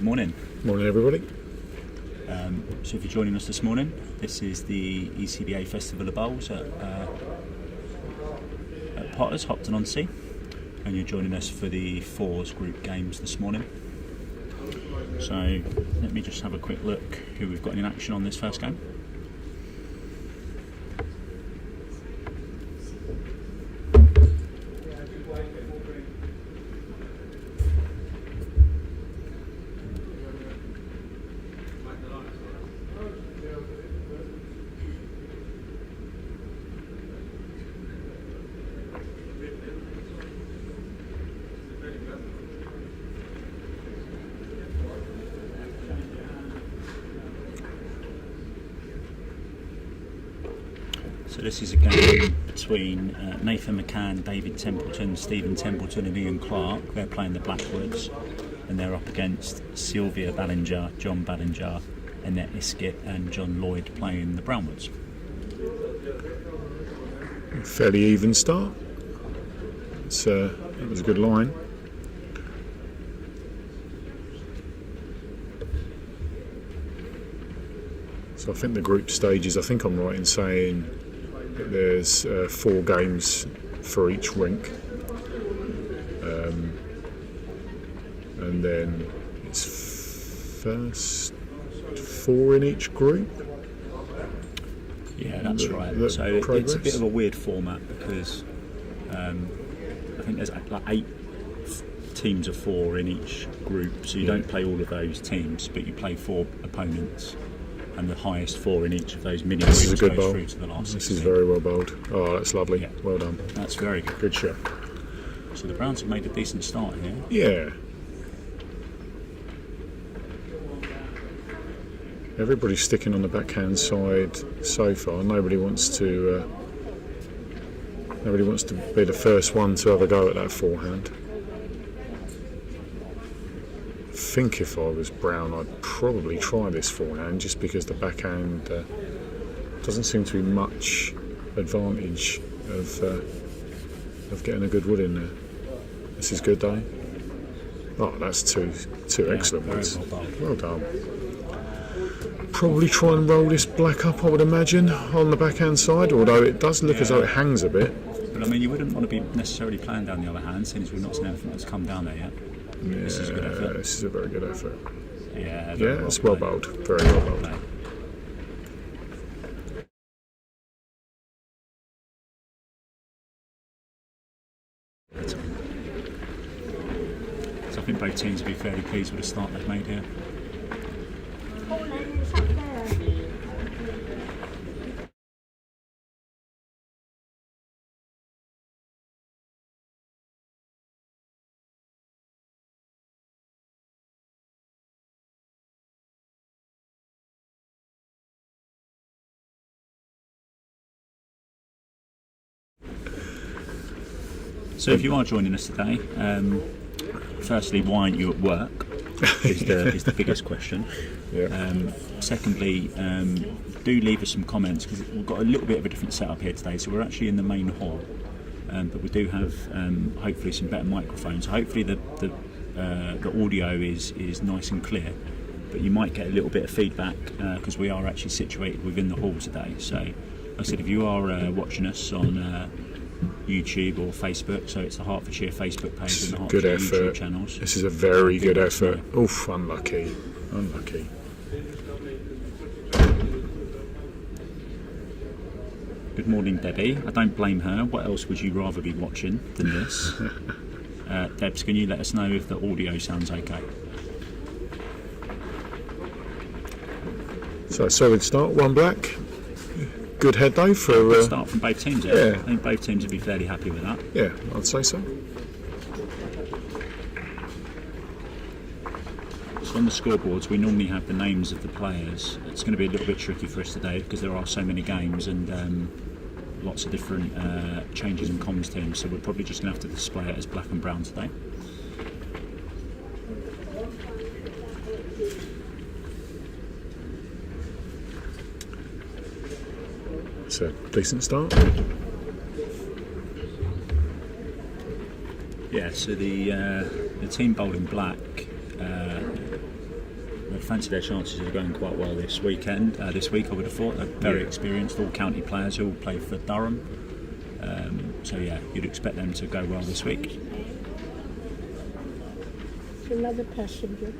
Good morning. Morning, everybody. So if you're joining us this morning, this is the ECBA Festival of Bowls at Potters, Hopton-on-Sea, and you're joining us for the fours group games this morning. So let me just have a quick look who we've got in action on this first game. So this is a game between Nathan McCann, David Templeton, Stephen Templeton and Ian Clark. They're playing the Blackwoods and they're up against Sylvia Ballinger, John Ballinger, Annette Iskett and John Lloyd playing the Brownwoods. Fairly even start. It was a good line. So I think the group stages, I think I'm right in saying that there's 4 games for each rink, and then it's first 4 in each group. Yeah, that's right. So it's a bit of a weird format because I think there's like 8 teams of 4 in each group, so you don't play all of those teams, but you play 4 opponents. And the highest 4 in each of those mini groups goes through to the last 16. This is very well bowled. Oh, that's lovely. Yeah. Well done. That's very good. Good shot. So the Browns have made a decent start here. Yeah. Everybody's sticking on the backhand side so far. Nobody wants to be the first one to have a go at that forehand. I think if I was Brown, I'd probably try this forehand just because the backhand doesn't seem to be much advantage of getting a good wood in there. This is good though. Oh, that's two excellent woods. Well done. Probably try and roll this black up, I would imagine, on the backhand side, although it does look as though it hangs a bit. But I mean, you wouldn't want to be necessarily playing down the other hand, since we've not seen anything that's come down there yet. Yeah, this is a good effort. This is a very good effort. Yeah, it's well bowled. Very well bowled. So I think both teams will be fairly pleased with the start they've made here. So if you are joining us today, firstly, why aren't you at work is the biggest question. Yeah. Secondly, do leave us some comments because we've got a little bit of a different setup here today. So we're actually in the main hall, but we do have hopefully some better microphones. Hopefully the audio is nice and clear, but you might get a little bit of feedback because we are actually situated within the hall today. So like I said, if you are watching us on YouTube or Facebook, so it's the Hertfordshire Facebook page and the Hertfordshire YouTube channels. This is a very good effort. Oof, unlucky. Good morning, Debbie. I don't blame her. What else would you rather be watching than this? Debs, can you let us know if the audio sounds okay? So solid start, 1 black. Good head though for good start from both teams. Yeah. I think both teams would be fairly happy with that. Yeah, I'd say so. So on the scoreboards, we normally have the names of the players. It's going to be a little bit tricky for us today because there are so many games and lots of different changes in comms teams. So we're probably just going to have to display it as black and brown today. It's a decent start. Yeah, so the team bowled in black they fancy their chances of going quite well this week. I would have thought they're very experienced, all county players who all play for Durham. So yeah, you'd expect them to go well this week. Another passenger.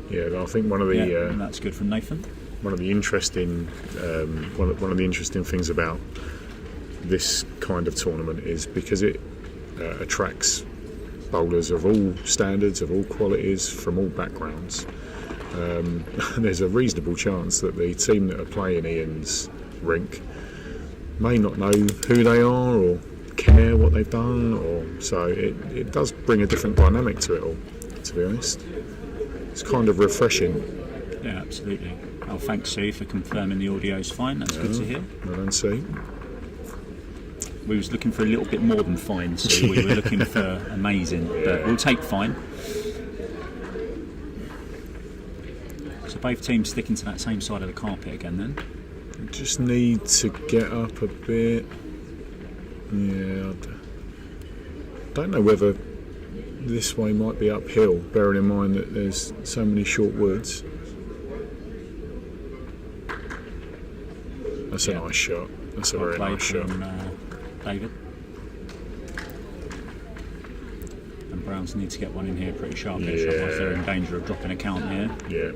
Yeah, I think one of the that's good from Nathan. One of the interesting one of the interesting things about this kind of tournament is because it attracts bowlers of all standards, of all qualities, from all backgrounds. There's a reasonable chance that the team that are playing Ian's rink may not know who they are or care what they've done, or so it does bring a different dynamic to it all, to be honest. It's kind of refreshing. Yeah, absolutely. Oh, thanks, Sue, for confirming the audio's fine. That's good to hear. Well done, Sue. We was looking for a little bit more than fine, Sue. We were looking for amazing, but we'll take fine. So both teams sticking to that same side of the carpet again then. Just need to get up a bit. Yeah, I don't know whether this way might be uphill, bearing in mind that there's so many short woods. That's a nice shot. That's a very nice shot. David. And Browns need to get one in here pretty sharpish, otherwise they're in danger of dropping a count here. Yeah.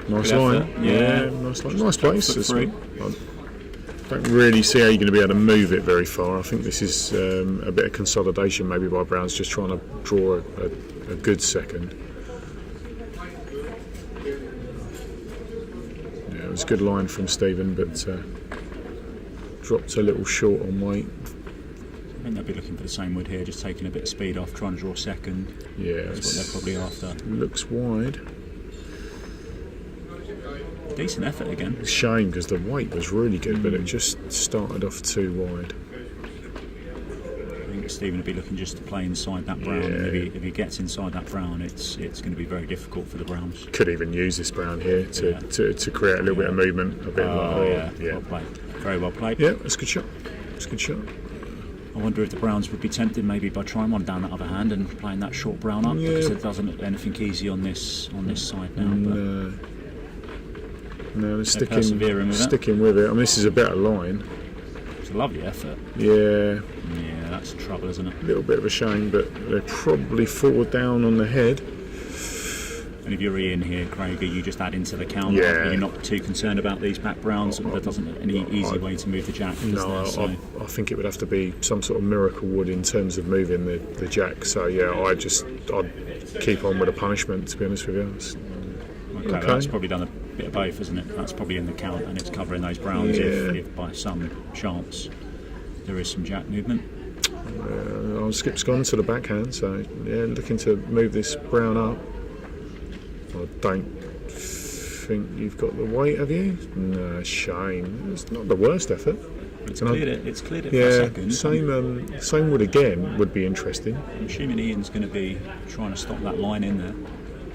Nice line. Yeah, nice line. Nice place. I don't really see how you're going to be able to move it very far. I think this is a bit of consolidation maybe by Browns, just trying to draw a good second. Yeah, it was a good line from Stephen, but dropped a little short on weight. I think they'll be looking for the same wood here, just taking a bit of speed off, trying to draw second. Yeah, that's what they're probably after. Looks wide. Decent effort again. It's a shame because the weight was really good, but it just started off too wide. I think Stephen will be looking just to play inside that brown. And if he gets inside that brown, it's going to be very difficult for the Browns. Could even use this brown here to create a little bit of movement. A bit well played. Very well played. Yeah, that's a good shot. That's a good shot. I wonder if the Browns would be tempted maybe by trying one down that other hand and playing that short brown up, because it doesn't look anything easy on this side now. No, they're sticking with it. I mean, this is a better line. It's a lovely effort. Yeah, that's the trouble, isn't it? A little bit of a shame, but they're probably forward down on the head. And if you're Ian here, Craig, you just add into the count. Yeah. You're not too concerned about these back browns. There doesn't look any easy way to move the jack. I think it would have to be some sort of miracle wood in terms of moving the jack. So yeah, I'd keep on with a punishment, to be honest with you. Okay. That's probably done a bit of both, isn't it? That's probably in the count, and it's covering those browns if by some chance there is some jack movement. Skip's gone to the backhand, so yeah, looking to move this brown up. I don't think you've got the weight, have you? No, shame. It's not the worst effort. It's cleared it for a second. Same wood again would be interesting. I'm assuming Ian's going to be trying to stop that line in there.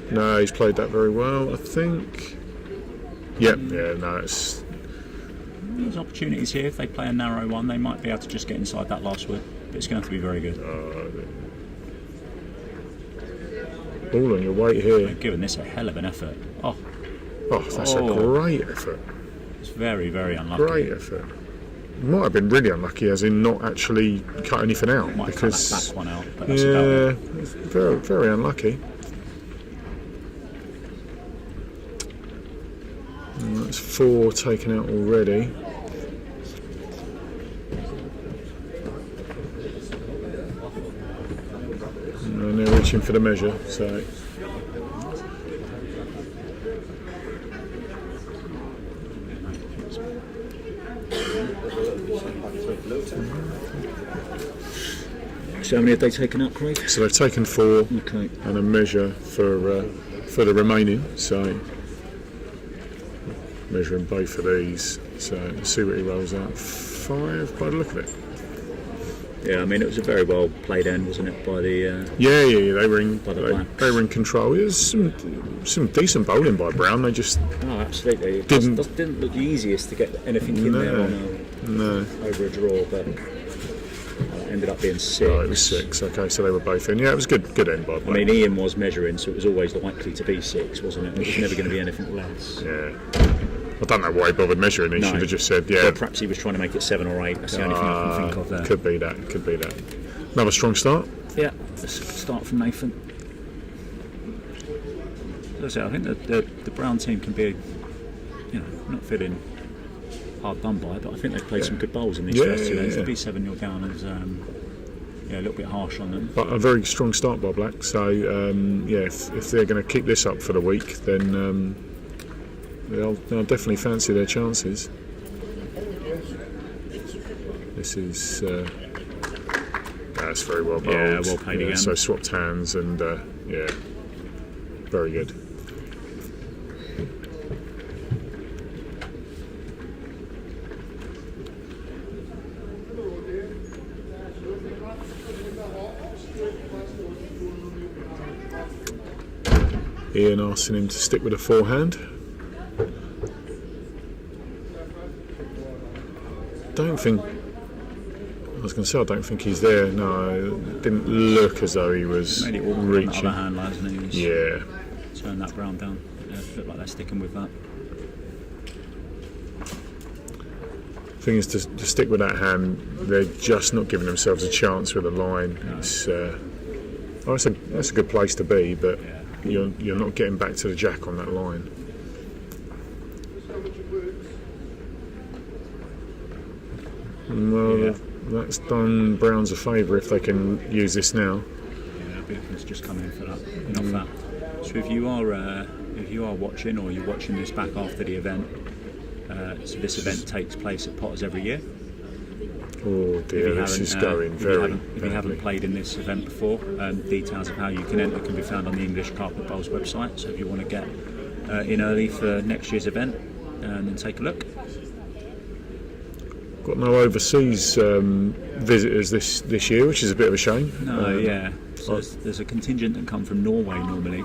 No, he's played that very well, I think. There's opportunities here. If they play a narrow one, they might be able to just get inside that last wood, but it's going to have to be very good. All on your weight here. They're giving this a hell of an effort. That's a great effort. It's very, very unlucky. Great effort. Might have been really unlucky, as in not actually cut anything out. Might because cut that back one out, but that's about it. Very, very unlucky. That's 4 taken out already. And they're reaching for the measure, so. So how many have they taken out, Craig? So they've taken 4 and a measure for the remaining, so measuring both of these, so let's see what he rolls out. 5 by the look of it. Yeah, I mean, it was a very well played end, wasn't it, by the... they were in control. It was some decent bowling by Brown. They just... Oh, absolutely. It didn't look the easiest to get anything in there over a draw, but ended up being 6. Oh, it was 6. Okay, so they were both in. Yeah, it was good end by the I way. mean, Ian was measuring, so it was always likely to be 6, wasn't it? It was never going to be anything less. Yeah. I don't know why he bothered measuring. He should have just said, yeah. Or perhaps he was trying to make it 7 or 8. That's the only thing I can think of there. Could be that. Another strong start. Yeah, let's start from Nathan. As I say, I think the Brown team can be, not feeling hard done by, but I think they've played some good bowls in these first 2 ends. To be 7-0 down is a little bit harsh on them. But a very strong start by Black. So if they're going to keep this up for the week, then they'll definitely fancy their chances. This is that's very well bowled. Yeah, well played again. So swapped hands and very good. Ian asking him to stick with a forehand. I was going to say I don't think he's there. No, it didn't look as though he was made it all reaching. Other hand, hasn't he? Yeah. Turn that Brown down. Yeah, look like they're sticking with that. Thing is to stick with that hand. They're just not giving themselves a chance with a line. No. That's a good place to be, but you're not getting back to the jack on that line. Well, that's done Browns a favour if they can use this now. Yeah, Biffman's just come in for that. Enough that. So if you are watching or you're watching this back after the event, so this event takes place at Potters every year. Oh dear, this is going very. If you haven't played in this event before, details of how you can enter can be found on the English Carpet Bowls website. So if you want to get in early for next year's event, then take a look. Got no overseas visitors this year, which is a bit of a shame. No, so there's a contingent that come from Norway normally.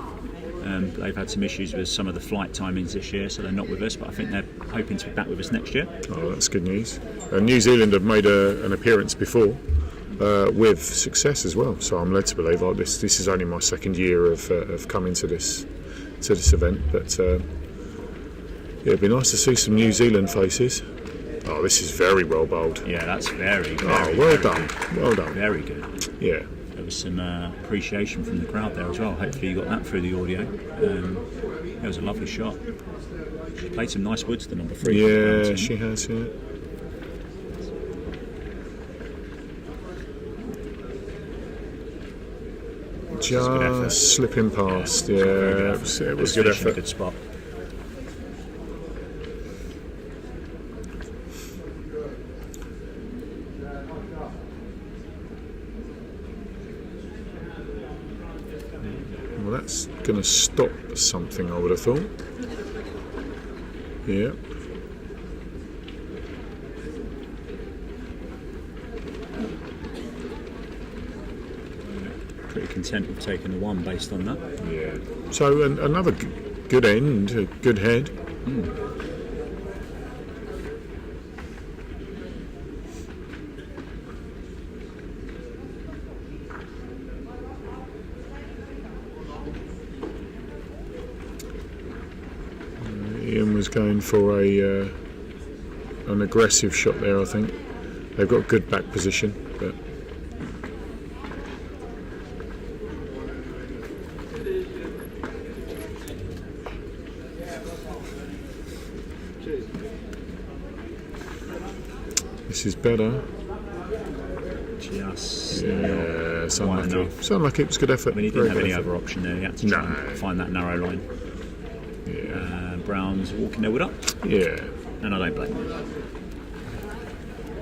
They've had some issues with some of the flight timings this year, so they're not with us, but I think they're hoping to be back with us next year. Oh, that's good news. New Zealand have made an appearance before with success as well, so I'm led to believe this is only my second year of coming to this event, but it'd be nice to see some New Zealand faces. Oh, this is very well bowled. Yeah, that's very well done. Well done. Very good. Yeah. There was some appreciation from the crowd there as well. Hopefully you got that through the audio. It was a lovely shot. She played some nice woods, the number 3. Yeah, she has, yeah. Just slipping past. Yeah, it was good effort. Good spot. Well, that's going to stop something, I would have thought. Yeah. Pretty content with taking the 1 based on that. Yeah. So another good end, a good head. Ian was going for an aggressive shot there, I think. They've got good back position, but this is better. Just Sounded like it was good effort. I mean, he didn't have any other option there. He had to try and find that narrow line. Yeah. Brown's walking their wood up. Yeah. And I don't blame him.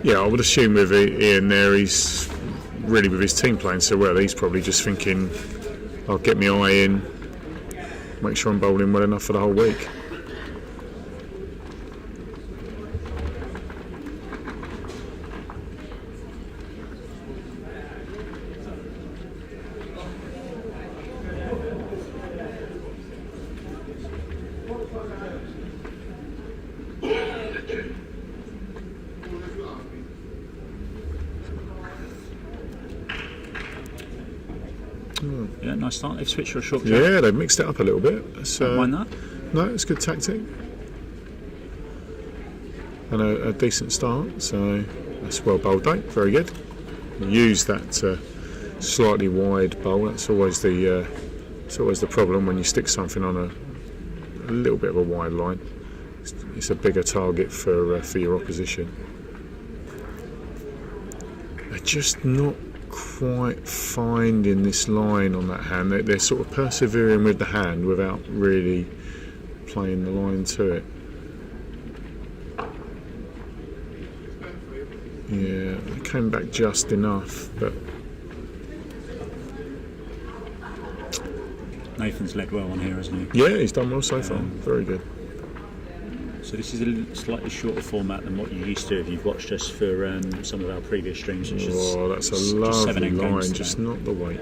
Yeah, I would assume with Ian there, he's really with his team playing so well. He's probably just thinking, I'll get my eye in, make sure I'm bowling well enough for the whole week. nice start. They've switched for a short jack. Yeah, they've mixed it up a little bit. Don't mind that. No, it's good tactic. And a decent start, so that's well bowled, mate. Very good. Use that slightly wide bowl. That's always the problem when you stick something on a little bit of a wide line. It's a bigger target for your opposition. They're just not quite finding this line on that hand. They're sort of persevering with the hand without really playing the line to it. Yeah, they came back just enough, but Nathan's led well on here, hasn't he? yeah, he's done well so far. Very good. So this is a slightly shorter format than what you used to if you've watched us for some of our previous streams. Oh, that's a lovely line, just not the weight.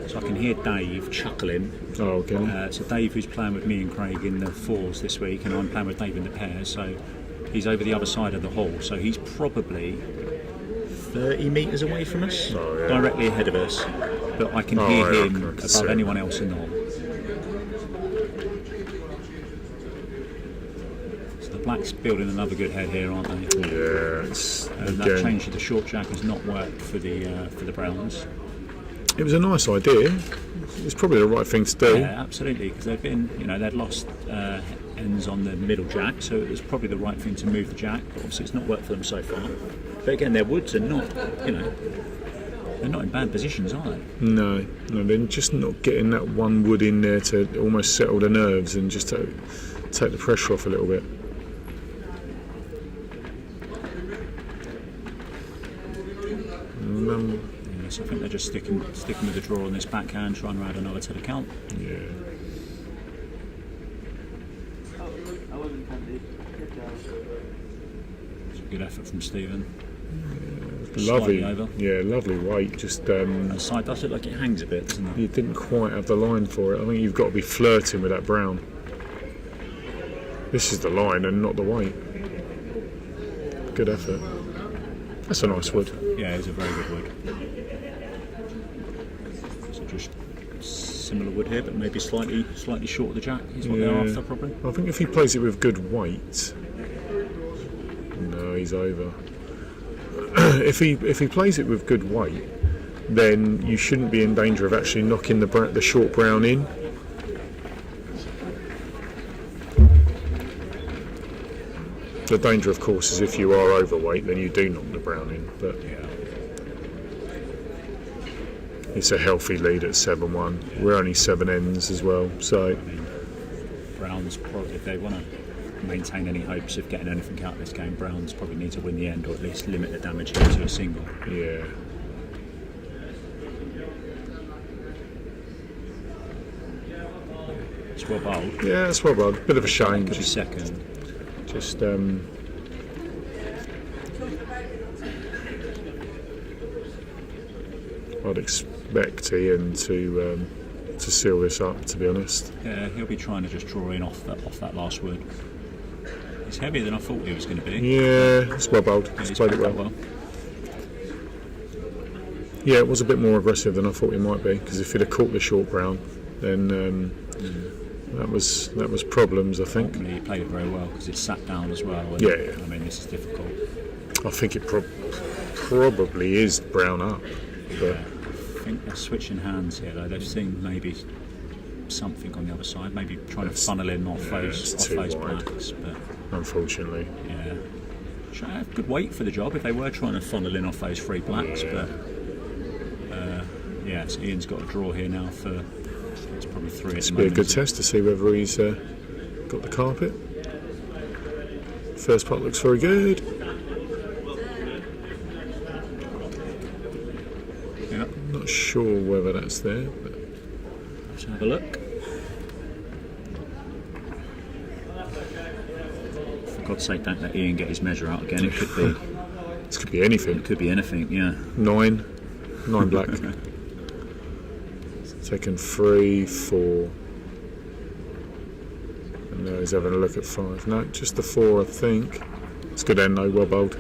So I can hear Dave chuckling. Oh, okay. So Dave, who's playing with me and Craig in the fours this week, and I'm playing with Dave in the pairs, so he's over the other side of the hall, so he's probably 30 metres away from us, directly ahead of us, but I can hear him above anyone else in the hall. So the Blacks building another good head here, aren't they? Yeah, it's and that change to the short jack has not worked for the Browns. It was a nice idea. It's probably the right thing to do. Yeah, absolutely, because they've been, they'd lost ends on the middle jack, so it was probably the right thing to move the jack. But obviously, it's not worked for them so far. But again, their woods are not, they're not in bad positions, are they? No, they're just not getting that one wood in there to almost settle the nerves and just take the pressure off a little bit. So I think they're just sticking with the draw on this backhand, trying to add another to the count. Yeah. It's a good effort from Stephen. Lovely, over. Yeah, lovely weight. Just that side does look like it hangs a bit, doesn't it? You didn't quite have the line for it. I think you've got to be flirting with that brown. This is the line and not the weight. Good effort. That's a nice wood. Yeah, it's a very good wood. So just similar wood here, but maybe slightly short of the jack is what they're after, probably. I think if he plays it with good weight, no, he's over. If he plays it with good weight, then you shouldn't be in danger of actually knocking the short brown in. The danger, of course, is if you are overweight, then you do knock the brown in. But it's a healthy lead at 7-1. We're only 7 ends as well, so Browns probably, if they want to maintain any hopes of getting anything out of this game, Browns probably need to win the end, or at least limit the damage here to a single. Yeah. It's well bowled. Yeah, it's well bowled. Bit of a shame. Could be second. Just I'd expect Ian to seal this up, to be honest. Yeah, he'll be trying to just draw in off that last wood. It's heavier than I thought he was going to be. Yeah, it's well bowled. Yeah, he's played it well. Yeah, it was a bit more aggressive than I thought he might be, because if he'd have caught the short brown, then that was problems, I think. Ultimately, he played it very well because it's sat down as well. And, yeah. I mean, this is difficult. I think it probably is brown up. But I think they're switching hands here, though. They've seen maybe something on the other side, maybe trying to funnel in off those blacks. But unfortunately, yeah, should have good weight for the job if they were trying to funnel in off those 3 blacks. Yeah. But so Ian's got a draw here now for it's probably 3. It's be a good test to see whether he's got the carpet. First putt looks very good. Yeah. Not sure whether that's there, but let's have a look. For God's sake, don't let Ian get his measure out again. It could be. This could be anything. It could be anything. Yeah. 9 black. taken 3, 4. And now he's having a look at 5. No, just the 4, I think. It's good end though, well bowled.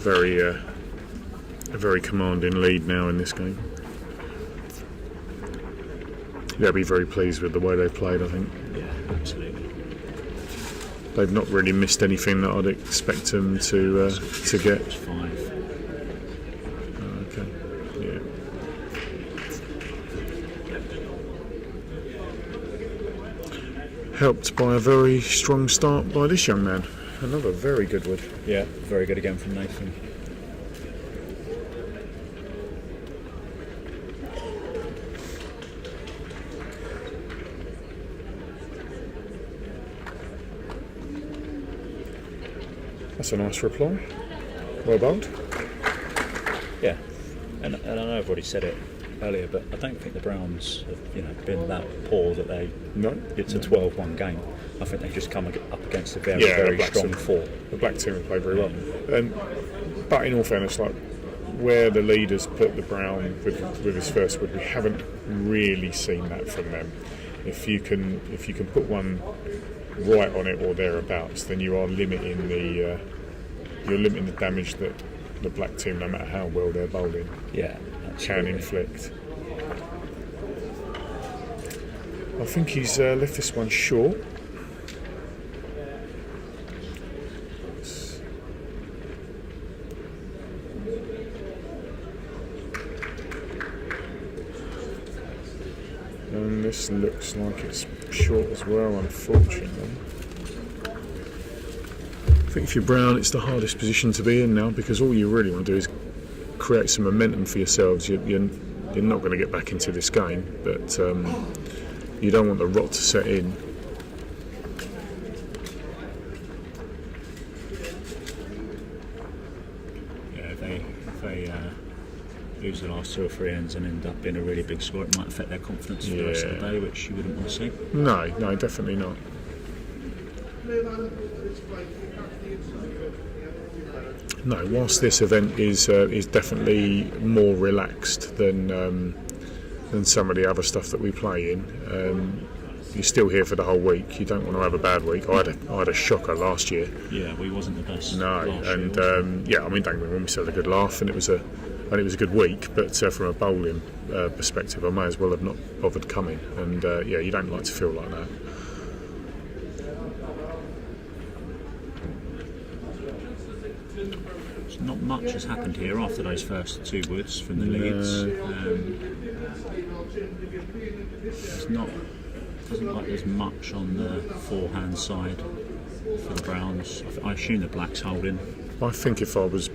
A very commanding lead now in this game. They'll be very pleased with the way they've played, I think. Yeah, absolutely. They've not really missed anything that I'd expect them to get. It's 5. Okay, yeah. Helped by a very strong start by this young man. Another very good wood. Yeah, very good again from Nathan. That's a nice reply. Well bowled. Yeah, and I know I've already said it earlier, but I don't think the Browns have been that poor that it's a 12-1 game. I think they just come up against a very strong 4. The black team have played very well. But in all fairness, like where the leaders put the Brown with his first wood, we haven't really seen that from them. If you can put one right on it or thereabouts, then you are limiting the damage that the black team, no matter how well they're bowling, can inflict. I think he's left this one short. And this looks like it's short as well, unfortunately. I think if you're Brown, it's the hardest position to be in now, because all you really want to do is create some momentum for yourselves. You're not going to get back into this game, but you don't want the rot to set in. Yeah, if they lose the last 2 or 3 ends and end up being a really big score, it might affect their confidence for the rest of the day, which you wouldn't want to see. No, definitely not. No, whilst this event is definitely more relaxed than some of the other stuff that we play in, you're still here for the whole week. You don't want to have a bad week. I had a shocker last year. Yeah, we wasn't the best. No, and don't get me wrong, we still had a good laugh, and it was a good week. But from a bowling perspective, I may as well have not bothered coming. And you don't like to feel like that. Not much has happened here after those first 2 woods from the leads. Doesn't look like there's much on the forehand side for the Browns. I assume the Blacks holding. I think if I was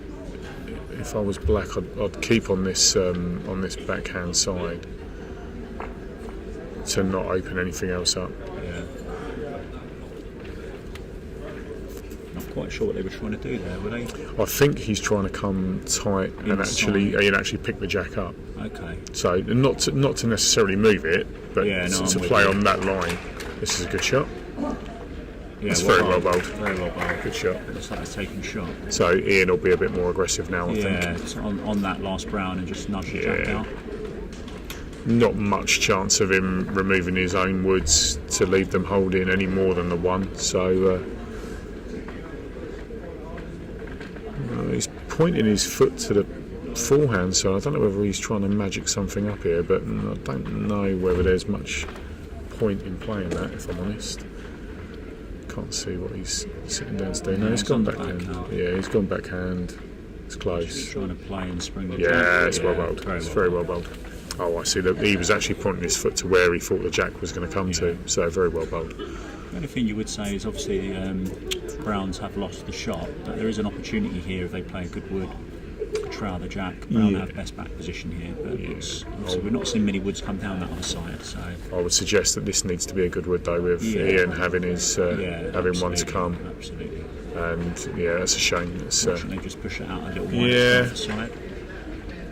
black, I'd keep on this backhand side to not open anything else up. Yeah. Not quite sure what they were trying to do there, were they? I think he's trying to come tight and actually pick the jack up. Okay. So not to necessarily move it, but to play on that line. This is a good shot. Yeah, it's very well bowled. Very well bowled. Good shot. Looks like a taken shot. So Ian will be a bit more aggressive now, I think. Yeah, on that last Brown and just nudge the jack out. Not much chance of him removing his own woods to leave them holding any more than the 1. So he's pointing his foot to the forehand, so I don't know whether he's trying to magic something up here, but I don't know whether there's much point in playing that, if I'm honest. Can't see what he's sitting down to do. No, he's gone backhand. Yeah, he's gone backhand. It's close. He's trying to play and spring the jack. Yeah, it's well bowled. It's very well bowled. Oh, I see. He was actually pointing his foot to where he thought the jack was going to come to, so very well bowled. The only thing you would say is obviously Browns have lost the shot, but there is an opportunity here if they play a good wood. Trail the jack. Brown have best back position here, but we're not seeing many woods come down that other side. So I would suggest that this needs to be a good wood though, with Ian having his having one to come. Absolutely. And that's a shame. Unfortunately, just push it out a little wider to the side.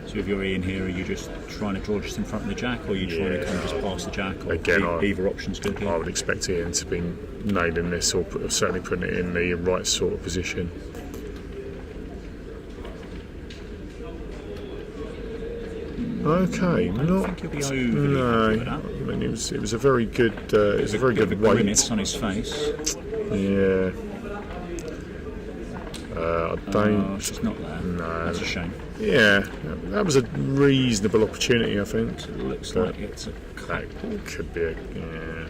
So if you're Ian here, are you just trying to draw just in front of the jack, or are you trying to come just past the jack? Or again, either option's good here. I would expect Ian to be nailing this, or certainly putting it in the right sort of position. Okay, I don't think he'll be overly no. happy with that. I mean, it was a very good weight. Grimace on his face. Yeah. I don't. It's not there. No. That's a shame. Yeah, that was a reasonable opportunity, I think. It looks But like it's a that could be a. Yeah.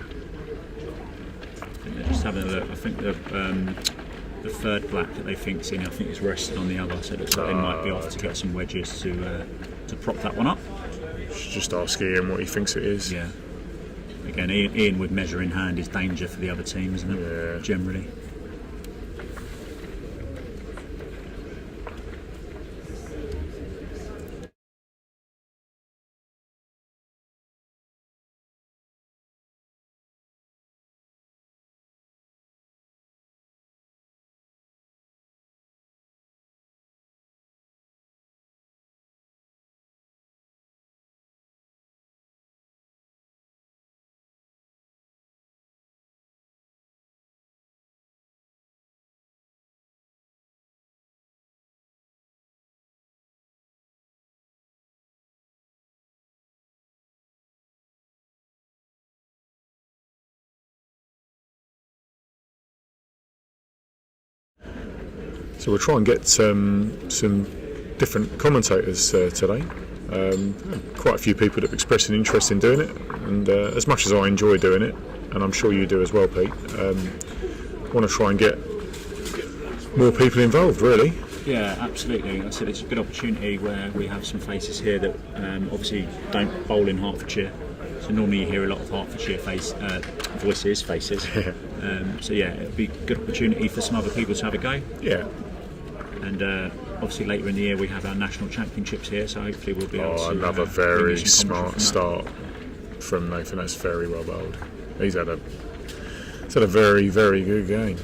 I think they're just having a look. I think the third black that they think's in, I think is rested on the other, so it looks like they might be off to get some wedges to prop that one up. Just ask Ian what he thinks it is. Yeah. Again, Ian with measure in hand is danger for the other team, isn't it? Yeah. Generally. So we'll try and get some different commentators today. Quite a few people that have expressed an interest in doing it, and as much as I enjoy doing it, and I'm sure you do as well, Pete, want to try and get more people involved, really. Yeah, absolutely. I said it's a good opportunity where we have some faces here that obviously don't bowl in Hertfordshire. So normally you hear a lot of Hertfordshire faces. So yeah, it'd be a good opportunity for some other people to have a go. Yeah. And obviously later in the year we have our national championships here, so hopefully we'll be able to. Another very smart start from Nathan. That's very well bowled. He's had a very, very good game.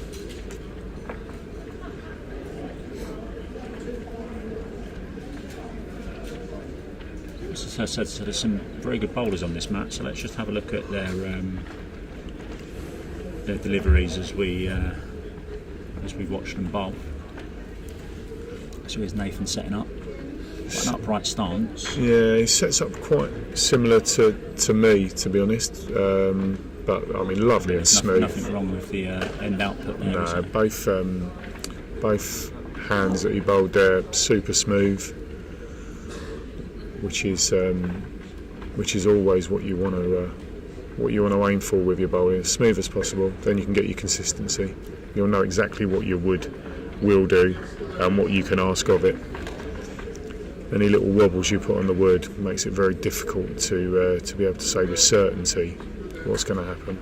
As I said, so there's some very good bowlers on this match, so let's just have a look at their deliveries as we watch them bowl. So here's Nathan setting up. Quite an upright stance. Yeah, he sets up quite similar to me, to be honest. But I mean, lovely and smooth. Nothing wrong with the end output there. No, both hands that he bowled there, super smooth, which is always what you want to aim for with your bowling, as smooth as possible. Then you can get your consistency. You'll know exactly what your wood will do and what you can ask of it. Any little wobbles you put on the wood makes it very difficult to be able to say with certainty what's going to happen.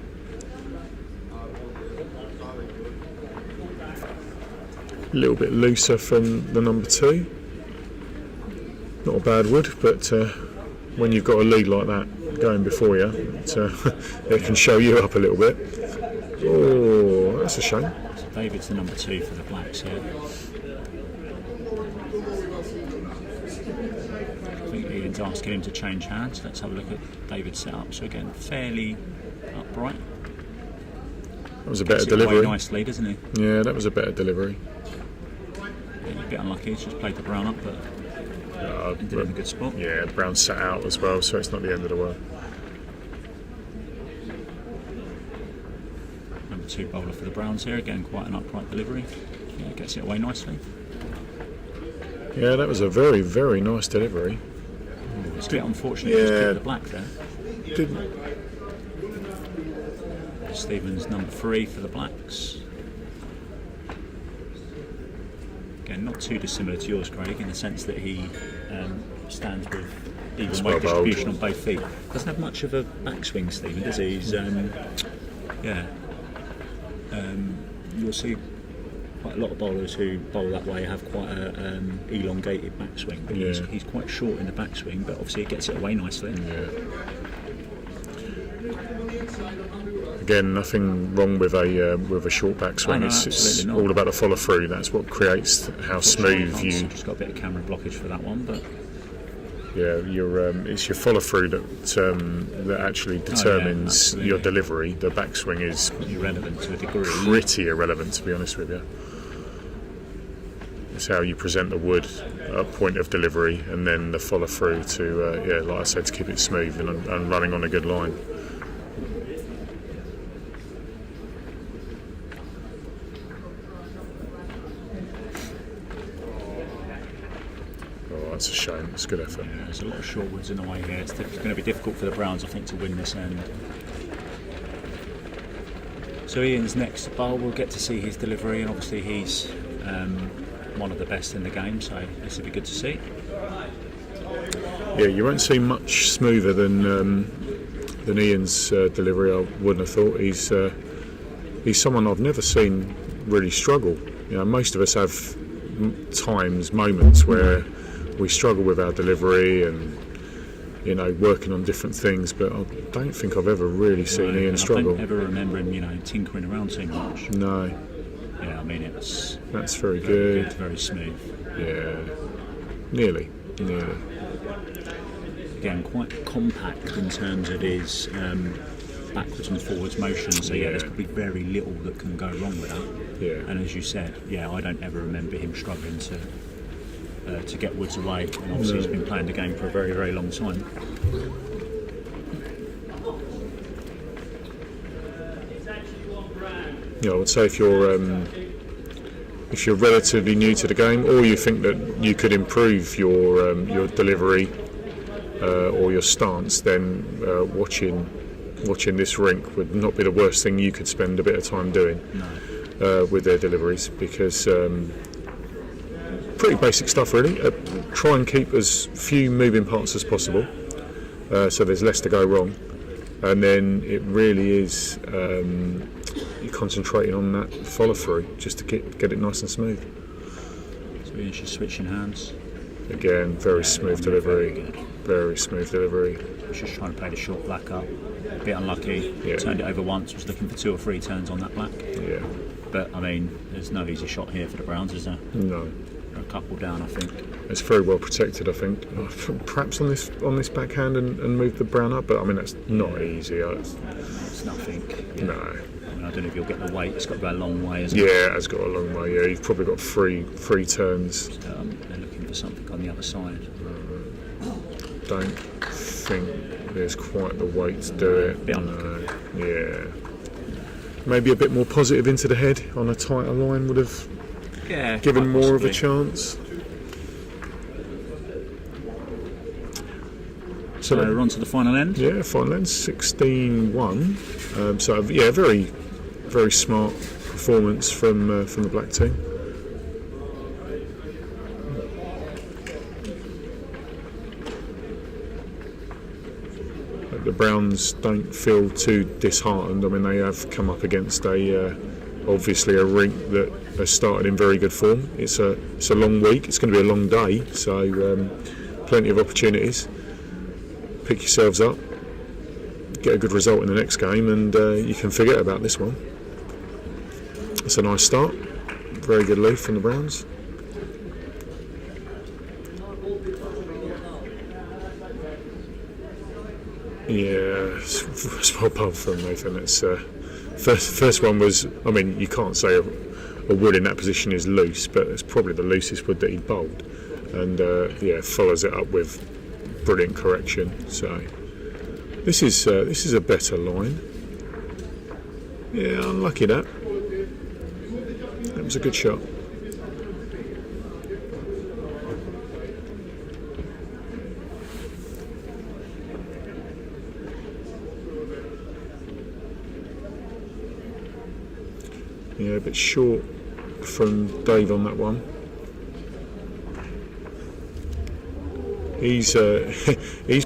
A little bit looser from the number 2. Not a bad wood, but when you've got a lead like that going before you, it can show you up a little bit. Oh, that's a shame. So David's the number 2 for the Blacks here. I think Ian's asking him to change hands. Let's have a look at David's setup. So again, fairly upright. That was a better delivery. Nicely, doesn't he? Yeah, that was a better delivery. Yeah, a bit unlucky. He's just played the brown up, but did it in a good spot. Yeah, brown sat out as well, so it's not the end of the world. Number 2 bowler for the Browns here. Again, quite an upright delivery. Yeah, gets it away nicely. Yeah, that was a very, very nice delivery. It's a bit unfortunate just to the black there. Didn't. Stevens number 3 for the Blacks. Again, not too dissimilar to yours, Craig, in the sense that he stands with even weight distribution on both feet. Doesn't have much of a backswing, Stephen, does he? He's you'll see quite a lot of bowlers who bowl that way have quite a elongated backswing, but he's quite short in the backswing, but obviously he gets it away nicely. Yeah. Again, nothing wrong with a short backswing. It's all about the follow through. That's what creates how smooth you. Just got a bit of camera blockage for that one, but yeah, it's your follow through that actually determines your delivery. The backswing is irrelevant to a degree. Pretty irrelevant, to be honest with you. It's how you present the wood at point of delivery, and then the follow through to, like I said, to keep it smooth and running on a good line. Oh, that's a shame. It's a good effort. Yeah, there's a lot of short woods in the way here. It's going to be difficult for the Browns, I think, to win this end. So Ian's next bowl. We'll get to see his delivery, and obviously he's one of the best in the game, so this will be good to see. Yeah, you won't see much smoother than Ian's delivery. I wouldn't have thought. He's someone I've never seen really struggle. You know, most of us have moments where we struggle with our delivery and, you know, working on different things, but I don't think I've ever really seen Ian struggle. I don't ever remember him, you know, tinkering around too much. No. Yeah, I mean, that's very good. Very smooth. Yeah, nearly. Again, quite compact in terms of his backwards and forwards motion. So yeah, there's probably very little that can go wrong with that. Yeah. And as you said, I don't ever remember him struggling to get woods away. And obviously he's been playing the game for a very, very long time. Yeah, I would say if you're relatively new to the game, or you think that you could improve your delivery or your stance, then watching this rink would not be the worst thing you could spend a bit of time doing. No. With their deliveries, because pretty basic stuff really. Try and keep as few moving parts as possible, so there's less to go wrong, and then it really is you're concentrating on that follow through just to get it nice and smooth. So we're just switching hands. Again, very smooth delivery. Very smooth delivery. Just trying to play the short black up. A bit unlucky. Yeah. Turned it over once. Was looking for 2 or 3 turns on that black. Yeah. But I mean, there's no easy shot here for the Browns, is there? No. A couple down, I think. It's very well protected, I think. Perhaps on this backhand and move the brown up, but I mean that's not easy. It's nothing. Yeah. No. I mean, I don't know if you'll get the weight. It's got to go a long way, hasn't Yeah, it has got a long way. Yeah, you've probably got three turns. They're looking for something on the other side. Don't think there's quite the weight to do it. Yeah. Maybe a bit more positive into the head on a tighter line would have given more of a chance. So we're on to the final end. Yeah, final end 16-1. So yeah, very, very smart performance from the black team. The Browns don't feel too disheartened. I mean, they have come up against obviously a rink that has started in very good form. It's a long week. It's going to be a long day, so plenty of opportunities. Pick yourselves up, get a good result in the next game, and you can forget about this one. It's a nice start. Very good leaf from the Browns. Yeah, small bowled from Nathan. It's first one was. I mean, you can't say a wood in that position is loose, but it's probably the loosest wood that he bowled, and follows it up with brilliant correction. So this is a better line. Yeah, unlucky that. That was a good shot. Yeah, a bit short from Dave on that one. He's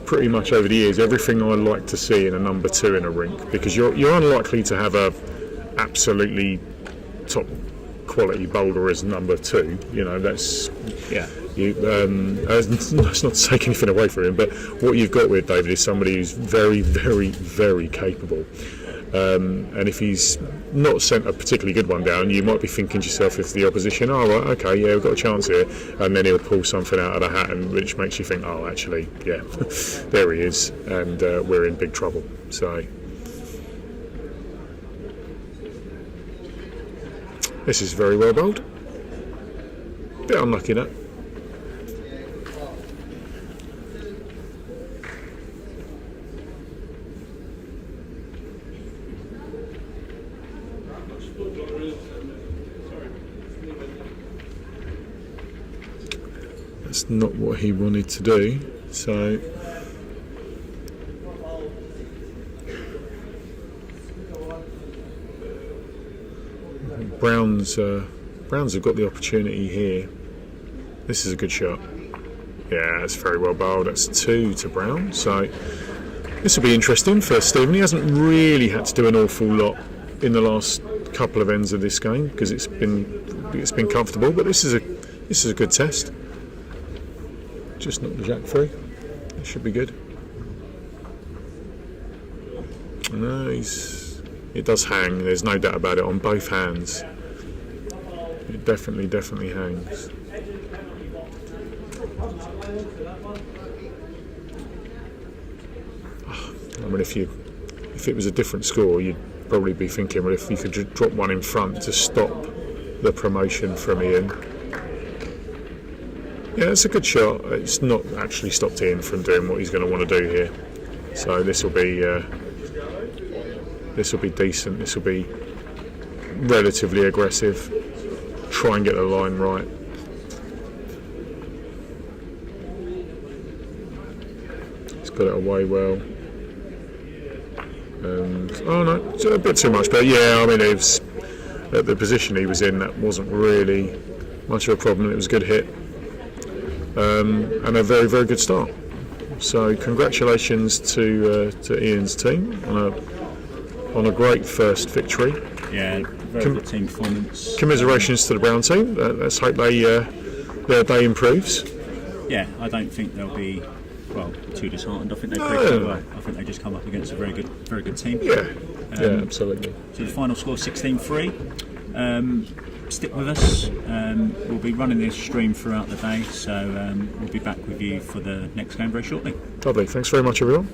pretty much over the years everything I like to see in a number 2 in a rink, because you're unlikely to have a absolutely top quality bowler as number 2. You know, that's that's not to take anything away from him, but what you've got with David is somebody who's very, very, very capable. And if he's not sent a particularly good one down, you might be thinking to yourself, if the opposition, oh right, okay, yeah, we've got a chance here, and then he'll pull something out of the hat, and which makes you think, oh, actually, yeah, there he is, and we're in big trouble. So this is very well bowled. Bit unlucky that. That's not what he wanted to do, so Browns have got the opportunity here. This is a good shot. Yeah, that's very well bowled. That's 2 to Brown, so this will be interesting for Stephen. He hasn't really had to do an awful lot in the last couple of ends of this game because it's been comfortable, but this is a good test. Just knock the jack through. It should be good. No, it does hang. There's no doubt about it on both hands. It definitely hangs. I mean, if it was a different score, you'd probably be thinking, well, if you could drop one in front to stop the promotion from Ian. Yeah, it's a good shot. It's not actually stopped Ian from doing what he's going to want to do here. So this will be decent. This will be relatively aggressive. Try and get the line right. He's got it away well. And oh no, it's a bit too much. But yeah, I mean, it was at the position he was in. That wasn't really much of a problem. It was a good hit. And a very, very good start. So congratulations to Ian's team on a great first victory. Yeah, very good team performance. Commiserations to the Brown team. Let's hope their day improves. Yeah, I don't think they'll be too disheartened. I think they played well. I think they just come up against a very good team. Yeah, absolutely. So the final score 16-3. Stick with us. We'll be running this stream throughout the day, so we'll be back with you for the next game very shortly. Lovely. Thanks very much, everyone.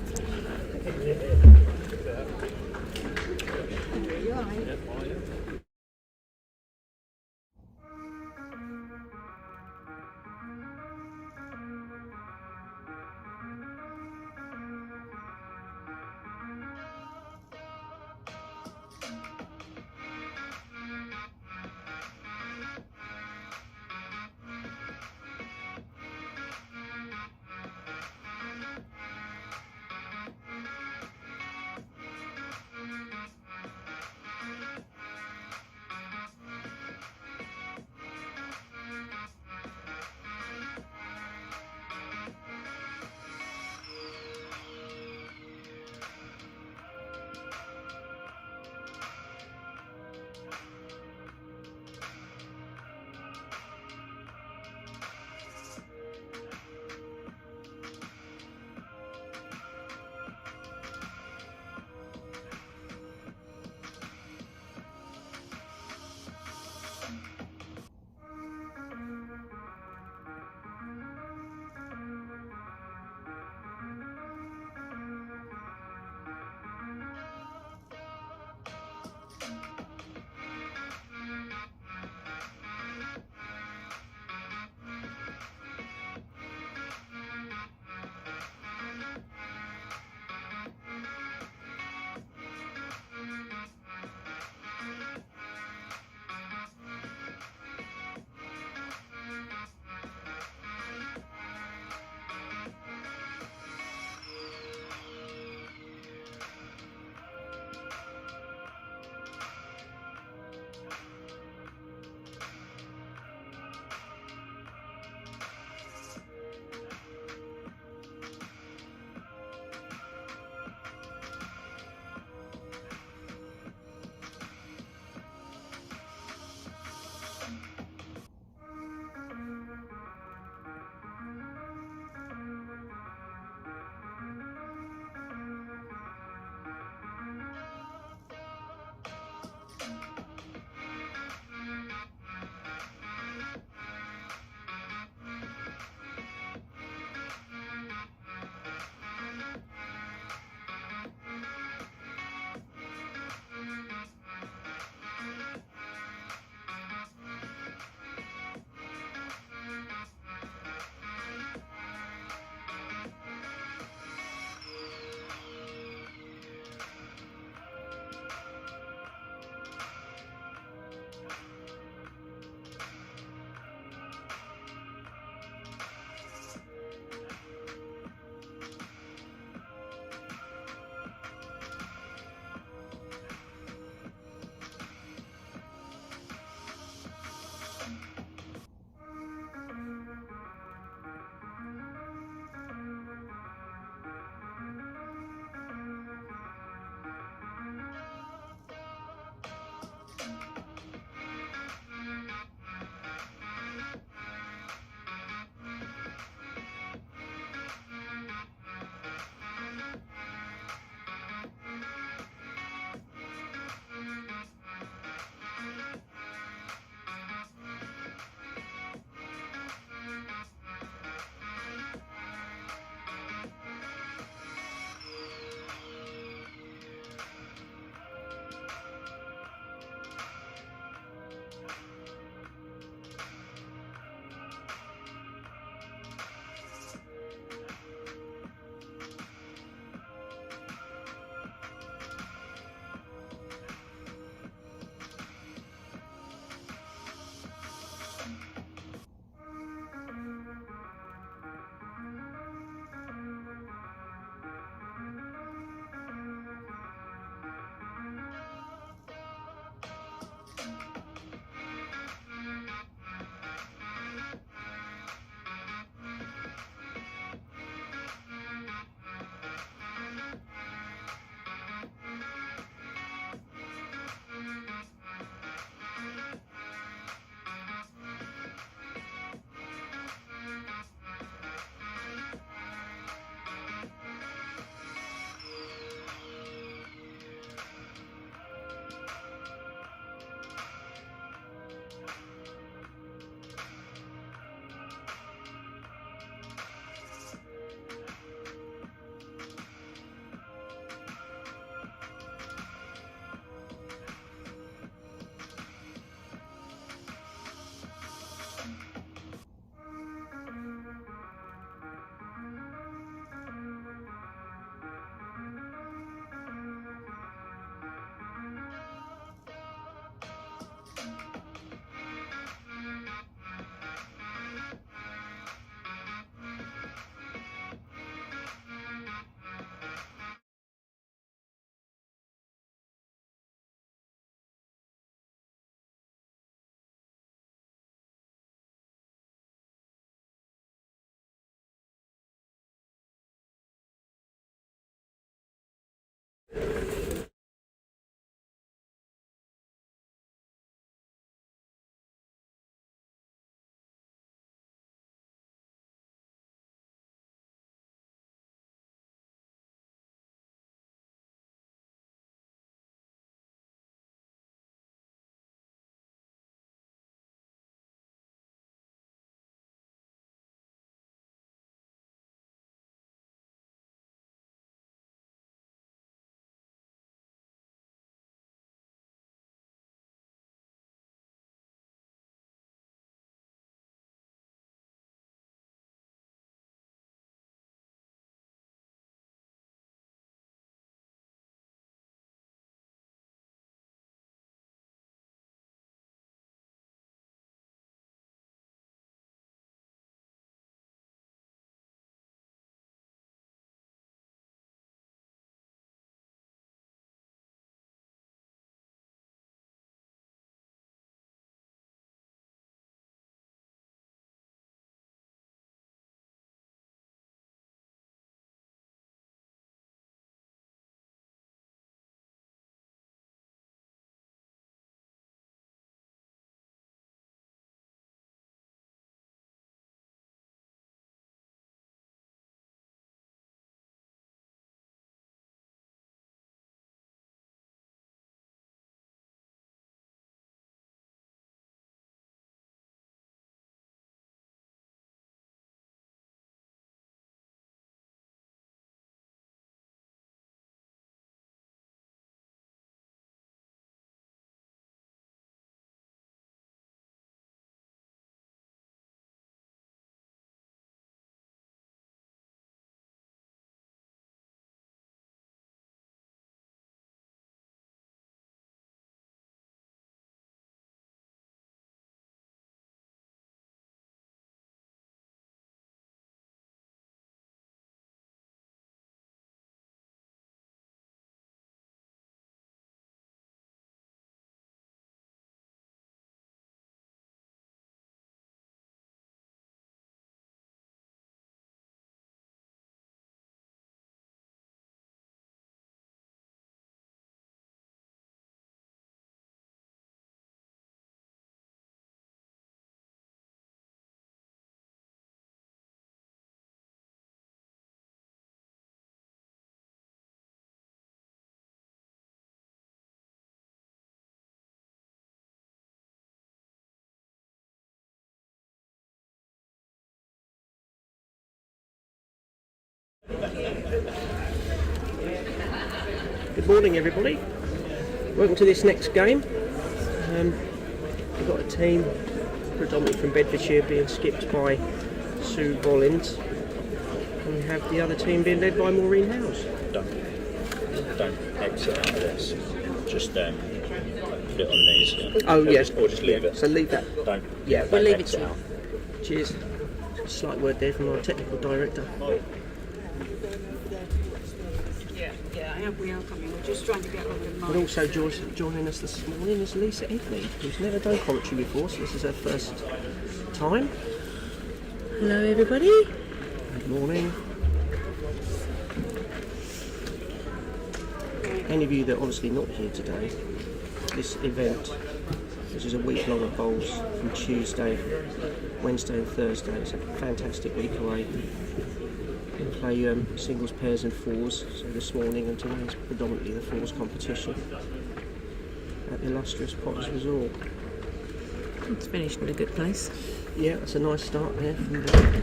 Good morning, everybody. Welcome to this next game. We've got a team predominantly from Bedfordshire being skipped by Sue Bollins, and we have the other team being led by Maureen Howes. Don't exit out of this. Just put it on these. Yeah. Oh, yes. Or just leave it. So leave that. Don't. Yeah, We'll leave it to you. Cheers. Slight word there from our technical director. We are coming. We're just trying to get over the But mic. also joining us this morning is Lisa Edley, who's never done commentary before, so this is her first time. Hello everybody. Good morning. Any of you that are obviously not here today, this event, which is a week long of bowls from Tuesday, Wednesday and Thursday, it's a fantastic week away. We play singles, pairs and fours, so this morning and today is predominantly the fours competition at the illustrious Potters Resort. It's finished in a good place. Yeah, that's a nice start there from the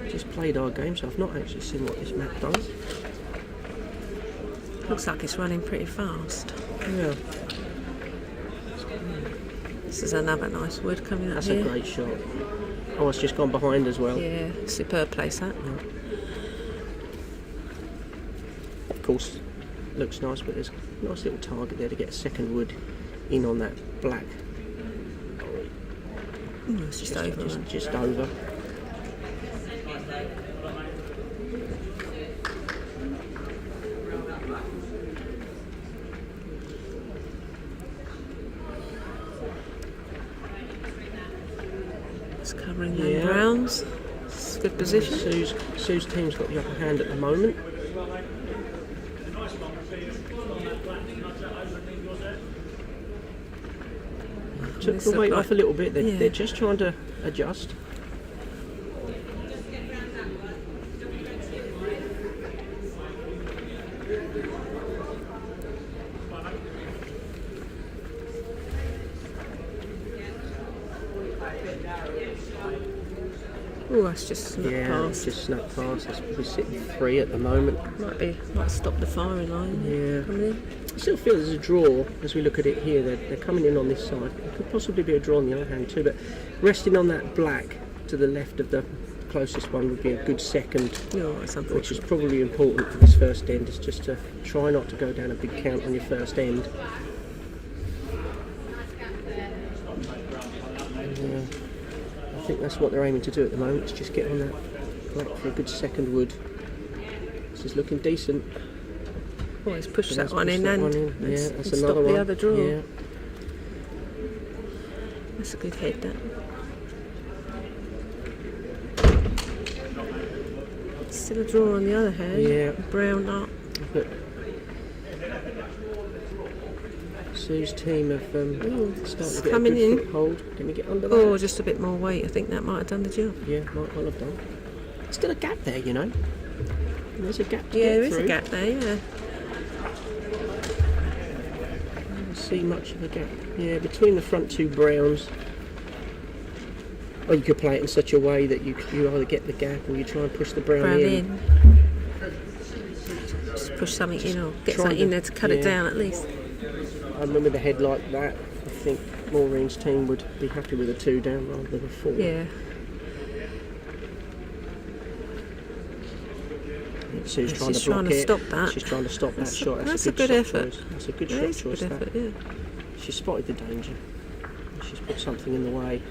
just played our game, so I've not actually seen what this map does. Looks like it's running pretty fast. Yeah, This is another nice wood coming up that's here. a great shot. Oh, it's just gone behind as well. Yeah, superb place that. Of course, looks nice, but there's a nice little target there to get a second wood in on that black. Ooh, it's just over. Just over. It's covering the browns. It's a good position. Sue's team's got the upper hand at the moment. Took the weight off a little bit. They're just trying to adjust. Oh, that's just snuck past. Just snuck past. That's probably sitting 3 at the moment. Might stop the firing line. Yeah. Coming in. I still feel there's a draw as we look at it here. They're coming in on this side. There could possibly be a draw on the other hand too, but resting on that black to the left of the closest one would be a good second, That's unfortunate. which is probably important for this first end, is just to try not to go down a big count on your first end. And, I think that's what they're aiming to do at the moment, is just get on that black for a good second wood. This is looking decent. Oh, it's pushed So that that's one pushed in that and one in. Yeah, that's stop another one. the other draw. Yeah. That's a good head, that. Still a draw on the other hand. Yeah. Brown up. But Sue's team have started to get coming a good in. foothold. Can we get under that? Oh, just a bit more weight. I think that might have done the job. Yeah, might well have done. Still a gap there, you know. There's a gap to Yeah, get there is through. a gap there, yeah. I don't see much of a gap. Yeah, between the front two browns. Or you could play it in such a way that you either get the gap or you try and push the brown in. Just push something in or get Try something to- in there to cut it down at least. I remember the head like that. I think Maureen's team would be happy with a 2 down rather than a 4. Yeah. Sue's Yeah, trying she's to block trying to it. stop that. She's trying to stop that shot. That's a good shot effort. choice. That's a good Yeah, shot it's a choice. good that. effort, yeah. She spotted the danger. She's put something in the way.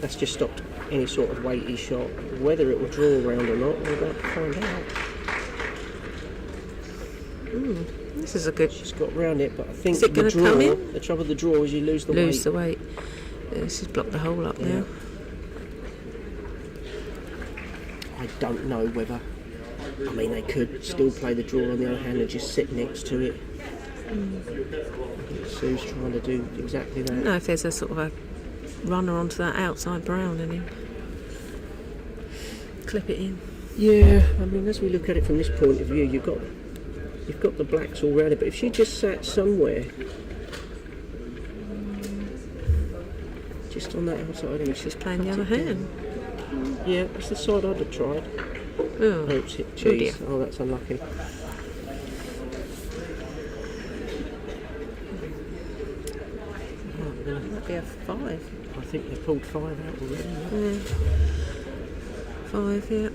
That's just stopped any sort of weighty shot. Whether it will draw around or not, we're about to find out. This is a good. She's got round it, but I think Is it the gonna draw, come in? the trouble with the draw is you lose the weight. Lose the weight. Yeah, she's blocked the hole up now. I don't know whether. I mean, they could still play the draw on the other hand and just sit next to it. I think Sue's trying to do exactly that. No, if there's a sort of a runner onto that outside brown and him clip it in. Yeah, I mean, as we look at it from this point of view, you've got You've got the blacks all round it, but if she just sat somewhere, just on that outside edge, She's playing the other hand. yeah, that's the side I'd have tried. Oh, Oops, hit dear. cheese. Oh, that's unlucky. That'd be a 5. I think they've pulled 5 out already. Yeah. 5, yeah.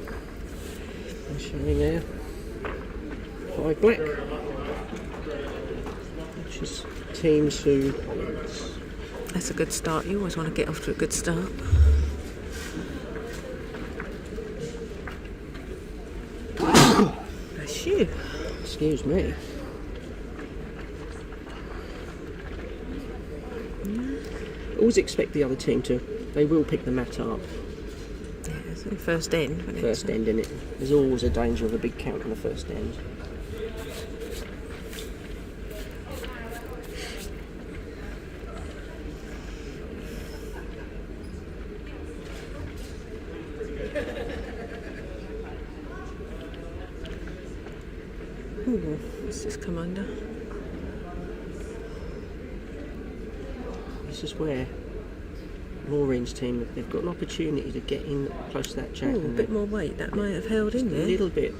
I'm showing there 5 black, which is teams who. That's a good start. You always want to get off to a good start. Bless you. Excuse me. Always expect the other team to. They will pick the mat up. Yeah, it's the first end. Isn't it? First end in it. There's always a danger of a big count on the first end. Ooh, what's this come under? This is where Maureen's team, they've got an opportunity to get in close to that jack. Ooh, a and bit more weight. That might have held in a there. little bit.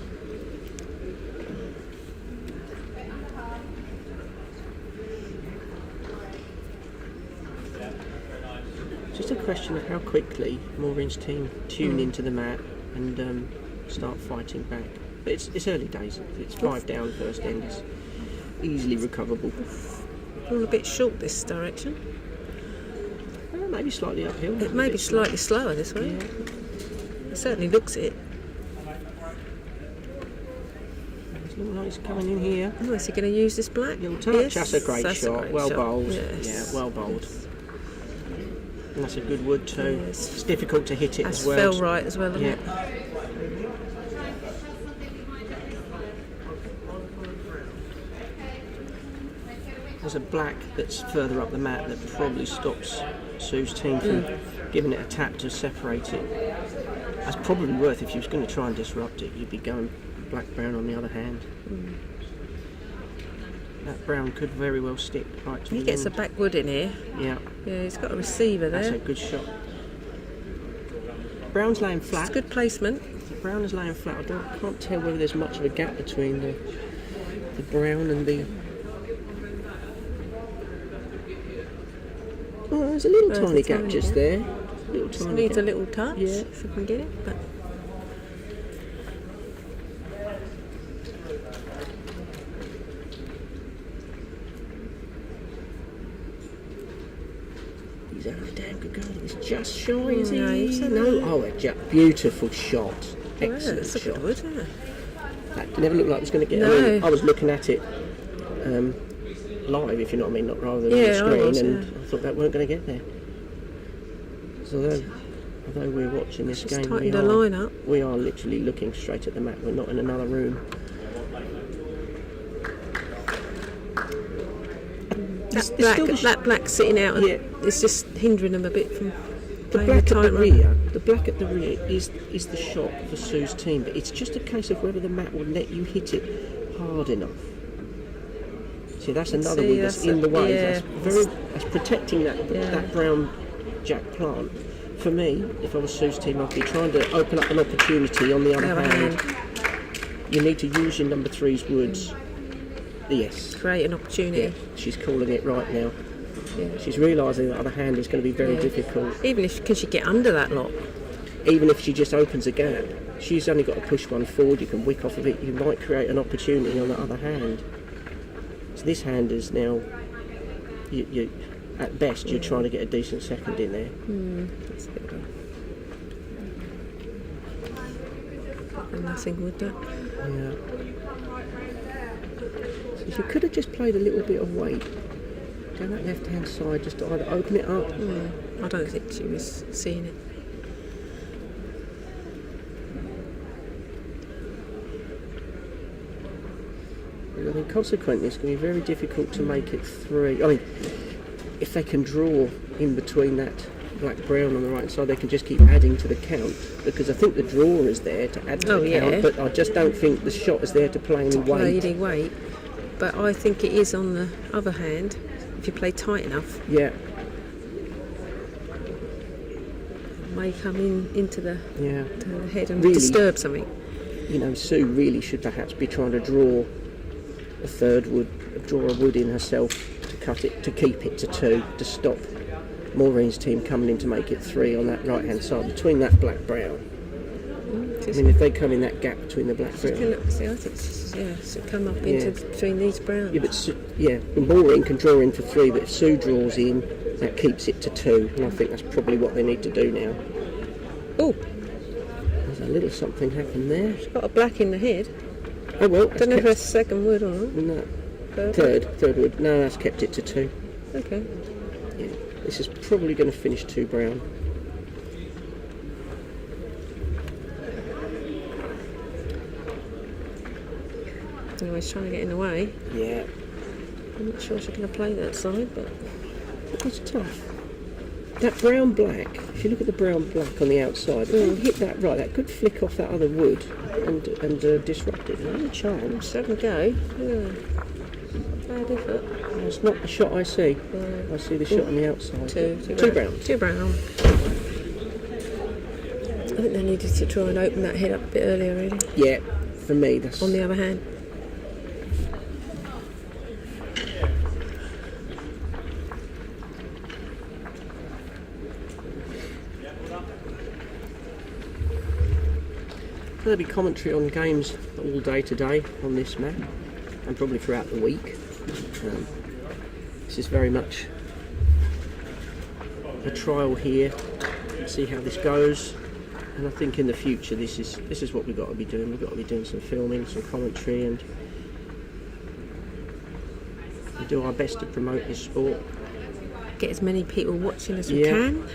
Just a question of how quickly Maureen's team tune into the mat and start fighting back. But it's early days. It's 5 down first end. It's easily recoverable. All a bit short this direction. Maybe slightly uphill. It may be slightly slower this way. Yeah. It certainly looks it. It's not like it's coming in here. Oh, is he going to use this black? Little touch. Yes, That's a great shot. great Well shot. bowled. Yes. Yeah, well bowled. And that's a good wood too. Yes. It's difficult to hit it That's as well. fell right as well, isn't Yeah. it? There's a black that's further up the mat that probably stops Sue's team from giving it a tap to separate it. That's probably worth, if you was going to try and disrupt it, you'd be going black-brown on the other hand. That brown could very well stick right to He the gets a end. back wood in here. Yeah, Yeah, he's got a receiver that's there. a good shot. Brown's laying It's flat. good placement. Brown is laying flat. I can't tell whether there's much of a gap between the brown and the... Oh, there's a little There's tiny a gap tiny just gap. there. Little Just tiny needs gap. a little touch Yeah. if we can get it. But He's having a damn good go. He's just shy, is No, he? he's a- No. Oh, beautiful shot. yeah, Excellent it's a shot. good wood, isn't it? That never looked like it was going to get No. away. I was looking at it live, if you know what I mean, not rather than on Yeah, the I screen, was, and yeah. I thought that weren't going to get there. So although we're watching this Just game, tightened the line up. we are literally looking straight at the mat. We're not in another room. That black sitting out, Yeah. it's just hindering them a bit from The playing black the at the tight rear, the black at the rear is the shot for Sue's team, but it's just a case of whether the mat will let you hit it hard enough. See, that's another See, wood that's that's in the way. yeah. That's protecting that brown jack plant. For me, if I was Sue's team, I'd be trying to open up an opportunity. On the other hand, you need to use your number 3's woods. Yes. Create an opportunity. Yeah, she's calling it right now. Yeah. She's realising the other hand is going to be very difficult. Even if can she get under that lot? Even if she just opens a gap, she's only got to push one forward. You can wick off of it. You might create an opportunity on the other hand. So this hand is now, you at best, you're trying to get a decent second in there. That's a good one. And nothing would that. Yeah. So she could have just played a little bit of weight down that left-hand side, just to either open it up. I don't think she was seeing it. I think consequently it's going to be very difficult to make it 3. I mean, if they can draw in between that black brown on the right side, they can just keep adding to the count, because I think the draw is there to add to the count, but I just don't think the shot is there to play any weight. But I think it is on the other hand, if you play tight enough. Yeah. It may come into the head and really disturb something. You know, Sue really should perhaps be trying to draw a wood in herself to cut it, to keep it to 2, to stop Maureen's team coming in to make it 3 on that right hand side between that black brown. I mean, if they come in that gap between the black brown. See, I think so come up into between these browns. Yeah, but Maureen can draw in for 3, but if Sue draws in, that keeps it to 2, and I think that's probably what they need to do now. Oh, there's a little something happened there. She's got a black in the head. Oh well. Don't know if that's second wood or not. No. Third wood. No, that's kept it to 2. Okay. Yeah, this is probably going to finish 2 brown. Anyway, trying to get in the way. Yeah. I'm not sure she's going to play that side, but it's tough. That brown black, if you look at the brown black on the outside, if you hit that right, that could flick off that other wood and disrupt it. There's a chance. Have a go. Yeah. Bad effort. It's not the shot I see. I see the shot on the outside. Two brown. I think they needed to try and open that head up a bit earlier, really. Yeah, for me, that's... On the other hand. There'll be commentary on games all day today on this map, and probably throughout the week. This is very much a trial here. Let's see how this goes, and I think in the future this is what we've got to be doing. We've got to be doing some filming, some commentary, and do our best to promote this sport. Get as many people watching as we can.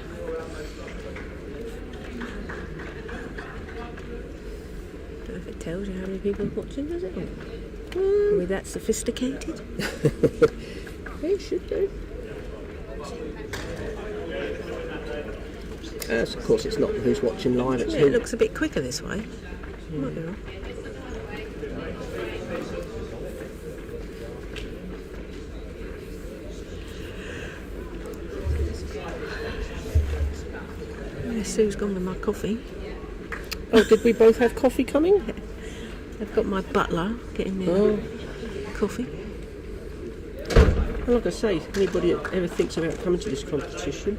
Tells you how many people are watching, does it? Are we that sophisticated? It should do. Of course, it's not who's watching live. It's who. It looks a bit quicker this way. Might be wrong. Sue's gone with my coffee. Oh, did we both have coffee coming? I've got my butler getting me coffee. Well, like I say, anybody that ever thinks about coming to this competition,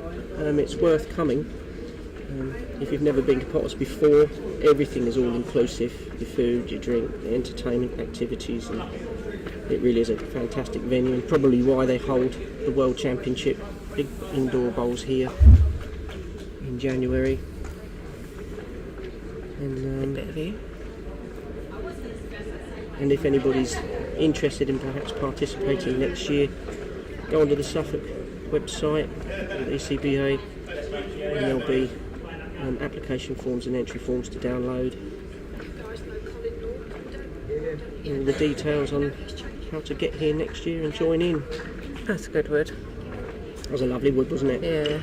it's worth coming. If you've never been to Potters before, everything is all inclusive. Your food, your drink, the entertainment, activities, and it really is a fantastic venue, and probably why they hold the World Championship big indoor bowls here in January. And if anybody's interested in perhaps participating next year, go onto the Suffolk website, the ECBA, and there'll be application forms and entry forms to download. All the details on how to get here next year and join in. That's a good wood. That was a lovely wood, wasn't it? Yeah,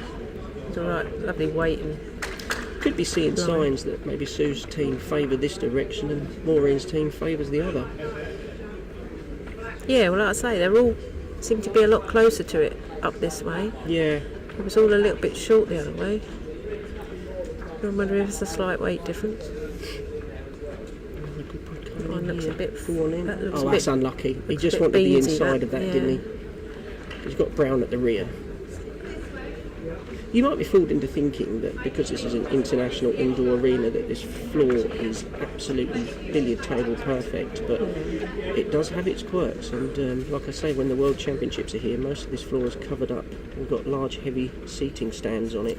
it's alright, lovely weight. And could be seeing signs that maybe Sue's team favour this direction and Maureen's team favours the other. Yeah, well, like I say, they all seem to be a lot closer to it up this way. Yeah. It was all a little bit short the other way. I wonder if it's a slight weight difference. One looks a bit... That's unlucky. He just wanted the inside of that, didn't he? He's got brown at the rear. You might be fooled into thinking that because this is an international indoor arena that this floor is absolutely billiard table perfect, but it does have its quirks, and like I say, when the World Championships are here, most of this floor is covered up. We've got large heavy seating stands on it.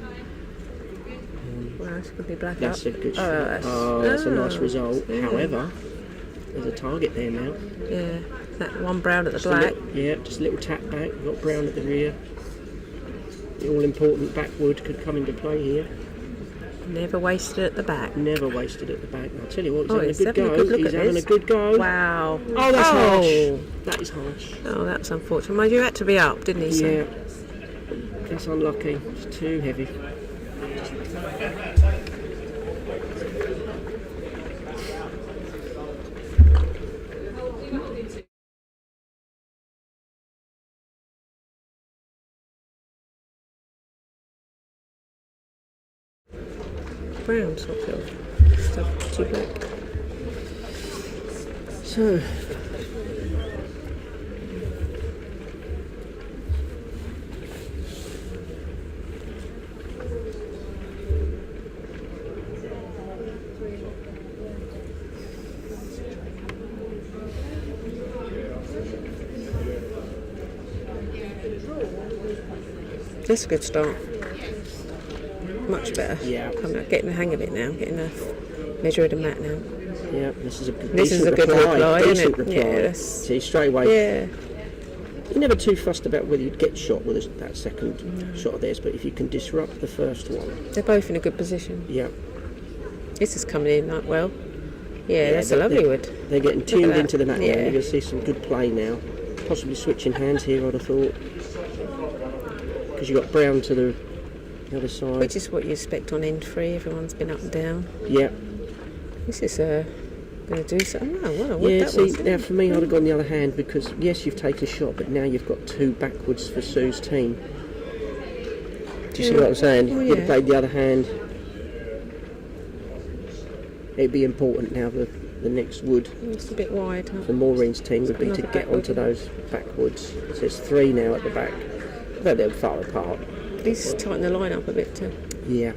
Well, it's going to be black that's up. A good shot. That's a nice result. Yeah. However, there's a target there now. Yeah, that one brown at the black. Just a little tap back. We've got brown at the rear. The all-important backwood could come into play here. Never wasted at the back. Never wasted at the back. I'll tell you what, he's having a good go. He's having a good go. Wow. Oh, that's harsh. That is harsh. Oh, that's unfortunate. Mind you, had to be up, didn't he? Yeah. That's unlucky. It's too heavy. Brown sort of stuff, too black. So, That's a good start. Much better. Yeah. I'm not getting the hang of it now. Getting the measure of the mat now. yeah, this is a good, This is a good reply, isn't decent it? reply. Yeah, that's- See, straight away. Yeah. You're never too fussed about whether you'd get shot with that second shot of theirs, but if you can disrupt the first one, They're both in a good position. yeah. This is coming in like well. Yeah, that's a they're- lovely they're- wood. They're getting tuned that. into the mat now. Yeah. You're going to see some good play now. Possibly switching hands here, I'd have thought. Because you've got Brown to the other side. Which is what you expect on end 3. Everyone's been up and down. Yeah. This is going to do something. Oh, what a wood Yeah, that see, was. now for me, I'd have gone the other hand because, yes, you've taken a shot, but now you've got 2 backwards for Sue's team. Do you see what I'm saying? Oh, You'd have yeah. played the other hand. It'd be important now, the next wood It's a bit wide. Huh? for Maureen's team would be to Another get onto backward. those backwoods. So there's 3 now at the back. Though they're far apart. He's tighten the line up a bit too. Yeah.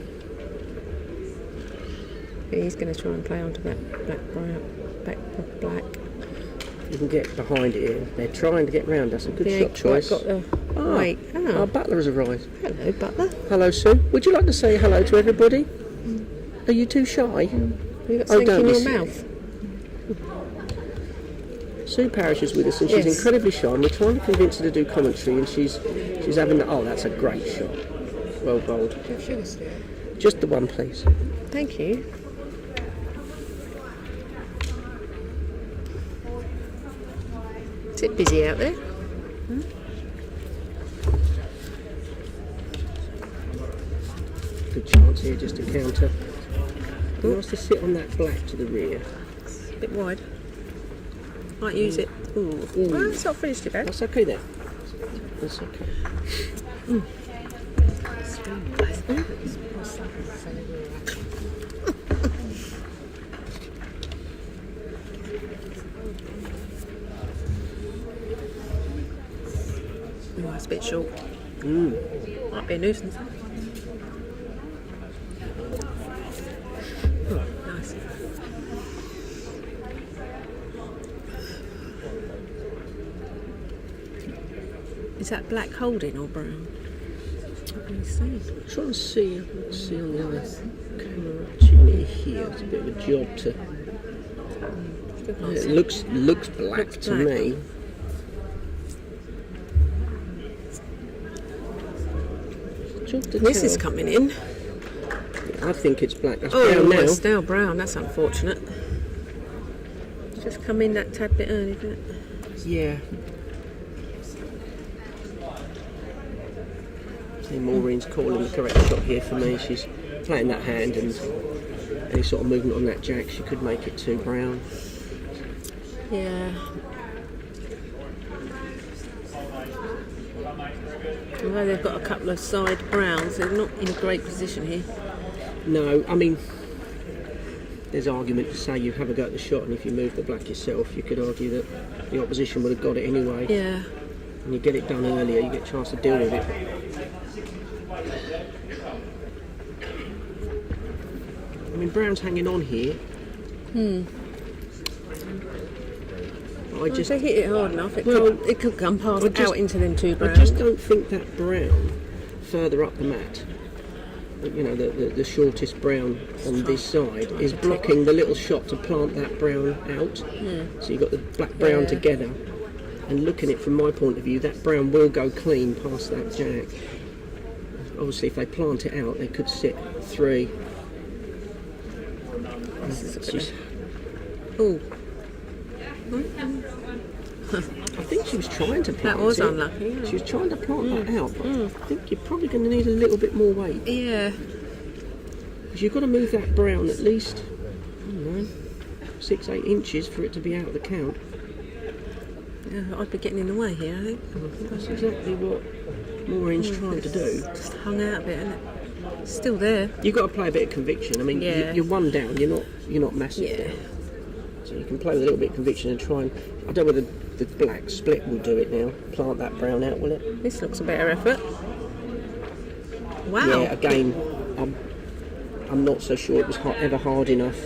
He's going to try and play onto that black. You can get behind it here. They're trying to get round us. A good He shot ain't quite choice. got the weight. Our Oh, butler has arrived. hello, butler. Hello, Sue. Would you like to say hello to everybody? Are you too shy? You got Oh, something don't in be your silly. mouth? Sue Parrish is with us and she's Yes. incredibly shy and we're trying to convince her to do commentary and she's having oh, that's a great shot. Well bowled. Just the one, please. Thank you. Is it busy out there? Good chance here just to counter. He wants to sit on that black to the rear. It's a bit wide. Might use it. Ooh. Well, it's not finished yet. That's okay then. That's okay. Oh, it's a bit short. Might be a nuisance. Oh, nice. Is that black holding or brown? What do you see? Trying to see, let's see on the other camera opportunity here. It's a bit of a job to. It looks black Looks to black. me. Job to This tell. is coming in. I think it's black. That's Oh, brown now. it's now brown. That's unfortunate. It's just come in that tad bit early, didn't it? Yeah. See, Maureen's calling the correct shot here for me. She's playing that hand and any sort of movement on that jack, she could make it too brown. Yeah. Although they've got a couple of side browns, they're not in a great position here. No, I mean, there's argument to say you have a go at the shot, and if you move the black yourself, you could argue that the opposition would have got it anyway. Yeah. And you get it done earlier, you get a chance to deal with it. I mean, Brown's hanging on here. I If they hit it hard enough, it could come past I just- out into them two I browns. just don't think that brown further up the mat, you know, the shortest brown on this side, is blocking the little shot to plant that brown out. So you've got the black brown Yeah. together, and looking at it from my point of view, that brown will go clean past that jack. Obviously, if they plant it out, they could sit 3. This is a She's- Oh. I think she was trying to plant That was it. unlucky. Yeah. She was trying to plant that out, but I think you're probably going to need a little bit more weight. Yeah. Because you've got to move that brown at least, I don't know, 6-8 inches for it to be out of the count. Yeah, I'd be getting in the way here, I think. That's exactly what Maureen's trying to do. Just hung out a bit, isn't it? Still there. You've got to play a bit of conviction. I mean, Yeah. you're one down. You're not massive Yeah. down. So you can play with a little bit of conviction and try and. I don't know whether the black split will do it now. Plant that brown out, will it? This looks a better effort. Wow. Yeah. Again, I'm not so sure it was ever hard enough.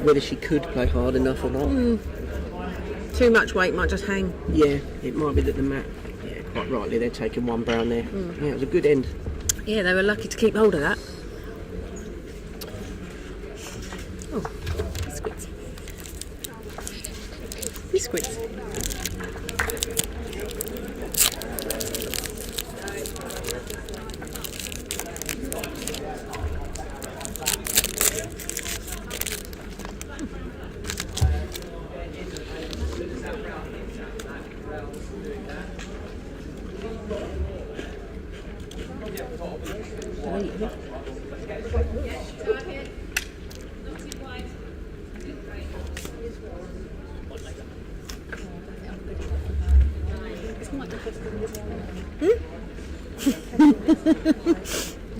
Whether she could play hard enough or not. Too much weight might just hang. Yeah, it might be that the mat. Yeah, quite rightly they're taking one brown there. Yeah, it was a good end. Yeah, they were lucky to keep hold of that. Oh, biscuits. Biscuits.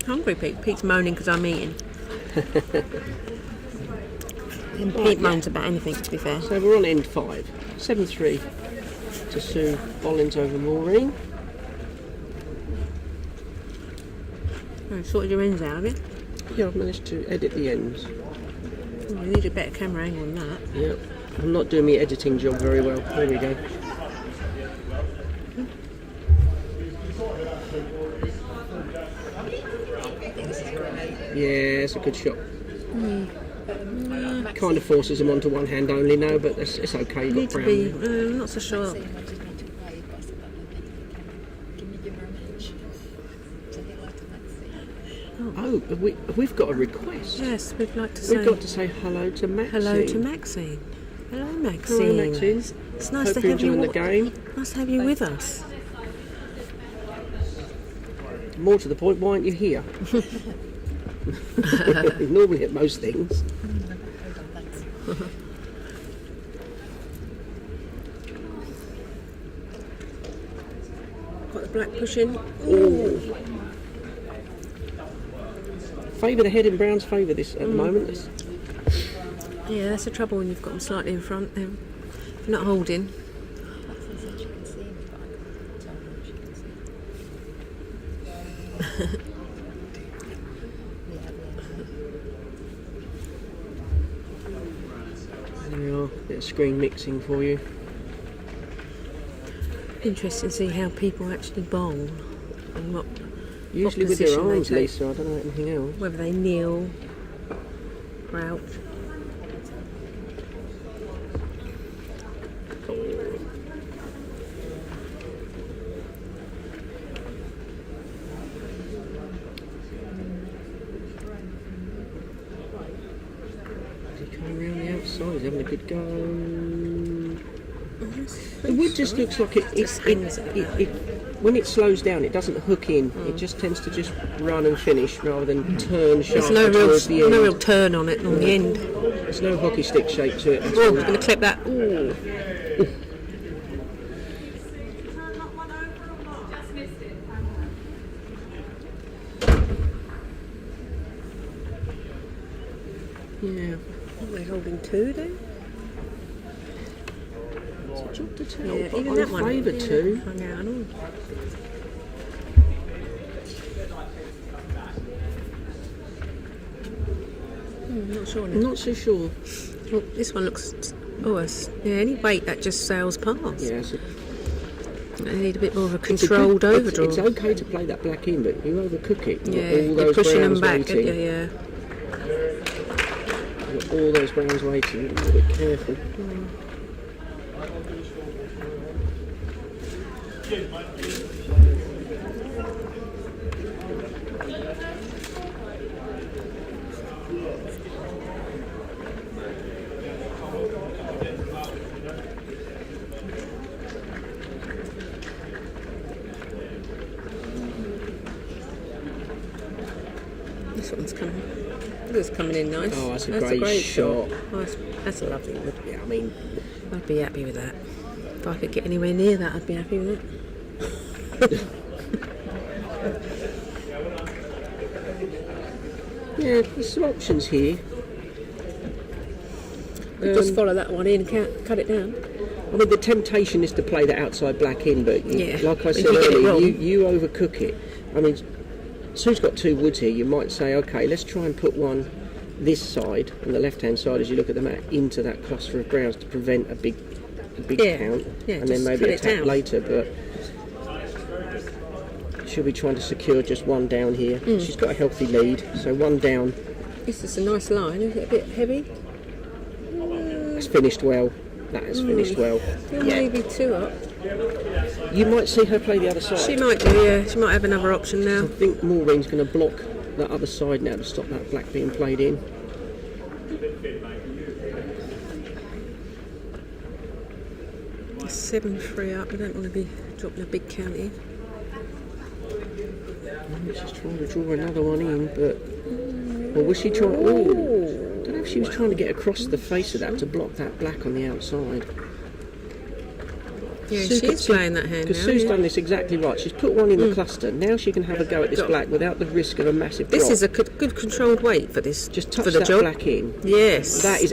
Hungry Pete. Pete's moaning because I'm eating. And Pete moans about anything, to be fair. So we're on end 5. 7-3 to Sue Bollins over Maureen. Oh, sorted your ends out, have you? Yeah, I've managed to edit the ends. Oh, you need a better camera angle than that. Yep. I'm not doing my editing job very well. There we go. Yeah, it's a good shot. Kind of forces them onto one hand only now, but it's okay. You've Need got to brown. be, I'm not so sure. Oh, we've got a request. Yes, we'd like to say We've got to say hello to Maxine. hello to Maxine. Hello, Maxine. Hello, Maxine. It's nice Hope to you're have you. enjoying the game. Nice to have you with us. More to the point, why aren't you here? Normally at most things. Got the black pushing. Ooh. Favour the head in Brown's favour this at the moment. Yeah, that's the trouble when you've got them slightly in front. If you're not holding. There we are, bit of screen mixing for you. Interesting to see how people actually bowl and what Usually with position their they arms, take. Lisa, I don't know anything else. whether they kneel, crouch. He's coming around the outside, he's having a good go. The wood just looks like when it slows down, it doesn't hook in. It just tends to just run and finish rather than turn sharp There's towards the end. no real turn on it on the end. There's no hockey stick shape to it. Oh, I'm going to clip that. Ooh. Yeah. We're holding two then? It's a job to tell, Yeah, but even I that one. favour two. Hung out and all. Not sure now. Not so sure. Well, this one looks. Oh, any weight that just sails past. Yeah, it's They need a bit more of a it's a controlled good- overdraw. It's okay to play that black in, but you overcook it. You've got Yeah, all you're those pushing browns them back, waiting. yeah. You've got all those browns waiting. You've got to be careful. This one's coming. This is coming in nice. Oh, that's a great shot. Oh, that's a lovely wood. Yeah, I mean, I'd be happy with that. If I could get anywhere near that, I'd be happy with it. yeah, there's some options here. Just follow that one in and cut it down. I mean, the temptation is to play that outside black in, but like I if said you get it earlier, wrong. you overcook it. I mean, Sue's got two woods here. You might say, okay, let's try and put one this side, on the left-hand side, as you look at the map, into that cluster of browns to prevent a big count, and then maybe attack later. But she'll be trying to secure just one down here. She's got a healthy lead, so one down. This is a nice line. Is it a bit heavy? It's finished well. That has finished well. Maybe two up. You might see her play the other side. She might do, yeah. She might have another option now. I think Maureen's going to block that other side now to stop that black being played in. It's 7-3 up. I don't want to be dropping a big count in. She's trying to draw another one in, but... Or was she trying... Ooh. I don't know if she was trying to get across the face of that to block that black on the outside. Yeah, she's playing that hand now. Because Sue's done this exactly right. She's put one in the cluster. Now she can have a go at this black without the risk of a massive drop. This is a good controlled weight for this. Just touch for the that job. black in. Yes. That is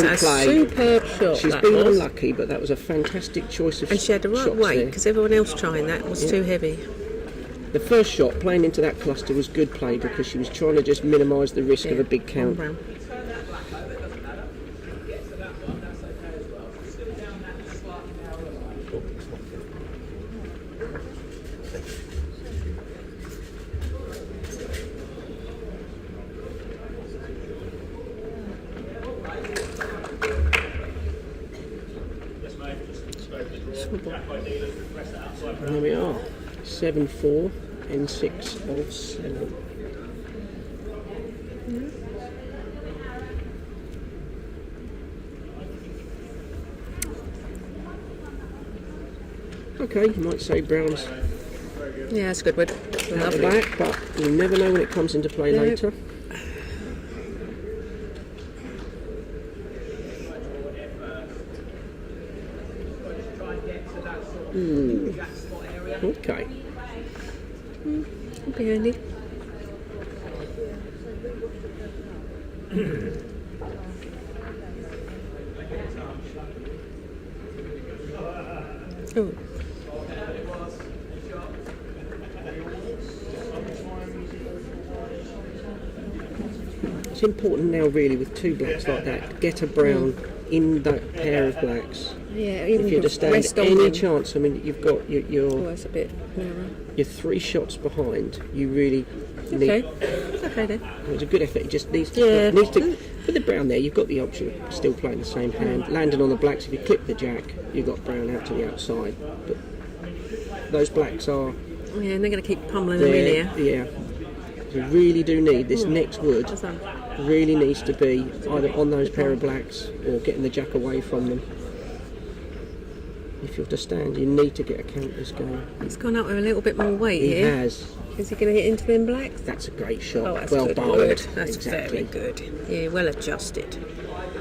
a play. Superb shot. She's been unlucky, but that was a fantastic choice of shots. And she had the right weight, because everyone else trying that was too heavy. The first shot, playing into that cluster, was good play because she was trying to just minimise the risk of a big count. Brown. And there we are, 7-4 and 6 of 7. Okay, you might say brown's Yeah, it's a good wood. out the back, but you never know when it comes into play later. Okay. Could be handy. Oh. It's important now, really, with two blacks like that, to get a brown in that pair of blacks. Yeah, even If you rest understand on any them. chance, I mean, you've got Oh, your it's a bit narrow. 3 shots behind. You really need. Okay. Okay then. It was a good effort. It just needs to. Yeah. With the brown there, you've got the option of still playing the same hand. Landing on the blacks, if you clip the jack, you've got brown out to the outside. But those blacks are. Yeah, and they're going to keep pummeling them in here. Yeah. You really do need this next wood. What's that? Really needs to be either on those pair of blacks or getting the jack away from them. If you're to stand, you need to get a count this game. He's gone up with a little bit more weight He here. has. Is he going to hit into them blacks? That's a great shot. Oh, that's well good. bowled. Good. That's exactly. very good. Yeah, well adjusted.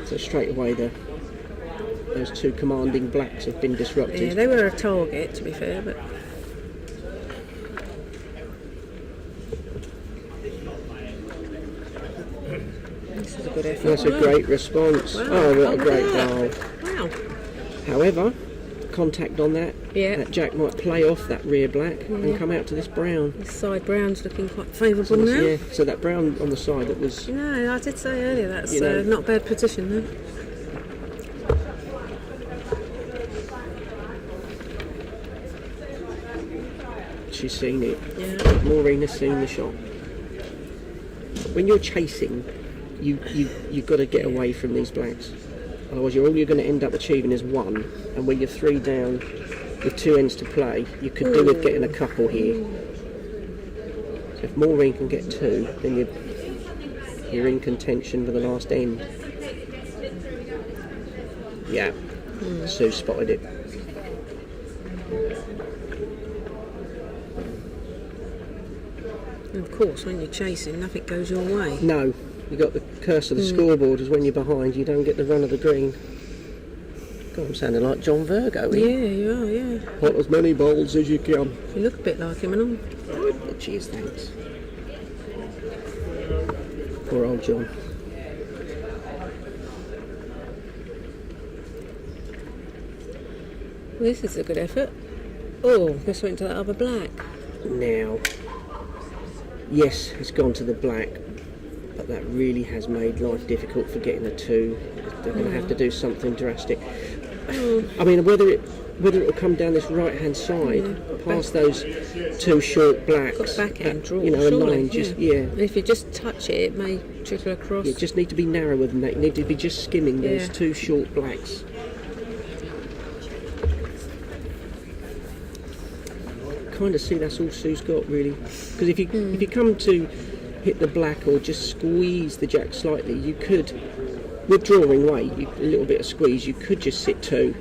So straight away, those two commanding blacks have been disrupted. Yeah, they were a target, to be fair, but. This is a good effort. That's a great response. Wow. Oh, what a great that. bowl. Wow. However, contact on that. Yeah. That jack might play off that rear black and come out to this brown. This side brown's looking quite favourable now. Yeah, so that brown on the side that was. No, I did say earlier that's You know- not a bad position then. She's seen it. Yeah. Maureen has seen the shot. When you're chasing, you've got to get away from these blacks. Otherwise, all you're going to end up achieving is one. And when you're 3 down with 2 ends to play, you could do with getting a couple here. So if Maureen can get 2, then you're in contention for the last end. Yeah, Sue spotted it. And of course, when you're chasing, nothing goes your way. No, you got the curse of the scoreboard is when you're behind, you don't get the run of the green. God, I'm sounding like John Virgo. Yeah, you are, yeah. Put as many bowls as you can. You look a bit like him and all. Oh, cheers, thanks. Poor old John. This is a good effort. Oh, this went to that other black. Now, yes, it's gone to the black, but that really has made life difficult for getting a 2. They're going to have to do something drastic. I mean, whether it'll come down this right-hand side, past those 2 short blacks, Got backhand draw, you know, a surely, line, just yeah. yeah. And if you just touch it, it may trickle across. You just need to be narrower than that. You need to be just skimming those Yeah. 2 short blacks. Kind of see that's all Sue's got, really, because if you come to hit the black or just squeeze the jack slightly, you could, with drawing weight, a little bit of squeeze, you could just sit 2.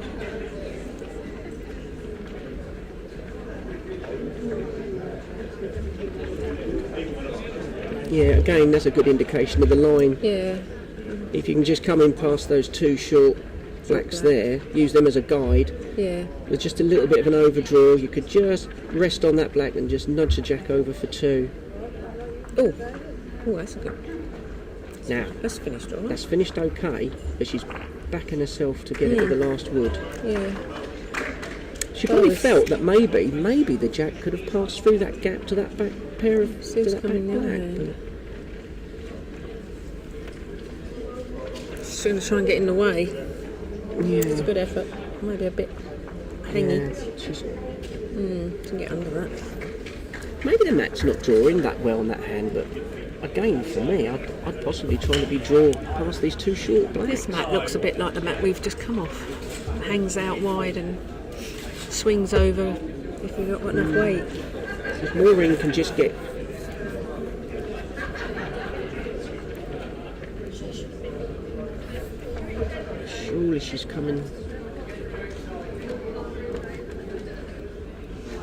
Yeah, again, that's a good indication of the line. Yeah. If you can just come in past those 2 short blacks there, use them as a guide. Yeah. With just a little bit of an overdraw, you could just rest on that black and just nudge the jack over for 2. Oh, that's a good. Now, That's finished, all right. that's finished okay, but she's backing herself to get it with the last wood. Yeah. She probably Both. felt that maybe the jack could have passed through that gap to that back pair of to Sue's that back coming the other black. hand. She's going to try and get in the way. But, It's a yeah, good effort. Maybe a bit hangy. she's, Can get under that. maybe the mat's not drawing that well on that hand, but again, for me, I'd possibly try to be draw past these 2 short blacks. This mat looks a bit like the mat we've just come off. It hangs out wide and swings over if you've not got enough weight. If Maureen can just get surely she's coming.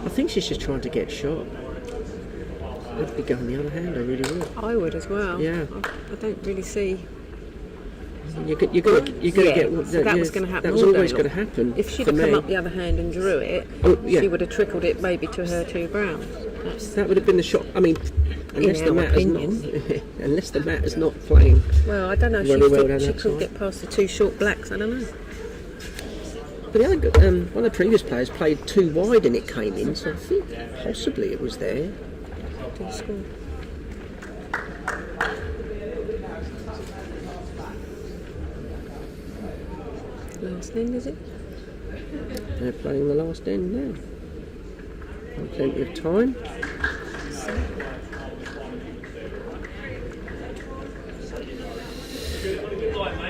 I think she's just trying to get shot. I'd be going the other hand, I really would. I would as well. Yeah. I don't really see. You're going to get. So that was going to happen. That was all always day going to long. happen. If she'd for have come me. up the other hand and drew it, Oh, yeah. she would have trickled it maybe to her 2 brown. That would have been the shot. I mean, unless the our mat opinion. is not, unless the mat is not playing. Well, I don't know. Very She well thought down she that couldn't side. get past the 2 short blacks. I don't know. But the other, one of the previous players played 2 wide and it came in, so I think possibly it was there. Didn't score. Last end, is it? They're playing the last end now. Plenty of time.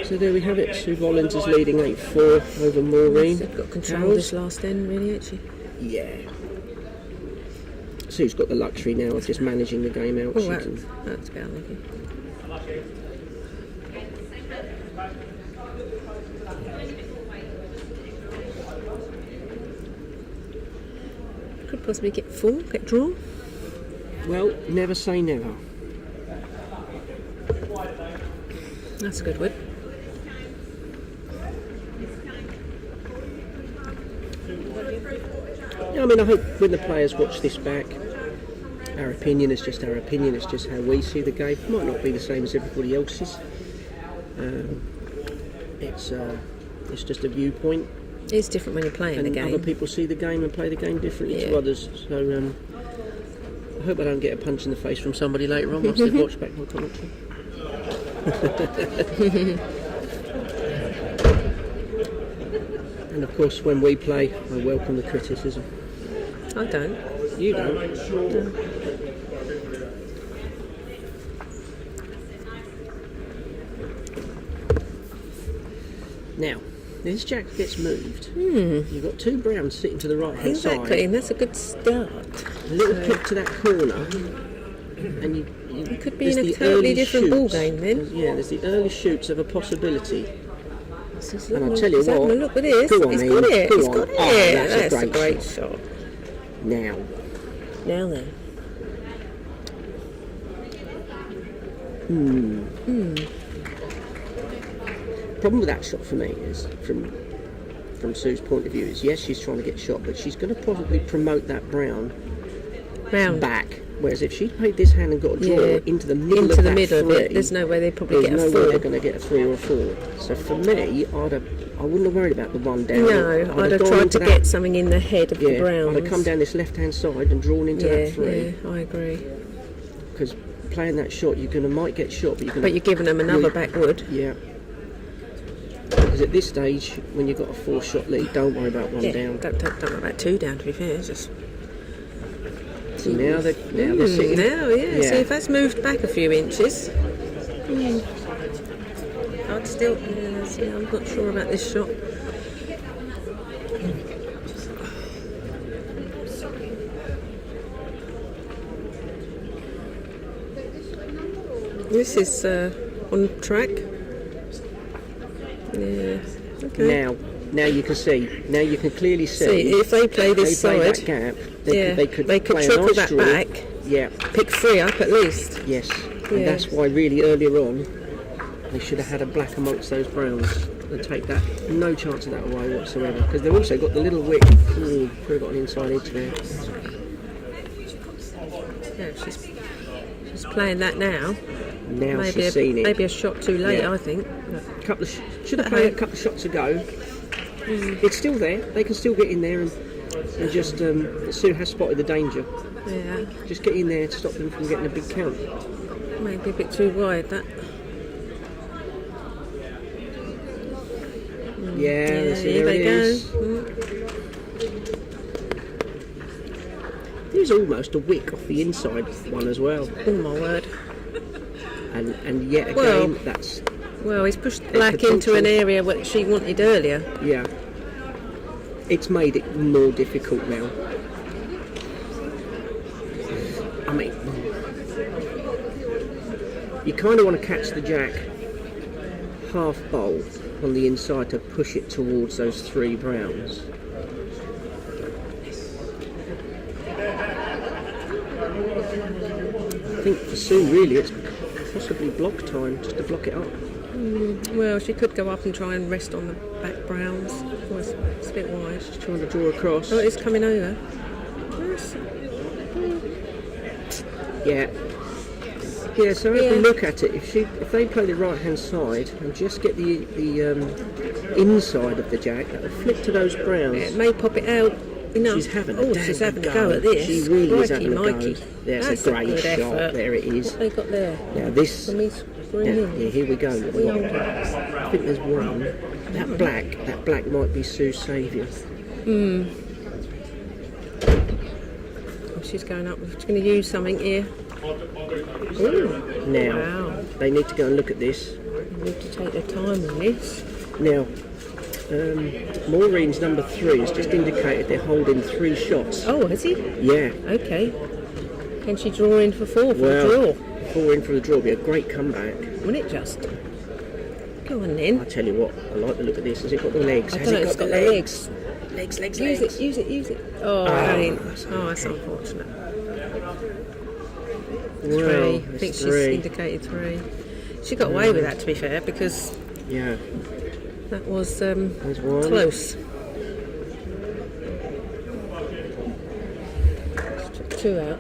So there we have it. Sue Bollins is leading 8-4 over Maureen. They've got control of Carole. this last end, really, ain't she? Yeah. Sue's got the luxury now of just managing the game out. Oh, She that's can- a bit unlucky. Could possibly get 4, get draw. Well, never say never. That's a good win. Yeah, I mean, I hope when the players watch this back, our opinion is just our opinion. It's just how we see the game. It might not be the same as everybody else's. It's just a viewpoint, It's different when you're playing the and game. other people see the game and play the game differently to Yeah. others. So I hope I don't get a punch in the face from somebody later on once they've watched back my commentary. And of course, when we play, I welcome the criticism. I don't. You don't. Now, this jack gets moved. You've got 2 browns sitting to the right hand Exactly, side. and that's a good start. A little kick to that corner, and you It could be there's in a the totally early different ball shoots. game then. Yeah, there's the early shoots of a possibility. And I'll tell you having what, a look at this. go on, He's Ian, got it. go He's on. got it. Oh, that's a a great great shot. Now, Now then. Problem with that shot for me is, from Sue's point of view, is yes, she's trying to get shot, but she's going to probably promote that brown Round. back. Whereas if she'd played this hand and got a draw into the middle of that three, there's no way they'd probably get a no 4. way they're going to get a 3 or a 4. So for me, I wouldn't have worried about the one down. No, I'd have gone tried into to that- get something in the head of the browns. I'd have come down this left-hand side and drawn into that 3. Yeah, I agree. Because playing that shot, might get shot, but But you're giving them another backwood. Yeah. Because at this stage, when you've got a 4-shot lead, don't worry about one down. Don't worry about 2 down, to be fair. It's just... So now they're sitting. Now, see if that's moved back a few inches. I'd still... see, I'm not sure about this shot. This is on track. Yeah. Okay. Now you can see. Now you can clearly see. If they play this play side, that gap, they could play a trickle nice that draw. back. Yeah. Pick 3 up at least. Yes. Yeah. And that's why really earlier on they should have had a black amongst those browns and take that. No chance of that away whatsoever. Because they've also got the little wick. Ooh, could have got an inside edge there. Yeah, she's playing that now. Now she's seen it. Maybe a shot too late, Yeah. I think. Should have played a couple of shots ago. It's still there. They can still get in there and just Sue has spotted the danger. Yeah, Just get in there to stop them from getting a big count. maybe a bit too wide, that. Yeah, Yeah, see, here there they it go. is. There's almost a wick off the inside one as well. Oh my word. And yet again, Well, that's Well, he's pushed black into an area which she wanted earlier. yeah. It's made it more difficult now. I mean, you kind of want to catch the jack half bowl on the inside to push it towards those 3 browns. I think for Sue, really, it's possibly block time, just to block it up. Well, she could go up and try and rest on the back browns. Oh, it's a bit wide. Just trying to draw across. Oh, it's coming over. Yeah. Yeah, so if we look at it, if they play the right hand side and just get the inside of the jack, that will flip to those browns. It may pop it out enough. She's having a she's having a go at this. She really is Crikey, having a Mikey. go. There's That's a great good shot. effort. There it is. What they got there? Now this. From his green. Yeah, here we go. We hold I think there's one. That black might be Sue's saviour. Oh, she's going up. She's going to use something here. Now, Wow. they need to go and look at this. They need to take their time on this. Now, Maureen's number 3 has just indicated they're holding 3 shots. Oh, has he? Yeah. Okay. Can she draw in for 4 for a draw? 4 in for the draw would be a great comeback. Wouldn't it just? Go on then. I tell you what, I like the look of this. Has it got the legs? I Has don't know, it it's got the got the legs? Legs. Use it. Oh, that's unfortunate. Well, 3. I it's think she's 3. indicated 3. She got away with that, to be fair, because Yeah. that was There's one. close. 2 out.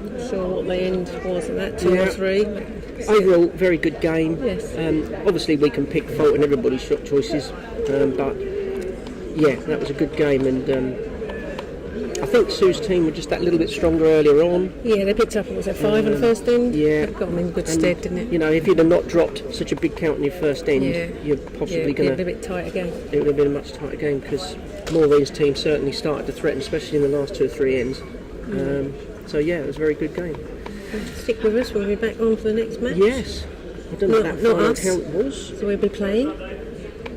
Not sure what the end was in that, 2 or 3. Overall, very good game. Yes. Obviously, we can pick fault in everybody's shot choices, but yeah, that was a good game, and I think Sue's team were just that little bit stronger earlier on. Yeah, they picked up, what was it, 5 in the first end? Yeah. That got them in good And, stead, didn't it? You know, if you'd have not dropped such a big count in your first end, Yeah. you're possibly going a to. bit tight again. It would have been a much tighter game because Maureen's team certainly started to threaten, especially in the last 2 or 3 ends. So yeah, it was a very good game. Stick with us, we'll be back on for the next match. Yes. I don't know Not that final us. count was. So we'll be playing.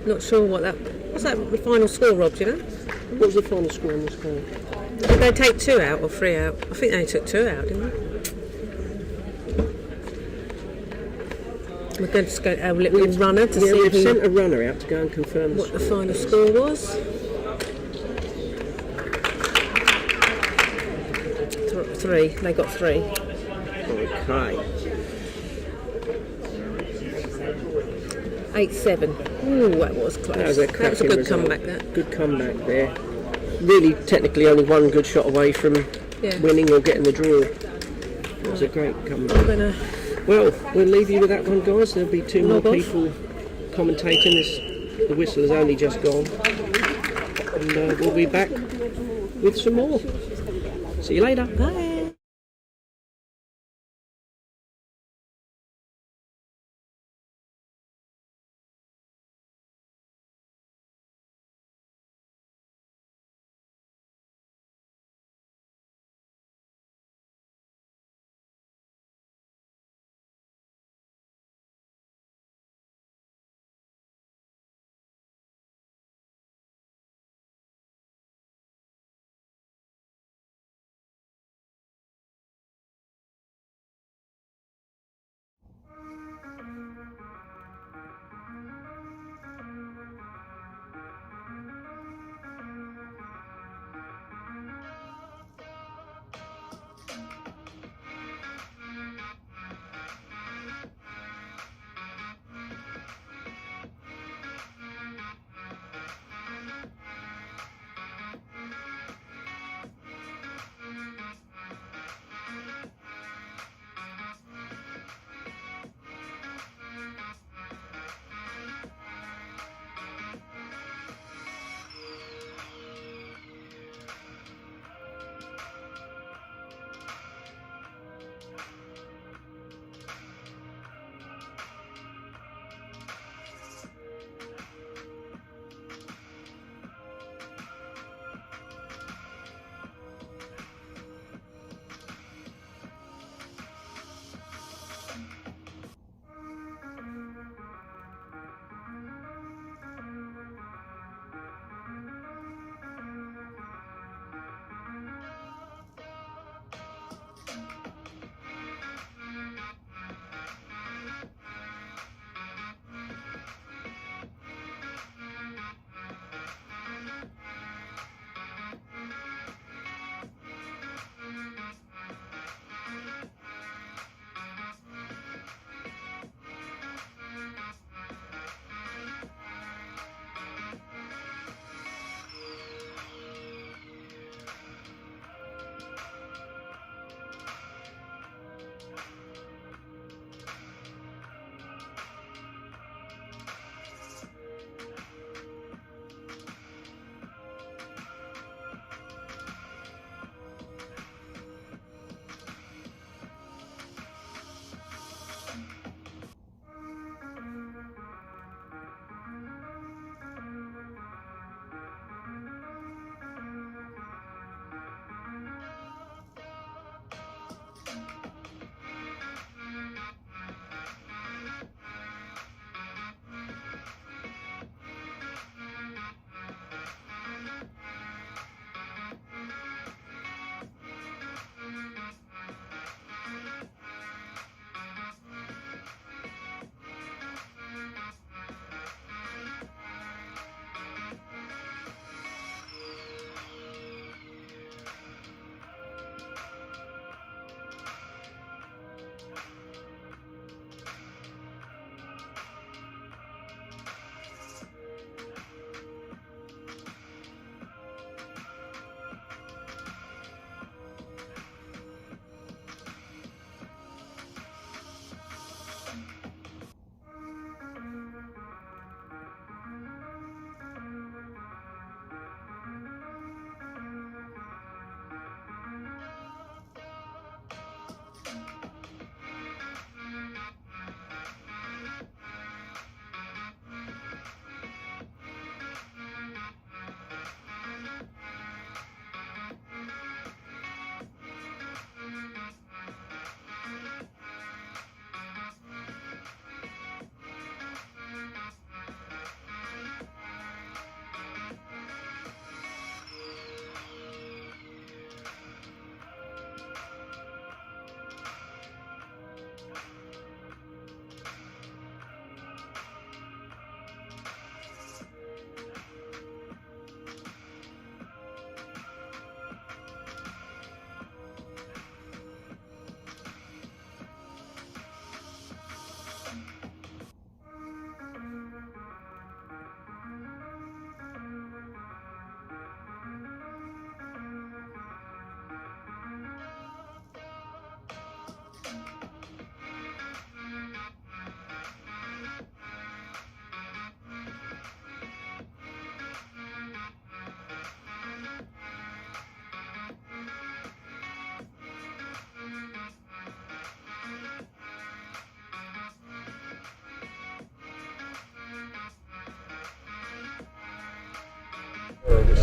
Not sure what that... What's that the final score, Rob, do you know? What was the final score on this game? Did they take 2 out or 3 out? I think they took 2 out, didn't they? We're going to go a little runner to Yeah, see we've sent who, a runner out to go and confirm what the final score was. 3. They got 3. Okay. 8-7. Ooh, that was close. That was a good result. comeback, that. Good comeback there. Really, technically, only one good shot away from Yeah. winning or getting the draw. It was a great comeback. I'm gonna Well, we'll leave you with that one, guys. There'll be 2 more log off. people commentating. The whistle has only just gone. And we'll be back with some more. See you later. Bye.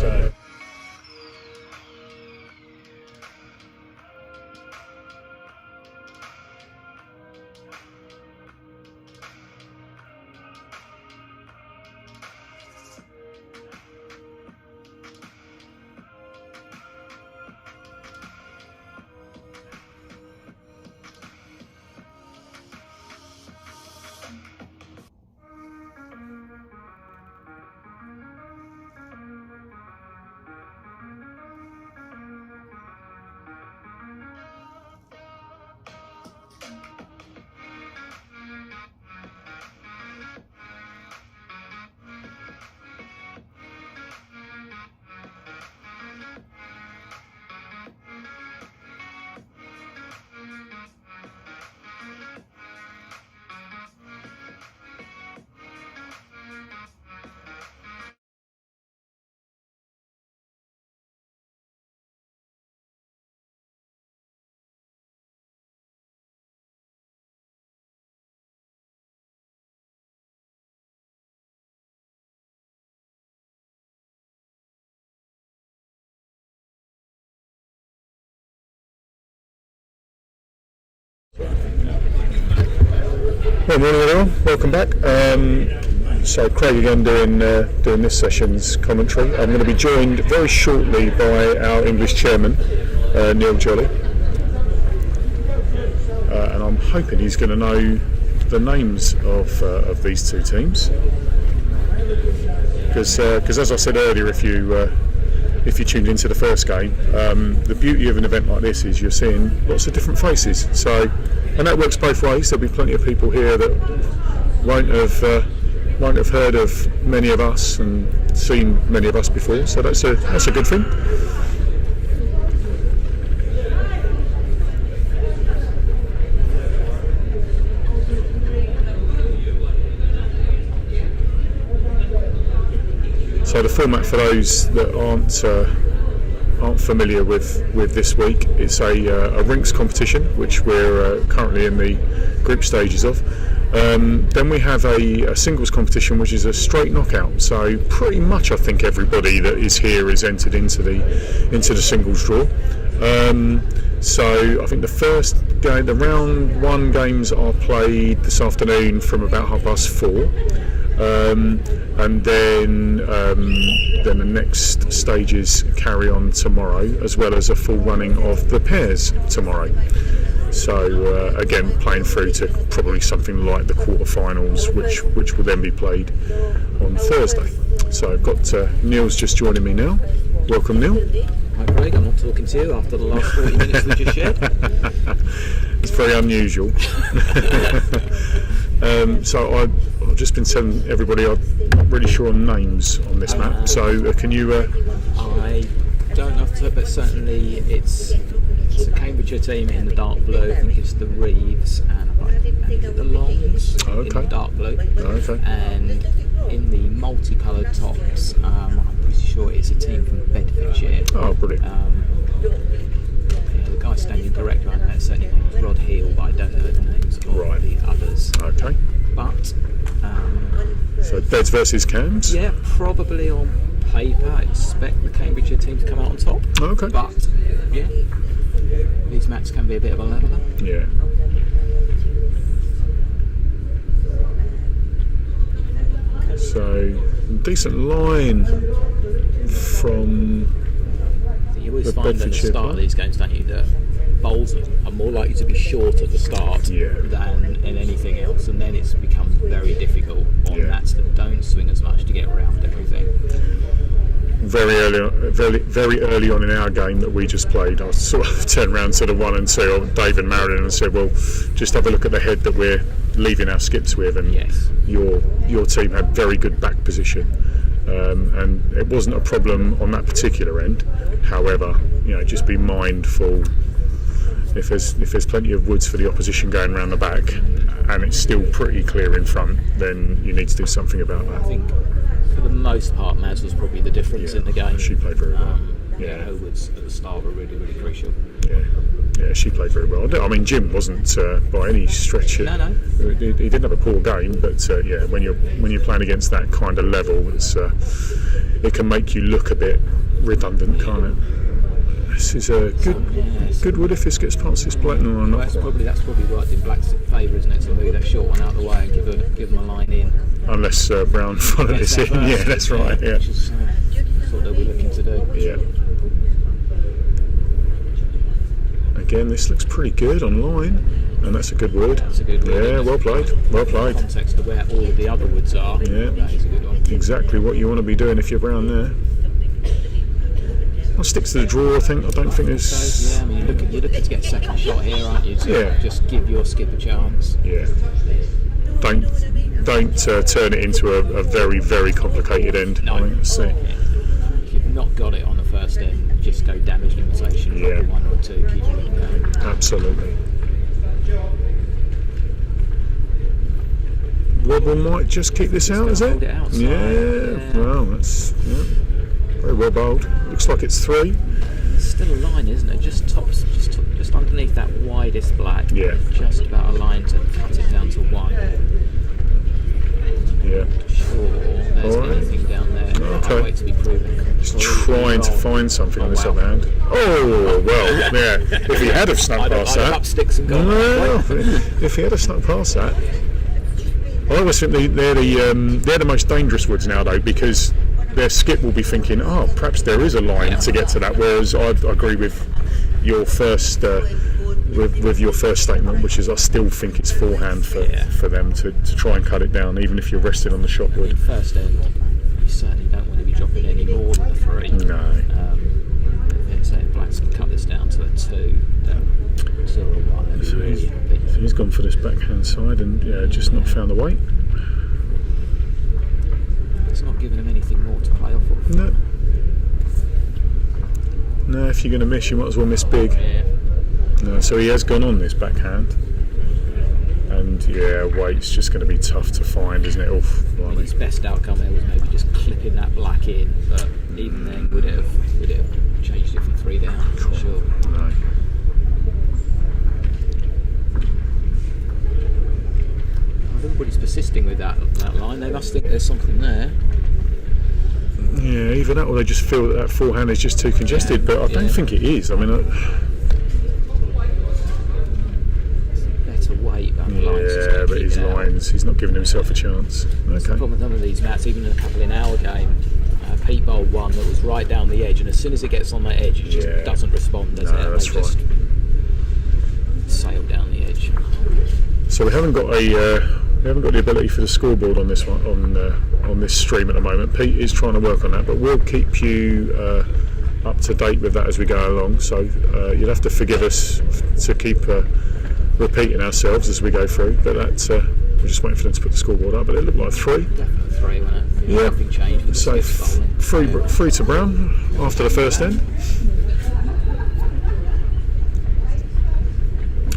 So. Well, morning everyone, welcome back. So Craig again doing this session's commentary. I'm going to be joined very shortly by our English chairman, Neil Jolly, and I'm hoping he's going to know the names of these two teams, because as I said earlier, if you tuned into the first game, the beauty of an event like this is you're seeing lots of different faces. So, and that works both ways. There'll be plenty of people here that won't have heard of many of us and seen many of us before. So that's a good thing. So the format for those that aren't familiar with this week, it's a rinks competition, which we're currently in the group stages of. Then we have a singles competition, which is a straight knockout. So pretty much I think everybody that is here is entered into the singles draw. So I think the first game, the round one games are played this afternoon from about 4:30. And then the next stages carry on tomorrow, as well as a full running of the pairs tomorrow. So again, playing through to probably something like the quarterfinals, which will then be played on Thursday. So I've got Neil's just joining me now. Welcome, Neil. Hi Craig, I'm not talking to you after the last 40 minutes we just shared. It's very unusual. So I've just been telling everybody I'm not really sure on names on this map. So can you? I don't know, but certainly it's a Cambridgeshire team in the dark blue. I think it's the Reeves and the Longs in the dark blue. Okay. And in the multicoloured tops, I'm pretty sure it's a team from Bedfordshire. Oh, brilliant. The guy standing director on that certainly named Rod Heel, but I don't know the names of the others. Okay. But so Beds versus Cams. Yeah, probably on paper I expect the Cambridgeshire team to come out on top. Okay. But yeah, these maps can be a bit of a leveller. Yeah. So decent line from. You always find at the start of these games, don't you, that bowls are more likely to be short at the start than in anything else, and then it becomes very difficult on mats that don't swing as much to get around everything. Very early on in our game that we just played, I sort of turned around to the 1 and 2 of Dave and Marilyn and said, well, just have a look at the head that we're leaving our skips with, and your team had very good back position. And it wasn't a problem on that particular end. However, just be mindful if there's plenty of woods for the opposition going around the back and it's still pretty clear in front, then you need to do something about that. I think for the most part Maz was probably the difference in the game. She played very well. Her woods at the start were really, really crucial. Yeah, she played very well. I mean, Jim wasn't by any stretch. No. He didn't have a poor game, but yeah, when you're playing against that kind of level, it can make you look a bit redundant, can't it? This is a good wood if this gets past this black. No, well, that's probably worked in Black's favour, isn't it? To move that short one out of the way and give them a line in. Unless Brown followed this in. First. Yeah, that's right. Yeah. Which is what they'll be looking to do. Yeah. Again, this looks pretty good online, and that's a good wood. That's a good wood. Yeah, well played. Well played. In context of where all of the other woods are. Yeah. That is a good one. Exactly what you want to be doing if you're Brown there. I'll stick to the draw. I don't think there's. So, yeah, I mean, you're looking to get a second shot here, aren't you? To just give your skip a chance. Yeah. Don't turn it into a very, very complicated end. No. I think that's it. If you've not got it on the first end, just go damage limitation. Yeah. One or two, keep it going. Absolutely. Wobble might just keep this out, is it? Hold it outside. Yeah. Well, that's very well bowled. Looks like it's 3. It's still a line, isn't it? Just underneath that widest black. Yeah. Just about a line to cut it down to 1. Yeah. Sure, there's anything down there. Okay. I'll wait to be proven. He's trying to find something on this other hand. Oh, well, yeah. If he had have snuck past I'd that. up sticks and gone. Well, if he had have snuck past that. I always think they're the most dangerous woods now, though, because their skip will be thinking, oh, perhaps there is a line to get to that. Whereas I agree with your first with your first statement, which is I still think it's forehand for them to try and cut it down, even if you're resting on the shot wood. First end, you certainly don't want to be dropping any more than a 3. No. Then say Blacks can cut this down to a 2, then 2 or 1. So he's gone for this backhand side and just not found the weight. It's not giving him anything more to play off of. No, if you're going to miss, you might as well miss big. Yeah. No, so he has gone on this backhand. And weight's just going to be tough to find, isn't it? His best outcome there was maybe just clipping that black in, but even then, would it have changed it from 3 down? Cool. Sure. No. Everybody's persisting with that line. They must think there's something there. Yeah, either that or they just feel that forehand is just too congested, but I don't think it is. I mean, better weight, but but his lines, he's not giving himself a chance. That's the problem with some of these mats, even in a couple in our game. Pete bowled one that was right down the edge, and as soon as it gets on that edge, it just doesn't respond, does it? That's they just sail down the edge. So we haven't got the ability for the scoreboard on this one on this stream at the moment. Pete is trying to work on that, but we'll keep you up to date with that as we go along. So you'll have to forgive us to keep repeating ourselves as we go through. But we're just waiting for them to put the scoreboard up. But it looked like 3. Definitely 3, wasn't it? Yeah. Nothing changed. So 3 to Brown after the first end.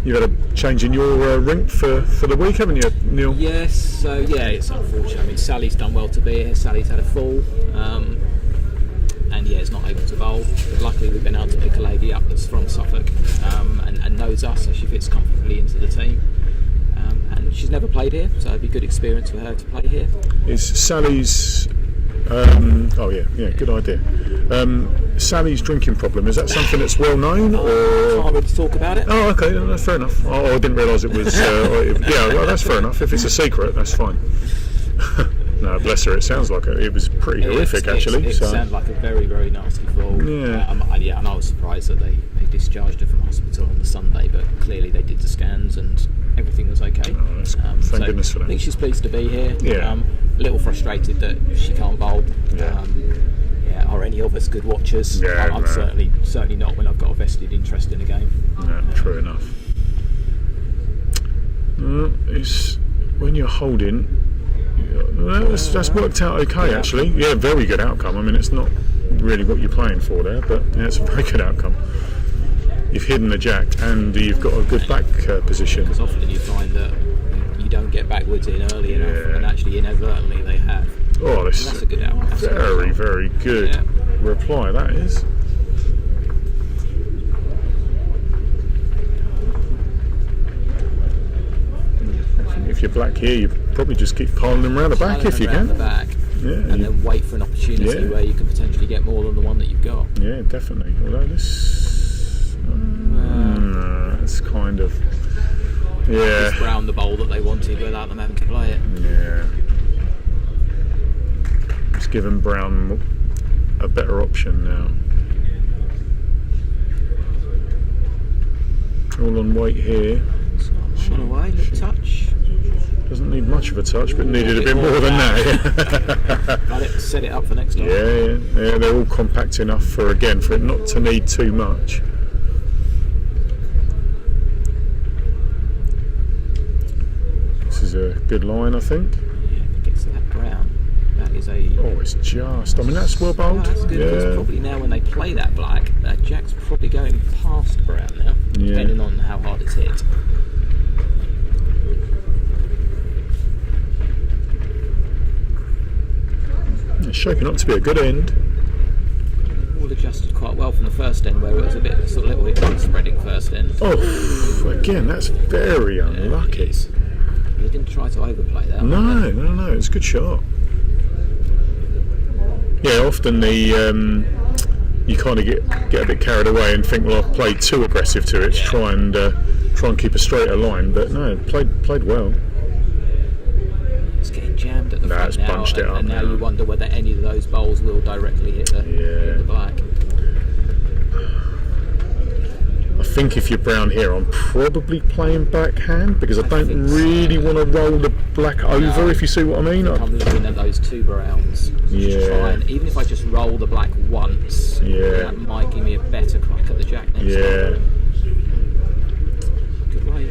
You had a change in your rink for the week, haven't you, Neil? Yes, so it's unfortunate. I mean, Sally's done well to be here. Sally's had a fall, and is not able to bowl. But luckily, we've been able to pick a lady up that's from Suffolk and knows us, so she fits comfortably into the team. And she's never played here, so it'd be a good experience for her to play here. Is Sally's? Good idea. Sally's drinking problem, is that something that's well known, or? I can't really talk about it. Oh, okay, no, fair enough. I didn't realise it was. That's fair enough. If it's a secret, that's fine. No, bless her. It sounds like it was pretty horrific, actually. It sounded like a very, very nasty fall. Yeah. And I was surprised that they discharged her from hospital on the Sunday, but clearly they did the scans and everything was okay. Oh, that's good. Thank goodness for that. I think she's pleased to be here. Yeah. A little frustrated that she can't bowl. Yeah. Yeah. Are any of us good watchers? Yeah, I'm certainly not when I've got a vested interest in a game. No, true enough. It's when you're holding. That's worked out okay, actually. Yeah, very good outcome. I mean, it's not really what you're playing for there, but yeah, it's a very good outcome. You've hidden the jack and you've got a good back position. Because often you find that you don't get backwards in early enough, and actually inadvertently they have. Oh, this that's a good outcome. Very, very good reply, that is. you're black here, you probably just keep piling them around the back if you can. The back, and then wait for an opportunity where you can potentially get more than the one that you've got. Yeah, definitely. Although this, it's kind of, Just brown the bowl that they wanted without them having to play it. Yeah. It's given Brown a better option now. All on weight here. Shot away, little touch. Doesn't need much of a touch, but needed a bit more than that. Got it, set it up for next time. Yeah, they're all compact enough for it not to need too much. This is a good line, I think. Yeah, if it gets to that brown, that is a... Oh, it's just... I mean, that's well bowled. That's good, because probably now when they play that black, that jack's probably going past brown now, depending on how hard it's hit. It's shaping up to be a good end. All adjusted quite well from the first end, where it was a bit sort of little bit spreading first end. Oh, again, that's very unlucky. They didn't try to overplay that. No, it's a good shot. Yeah, often you kind of get a bit carried away and think, well, I've played too aggressive to it to try and keep a straighter line, but no, played well. It's getting jammed at the front now, bunched it up and now you wonder whether any of those bowls will directly hit the black. I think if you're brown here, I'm probably playing backhand because I don't really want to roll the black over, if you see what I mean. I'm looking at those two browns. Just try and, even if I just roll the black once, that might give me a better crack at the jack next time. Good way.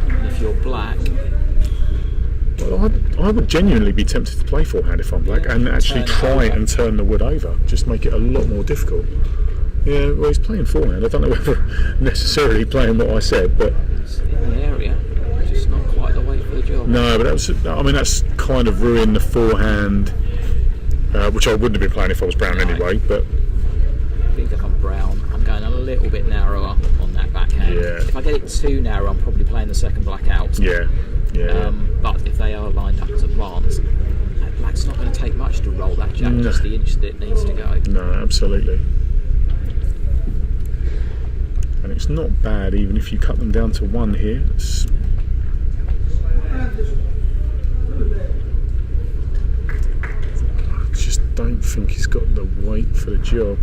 And if you're black... Well, I would genuinely be tempted to play forehand if I'm black and actually try and turn the wood over. Just make it a lot more difficult. Yeah, well, he's playing forehand. I don't know whether necessarily playing what I said, but it's in the area, just not quite the way for the job. No, but that's kind of ruined the forehand, which I wouldn't have been playing if I was brown anyway. But I think if I'm brown, I'm going a little bit narrower on that backhand. Yeah. If I get it too narrow, I'm probably playing the second black out. Yeah. But if they are lined up as a plant, that black's not going to take much to roll that jack, just the inch that it needs to go. No, absolutely. And it's not bad even if you cut them down to one here. I just don't think he's got the weight for the job.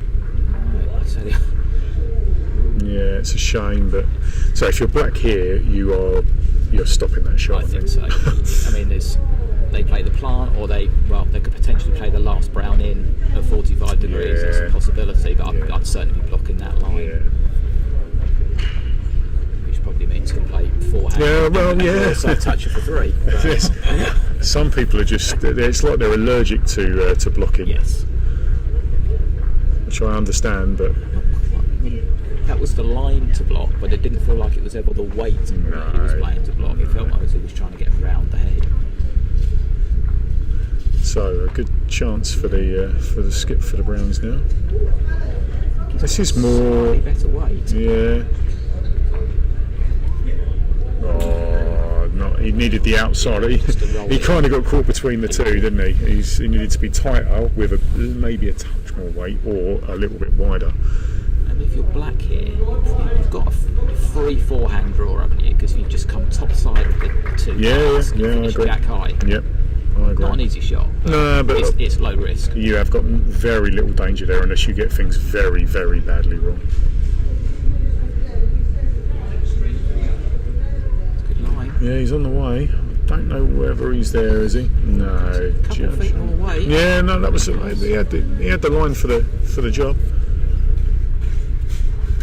Yeah, it's a shame, but so if you're black here, you're stopping that shot. I think so. I mean, they play the plant, or they could potentially play the last brown in at 45 degrees. That's a possibility, but I'd certainly be blocking that line. Yeah. Which probably means he'll play forehand. Yeah, well, also touch it for three. Some people are it's like they're allergic to blocking. Yes. Which I understand, but that was the line to block, but it didn't feel like it was ever the weight that he was playing to block. It felt like he was trying to get around the head. So a good chance for the skip for the Browns now. This is more better weight. Yeah. Oh, no, he needed the outside. He kind of got caught between the two, didn't he? He needed to be tighter with maybe a touch more weight or a little bit wider. And if you're black here, you've got a free forehand draw, haven't you? Because you've just come top side of the two. I agree. Jack high. Yep, I agree. Not an easy shot. But it's low risk. You have got very little danger there unless you get things very, very badly wrong. Good line. Yeah, he's on the way. I don't know whether he's there, is he? No. Couple of feet more weight. Yeah, no, that was he had the line for the job.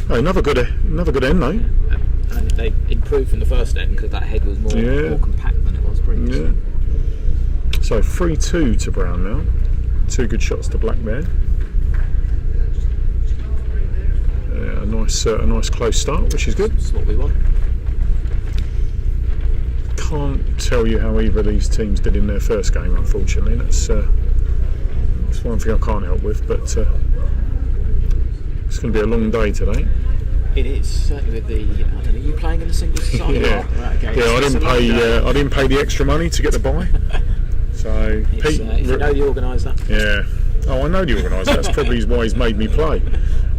Oh, another good end though. And they improved from the first end because that head was more compact than it was previously. Yeah. So 3-2 to Brown now. Two good shots to black there. A nice close start, which is good. That's what we want. Can't tell you how either of these teams did in their first game, unfortunately. That's one thing I can't help with, but it's going to be a long day today. It is, certainly with the. I don't know, are you playing in the single society? Yeah, Right, okay. yeah. I didn't pay the extra money to get the buy. So Pete, if you know the organiser. yeah. Oh, I know the organiser. That's probably why he's made me play.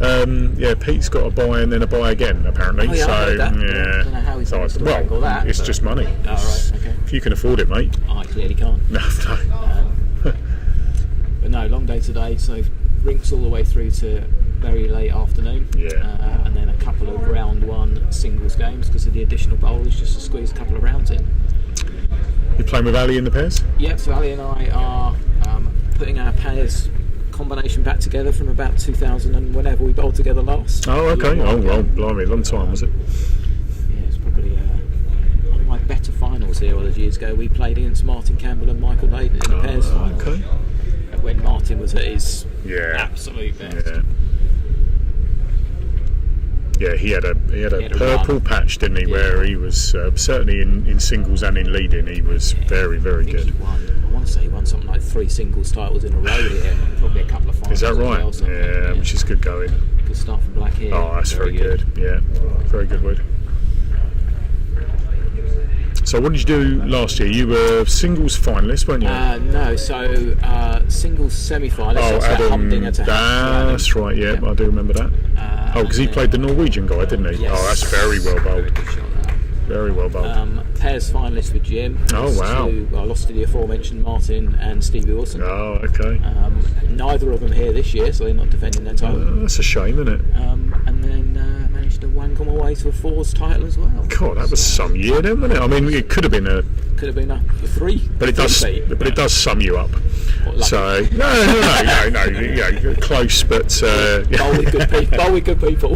Yeah, Pete's got a buy and then a buy again, apparently. Oh, yeah, so I heard that. yeah. I don't know how he's managed to angle that. It's but- just money. Oh, right, okay. If you can afford it, mate. I clearly can't. No. But no, long day today, so rinks all the way through to very late afternoon. Yeah. And then a couple of round one singles games because of the additional bowlers, just to squeeze a couple of rounds in. You're playing with Ali in the pairs? Yeah, so Ali and I are putting our pairs combination back together from about 2000 and whenever we bowled together last. Oh, okay. Oh, well, blimey, long time, was it? Yeah, it's probably one of my better finals here all those years ago. We played against Martin Campbell and Michael Laydon in the pairs final. Okay. When Martin was at his Yeah. absolute best. Yeah. Yeah, he had a a purple run. patch, didn't he? Yeah. Where he was certainly in singles and in leading, he was very, very I think good. he won. I want to say he won something like 3 singles titles in a row here, and probably a couple of finals. Is that as right? well, something, Yeah, which is good going. Good start from Black here. Oh, that's very good. Yeah, very good word. So, what did you do last year? You were singles finalist, weren't you? No, so singles semi-finalist. Oh, that's that Adam, Humdinger to that's right. Yeah, I do remember that. Oh, because he played the Norwegian guy, didn't he? Yes. Oh, that's very well Very bowled. good shot, that. Very well bowled. Pairs finalist with Jim. Oh, wow. I lost to the aforementioned Martin and Stevie Wilson. Oh, okay. Neither of them here this year, so they're not defending their title. That's a shame, isn't it? And then managed to wangle my way to a fours title as well. God, that was some year then, wasn't it? I mean, it could have been a, Could have been a 3. but it does, three-peat, but it does sum you up. Lucky. So no, yeah, close, but Bowl with good people. Bowl with good people.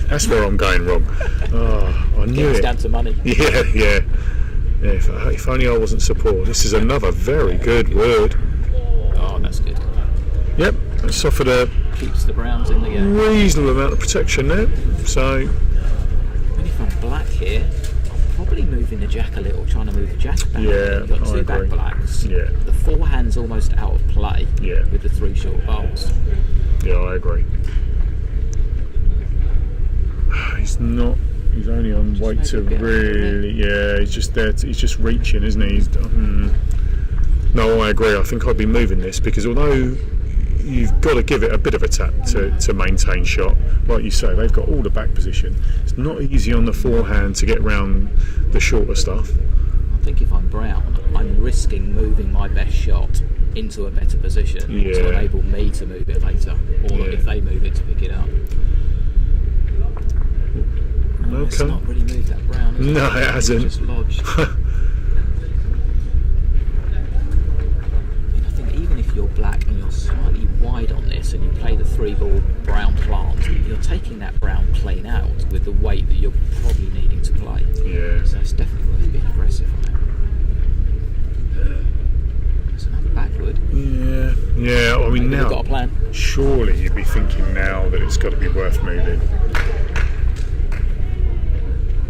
that's where I'm going wrong. Oh, I knew It's it. down to money. Yeah. If only I wasn't support. This is another very good word. Oh, that's good. Yep, it's offered a Keeps the Browns in the game. reasonable amount of protection there. So And if I'm black here, I'm probably moving the jack a little, trying to move the jack back. Yeah, You've got I 2 back agree. blacks. Yeah. The forehand's almost out of play. Yeah. With the 3 short bowls. yeah, I agree. He's not. He's only on weight maybe to a bit really. Yeah, he's just there. He's just reaching, isn't he? No, I agree. I think I'd be moving this because although you've got to give it a bit of a tap to maintain shot, like you say, they've got all the back position. It's not easy on the forehand to get round the shorter stuff. I think if I'm brown, I'm risking moving my best shot into a better position to enable me to move it later, or if they move it to pick it up. It's Okay. not really moved that brown, is No, it? it hasn't. It's just lodged. I think even if you're black and you're slightly wide on this and you play the 3-ball brown plant, you're taking that brown plane out with the weight that you're probably needing to play. Yeah. So it's definitely worth being aggressive on it. It's another backward. Yeah. I mean, Maybe now we've got a plan. surely you'd be thinking now that it's got to be worth moving.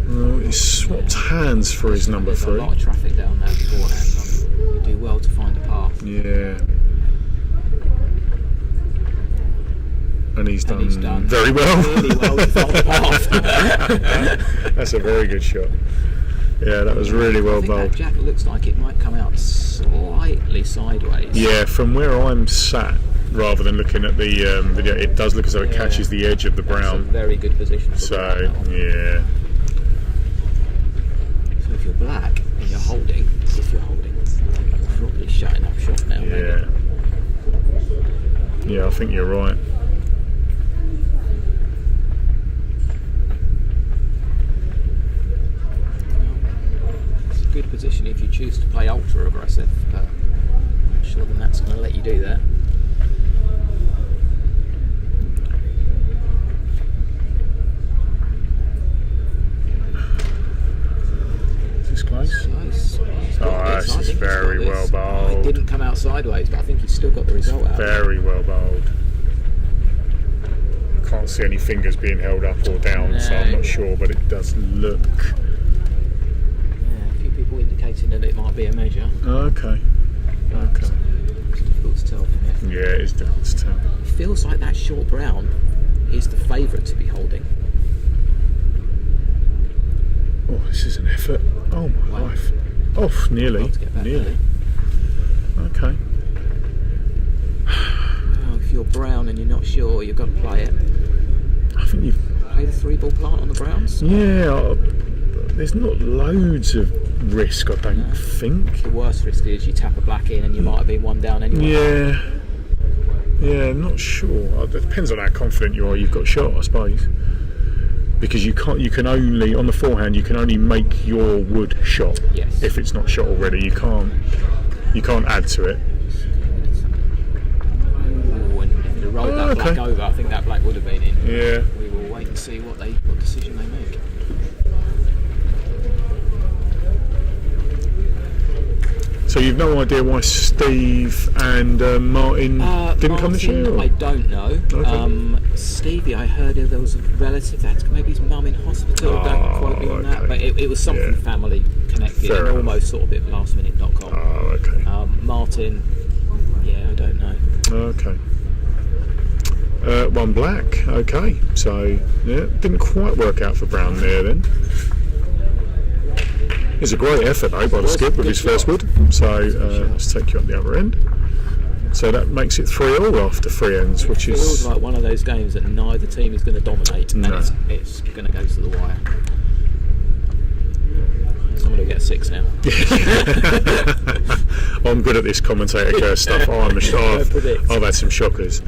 Well, he's swapped hands for his number There's 3. a lot of traffic down that forehand. You do well to find a path. Yeah. And he's done done very well. really well to find a path. That's a very good shot. Yeah, that was really well I think bowled. that jack looks like it might come out slightly sideways. Yeah, from where I'm sat, rather than looking at the video, it does look as though it catches the edge of the That's a brown. very good position for So, that one. yeah. So if you're black and you're holding, you're probably shutting up shop now. Yeah. Maybe. Yeah, I think you're right. It's a good position if you choose to play ultra aggressive, but I'm not sure then that's going to let you do that. Is this close? Close. He's got this I is think he's very got this. well It bowled. didn't come out sideways, but I think he's still got the result out. Very well bowled. Can't see any fingers being held up or down, so I'm No. not sure, but it does look. Yeah, a few people indicating that it might be a measure. Okay. Okay. It's difficult to tell from here. Yeah, it is difficult to tell. It feels like that short brown is the favourite to be holding. Oh, this is an effort. Oh my life. Oh, nearly. Nearly. Okay. Well, if you're brown and you're not sure, you've got to play it. I think you've... Play the 3-ball plant on the browns? Yeah, there's not loads of risk, I don't think. The worst risk is you tap a black in and you might have been one down anyway. Yeah, not sure. It depends on how confident you are you've got shot, I suppose. Because you can only, on the forehand, you can only make your wood shot. Yes. If it's not shot already, you can't add to it. Ooh, and if they rolled that black over, I think that black would have been in. Yeah. We will wait and see what decision they make. So you've no idea why Steve and Martin didn't come this year? I don't know. Okay. Stevie, I heard there was a relative that maybe his mum in hospital. Don't quote me on that, but it was something family connected and almost sort of a bit lastminute.com. Oh, okay. Martin, I don't know. Okay. One black. Okay. So didn't quite work out for Brown there then. It's a great effort though by the skip with his first wood. So let's take you up the other end. So that makes it 3-all after 3 ends, which is... It feels like one of those games that neither team is going to dominate, and it's going to go to the wire. Somebody will get 6 now. I'm good at this commentator Kerr stuff. I've had some shockers.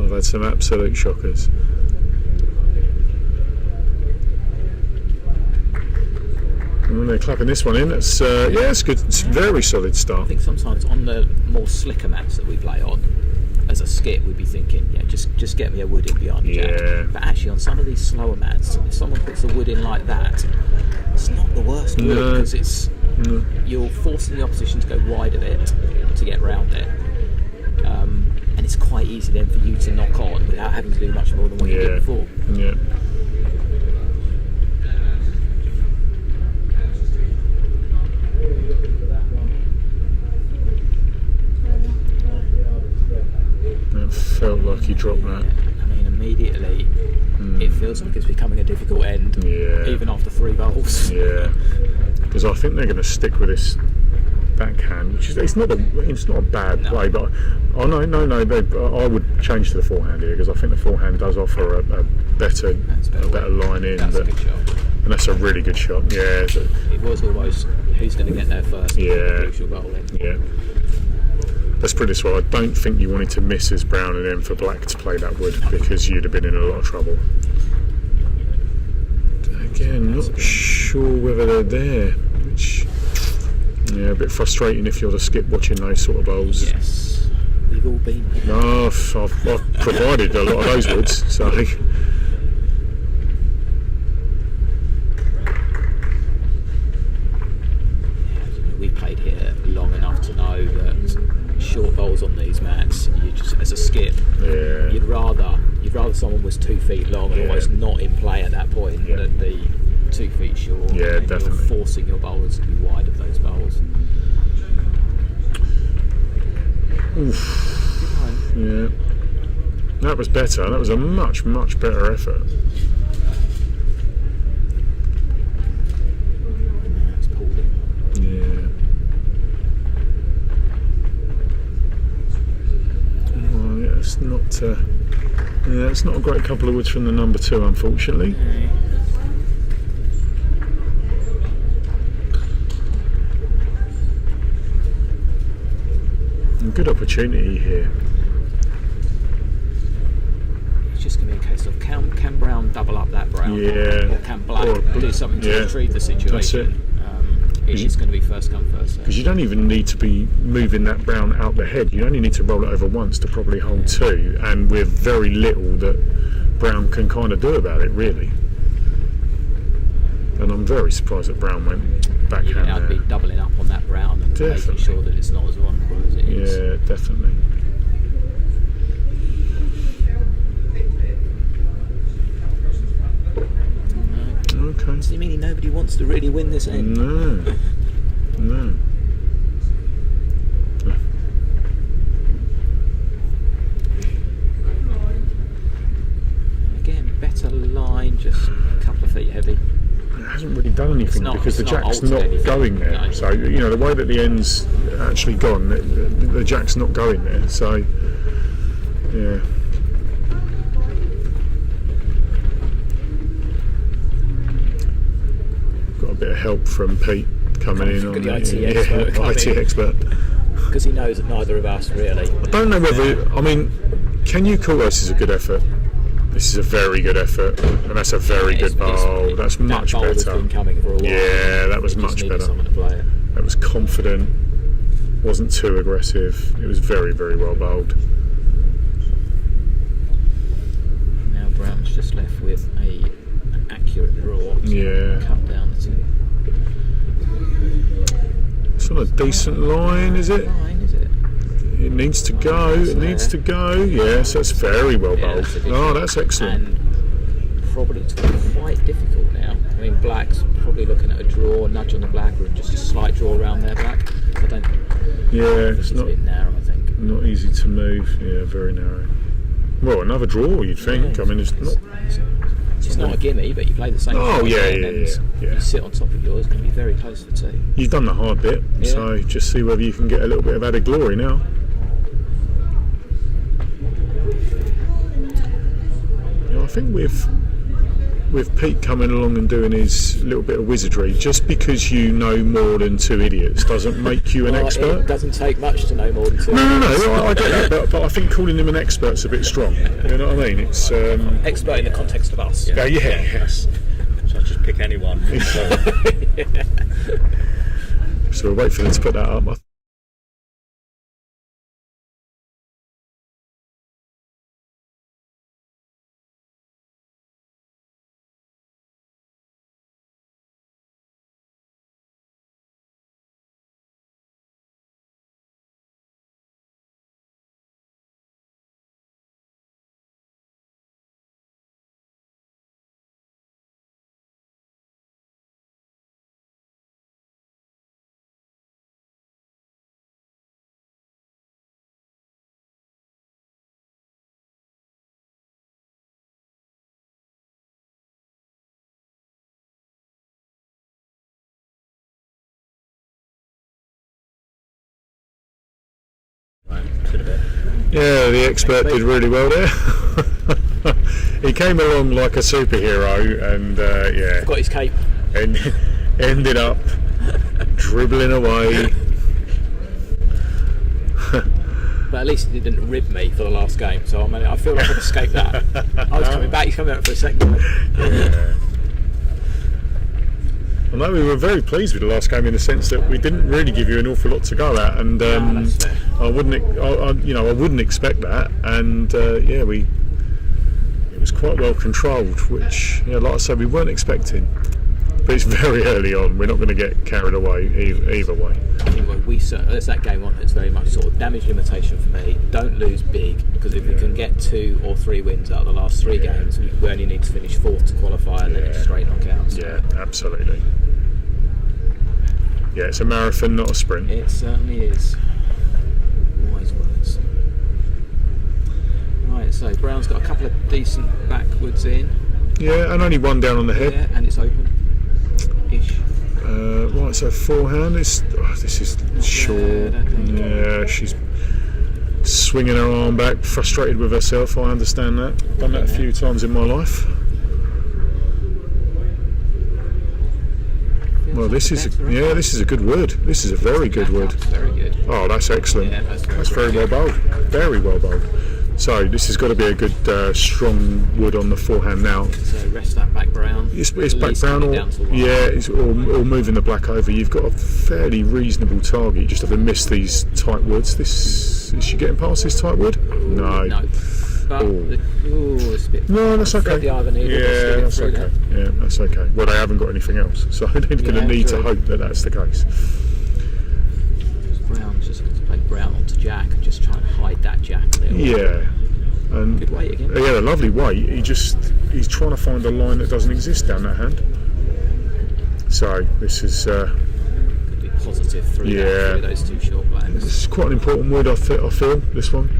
I've had some absolute shockers. And they're clapping this one in. It's it's good. It's a very solid start. I think sometimes on the more slicker mats that we play on, as a skip, we'd be thinking, just get me a wood in behind the jack. But actually, on some of these slower mats, if someone puts the wood in like that, it's not the worst wood because it's you're forcing the opposition to go wide of it to get round it, and it's quite easy then for you to knock on without having to do much more than what you did before. Yeah. It felt like he dropped that. I mean, immediately it feels like it's becoming a difficult end, even after 3 bowls. Yeah, because I think they're going to stick with this backhand, which is it's not a bad play, but I would change to the forehand here because I think the forehand does offer a better line in. That's a good shot. And that's a really good shot. Yeah, it was almost who's going to get there first. Usual bowling. Yeah. Let's put it this way, I don't think you wanted to miss as Brown and then for Black to play that wood because you'd have been in a lot of trouble. Again, not sure whether they're there, which, a bit frustrating if you're the skip watching those sort of bowls. Yes, we've all been here. No, I've provided a lot of those woods, so... We played here long enough to know that short bowls on these mats, you just as a skip, you'd rather someone was 2 feet long and almost not in play at that point than be 2 feet short. Yeah, and definitely. You're forcing your bowlers to be wide of those bowls. Oof. Yeah, that was better. That was a much better effort. It's Pauline. Yeah. It's not a great couple of woods from the number 2, unfortunately. A good opportunity here. It's just going to be a case of can Brown double up that Brown, or can Black do something to retrieve the situation. That's it. It's going to be first come first serve. Because you don't even need to be moving that Brown out the head. You only need to roll it over once to probably hold 2, and with very little that Brown can kind of do about it, really. And I'm very surprised that Brown went backhand I'd be doubling up on that Brown and making sure that it's not as vulnerable as it is. Yeah, definitely. Okay. Seemingly nobody wants to really win this end. No. Again, better line, just a couple of feet heavy. It hasn't really done any because the it's not jack's not altered anything. going there. No. So the way that the end's actually gone, the jack's not going there. So yeah. Got a bit of help from Pete coming in on the IT expert. IT expert. Because he knows that neither of us really. I don't know whether. I mean, can you call this as a good effort? This is a very good effort, and that's a very good bowl. That's much that bowl has better. been coming for a while. Yeah, that was We just much needed better. someone to play it. That was confident. Wasn't too aggressive. It was very, very well bowled. Now Brown's just left with an accurate draw. Yeah. Cut down to. It's on a decent line, is it? Line, is it? It needs to go. It needs to go. Yes, that's very well bowled. Oh, that's excellent. And probably quite difficult now. I mean, Black's probably looking at a draw, a nudge on the Black, or just a slight draw around there, Black. I don't. Yeah, it's It's a not bit narrow, I think. not easy to move. Yeah, very narrow. Well, another draw, you'd think. I mean, it's not. It's not a gimme, but you play the same. Oh, shot yeah, and then yeah. You sit on top of yours, and you'll be very close for two. You've done the hard bit, Yeah. so just see whether you can get a little bit of added glory now. I think with Pete coming along and doing his little bit of wizardry, just because you know more than two idiots doesn't make you an expert. It doesn't take much to know more than two. No, I get that, but I think calling him an expert's a bit strong. You know what I mean? It's Expert in the context of us. yeah, yes. So I just pick anyone. So we'll wait for them to put that up. Yeah, the expert did really well there. He came along like a superhero, and yeah, Got his cape. and ended up dribbling away. But at least he didn't rib me for the last game, so I mean, I feel like I've escaped that. I was coming back, he's coming out for a second. Yeah. Although we were very pleased with the last game in the sense that we didn't really give you an awful lot to go at, and that's fair. I wouldn't expect that, and yeah, it was quite well controlled, which, like I said, we weren't expecting. But it's very early on. We're not going to get carried away either way. Anyway, that's that game on. It's very much sort of damage limitation for me. Don't lose big, because if we can get 2 or 3 wins out of the last 3 games, we only need to finish 4th to qualify, and then it's straight knockouts. Yeah, absolutely. Yeah, it's a marathon, not a sprint. It certainly is. Wise words. Right, so Brown's got a couple of decent backwards in. Yeah, and only one down on the head. Yeah, and it's open-ish. Right, so forehand is. This is short. Yeah, she's swinging her arm back, frustrated with herself. I understand that. Done that a few times in my life. Well, this is a good wood. This is a very good wood. Very good. Oh, that's excellent. Yeah, that's very well bowled. Very well bowled. So this has got to be a good strong wood on the forehand now. So rest that back Brown. It's back Brown, or moving the Black over. You've got a fairly reasonable target. You just have to miss these tight woods. Is she getting past this tight wood? No. No. But it's a bit. No, that's okay. Yeah, that's okay. Yeah, that's okay. Well, they haven't got anything else, so they're going to need to hope that that's the case. Brown's just going to play Brown onto Jack and just try and hide that Jack a little. Yeah. And good weight again. He had a lovely weight. He's trying to find a line that doesn't exist down that hand. So this is could be positive through those 2 short blacks. It's quite an important wood. I feel this one.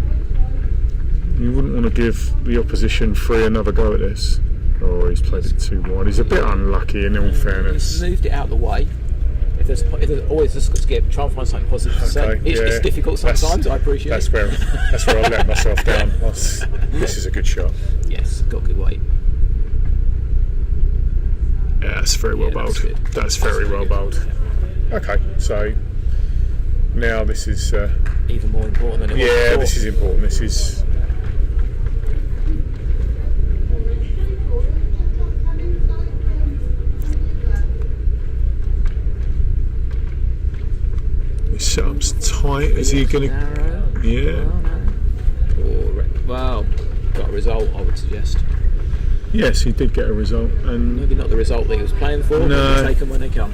You wouldn't want to give the opposition free another go at this. Oh, he's played it too wide. He's a bit unlucky in all fairness. He's moved it out of the way. If there's always a skip, try and find something positive to say. It's difficult sometimes, I appreciate that's it. That's where I let myself down. This is a good shot. Yes, got good weight. Yeah, that's very well bowled. That's very well bowled. Okay, so now this is even more important than it was before. this is important. This is his setup's tight. Is he going to? Yeah. Well, got a result, I would suggest. Yes, he did get a result, and Maybe not the result that he was playing for, No. but take them when they come.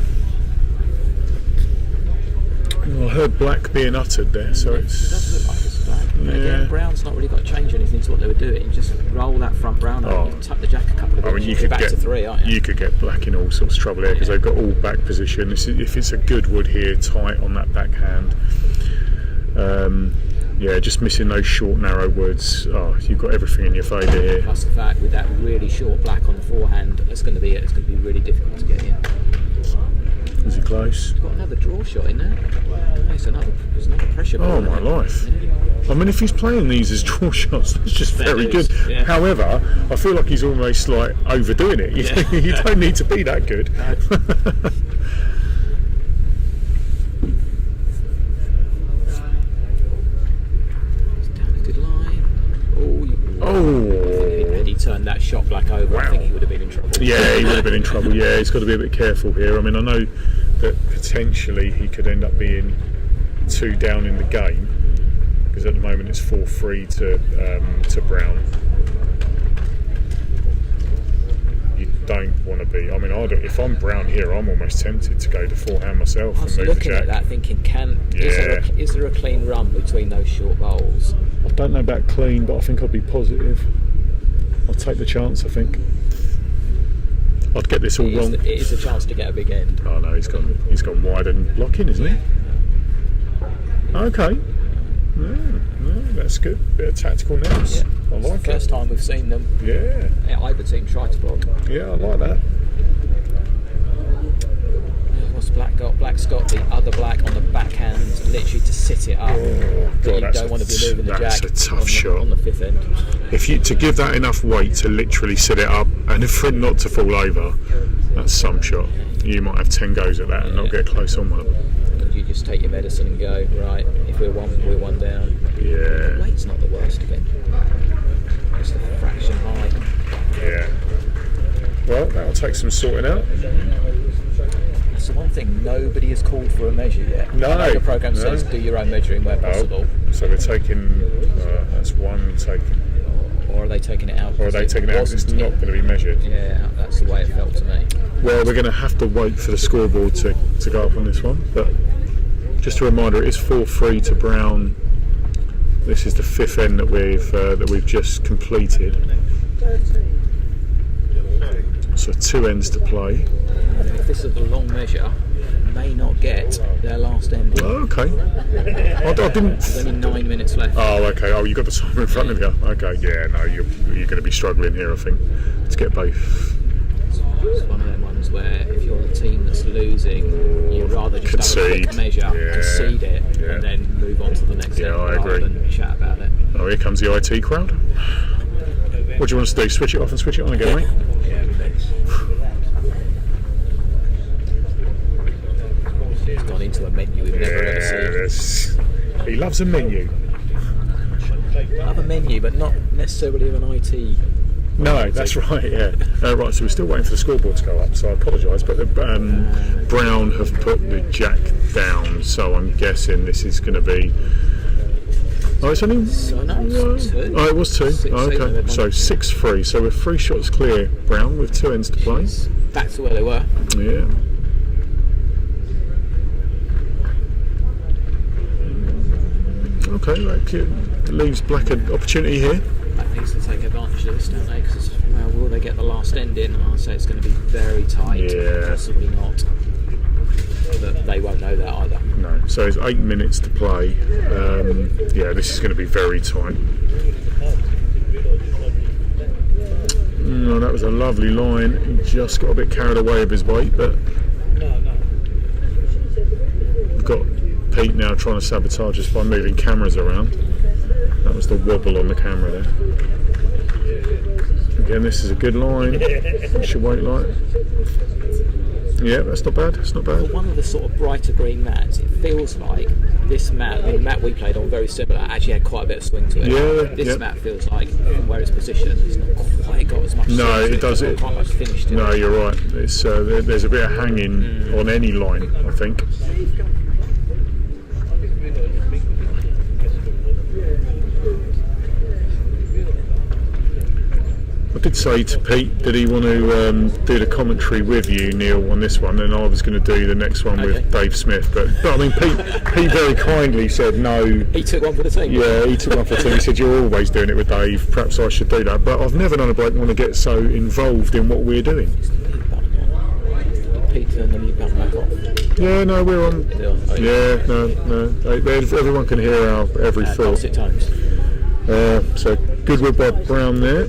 well, I heard black being uttered there, so It does look like it's black. But again, Brown's not really got to change anything to what they were doing. Just roll that front brown over, you tuck the jack a couple of inches, you're back to 3, aren't you? You could get black in all sorts of trouble here because they've got all back position. If it's a good wood here, tight on that backhand. Just missing those short, narrow woods. Oh, you've got everything in your favour here. Plus the fact with that really short black on the forehand, it's going to be really difficult to get in. Is it close? He's got another draw shot in there. There's another pressure ball. Oh my life! I mean, if he's playing these as draw shots, that's just very good. Yeah. However, I feel like he's almost like overdoing it. You don't need to be that good. Had he turned that shot black over, I think he would have been in trouble. Yeah, he would have been in trouble. Yeah, he's got to be a bit careful here. I mean, I know that potentially he could end up being 2 down in the game because at the moment it's 4-3 to Brown. You don't want to be. I mean, if I'm Brown here, I'm almost tempted to go to forehand myself I was and move the looking jack. at that, thinking, is there a clean run between those short bowls? I don't know about clean, but I think I'll be positive. I'll take the chance, I think. I'd get this all wrong. It is a chance to get a big end. Oh no, he's gone wide and blocking, isn't he? Okay. No, that's good. Bit of tactical nous. Yeah. I like it. First time we've seen them. Yeah. Either team try to block. Yeah, I like that. What's black got? Black's got the other black on the backhand, literally to sit it up. Oh, But God, you don't want to be moving the that's jack a tough shot. on the 5th end. If you to give that enough weight to literally sit it up and for it not to fall over, that's some shot. You might have 10 goes at that and not get close on one. You just take your medicine and go, right, if we're one down. Yeah. The weight's not the worst again. It's the fraction high. Yeah. Well, that'll take some sorting out. That's the one thing, nobody has called for a measure yet. No. The programme says do your own measuring where possible. So we're taking, that's one taken. Or are they taking it out? Or are they taking it out because it's not going to be measured? Yeah, that's the way it felt to me. Well, we're going to have to wait for the scoreboard to go up on this one. But just a reminder, it is 4-3 to Brown. This is the 5th end that we've just completed. So 2 ends to play. If this is the long measure, may not get their last end. Oh, okay. I didn't. There's only 9 minutes left. Oh, okay. Oh, you got the timer in front of you. Okay. Yeah. No, you're going to be struggling here, I think, to get both. It's one of them ones where if you're the team that's losing, you'd rather just have a quick measure, concede it, and then move on to the next end rather than chat about it. Oh, here comes the IT crowd. What do you want us to do? Switch it off and switch it on again, mate? Yeah, He's gone into a menu we've never ever seen. He loves a menu. Love a menu, but not necessarily of an IT. No, that's right, yeah. Right, so we're still waiting for the scoreboard to go up, so I apologise, but Brown have put the jack down, so I'm guessing this is going to be... Oh, it's only... So no, it's 2. Oh, it was 2. Okay, so 6-3, so we're 3 shots clear, Brown, with 2 ends to play. Back to where they were. Yeah. Okay, that leaves Black an opportunity here. Black needs to take advantage of this, don't they? Because, well, will they get the last end in? I'd say it's going to be very tight. Yeah. Possibly not. But they won't know that either. No, so it's 8 minutes to play. Yeah, this is going to be very tight. No, that was a lovely line. He just got a bit carried away with his weight, but we've got Pete now trying to sabotage us by moving cameras around. That was the wobble on the camera there. Again, this is a good line. What's your weight like? Yeah, that's not bad. It's not bad. For one of the sort of brighter green mats, it feels like this mat, the mat we played on, very similar, actually had quite a bit of swing to it. Yeah, this mat feels like, from where it's positioned, it's not quite got as much swing to it does. It's not quite much finish to it. No, you're right. It's there's a bit of hanging on any line, I think. I did say to Pete, did he want to do the commentary with you, Neil, on this one, and I was going to do the next one with Dave Smith, but I mean, Pete very kindly said no. He took one for the team. Yeah, he took one for the team. He said, you're always doing it with Dave, perhaps I should do that, but I've never known a bloke want to get so involved in what we're doing. Pete turned the mute button back off. Yeah, no, we're on. Yeah, no. Everyone can hear our every thought. So good whip by Brown there.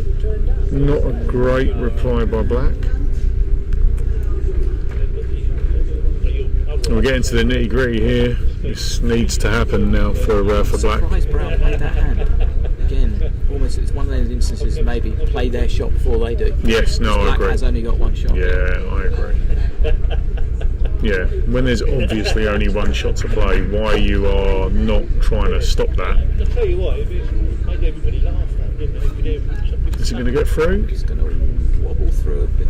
Not a great reply by Black. We're getting to the nitty gritty here. This needs to happen now for Black. Surprised Brown played that hand. Again, almost it's one of those instances maybe play their shot before they do. Yes, no, I agree. Black has only got one shot. Yeah, I agree. Yeah, when there's obviously only one shot to play, why you are not trying to stop that? I'll tell you what, it made everybody laugh. Is it going to get through? It's going to wobble through a bit.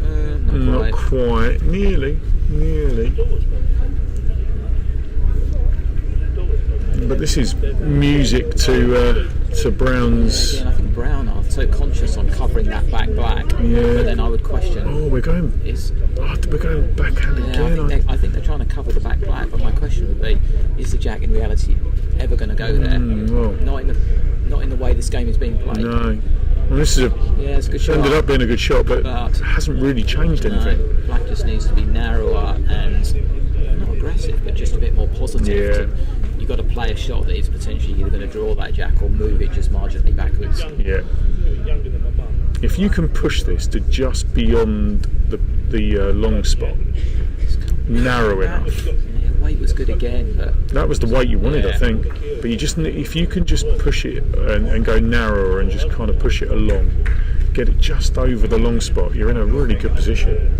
Not quite. Nearly. But this is music to Brown's. Again, I think Brown are so conscious on covering that back Black. Yeah. But then I would question. Oh, we're going backhand again. I think they're trying to cover the back Black. But my question would be: is the Jack in reality ever going to go there? Well, not in the way this game is being played. No. Well, this is it's a good shot. Ended up being a good shot, but it hasn't really changed anything. Black just needs to be narrower and not aggressive, but just a bit more positive. Yeah. You've got to play a shot that is potentially either going to draw that Jack or move it just marginally backwards. Yeah. If you can push this to just beyond the long spot, narrow enough. Weight was good again, but that was the weight you wanted, I think. But you just, if you can just push it and go narrower and just kind of push it along, get it just over the long spot, you're in a really good position.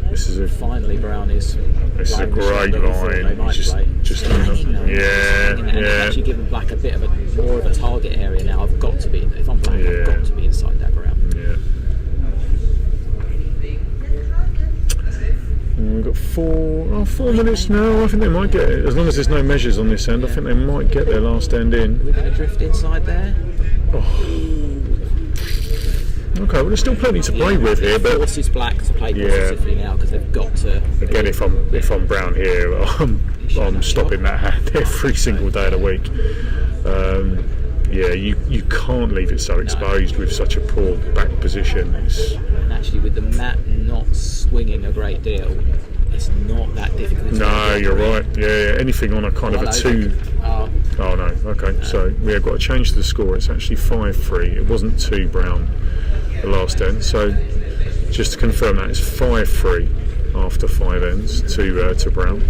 This is finally Brown is. This is a great line. Just actually giving Black a bit of more of a target area now. I've got to be. If I'm Black, I've got to be inside that Brown. Yeah. We've got 4 minutes now. I think they might get it. As long as there's no measures on this end, I think they might get their last end in. We're going to drift inside there. Okay, well, there's still plenty to play with here, but forces Black to play positively now because they've got to. Again, if I'm Brown here, I'm stopping that hand every single day of the week. You can't leave it so exposed with such a poor back position. And actually, with the mat not swinging a great deal, it's not that difficult. No, you're right. Yeah, anything on a kind of a 2. Oh no. Okay, so we've got to change the score. It's actually 5-3. It wasn't 2 Brown the last end. So just to confirm that, it's 5-3 after 5 ends to Brown.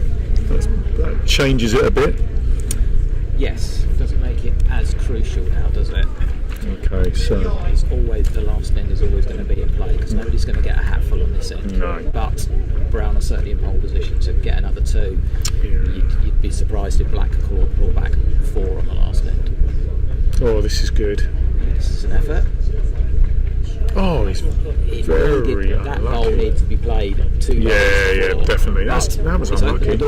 That changes it a bit. Yes, doesn't make it as crucial now, does it? Okay, so it's always the last end is always going to be in play because nobody's going to get a hatful on this end. No. But Brown are certainly in pole position to get another 2. Yeah. You'd be surprised if Black could claw back 4 on the last end. Oh, this is good. This is an effort. Oh, he's very unlucky. That goal needs to be played 2 goals. Yeah, definitely. That was unlucky.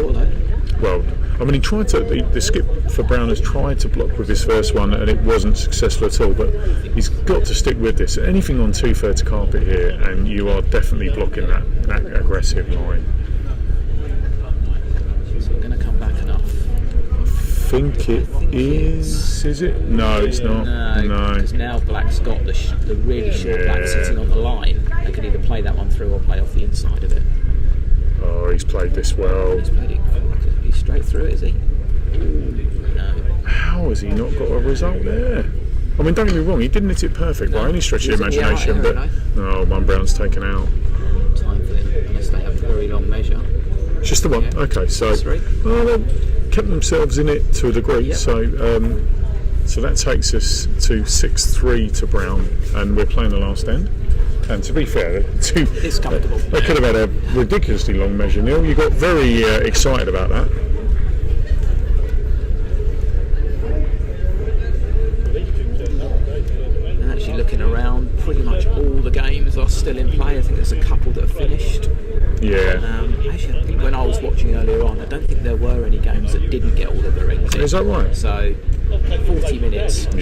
Well, I mean, he tried to. The skip for Brown has tried to block with his first one, and it wasn't successful at all. But he's got to stick with this. Anything on 2/3 carpet here, and you are definitely blocking that aggressive line. So we're going to come back enough. I think it is. Is it? No, it's not. No. Because now Black's got the really short Black sitting on the line. They can either play that one through or play off the inside of it. Oh, he's played this well. He's played it. He's straight through it, is he? No. How has he not got a result there? I mean, don't get me wrong, he didn't hit it perfect by any stretch of the imagination, but one brown's taken out. Time for them, unless they have a very long measure. Just the one. Yeah. Okay, so they've kept themselves in it to a degree. Yep. So that takes us to 6-3 to Brown, and we're playing the last end. And to be fair, It's comfortable. They could have had a ridiculously long measure, Neil. You got very excited about that. And actually looking around, pretty much all the games are still in play. I think there's a couple that have finished. Yeah. Actually, I think when I was watching earlier on, I don't think there were any games that didn't get all of the rings in. Is that right? So 40 minutes should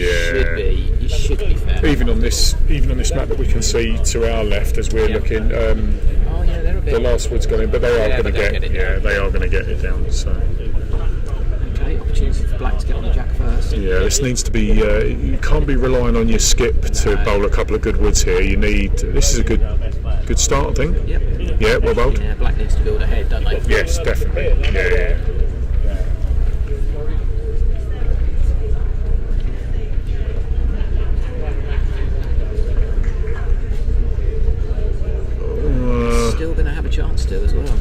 be fair. Even on this map that we can see to our left as we're looking, they're a bit. the last wood's gone in, but they are going to get it. Yeah, they are going to get it down. So. Okay, opportunity for Black to get on the jack first. Yeah, this needs to be. You can't be relying on your skip to bowl a couple of good woods here. You need. This is a good start, I think. Yep. Yeah, well bowled. Yeah, Black needs to build ahead, don't they? Yes, definitely. Yeah. Still going to have a chance to as well.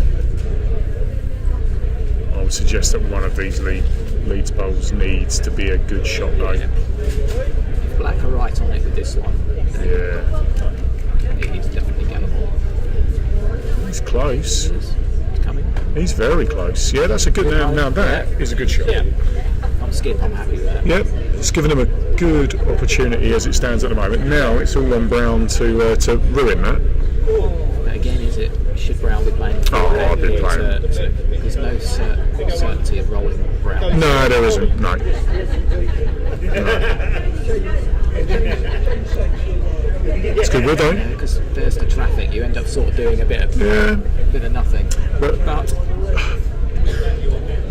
I would suggest that one of these Leeds bowls needs to be a good shot though. Yeah. Black are right on it with this one. Yeah. He's definitely getting more. He's close. He's coming. He's very close. Yeah, that's a good. Now that is a good shot. Yeah. I'm skip. I'm happy with that. Yep, it's given him a good opportunity as it stands at the moment. Now it's all on Brown to ruin that. But again, should Brown be playing? I've been playing. There's no certainty of rolling Brown. No, there isn't. No. It's good wood though. Because there's the traffic. You end up sort of doing a bit of nothing. But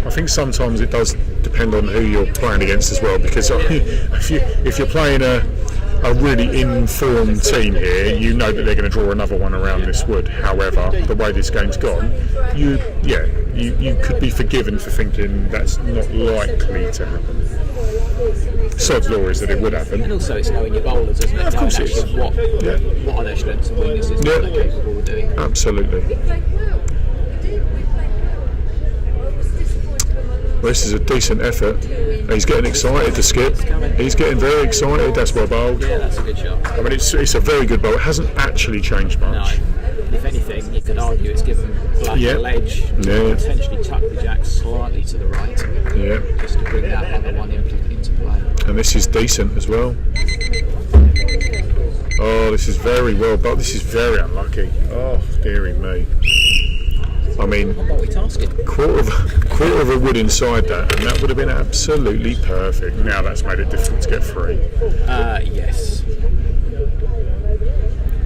I think sometimes it does depend on who you're playing against as well. Because if you're playing a really informed team here, you know that they're going to draw another one around this wood. However, the way this game's gone, you could be forgiven for thinking that's not likely to happen. Sod's law is that it would happen. And also it's knowing your bowlers, isn't it? Of course it is. What are their strengths and weaknesses, what they're capable of doing. Absolutely. Well, this is a decent effort. He's getting excited to skip. He's getting very excited. That's well bowled. Yeah, that's a good shot. I mean, it's a very good bowl. It hasn't actually changed much. No. If anything, you could argue it's given Black a ledge. Potentially tuck the jack slightly to the right. Yeah. Just to bring that other one into play. And this is decent as well. Oh, this is very well bowled. This is very unlucky. Oh, dearie me. I mean, quarter of a wood inside that, and that would have been absolutely perfect. Now that's made it difficult to get free. Yes.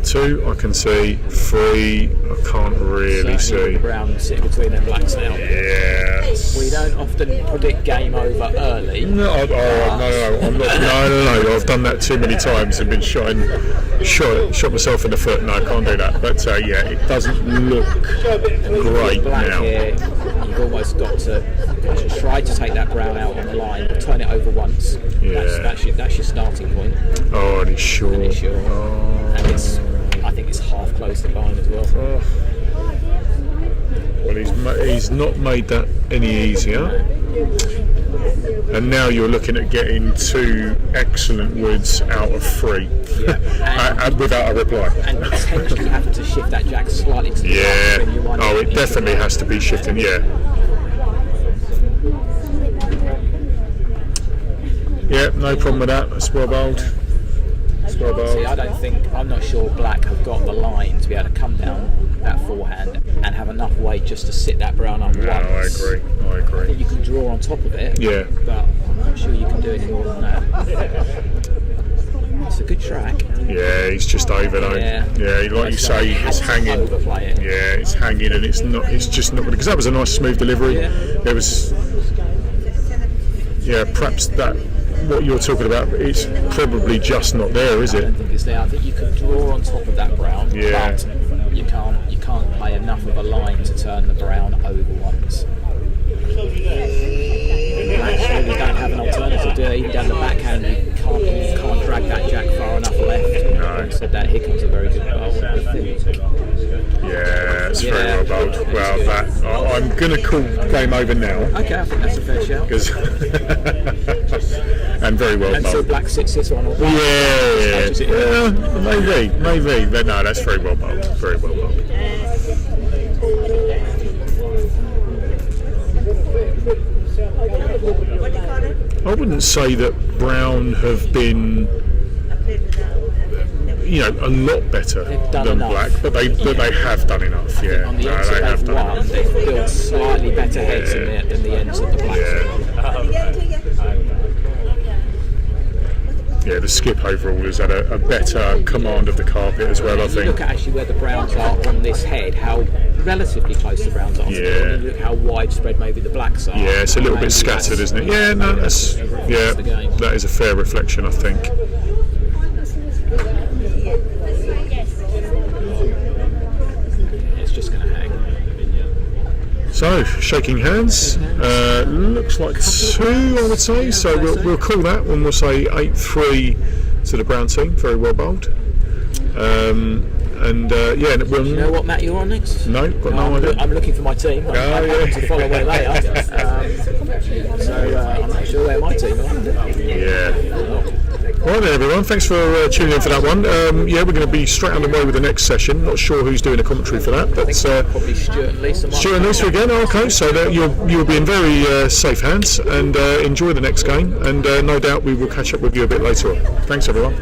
2 I can see. 3 I can't really see. Brown sitting between them Blacks now. Yes. We don't often predict game over early. No, I'm not. No. I've done that too many times and been shot myself in the foot. No, I can't do that. But it doesn't look great Black now. Here, you've almost got to try to take that Brown out on the line, but turn it over once. Yeah. That's your starting point. Oh, and it's short. And I think it's half close to the line as well. Oh. Well, he's not made that any easier. And now you're looking at getting 2 excellent woods out of 3 and without a reply. And potentially having to shift that jack slightly to the right. Oh, it definitely has to be shifting, Yeah, no problem with that. That's well bowled. See, I'm not sure Black have got the line to be able to come down that forehand and have enough weight just to sit that Brown on once. I agree. I think you can draw on top of it, but I'm not sure you can do any more than that. It's a good track. Yeah, he's just over though. Yeah, like you say, it's hanging. Overplay it. Yeah, it's hanging and it's just not good, because that was a nice smooth delivery. There was, perhaps that. What you're talking about, it's probably just not there, is it? I don't think it's there. I think you can draw on top of that Brown, but you can't play enough of a line to turn the Brown over once. Actually, you don't have an alternative, do you? Even down the backhand, you can't drag said that Higgins a very good bowl. Yeah, it's very well bowled. Well, I'm going to call game over now. Okay, I think that's a fair shout. And very well and bowled. so Black sits on all Maybe, but no, that's very well bowled. Very well bowled. I wouldn't say that Brown have been, a lot better than enough. Black, but they have done enough. Yeah, On the ends that they've won, they've built slightly better heads than the ends of the Black. Yeah, the skip overall has had a better command of the carpet as well, I think. Look at actually where the Browns are on this head, how relatively close the Browns are. Yeah. Look how widespread maybe the Blacks are. Yeah, it's a little bit scattered, isn't it? Yeah, no, that is a fair reflection, I think. It's just going to hang. So, shaking hands, looks like 2, I would say, so we'll call that when we'll say 8-3 to the Brown team, very well bowled. Do you know what mat you're on next? No, got no idea. I'm looking for my team. I'm happy to follow where they are. I'm not sure where my team are. Yeah. Right then, everyone, thanks for tuning in for that one. We're going to be straight underway with the next session. Not sure who's doing a commentary for that, but probably Stuart and Lisa. Stuart and Lisa again. Okay, so you'll be in very safe hands, and enjoy the next game. And no doubt we will catch up with you a bit later on. Thanks, everyone.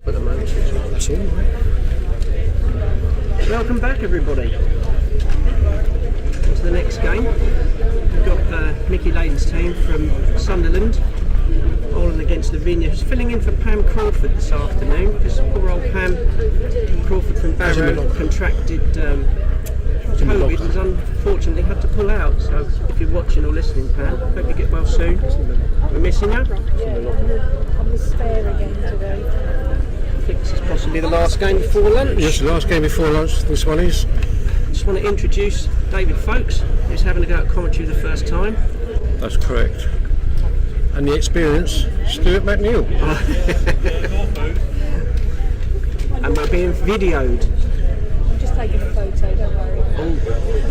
At the moment. Welcome back, everybody, to the next game. We've got Mickey Laydon's team from Sunderland bowling against Lavinia, who's filling in for Pam Crawford this afternoon, because poor old Pam Crawford from Barraclough contracted COVID has unfortunately had to pull out. So if you're watching or listening, Pam, hope you get well soon. We're missing you. On the stair again today. I think this is possibly the last game before lunch. Yes, the last game before lunch, this one is. Just want to introduce David Folkes, who's having a go at commentary the first time. That's correct. And the experience, Stuart McNeil. And we're being videoed. I'm just taking a photo, don't worry. Oh,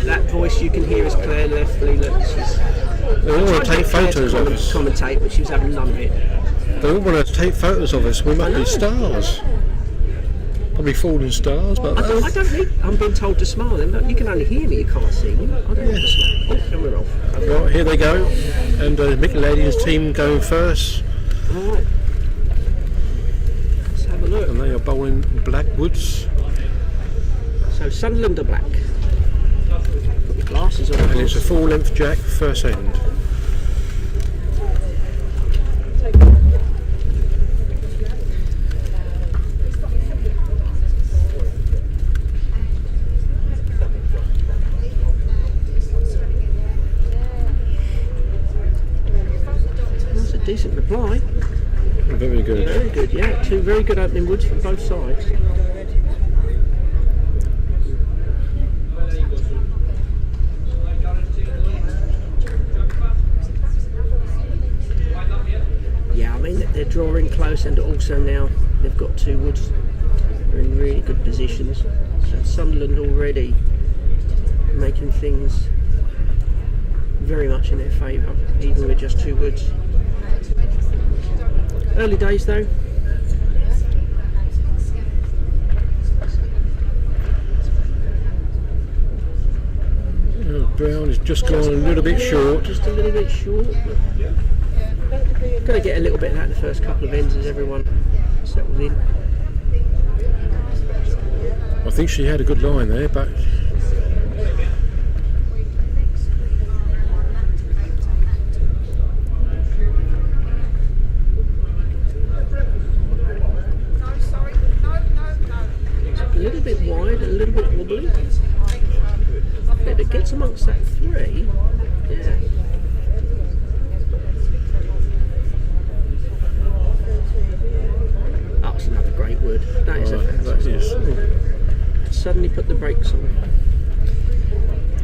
that voice you can hear is Claire Leftley. Look, she's... They all want to take photos of us. Commentate, but she was having none of it. They all want to take photos of us. We might be stars. Probably falling stars, but... I don't need... I'm being told to smile then. Look, you can only hear me, you can't see me. I don't need to smile. Oh, and we're off. Right, here they go. And Mick Laydon's team going first. Alright. Let's have a look. And they are bowling Blackwoods. So Sunderland are black. Put your glasses on. And it's a full length jack, first end. That's a decent reply. Very good. Very good, yeah. Two very good opening woods from both sides. Yeah, I mean they're drawing close, and also now they've got two woods. They're in really good positions. So Sunderland already making things very much in their favour, even with just two woods. Early days though. Brown has just gone a little bit short. Just a little bit short. Going to get a little bit of that in the first couple of ends as everyone settles in. I think she had a good line there, but a little bit wide, a little bit wobbly. But it gets amongst that three. Yeah. That's another great wood. That is a fantastic wood. Suddenly put the brakes on.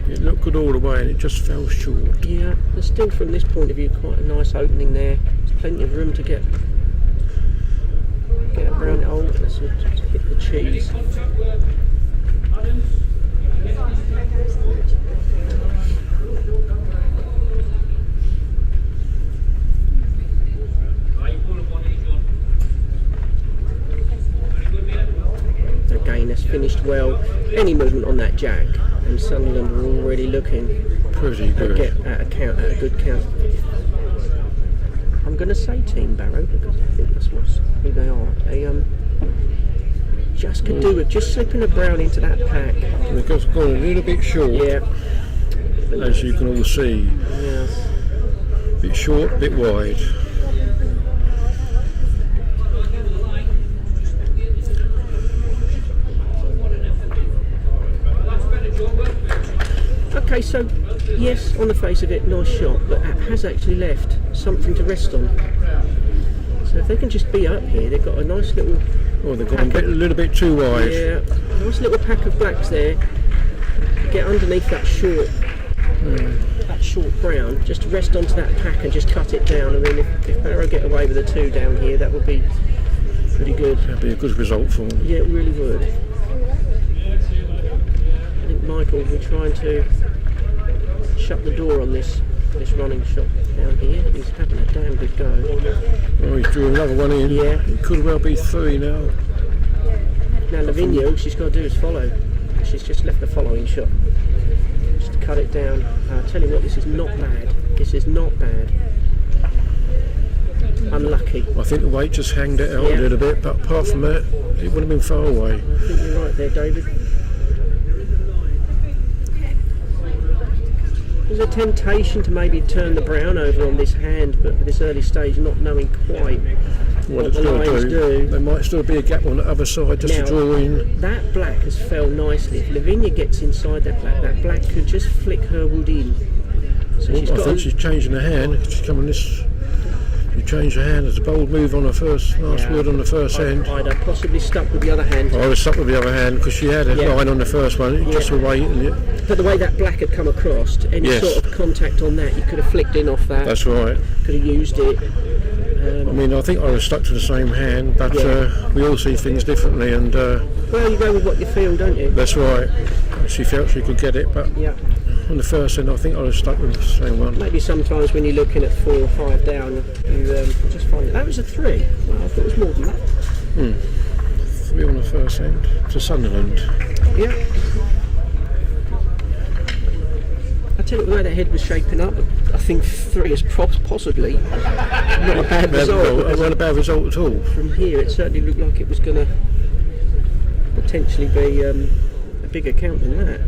it looked good all the way and it just fell short. Yeah, there's still from this point of view quite a nice opening there. There's plenty of room to get around it. Oh, let's hit the cheese. Again, that's finished well. Any movement on that jack, and Sunderland are already looking pretty good. At a good count. I'm going to say Team Barrow because I think that's who they are. They just could do with just slipping a brown into that pack. And they've just gone a little bit short. Yeah. As you can all see. Yeah. A bit short, a bit wide. Okay, so yes, on the face of it, nice shot, but that has actually left something to rest on. So if they can just be up here, they've got a nice little... Oh, they've gone a little bit too wide. Yeah, nice little pack of blacks there. Get underneath that short brown, just rest onto that pack and just cut it down. I mean, if Barrow get away with the two down here, that would be pretty good. That'd be a good result for them. Yeah, it really would. I think Michael will be trying to shut the door on this running shot down here. He's having a damn good go. Oh, he's drew another one in. Yeah. It could well be three now. Now Lavinia, all she's got to do is follow. She's just left the following shot. Just to cut it down. I'll tell you what, this is not bad. This is not bad. Unlucky. I think the weight just hanged it out a little bit, but apart from that, it would have been far away. I think you're right there, David. There's a temptation to maybe turn the brown over on this hand, but at this early stage, not knowing quite what it's the going lines to do. There might still be a gap on the other side just Now, to draw in. That black has fell nicely. If Lavinia gets inside that black could just flick her wood in. So I think she's changing her hand. She's coming this. You change her hand. It's a bold move on her last word on the first end. I'd have possibly stuck with the other hand. I was stuck with the other hand because she had a line on the first one. Just a weight. But the way that black had come across, any sort of contact on that, you could have flicked in off that. That's right. Could have used it. I mean, I think I was stuck to the same hand, but we all see things differently, and well, you go with what you feel, don't you? That's right. She felt she could get it, but on the first end, I think I was stuck with the same one. Maybe sometimes when you're looking at 4 or 5 down, you just find that was a 3. Well, I thought it was more than that. 3 on the first end to Sunderland. Yeah. I tell you what, the way that head was shaping up, I think 3 is possibly not a bad result. Not a bad result at all. From here, it certainly looked like it was going to potentially be a bigger count than that.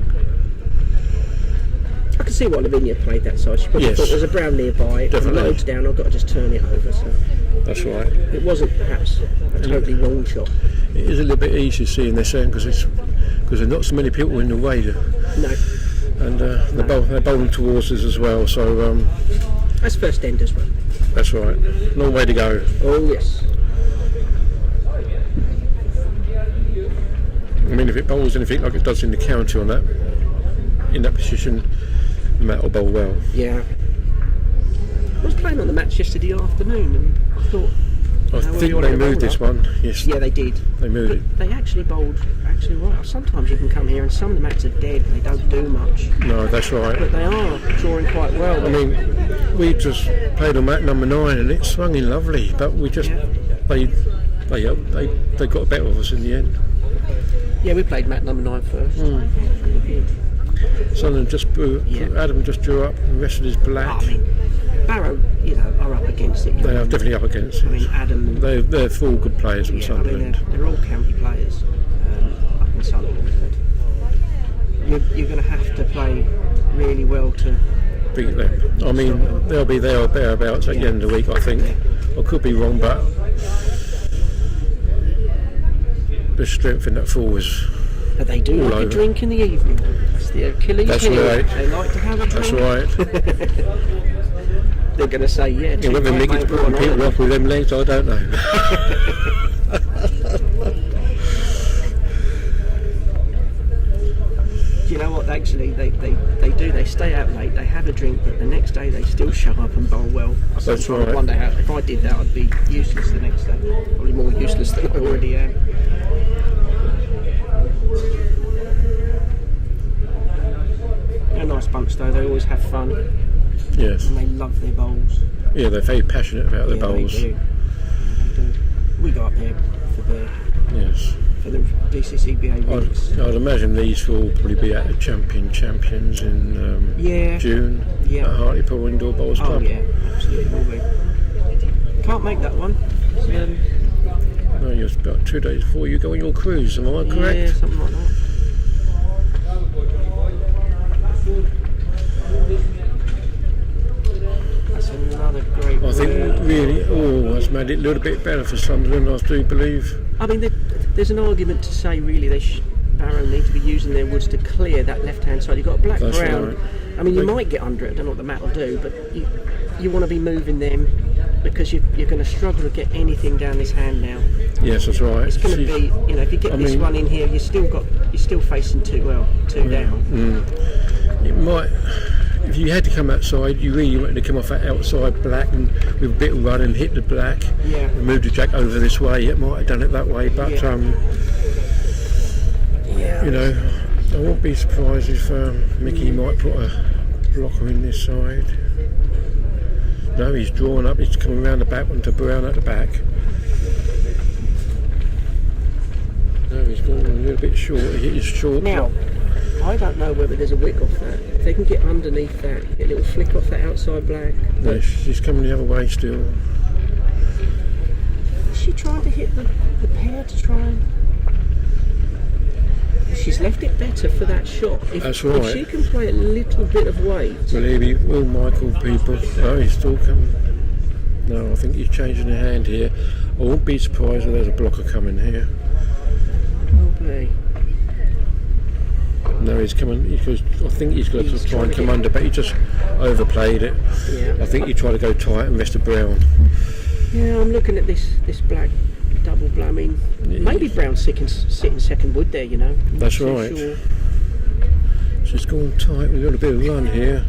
I can see why Lavinia played that side. She probably thought there's a brown nearby. If the load's down, I've got to just turn it over. So that's right. It wasn't perhaps a totally wrong shot. It is a little bit easy seeing this end because there's not so many people in the way. No. And they're bowling towards us as well. So that's first end as well. That's right. Long way to go. Oh yes. I mean, if it bowls anything like it does in the county in that position, Matt will bowl well. Yeah. I was playing on the match yesterday afternoon, and I thought. I think they moved this one. Yes. Yeah, they did. They moved it. They actually bowled well. Sometimes you can come here and some of the mats are dead and they don't do much. No, that's right. But they are drawing quite well. I mean, we just played on mat number 9 and it swung in lovely, but we just they got better of us in the end. Yeah, we played mat number 9 first. Sunderland just Adam just drew up and rested his black. I mean, Barrow, are up against it. They are definitely up against it. I mean, Adam. They're 4 good players from Sunderland. I mean, they're all county players up in Sunderland. You're going to have to play really well to beat them. I mean, they'll be there or thereabouts at the end of the week, I think. I could be wrong, but the strength in that forwards. But they do like a drink in the evening. That's the Achilles heel. Right. They like to have a drink. That's right. They're going to say, whether Mickey's putting people off with them legs, I don't know. Do you know what? Actually, they do. They stay out late. They have a drink, but the next day they still show up and bowl well. That's right. One day out. If I did that, I'd be useless the next day. Probably more useless than I already am. They're a nice bunch, though. They always have fun. Yes. And they love their bowls. Yeah, they're very passionate about their bowls. They do. We go up there for the ECBA weeks. I'd imagine these will probably be at the champions in June at Hartlepool Indoor Bowls Club. Oh yeah, absolutely will be. Can't make that one. No, you're about 2 days before you go on your cruise, am I correct? Yeah, something like that. That's another great I think really has made it a little bit better for Sunderland, I do believe. I mean, there's an argument to say really Barrow need to be using their woods to clear that left-hand side. You've got black brown. Right. I mean, you might get under it. I don't know what the mat will do, but you want to be moving them because you're going to struggle to get anything down this hand now. Yes, that's right. It's going to be, if you get this one in here, you're still facing two down. It might. If you had to come outside, you really wanted to come off that outside black and with a bit of run and hit the black. Yeah. And move the jack over this way. It might have done it that way, but I won't be surprised if Mickey might put a blocker in this side. No, he's drawn up. He's coming around the back one to Brown at the back. No, he's gone a little bit short. He hit his short now. I don't know whether there's a wick off that. If they can get underneath that, get a little flick off that outside black. No, she's coming the other way still. Is she trying to hit the pair to try and... She's left it better for that shot. That's right. If she can play a little bit of weight... Will he be? Will Michael people? Oh, he's still coming. No, I think he's changing the hand here. I won't be surprised if there's a blocker coming here. Probably. No, he's coming because I think he's going to try and come under, but he just overplayed it. Yeah. I think he tried to go tight and rest of Brown. Yeah, I'm looking at this black double blamming. Maybe Brown's sitting second wood there, you know. That's right. Sure. She's gone tight. We've got a bit of run here.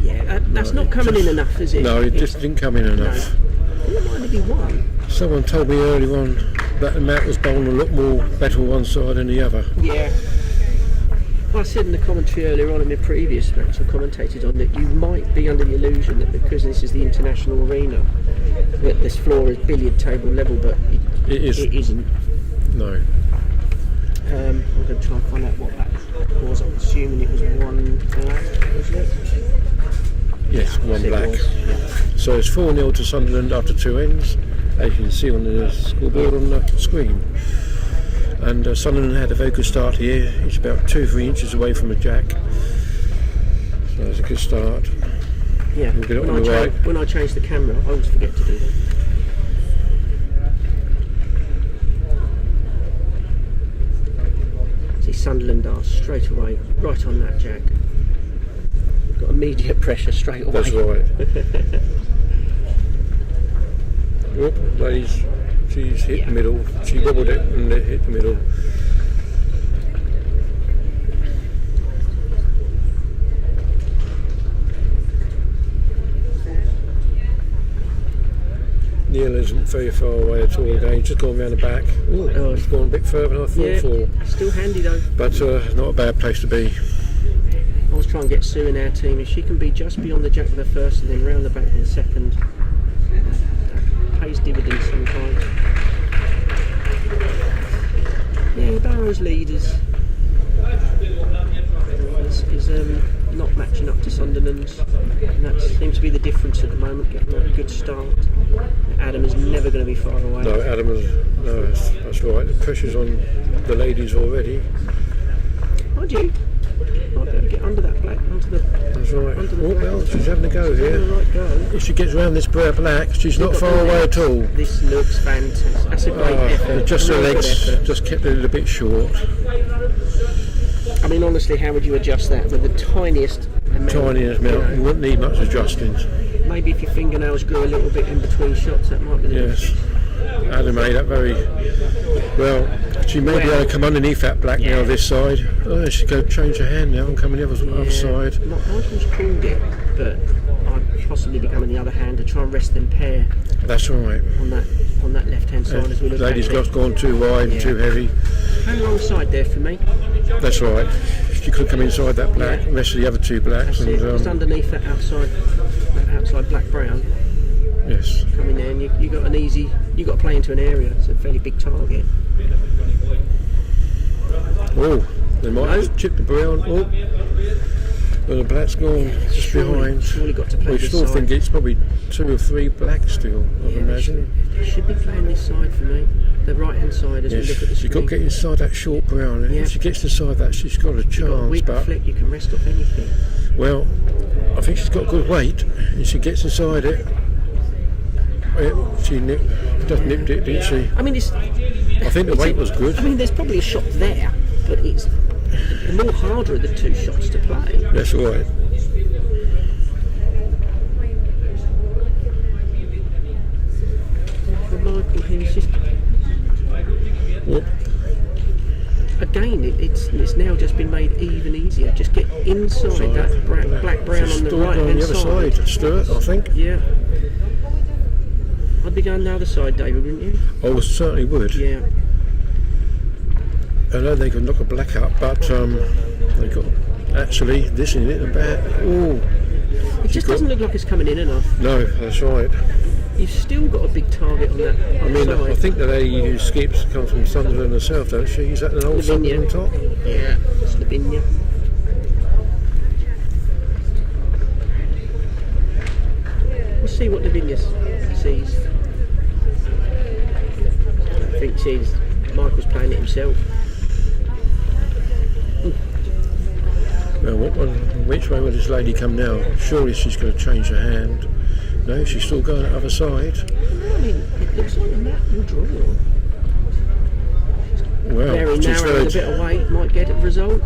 Yeah, that's not coming in enough, is it? No, it just didn't come in enough. No. It might only be one. Someone told me earlier on that the Matt was bowling a lot more better on one side than the other. Yeah. I said in the commentary earlier on in my previous match, I commentated on that you might be under the illusion that because this is the international arena, that this floor is billiard table level, but it isn't. No. I'm going to try and find out what that was. I'm assuming it was one black, wasn't it? Yes, one black. Yeah. So it's 4-0 to Sunderland after 2 ends, as you can see on the scoreboard on the screen. And Sunderland had a very good start here. It's about 2-3 inches away from a jack. So it's a good start. Yeah, we'll get it on the right. When I change the camera, I always forget to do that. See, Sunderland are straight away, right on that jack. Got immediate pressure straight away. That's right. Oop, ladies. She's hit the middle. She wobbled it and it hit the middle. Neil isn't very far away at all again. He's just gone round the back. Oh, he's gone a bit further than I thought for. Still handy though. But not a bad place to be. I was trying to get Sue in our team. If she can be just beyond the jack with her first and then round the back with the second, pays dividends sometimes. Yeah, Barrow's leaders is not matching up to Sunderland's, and that seems to be the difference at the moment, getting a good start. Adam is never going to be far away. No, Adam is, no, that's right. The pressure's on the ladies already. Mind you, might be able to get under that black, onto the. That's right. Under the well, she's having a go here. Right go. If she gets around this bare black, she's not far away at all. This looks fantastic. That's a great effort. Just her legs just kept it a bit short. I mean, honestly, how would you adjust that with the tiniest amount? You wouldn't need much adjusting. Maybe if your fingernails grew a little bit in between shots, that might be the Yes. Adam made that very well. She may be able to come underneath that black now this side. Oh, she could change her hand now and come on the other side. Michael's called it, but I'd possibly be coming the other hand to try and rest them pair. That's right. On that left hand side as we look. Lady's gone too wide and too heavy. Hang alongside there for me. That's right. She could come inside that black, the rest of the other two blacks. That's it. Just underneath that outside black brown. Yes. Come in there and you got an easy. You got to play into an area. It's a fairly big target. Oh, they might just chip the brown. Oh, well, the black's gone just behind. Surely got to play this still side. think it's probably 2 or 3 blacks still, I'd imagine. They should be playing this side for me. The right hand side as we look at the screen. She's got to get inside that short brown. And if she gets inside that, she's got a chance. You've got a weak flick, you can rest off anything. Well, I think she's got good weight, and she gets inside it. She just nipped it, didn't she? I mean, I think the weight was good. I mean, there's probably a shot there, but it's the more harder of the two shots to play. That's right. For Michael, he's just. Again, it's now just been made even easier. Just get inside that black brown on the right hand side. Stir it, I think. Yeah. I'd be going the other side, David, wouldn't you? I certainly would. Yeah. I know they can knock a black up, but they got actually this in it about. Oh, it just doesn't look like it's coming in enough. No, that's right. You've still got a big target on that. I mean, I think the lady who skips comes from Sunderland herself, don't she? Is that an old Sunderland top? Yeah, it's Lavinia. We'll see what Lavinia sees. I think she's Michael's playing it himself. Well, which way will this lady come now? Surely she's going to change her hand. No, she's still going the other side. I mean, it looks like a map will draw. Well, Very just narrow and a heard. bit of weight might get a result.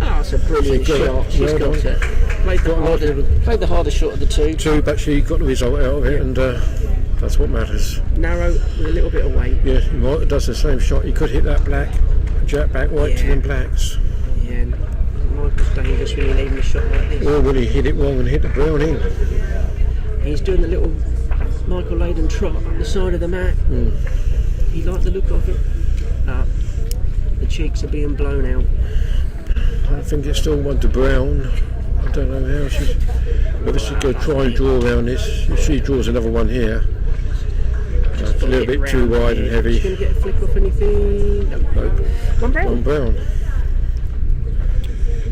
Ah, it's a brilliant She got it. shot. She's Well got done. it. Played the harder shot of the two. But she got the result out of it, and that's what matters. Narrow with a little bit of weight. Yeah, he does the same shot. He could hit that black, jack back white to them blacks. Yeah, Michael's dangerous when you leave him a shot like this. Or will he hit it wrong and hit the brown in? He's doing the little Michael Laydon trot up the side of the mat. He liked the look of it. The cheeks are being blown out. I think it's still one to brown. I don't know how whether she's going to try and draw around this. If she draws another one here, it's a little bit too wide and heavy. Going to get a flick off anything? Nope. One brown. One brown.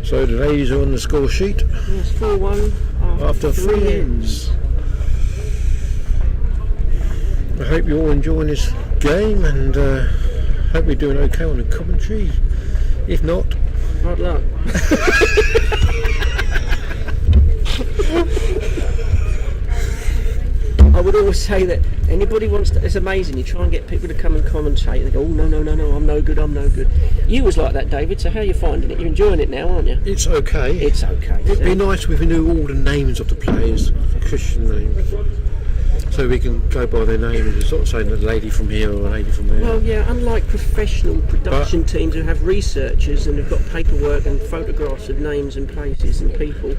So the ladies are on the score sheet. Yes, 4-1 after 3 ends. I hope you're all enjoying this game, and hope we're doing okay on the commentary. If not, hard luck. I would always say that anybody wants to, it's amazing, you try and get people to come and commentate, they go, oh no, I'm no good. You was like that, David, so how are you finding it? You're enjoying it now, aren't you? it's okay. It's okay. It'd be nice if we knew all the names of the players, Christian names, so we can go by their name and sort of say a lady from here or a lady from there. Well, yeah, unlike professional production teams who have researchers and have got paperwork and photographs of names and places and people,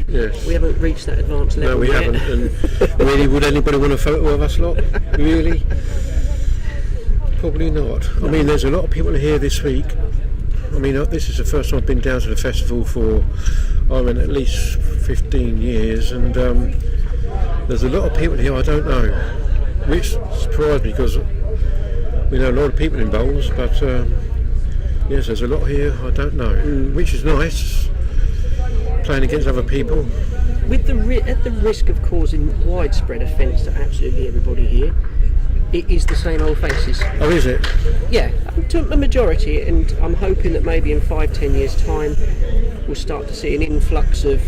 yes. We haven't reached that advanced level No, we yet. haven't. And really, would anybody want a photo of us lot? Really? Probably not. I mean, there's a lot of people here this week. I mean, this is the first time I've been down to the festival for, I mean, at least 15 years, and there's a lot of people here I don't know, which surprised me because we know a lot of people in bowls, but yes, there's a lot here I don't know, which is nice, playing against other people. With at the risk of causing widespread offence to absolutely everybody here, it is the same old faces. Oh, is it? Yeah, to a majority, and I'm hoping that maybe in 5-10 years' time we'll start to see an influx of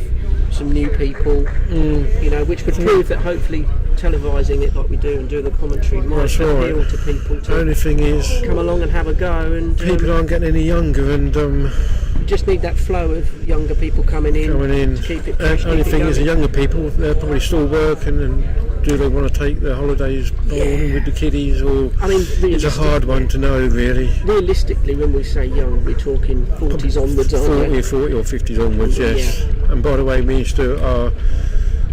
some new people, you know, which would prove that hopefully televising it like we do and doing the commentary might appeal to people to only thing is, come along and have a go. And people aren't getting any younger, and you just need that flow of younger people coming in. To keep it fresh, only keep it thing is, the going. younger people, they're probably still working, and do they want to take their holidays bowling with the kiddies, or I mean, it's a hard one to know, really. Realistically, when we say young, we're talking 40s onwards, aren't we? 40 or 50s onwards, yes. Yeah. And by the way, me and Stu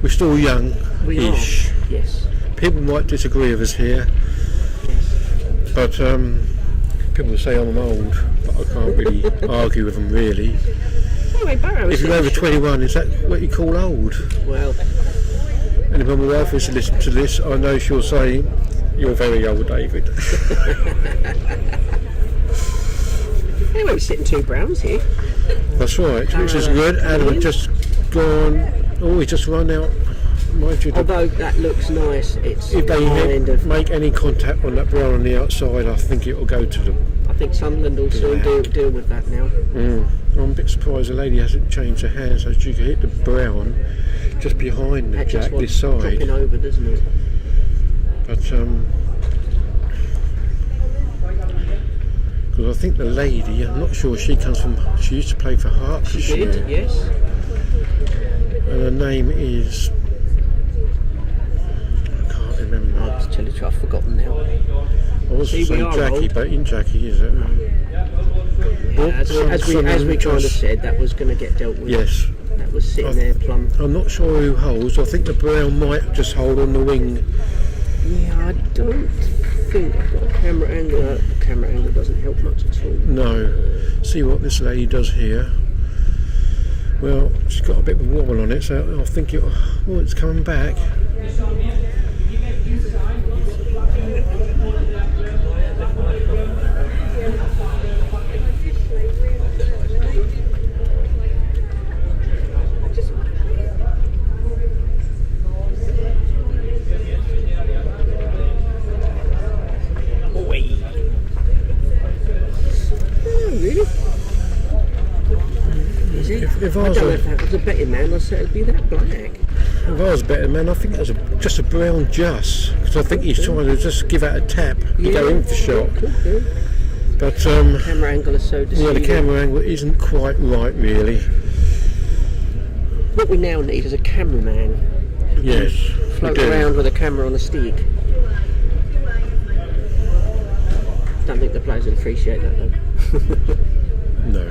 we're still young-ish. Yes. People might disagree with us here, but people say I'm old, but I can't really argue with them, really. Anyway, Barrow, if you're over 21, is that what you call old? Well, and when my wife is to listen to this, I know she'll say, you're very old, David. anyway, we're sitting 2 browns here. That's right, which is good. And we've just gone, we just run out. Although that looks nice, it's if they kind of make any contact on that brown on the outside, I think it will go to them. I think Sunderland will soon deal with that now. I'm a bit surprised the lady hasn't changed her hand so she can hit the brown just behind the jack this side. Dropping over, doesn't it? But because I think the lady, I'm not sure, she used to play for Hertfordshire. She did, yes. And her name is, I can't remember. To tell you the truth, I've forgotten now. I was saying Jackie, but in Jackie, is it? Yeah, as we kind of said, that was going to get dealt with. Yes. That was sitting there plumb. I'm not sure who holds. I think the brown might just hold on the wing. Yeah, I don't think I've got a camera angle. The camera angle doesn't help much at all. No. See what this lady does here. Well, she's got a bit of a wobble on it, so I think it's coming back. If I don't know if that was a betting man, I'd say it'd be that black. If I was a betting man, I think it was just a brown just, because I think he's trying to just give out a tap, go in for shot. But camera angle is so deceiving. Yeah, the camera angle isn't quite right, really. What we now need is a cameraman. Yes, Float around with a camera on a stick. Don't think the players would appreciate that though. No.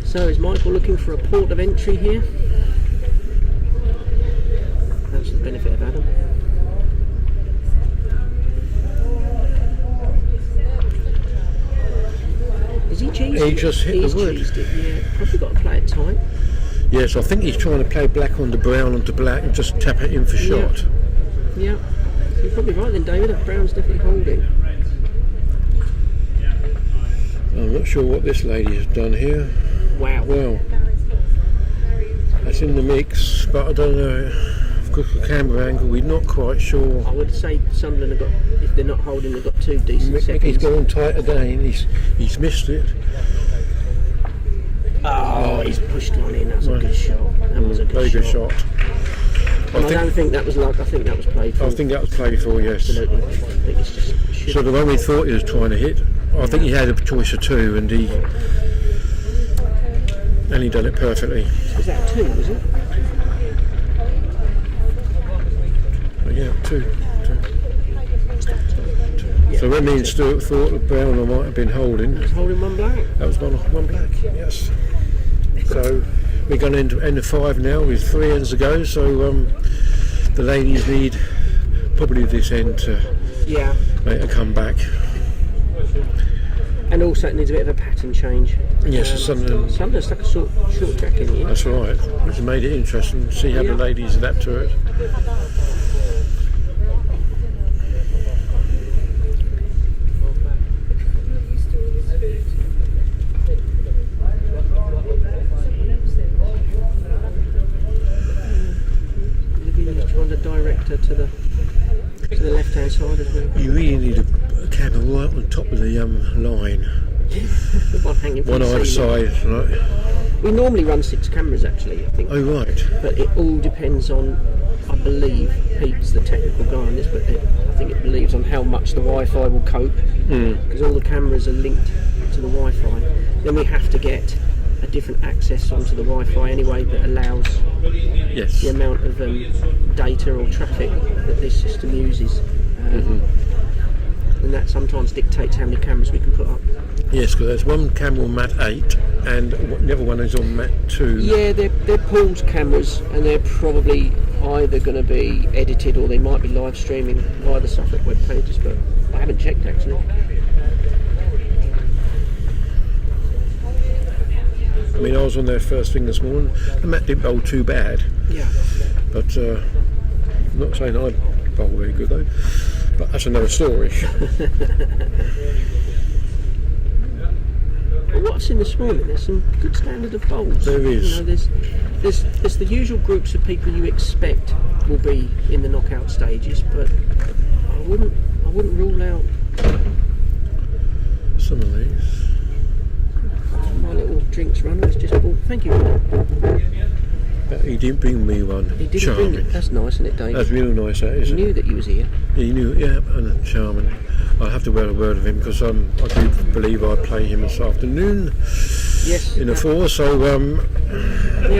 So is Michael looking for a port of entry here? That's the benefit of Adam. Is he cheesed? He just hit the wood. Cheesed it, yeah. Probably got to play it tight. Yes, I think he's trying to play black onto brown onto black and just tap it in for shot. Yeah. You're probably right then, David. That brown's definitely holding. I'm not sure what this lady has done here. Wow. Well, that's in the mix, but I don't know. I've got the camera angle, we're not quite sure. I would say Sunderland have got, if they're not holding, they've got 2 decent seconds. He's gone tight again, he's missed it. Oh, he's pushed one in. That's a good shot. That was a very good shot. I don't think that was luck. I think that was played for. I think that was played for, yes. Absolutely. I think it's just. So the one we thought he was trying to hit, I think he had a choice of 2, and he done it perfectly. Was that a 2? Was it? Yeah, 2. Yeah. So when me and Stuart thought the brown I might have been holding. He was holding one black. That was one black. Yes. So we're going into end of 5 now with 3 ends to go. So the ladies need probably this end to make a comeback. And also it needs a bit of a pattern change. Yes, Sunderland stuck a short track in here. That's right, which made it interesting. See how the ladies adapt to it. Trying to direct her to the left hand side as well. You really need a camera right on top of the line. One hanging from one either side. Right. We normally run 6 cameras actually, I think. Oh right. But it all depends on, I believe, Pete's the technical guy on this, but I think it believes on how much the Wi-Fi will cope, because all the cameras are linked to the Wi-Fi. Then we have to get a different access onto the Wi-Fi anyway that allows the amount of data or traffic that this system uses, and that sometimes dictates how many cameras we can put up. Yes, because there's one camera on mat 8 and the other one is on mat 2. Yeah, they're Paul's cameras, and they're probably either going to be edited or they might be live streaming via the Suffolk web pages, but I haven't checked actually. I mean, I was on there first thing this morning. The mat didn't bowl too bad. Yeah. But I'm not saying I bowl very good though. But that's another story. Well, what I've seen this morning, there's some good standard of bowls. There is. You know, there's the usual groups of people you expect will be in the knockout stages, but I wouldn't rule out some of these. My little drinks runner has just bought. Thank you. He didn't bring me one. He didn't charming. bring it. That's nice, isn't it, Dave? That's real nice, that isn't He knew that you was here. Yeah, he knew. Yeah, and charming. I'll have to wear a word of him because I do believe I play him this afternoon. Yes. In a 4, so yeah,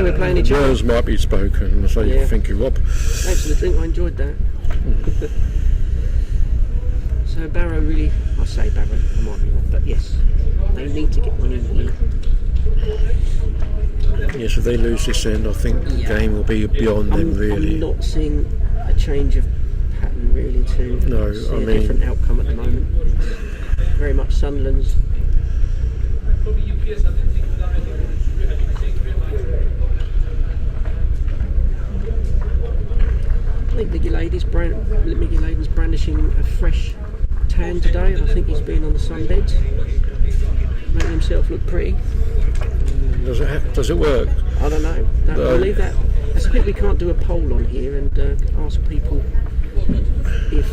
we're playing each other. Words might be spoken. So thank you, Rob. Thanks for the drink. I enjoyed that. So Barrow really, I say Barrow, I might be wrong, but yes, they need to get one in here. Yes, if they lose this end, I think the game will be beyond them really. I'm not seeing a change of pattern really to see a different outcome at the moment. Very much Sunderland's. I think Miggy Laydon's brandishing a fresh tan today. I think he's been on the sunbeds, making himself look pretty. Does it work? I don't know. I believe that. That's a bit we can't do a poll on here and ask people if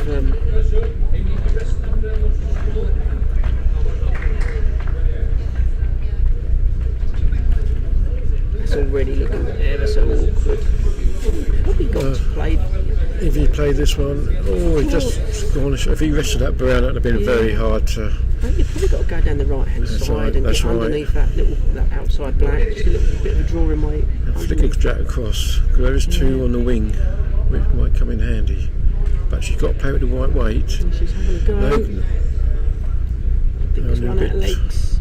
it's already looking ever so awkward. Probably got to play. If he played this one, he's just gone. If he rested that brown, that would have been very hard to. You've probably got to go down the right-hand side and get underneath that outside black. Just a little bit of a drawing weight. Flick a jack across. There is 2 on the wing, which might come in handy. But she's got to play with the right weight. And she's having a go. I think there's one out of legs.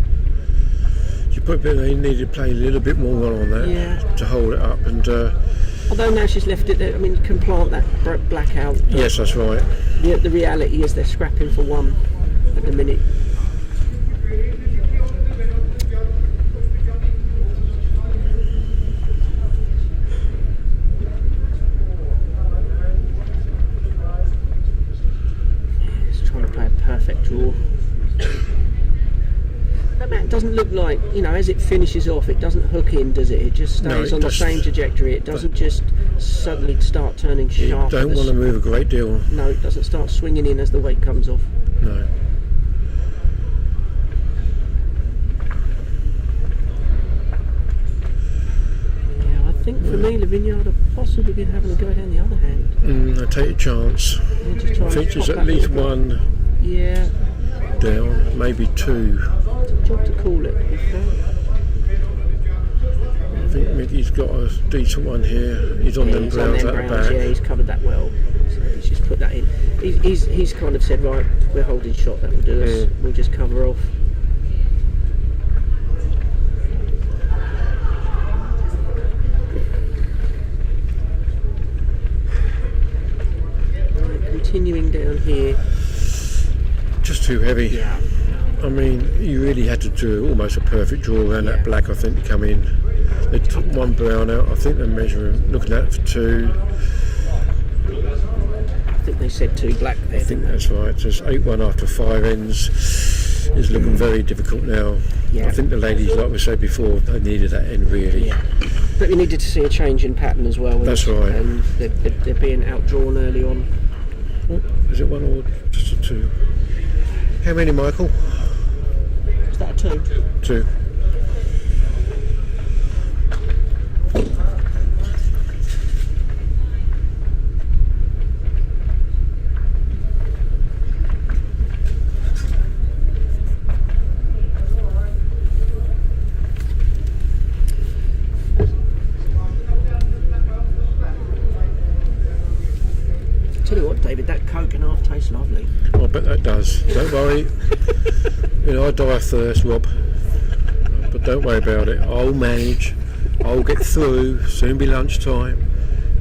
She probably needed to play a little bit more on that to hold it up. And although now she's left it there, I mean, you can plant that black out. Yes, that's right. The reality is they're scrapping for 1 at the minute. Perfect draw. That doesn't look like, as it finishes off, it doesn't hook in, does it? It just stays on the same trajectory. It doesn't just suddenly start turning sharp. You don't want to move a great deal. No, it doesn't start swinging in as the weight comes off. No. Yeah, I think for me, Lavinia would have possibly been having a go down the other hand. I take a chance. I think there's at least 1 down, maybe 2. It's a job to call it, to be fair. I think Mickey's got a decent one here. He's on them browns at the back. Yeah, he's covered that well. So he's just put that in. He's kind of said, right, we're holding shot, that will do us. We'll just cover off. Continuing down here. Just too heavy. Yeah. I mean, you really had to do almost a perfect draw around that black, I think, to come in. They took 1 brown out. I think they're measuring, looking at it for 2. I think they said 2 black there. I think that's right. Just 8-1 after 5 ends is looking very difficult now. Yeah. I think the ladies, like we said before, they needed that end really. Yeah. But we needed to see a change in pattern as well. That's right. And they're being outdrawn early on. Oh, is it 1 or just a 2? How many, Michael? Is that a 2? 2. Tell you what, David, that Coke and half tastes lovely. I bet that does. Don't worry. I die of thirst, Rob. But don't worry about it. I'll manage. I'll get through. Soon be lunchtime.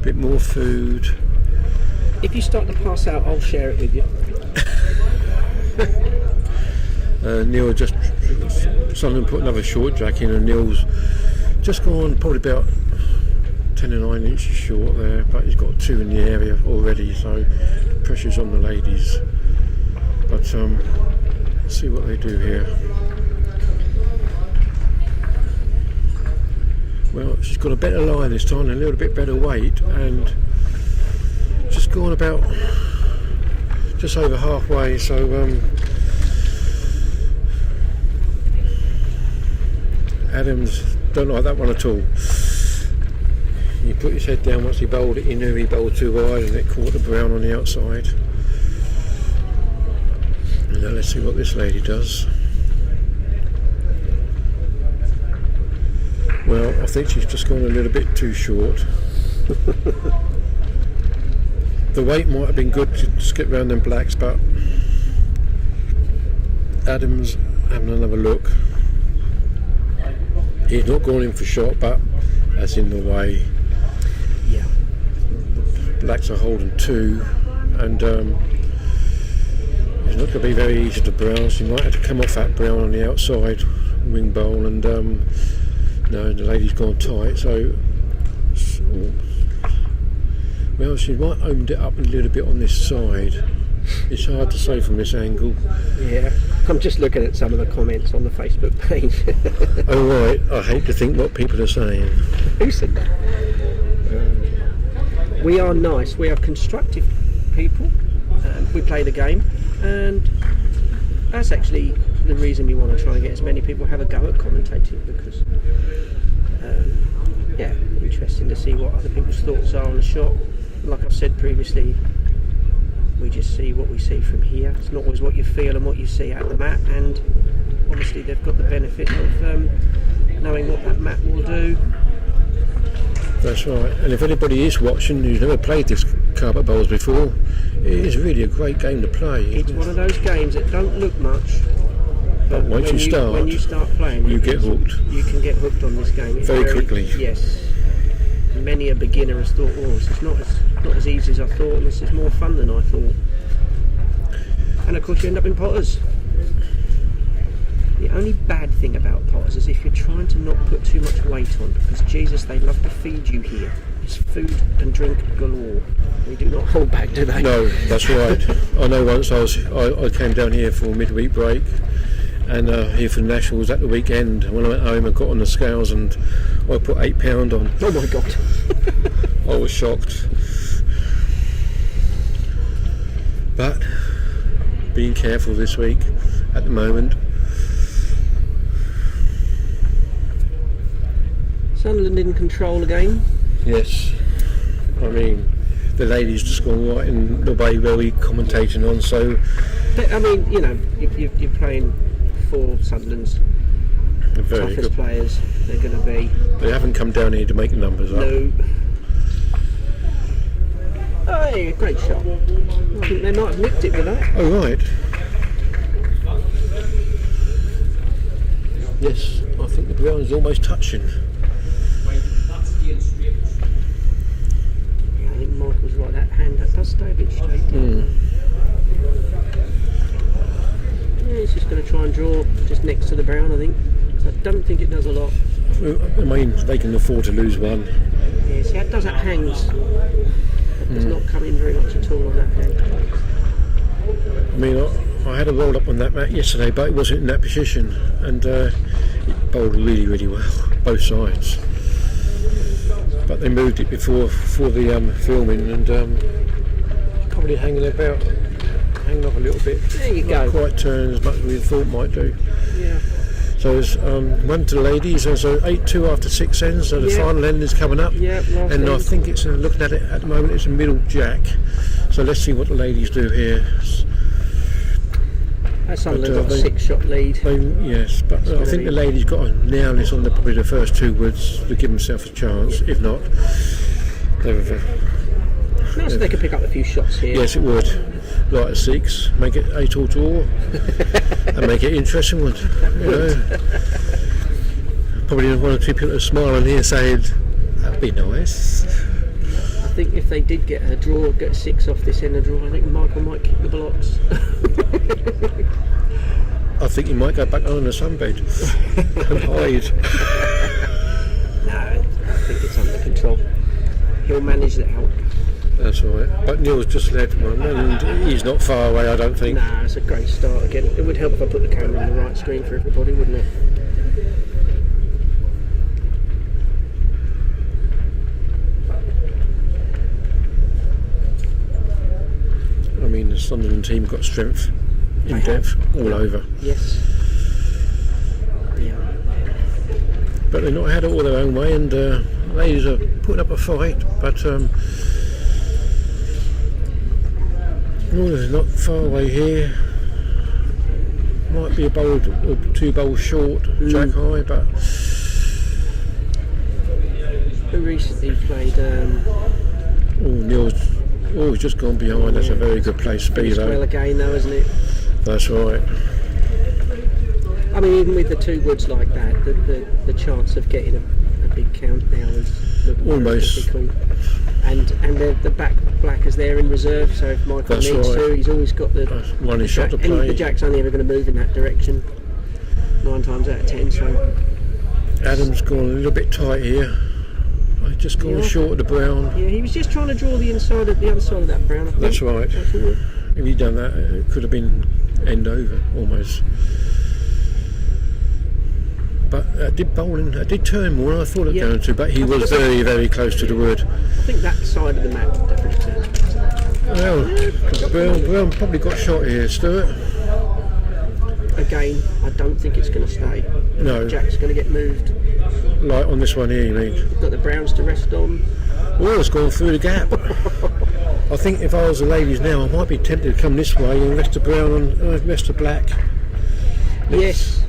Bit more food. If you start to pass out, I'll share it with you. Neil just someone put another short jack in, and Neil's just gone probably about 10 and 9 inches short there, but he's got 2 in the area already, so the pressure's on the ladies. But let's see what they do here. Well, she's got a better lie this time, and a little bit better weight, and just gone about just over halfway, so Adams don't like that one at all. He put his head down once he bowled it. He knew he bowled too wide and it caught the brown on the outside. And now let's see what this lady does. Well, I think she's just gone a little bit too short. The weight might have been good to skip round them blacks, but Adams having another look. He's not gone in for shot, but that's in the way. Yeah. The blacks are holding 2, and it's not going to be very easy to brown. So you might have to come off that brown on the outside wing bowl, and no, the lady's gone tight. So well, she might have opened it up a little bit on this side. It's hard to say from this angle. Yeah, I'm just looking at some of the comments on the Facebook page. Oh right, I hate to think what people are saying. Who said that? We are nice, we are constructive people. We play the game, and that's actually the reason we want to try and get as many people have a go at commentating, because yeah, interesting to see what other people's thoughts are on the shot. Like I've said previously, we just see what we see from here. It's not always what you feel and what you see at the mat, and obviously they've got the benefit of knowing what that mat will do. That's right. And if anybody is watching who's never played this carpet bowls before, it is really a great game to play. It's one of those games that don't look much, but once when you start playing, you get hooked. You can get hooked on this game Very quickly. Yes. Many a beginner has thought, oh, this is not as easy as I thought, and this is more fun than I thought. And of course you end up in potters. The only bad thing about potters is if you're trying to not put too much weight on, because Jesus, they love to feed you here. It's food and drink galore. They do not hold back, do they? No, that's right. I know once I came down here for a midweek break, and here for the Nationals at the weekend. When I went home, I got on the scales and I put £8 on. Oh my God! I was shocked. But being careful this week at the moment. Sunderland in control again. Yes, I mean the ladies just gone right in the way where we commentating on. So I mean, you know, you're playing for Sunderland's very toughest good players. They're going to be. They haven't come down here to make the numbers up. No. Oh, yeah, great shot. I think they might have nicked it with that. Oh right. Yes, I think the ground is almost touching. Yeah, I think Michael's right. That hand, that does stay a bit straight. Yeah, he's just going to try and draw just next to the brown, I think. So I don't think it does a lot. I mean, they can afford to lose one. Yeah, see, that does that hangs. It does not come in very much at all on that hand. I mean, I had a roll up on that mat yesterday, but it wasn't in that position, and it bowled really, really well, both sides. But they moved it before the filming, and probably hanging off a little bit. There you Not go. quite turn as much as we thought might do. Yeah. So it's one to the ladies. There's 8-2 after 6 ends. So the final end is coming up. Yeah, last and I end. think it's looking at it at the moment. It's a middle jack. So let's see what the ladies do here. That's Sunderland got a 6-shot lead. Yes, but I think the ladies got to nail this on probably the first 2 woods to give themselves a chance. If not, Nice if they could pick up a few shots here. yes, it would. Like a 6, make it 8 all draw, and make it interesting one. You know, probably one or two people are smiling here saying that'd be nice. I think if they did get a draw, get a 6 off this end of draw, I think Michael might kick the blocks. I think he might go back on the sunbed and hide. No, I think it's under control. He'll manage that help. That's all right. But Neil's just led one, and he's not far away, I don't think. Nah, it's a great start again. It would help if I put the camera on the right screen for everybody, wouldn't it? I mean, the Sunderland team got strength in depth all over. Yes. Yeah. But they've not had it all their own way, and ladies are putting up a fight, but they're not far away here. Might be a bowl or 2 bowls short, jack high, but Who recently played Neil's just gone behind. That's a very good place to be, well though. again though, isn't it? That's right. I mean, even with the 2 woods like that, the chance of getting a big count now is Almost. difficult. And the back black is there in reserve, so if Michael That's needs right. to, he's always got the One is shot to and play. the jack's only ever going to move in that direction 9 times out of 10. So Adam's gone a little bit tight here. I've just gone short of the brown. yeah, he was just trying to draw the other side of that brown. I think. That's right. That's all. If he'd done that, it could have been end over almost. But it did turn more than I thought it was going to, but he was very, very close to the wood. I think that side of the map definitely turns back to that. Well, Brown probably got shot here, Stuart. Again, I don't think it's going to stay. No. Jack's going to get moved. light on this one here, you mean? You've got the browns to rest on. Oh, it's gone through the gap. I think if I was the ladies now, I might be tempted to come this way and rest the brown and rest the black. Yes.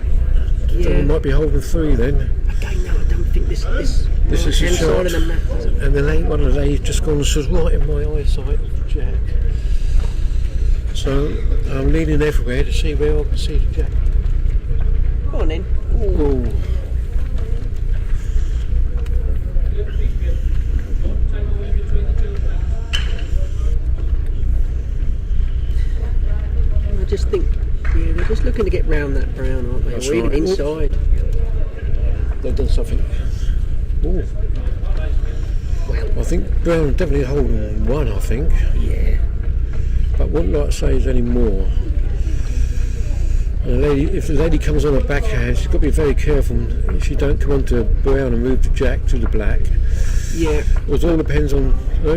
I might be holding through then. Again, no, I don't think this is a shot. side of the map, is it? And then one of the ladies just gone sort of right in my eyesight, Jack. So I'm leaning everywhere to see where I can see the Jack. Go on then. Ooh. I just think, yeah, they're just looking to get round that brown, aren't they? That's or even right. inside. They've done something. Ooh. Well, I think brown definitely holding one, I think. yeah. But wouldn't like to say there's any more. And if the lady comes on a backhand, she's got to be very careful she don't come onto brown and move the jack to the black. Yeah. It all depends on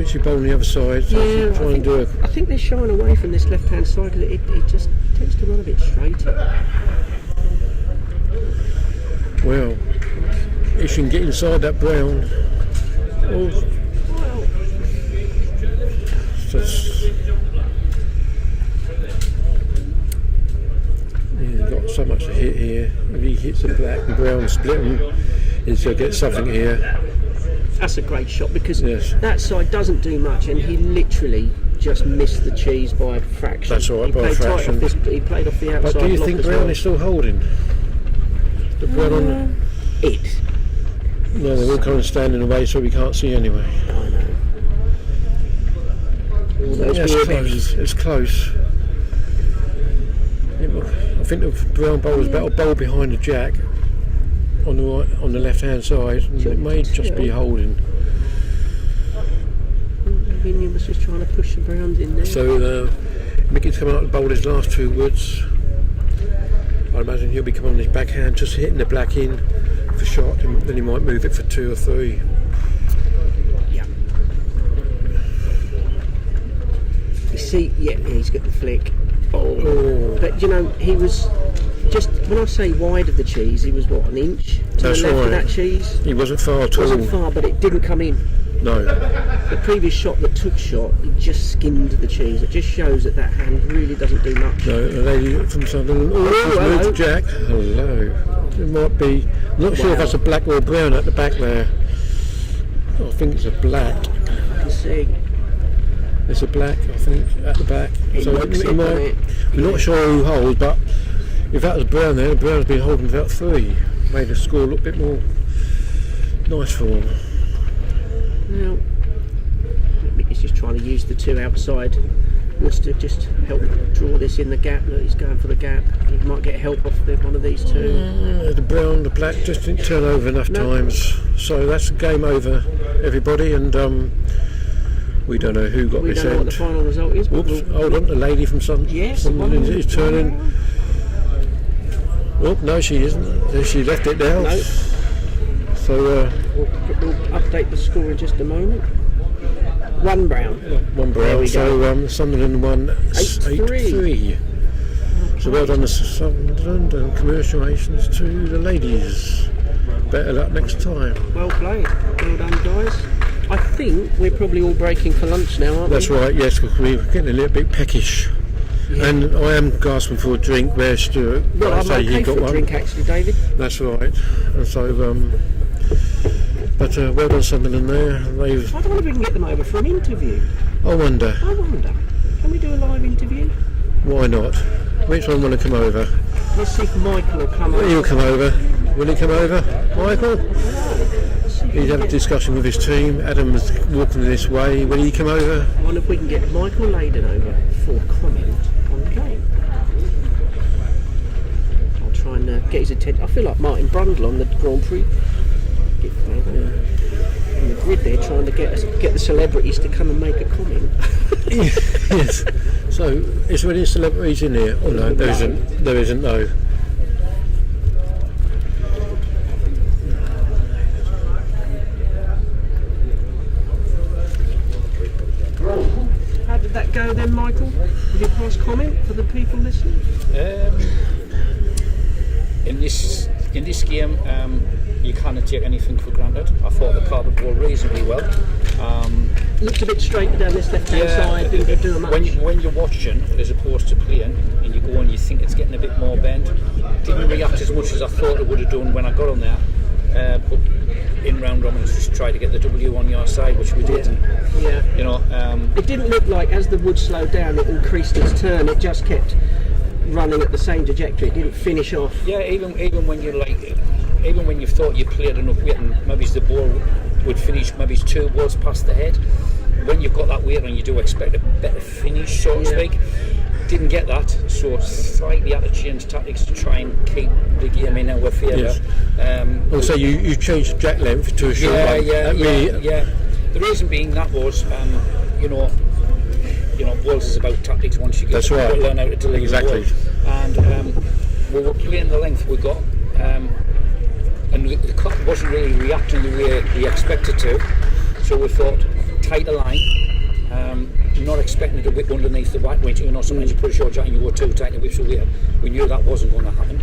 she bowl on the other side. So Yeah, try and do I think they're shying away from this left-hand side. It just tends to run a bit straighter. Well, if she can get inside that brown, got so much to hit here. If he hits the black and brown splitting, he's going to get something here. That's a great shot because that side doesn't do much, and he literally just missed the cheese by a fraction. That's all right, by a fraction. He played off the outside. But do you think brown is still holding? The brown on it? No, they're all kind of standing away, so we can't see anyway. I know. It's close. I think the brown bowler's better bowl behind the jack on the right, on the left-hand side. And it may just be holding. Vinny was just trying to push the browns in there. So Mickey's coming out to bowl his last two woods. I imagine he'll be coming on his backhand, just hitting the black in for shot, and then he might move it for 2 or 3. Yeah. You see, yeah, he's got the flick. Oh. But you know, he was just, when I say wide of the cheese, he was what, an inch to That's the left right. of that cheese? He wasn't far at all. Wasn't far, but it didn't come in. No. The previous shot that took shot, he just skimmed the cheese. It just shows that that hand really doesn't do much. No, a lady from Sunderland. Oh, Jack. Hello. It might be. I'm not sure if that's a black or a brown at the back there. I think it's a black. I can see. It's a black, I think, at the back. So we're not sure who holds, but if that was brown there, the brown's been holding about 3. Made the score look a bit more nice for him. Now, Mickey's just trying to use the 2 outside Webster just help draw this in the gap. Look, he's going for the gap. He might get help off one of these 2. The brown, the black just didn't turn over enough times. So that's the game over, everybody, and we don't know who got this end. We don't know what the final result is. Whoops, hold on, the lady from Sunderland is turning. Oh, no, she isn't. She left it now. No. So we'll update the score in just a moment. 1 brown. 1 brown. So Sunderland won 8-3. So well done to Sunderland, and congratulations to the ladies. Better luck next time. Well played. Well done, guys. I think we're probably all breaking for lunch now, aren't we? That's right, yes, because we're getting a little bit peckish. Yeah. And I am gasping for a drink. There's Stuart. Well, I'm okay for a drink actually, David. That's right. And so, well done Sunderland there. I don't know if we can get them over for an interview. I wonder. Can we do a live interview? Why not? Which one want to come over? Let's see if Michael will come over. He'll come over. Will he come over? Michael? He'd have a discussion with his team. Adam's walking this way. Will he come over? I wonder if we can get Michael Laydon over for a comment on the game. I'll try and get his attention. I feel like Martin Brundle on the Grand Prix. On the grid there, trying to get the celebrities to come and make a comment. Yes. So, is there any celebrities in here? Oh no, there isn't. There isn't, no. How did that go then, Michael? Will you pass comment for the people listening? In this game, you cannot take anything for granted. I thought the carpet ball reasonably well. Looked a bit straight down this left-hand side, didn't do much. When you're watching, as opposed to playing, and you go and you think it's getting a bit more bent, didn't react as much as I thought it would have done when I got on there. But in round robin, just try to get the W on your side, which we did. Yeah. You know, it didn't look like as the wood slowed down, it increased its turn. It just kept running at the same trajectory. It didn't finish off. Yeah, even when you even when you thought you played enough weight and maybe the ball would finish maybe 2 balls past the head, when you've got that weight on, you do expect a better finish, so to speak. Didn't get that, so slightly had to change tactics to try and keep the game in our favour. Yes. Also, you changed the jack length to a short one. Yeah. The reason being that was, you know, balls is about tactics. Once you get to learn how to deliver the ball. And we were playing the length we got, and the clock wasn't really reacting the way we expected to. So we thought, tighter line. Not expecting to whip underneath the white weight. You know, sometimes you put a short jack and you go too tight and it whips away. We knew that wasn't going to happen.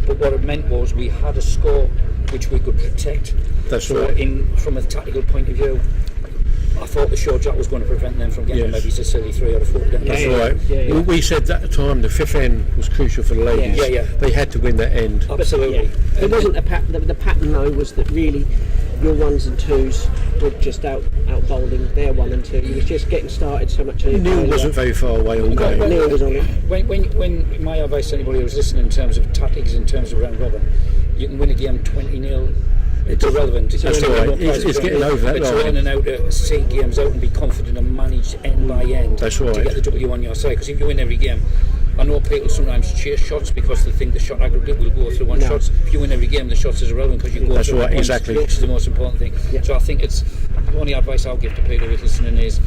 But what it meant was we had a score which we could protect. That's so right. From a tactical point of view, I thought the short jack was going to prevent them from getting maybe a silly 3 or 4. That's right. Yeah. We said at the time the 5th end was crucial for the ladies. Yeah. They had to win that end. Absolutely. There wasn't a pattern. The pattern though was that really your 1s and 2s were just out bowling their 1 and 2. You was just getting started so much earlier. Neil wasn't very far away all game. Neil was on it. When my advice to anybody who's listening in terms of tactics, in terms of round robin, you can win a game 20-0. It's irrelevant. That's right. It's getting over that line. It's learning how to see games out and be confident and manage end by end. That's right. To get the W on your side. Because if you win every game, I know people sometimes chase shots because they think the shot aggregate will go through shots. If you win every game, the shots is irrelevant because you go through right, exactly. Which is the most important thing. Yeah. So I think it's the only advice I'll give to people who's listening is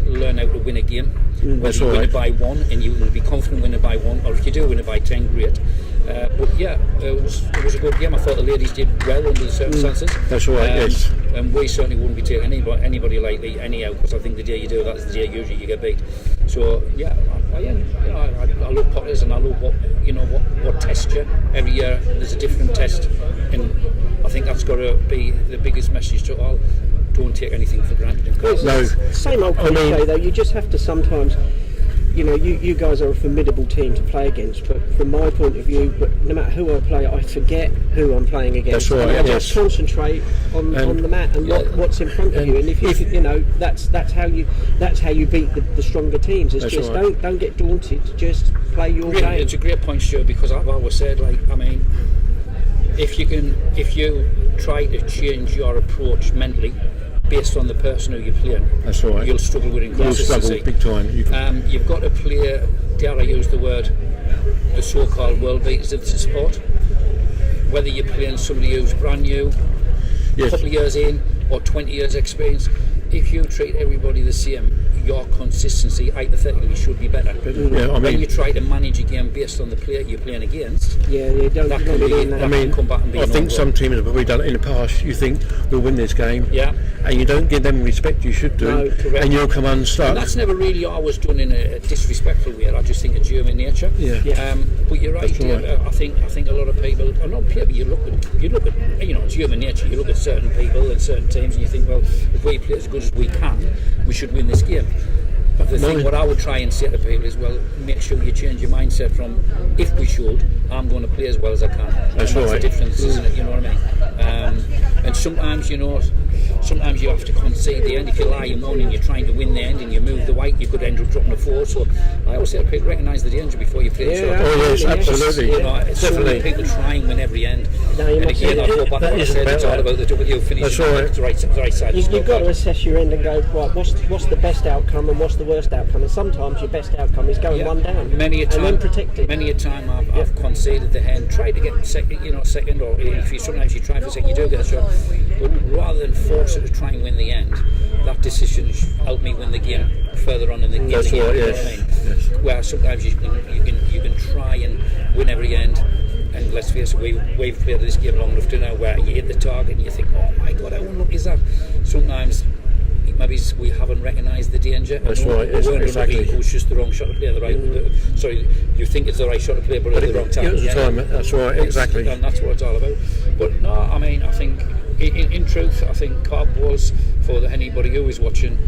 learn how to win a game. Whether you win it by 1 and you will be confident winning it by 1, or if you do win it by 10, great. But yeah, it was a good game. I thought the ladies did well under the circumstances. That's right, yes. And we certainly wouldn't be taking anybody lightly anyhow, because I think the day you do that is the day usually you get beat. So yeah, I love potters and I love what test you. Every year there's a different test, and I think that's got to be the biggest message to all. Don't take anything for granted. No. Same old cliche though. You just have to sometimes. You know, you guys are a formidable team to play against, but from my point of view, no matter who I play, I forget who I'm playing against. That's right. I just concentrate on the mat and what's in front of you. And if you know, that's how you beat the stronger teams. It's just right. don't get daunted. Just play your game. It's a great point, Stuart, because I've always said, if you try to change your approach mentally based on the person who you're playing, that's right. You'll struggle with inconsistency. You'll struggle big time. You've got to play, dare I use the word, the so-called world beaters of the sport. Whether you're playing somebody who's brand new, a couple of years in, or 20 years experience, if you treat everybody the same, your consistency hypothetically should be better. When you try to manage a game based on the player you're playing against, come back and be I think some teams have probably done it in the past. You think we'll win this game, and you don't give them respect you should do, and you'll come unstuck. And that's never really always done in a disrespectful way. I just think it's human nature. But you're right. I think a lot of people, or not people, you look at it's human nature. You look at certain people and certain teams, and you think, well, if we play as good as we can, we should win this game. But the thing, what I would try and say to people is, well, make sure you change your mindset from, if we should, I'm going to play as well as I can. That's the difference, isn't it? You know what I mean? And sometimes, sometimes you have to concede the end. If you lie in one and you're trying to win the end and you move the white, you could end up dropping a 4. So I always say to people, recognise the danger before you play the shot. Yes, absolutely. It's so many people try and win every end. And again, I go back to what I said, it's all about the W finish. That's right. The right side. You've got to assess your end and go, right, what's the best outcome and what's the worst outcome? And sometimes your best outcome is going 1 down. Many a time, and then protecting. Many a time I've conceded the hand, tried to get second, or if sometimes you try for second, you do get a shot. But rather than force it to try and win the end, that decision helped me win the game further on in the game. That's right. Yes. Where sometimes you can try and win every end. And let's face it, we've played this game long enough to know where you hit the target and you think, oh my God, how unlucky is that? Sometimes maybe we haven't recognised the danger. That's right. Exactly. It was just the wrong shot to play. Sorry, you think it's the right shot to play, but at the wrong time. That's right. Exactly. And that's what it's all about. But no, I mean, I think in truth, I think carp balls, for anybody who is watching,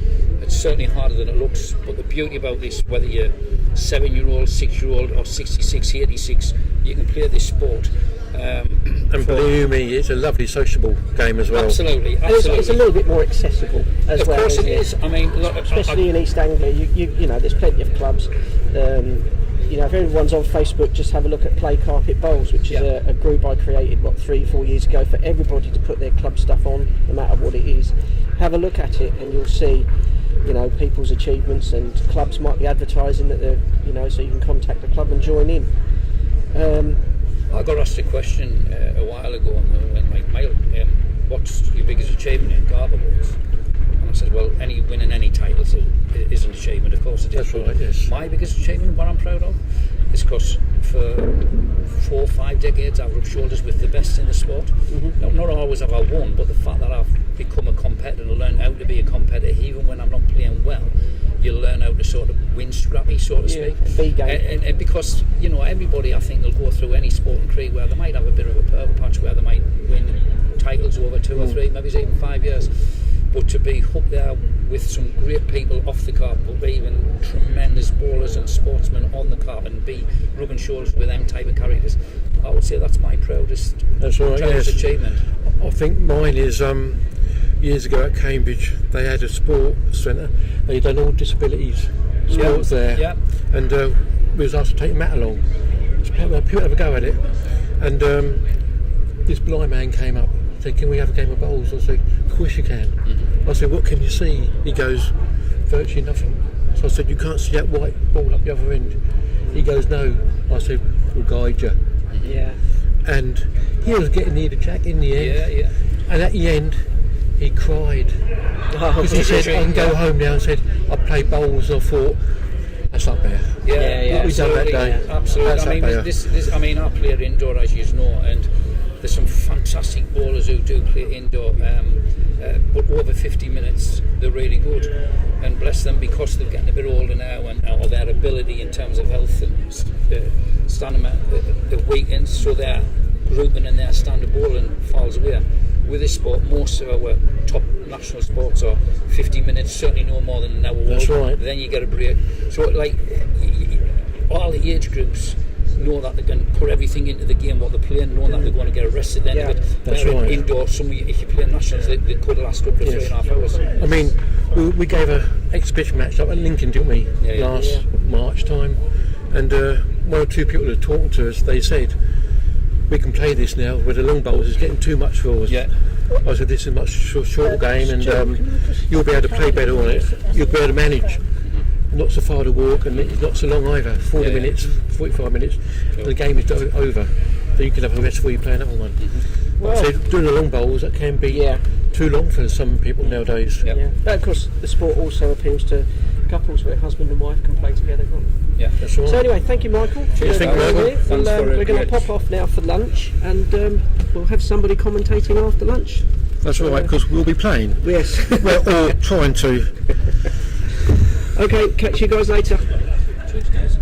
it's certainly harder than it looks. But the beauty about this, whether you're 7-year-old, 6-year-old, or 66, 86, you can play this sport. And believe me, it's a lovely sociable game as well. Absolutely. It's a little bit more accessible as well. Of course it is. I mean, look, especially in East Anglia, you know, there's plenty of clubs. You know, if everyone's on Facebook, just have a look at Play Carpet Bowls, which is a group I created 3-4 years ago for everybody to put their club stuff on, no matter what it is. Have a look at it, and you'll see, you know, people's achievements, and clubs might be advertising that they're, you know, so you can contact the club and join in. I got asked a question a while ago on the mail. What's your biggest achievement in carpet balls? And I said, well, winning any titles is an achievement, of course it is. That's right, yes. My biggest achievement, what I'm proud of, is because for 4 or 5 decades I've rubbed shoulders with the best in the sport. Mm-hmm. Not always have I won, but the fact that I've become a competitor and learned how to be a competitor, even when I'm not playing well, you learn how to sort of win scrappy, so to speak. And because, you know, everybody, I think, will go through any sport and career where they might have a bit of a purple patch, where they might win titles over 2 or 3, maybe even 5 years. But to be hooked there with some great people off the carpet, but even tremendous bowlers and sportsmen on the carpet, and be rubbing shoulders with them type of characters, I would say that's my proudest achievement. I think mine is years ago at Cambridge, they had a sport centre. They'd done all disabilities sports there, and we was asked to take Matt along. People have a go at it, and this blind man came up, said, "Can we have a game of bowls?" I said, "Of course you can." Mm-hmm. I said, "What can you see?" He goes, "Virtually nothing." So I said, "You can't see that white ball up the other end?" He goes, "No." I said, "We'll guide you." Yeah. And he was getting near the jack in the end. Yeah. And at the end, he cried. Because he said, "I can go home now," and said, "I played bowls." I thought, that's up there. Yeah, we done that day. Absolutely. I mean, I play indoor, as you know, and there's some fantastic bowlers who do play indoor, but over 50 minutes they're really good, and bless them, because they're getting a bit older now, and or their ability in terms of health and stamina weakens, so their grouping and their standard bowling falls away. With this sport, most of our top national sports are 50 minutes, certainly no more than an hour. That's right. Then you get a break. So, like, all the age groups know that they can put everything into the game, what they're playing, knowing that they're going to get arrested then. Yeah, that's right. Indoor, if you play nationals, they could last up to 3.5 hours. I mean, we gave an exhibition match up at Lincoln, didn't we, last March time, and one or two people who were talking to us, they said, "We can play this now, with the long bowls, it's getting too much for us." Yeah. I said, "This is a much shorter game, and you'll be able to play better on it. You'll be able to manage. Not so far to walk, and it's not so long either. 40 minutes, 45 minutes, and the game is over. So you can have a rest before you play another one." Well, so doing the long bowls, that can be too long for some people nowadays. But of course, the sport also appeals to couples where husband and wife can play together. Yeah, that's right. So anyway, thank you, Michael. Cheers, thank you, Michael. We're going to pop off now for lunch, and we'll have somebody commentating after lunch. That's right, because we'll be playing. Yes. We're all trying to. Okay, catch you guys later. Cheers, guys.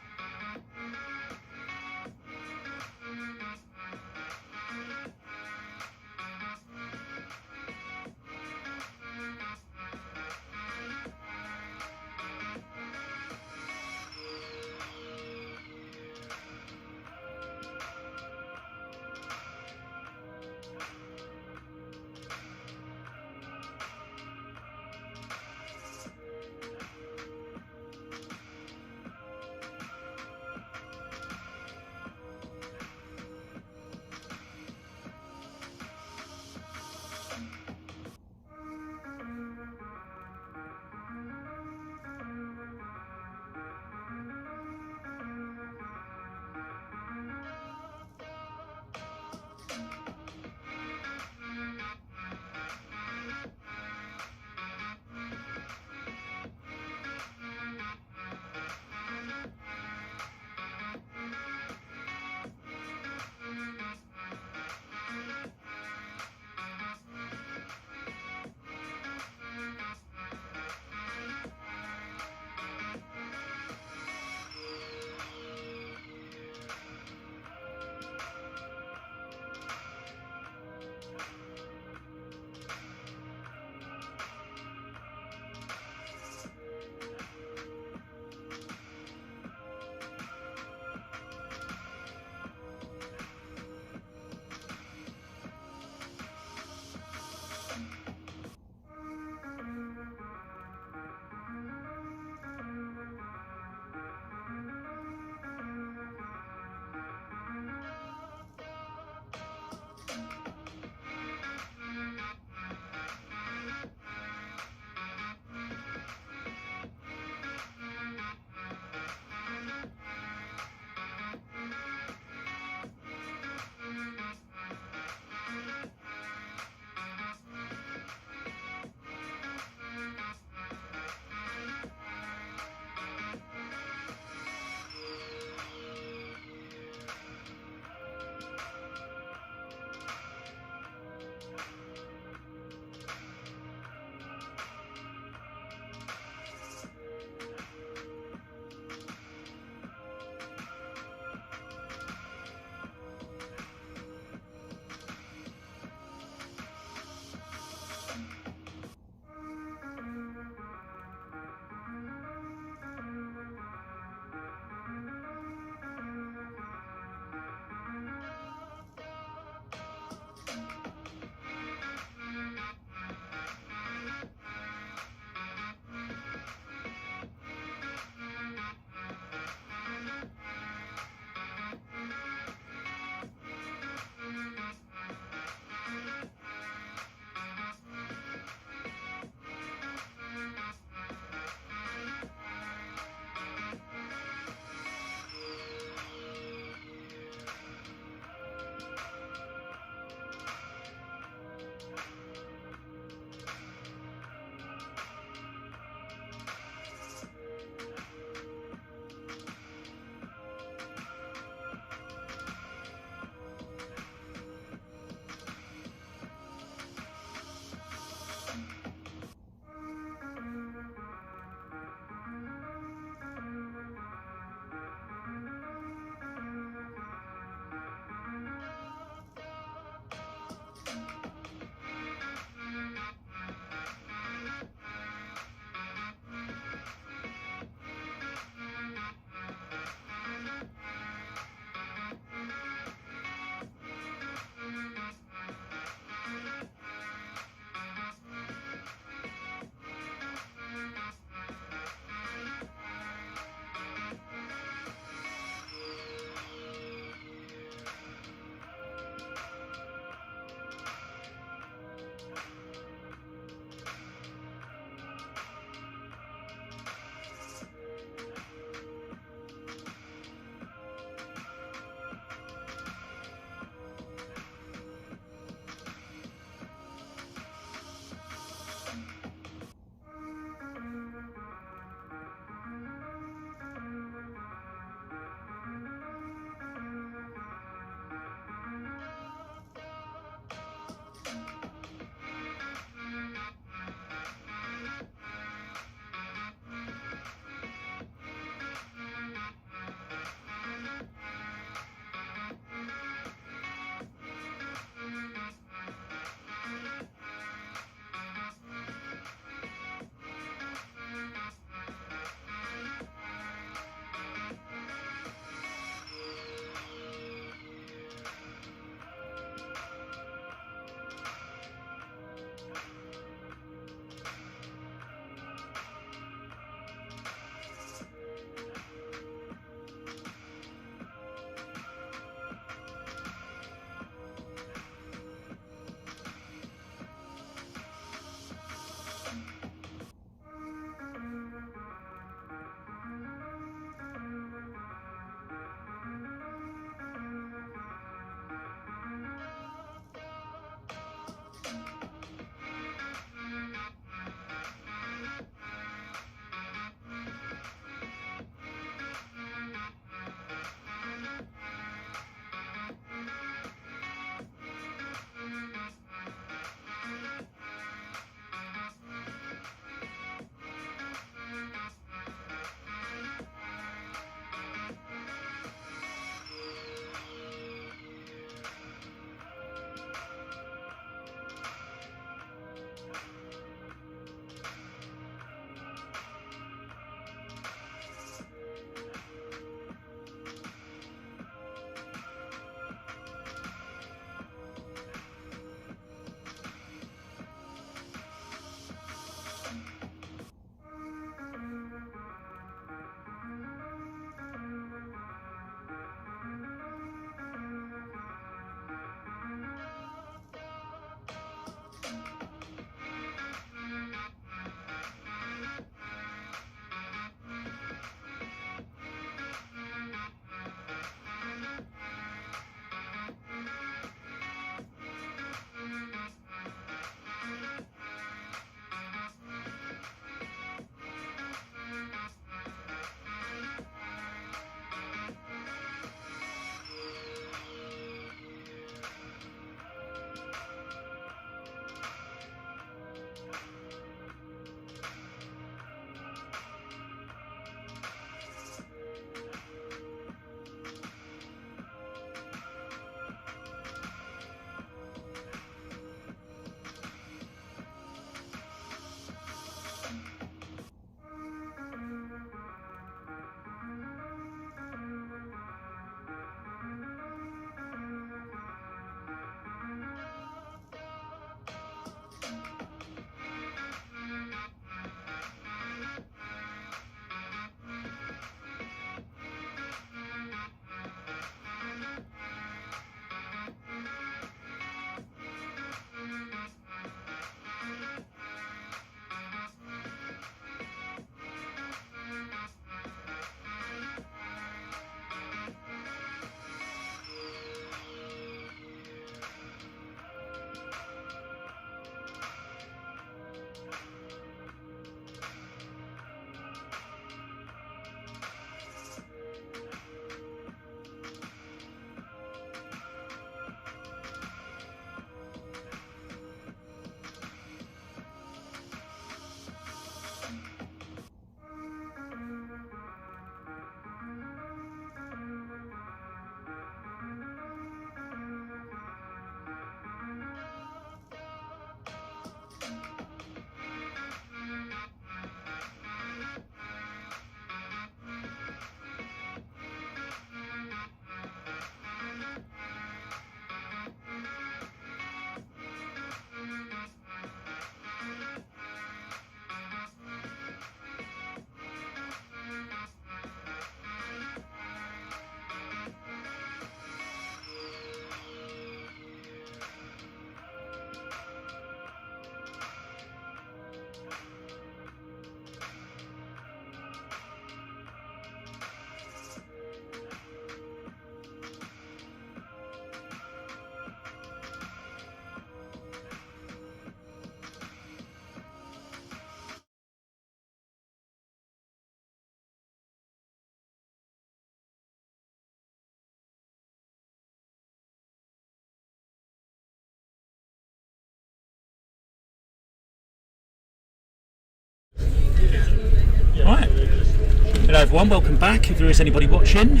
Hello everyone, welcome back if there is anybody watching.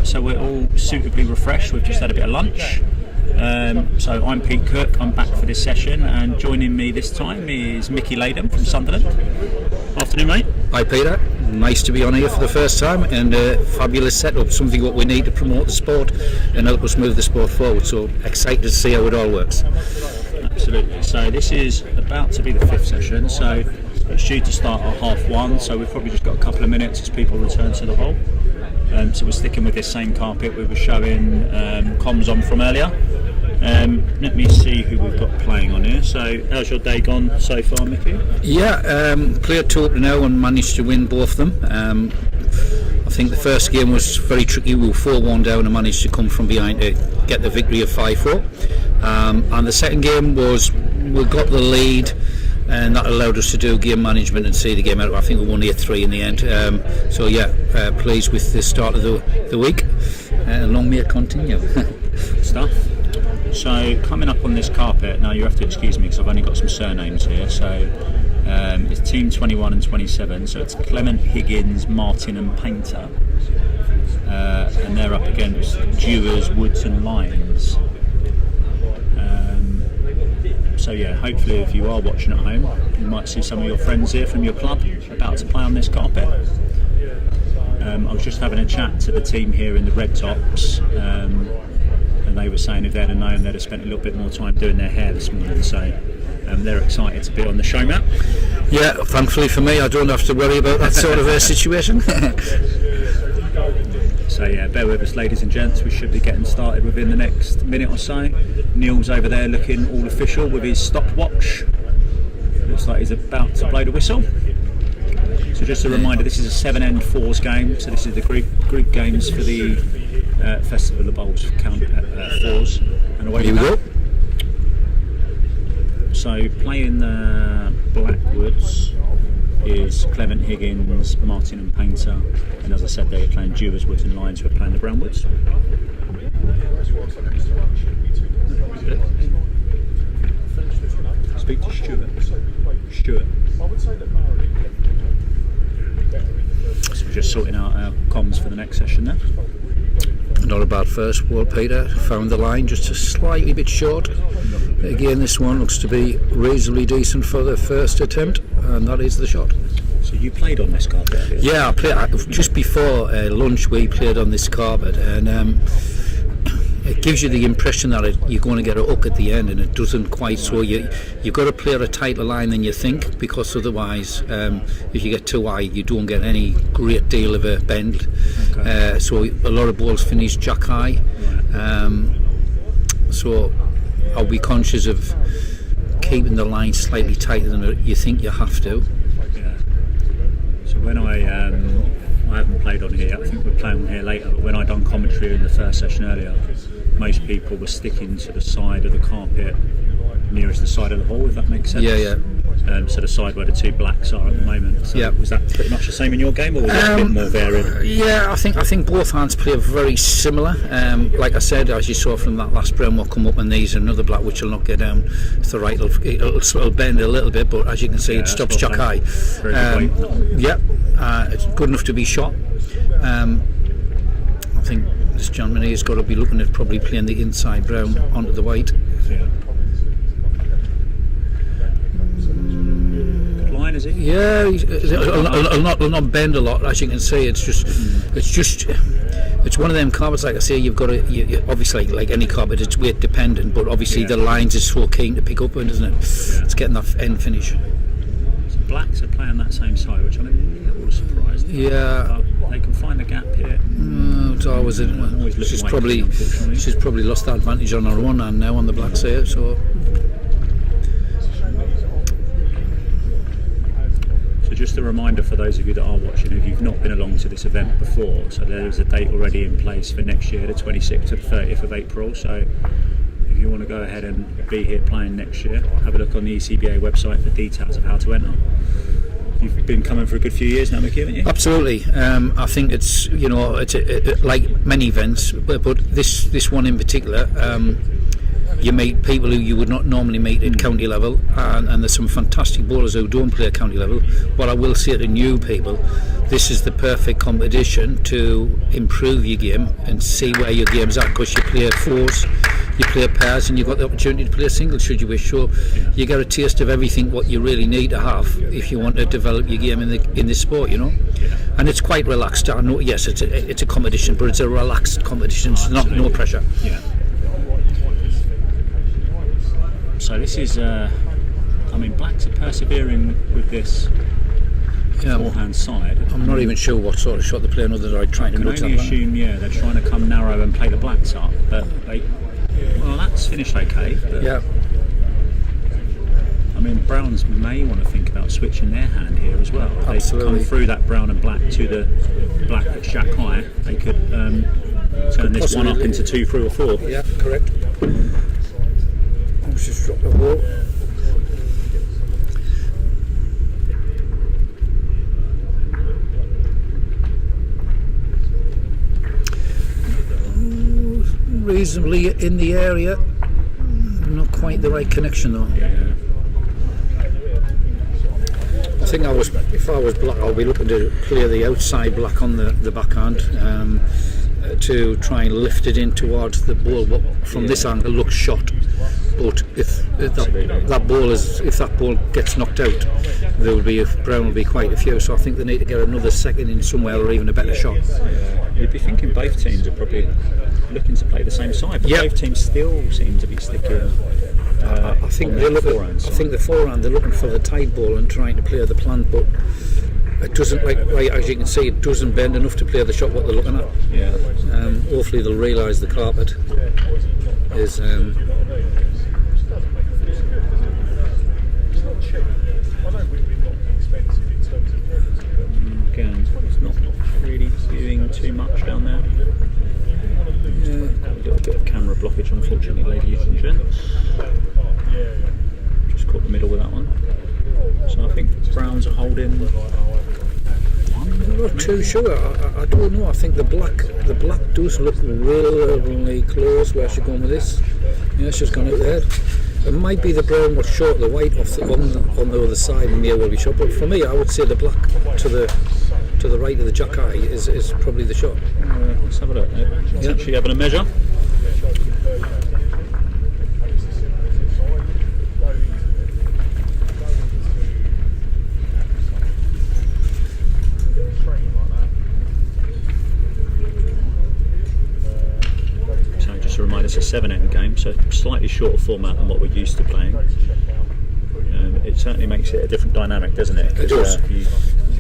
So we're all suitably refreshed, we've just had a bit of lunch. So I'm Pete Cook, I'm back for this session, and joining me this time is Mickey Laydon from Sunderland. Afternoon mate. Hi Peter, nice to be on here for the first time, and fabulous setup, something what we need to promote the sport and help us move the sport forward, so excited to see how it all works. Absolutely, so this is about to be the 5th session, so it's due to start at 1:30, so we've probably just got a couple of minutes as people return to the hall. So we're sticking with this same carpet we were showing comms on from earlier. Let me see who we've got playing on here. So how's your day gone so far, Mickey? Yeah, played 2 up to now and managed to win both of them. I think the first game was very tricky. We were 4-1 down and managed to come from behind to get the victory of 5-4. And the second game was we got the lead, and that allowed us to do game management and see the game out. I think we won 8-3 in the end. So yeah, pleased with the start of the week. Long may it continue. Stuff. So coming up on this carpet, now you have to excuse me because I've only got some surnames here. So it's team 21 and 27. So it's Clement, Higgins, Martin and Paynter. And they're up against Dewars, Woods and Lyons. So yeah, hopefully if you are watching at home, you might see some of your friends here from your club about to play on this carpet. I was just having a chat to the team here in the Red Tops, and they were saying if they'd have known, they'd have spent a little bit more time doing their hair this morning, so they're excited to be on the show map. Yeah, thankfully for me, I don't have to worry about that sort of situation. So yeah, bear with us ladies and gents, we should be getting started within the next minute or so. Neil's over there looking all official with his stopwatch. Looks like he's about to blow the whistle. So just a reminder, this is a 7-end fours game, so this is the group games for the Festival of Bowls count fours. And away Here we go. So playing the Blackwoods is Clement, Higgins, Martin and Paynter, and as I said they're playing Dewars, Woods and Lyons, who are playing the Brownwoods. Speak to Stuart. So we're just sorting out our comms for the next session there. Not a bad first ball, Peter. Found the line just a slightly bit short. Again, this one looks to be reasonably decent for the first attempt, and that is the shot. So you played on this carpet? Yeah, I played just before lunch. We played on this carpet, and it gives you the impression that you're going to get a hook at the end, and it doesn't quite. So you've got to play at a tighter line than you think, because otherwise, if you get too high, you don't get any great deal of a bend. Okay. So a lot of balls finish jack high. So I'll be conscious of keeping the line slightly tighter than you think you have to. Yeah. So when I haven't played on here, I think we're playing on here later, but when I done commentary in the first session earlier, most people were sticking to the side of the carpet nearest the side of the hall, if that makes sense. Yeah. So the side where the 2 blacks are at the moment. So yeah. Was that pretty much the same in your game, or was it a bit more varied? Yeah, I think both hands play very similar. Like I said, as you saw from that last brown, will come up, and these another black which will not get down to the right. It'll bend a little bit, but as you can see, it stops jack high. It's good enough to be shot. I think this gentleman here's got to be looking at probably playing the inside brown onto the white. Yeah. Line, is it? Yeah, it'll not bend a lot, as you can see. It's one of them carpets, like I say, you've got to, you obviously, like any carpet, it's weight dependent, but obviously the lines is so keen to pick up on, isn't it? Yeah. It's getting that end finish. So blacks are playing that same side, which I'm a little surprised. Yeah. But they can find the gap here. It's always she's probably lost that advantage on her one hand now on the black side, so. So just a reminder for those of you that are watching, if you've not been along to this event before, so there is a date already in place for next year, the 26th to the 30th of April. So if you want to go ahead and be here playing next year, have a look on the ECBA website for details of how to enter. You've been coming for a good few years now, Mickey, haven't you? Absolutely. I think it's like many events, but this one in particular, you meet people who you would not normally meet at county level, and there's some fantastic bowlers who don't play at county level. What I will say to new people, this is the perfect competition to improve your game and see where your game's at, because you play fours, you play pairs, and you've got the opportunity to play singles should you wish. So you get a taste of everything what you really need to have if you want to develop your game in this sport, you know. And it's quite relaxed. I know, yes, it's a competition, but it's a relaxed competition. It's not no pressure. Yeah. So this is, Blacks are persevering with this forehand side. I'm not even sure what sort of shot they're playing, other than trying to look at. I can only assume, they're trying to come narrow and play the Blacks up, but that's finished okay. But Browns may want to think about switching their hand here as well. If they come through that brown and black to the black that's jack high, they could turn this one up into 2, 3 or 4. Yeah, correct. Let's just drop the ball. Reasonably in the area, not quite the right connection though. I think if I was black, I'll be looking to clear the outside black on the backhand to try and lift it in towards the ball. But from this angle, looks shot. But if that ball gets knocked out, Brown will be quite a few. So I think they need to get another second in somewhere, or even a better shot. You'd be thinking both teams are probably looking to play the same side, but both teams still seem to be sticking. I think the forehand, they're looking for the tight ball and trying to play the plant, but it doesn't, as you can see, it doesn't bend enough to play the shot what they're looking at. Hopefully they'll realise the carpet is again, it's not really doing too much down there. A little bit of camera blockage, unfortunately, ladies and gents. Just caught the middle with that one. So I think Browns are holding. I'm not too sure. I don't know. I think the black does look really close. Where's she going with this? Yeah, she's gone out there. It might be the brown was short, the white on the other side, and may well be short. But for me, I would say the black to the right of the jack eye is probably the shot. Let's have a look. It's actually having a measure. So just a reminder, it's a 7-end game, so slightly shorter format than what we're used to playing. It certainly makes it a different dynamic, doesn't it? It does.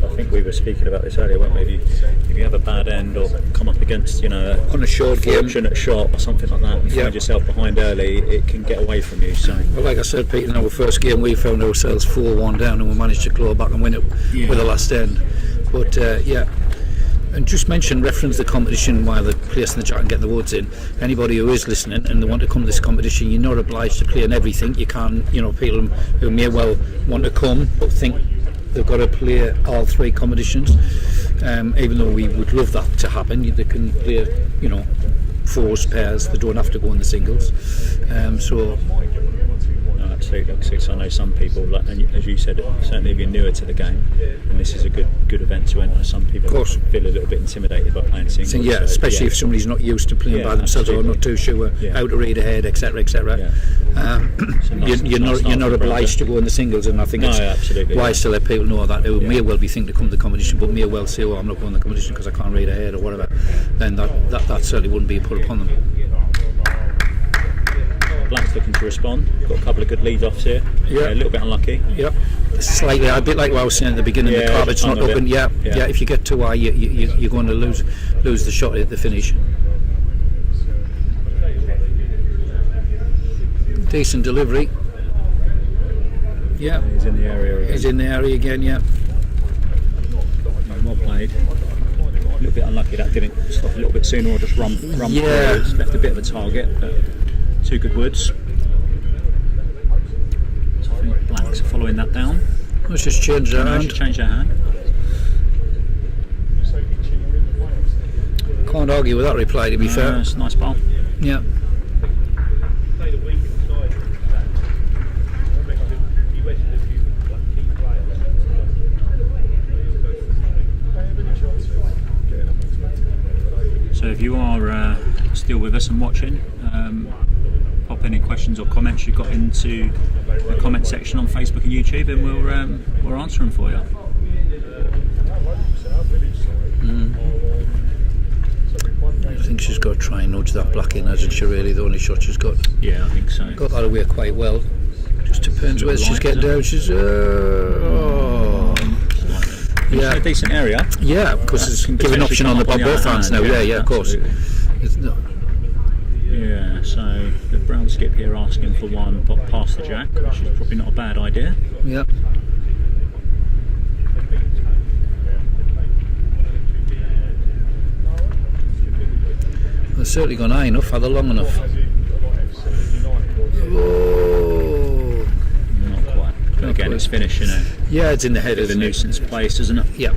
I think we were speaking about this earlier, weren't we? If you have a bad end or come up against, on a short game, fortunate shot or something like that, and find yourself behind early, it can get away from you. So, well, like I said, Pete, in our first game, we found ourselves 4-1 down, and we managed to claw back and win it with the last end. But and just reference the competition while they're placing the jack and getting the woods in. Anybody who is listening and they want to come to this competition, you're not obliged to play in everything. You can, people who may well want to come but think they've got to play all 3 competitions. Even though we would love that to happen, they can play, fours, pairs. They don't have to go in the singles. Absolutely. So I know some people, as you said, certainly if you're newer to the game, and this is a good event to enter. Some people feel a little bit intimidated by playing singles. Especially if somebody's not used to playing by themselves or not too sure how to read ahead, etc., etc. You're not obliged to go in the singles, and I think it's wise to let people know that who may well be thinking to come to the competition, but may well say, I'm not going to the competition because I can't read ahead or whatever. Then that certainly wouldn't be put upon them. Black's looking to respond. Got a couple of good lead offs here. A little bit unlucky. Slightly, a bit like what I was saying at the beginning. The carpet's not open. If you get too high, you're going to lose the shot at the finish. Decent delivery. He's in the area again. He's in the area again. Well played. A little bit unlucky that didn't stop a little bit sooner or just run through. It's left a bit of a target. But 2 good woods. So I think Blacks are following that down. Let's just change their hand. Change their hand. Can't argue with that reply, to be fair. It's a nice ball. Yeah. if you are still with us and watching, pop any questions or comments you've got into the comment section on Facebook and YouTube, and we'll answer them for you. I think she's got to try and nudge that black in, hasn't she, really? The only shot she's got. Yeah, I think so. Got that away quite well. Just depends where she's getting down. She's yeah, a decent area. Yeah, because it's given option on both hands now. Yeah, of course. Yeah, so the brown skip here asking for one but past the jack, which is probably not a bad idea. Yeah. They've certainly gone high enough. Are they long enough? Oh, not quite. But again, it's finished, you know. Yeah, it's in the head of the nuisance place, isn't it? Yeah.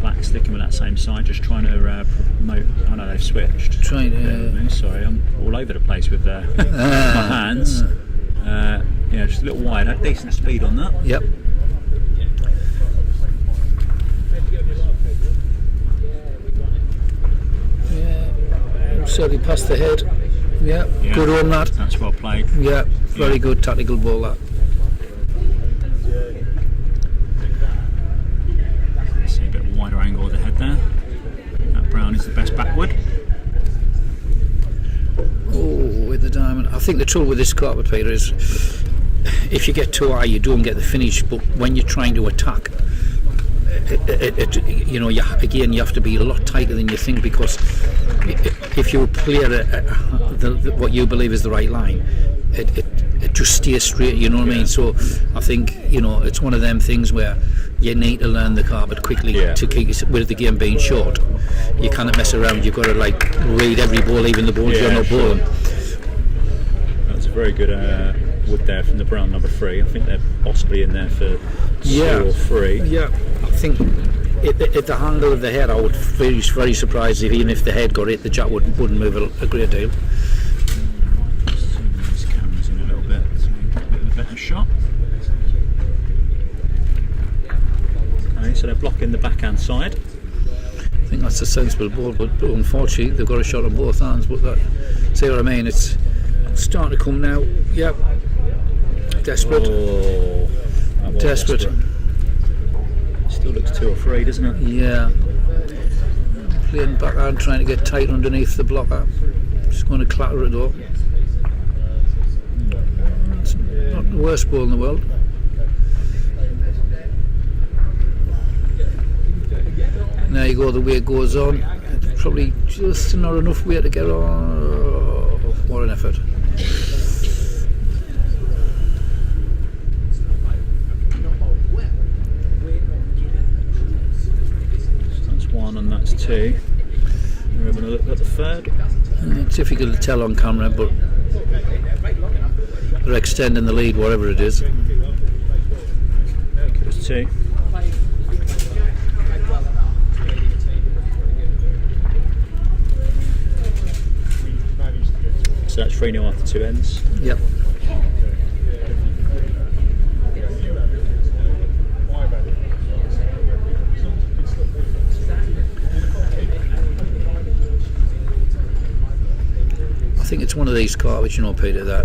Black sticking with that same side, just trying to promote. Oh no, they've switched. Trying to. Sorry, I'm all over the place with my hands. Yeah, just a little wide. Had decent speed on that. Yep. Certainly past the head. Yeah, good on that. That's well played. Yeah, very good tactical ball that. See a bit wider angle of the head there. That brown is the best backward. Oh, with the diamond. I think the trouble with this carpet, Peter, is if you get too high, you don't get the finish. But when you're trying to attack, you know, you have to be a lot tighter than you think, because if you play what you believe is the right line, it just stays straight, you know what I mean? So I think, you know, it's one of them things where you need to learn the carpet quickly to keep, with the game being short. You cannot mess around. You've got to like read every ball, even the balls you're not bowling. That's a very good wood there from the brown number 3. I think they're possibly in there for 2 or 3. Yeah, I think at the handle of the head, I would be very surprised if even if the head got hit, the jack wouldn't move a great deal. These cameras in a little bit, so we get a bit of a better shot. Okay, so they're blocking the backhand side. I think that's a sensible ball, but unfortunately they've got a shot on both hands. But that, see what I mean? It's starting to come now. Yep. Desperate. Oh, desperate. Still looks 2 or 3, doesn't it? Yeah. Playing backhand, trying to get tight underneath the blocker. Just going to clatter it though. It's not the worst ball in the world. Now you go the way it goes on. It's probably just not enough way to get on. Oh, what an effort. And that's 2. We're having a look at the third. It's difficult to tell on camera, but they're extending the lead, whatever it is. It's 2. So that's 3-0 after 2 ends. Yep. I think it's one of these carpets, you know, Peter, that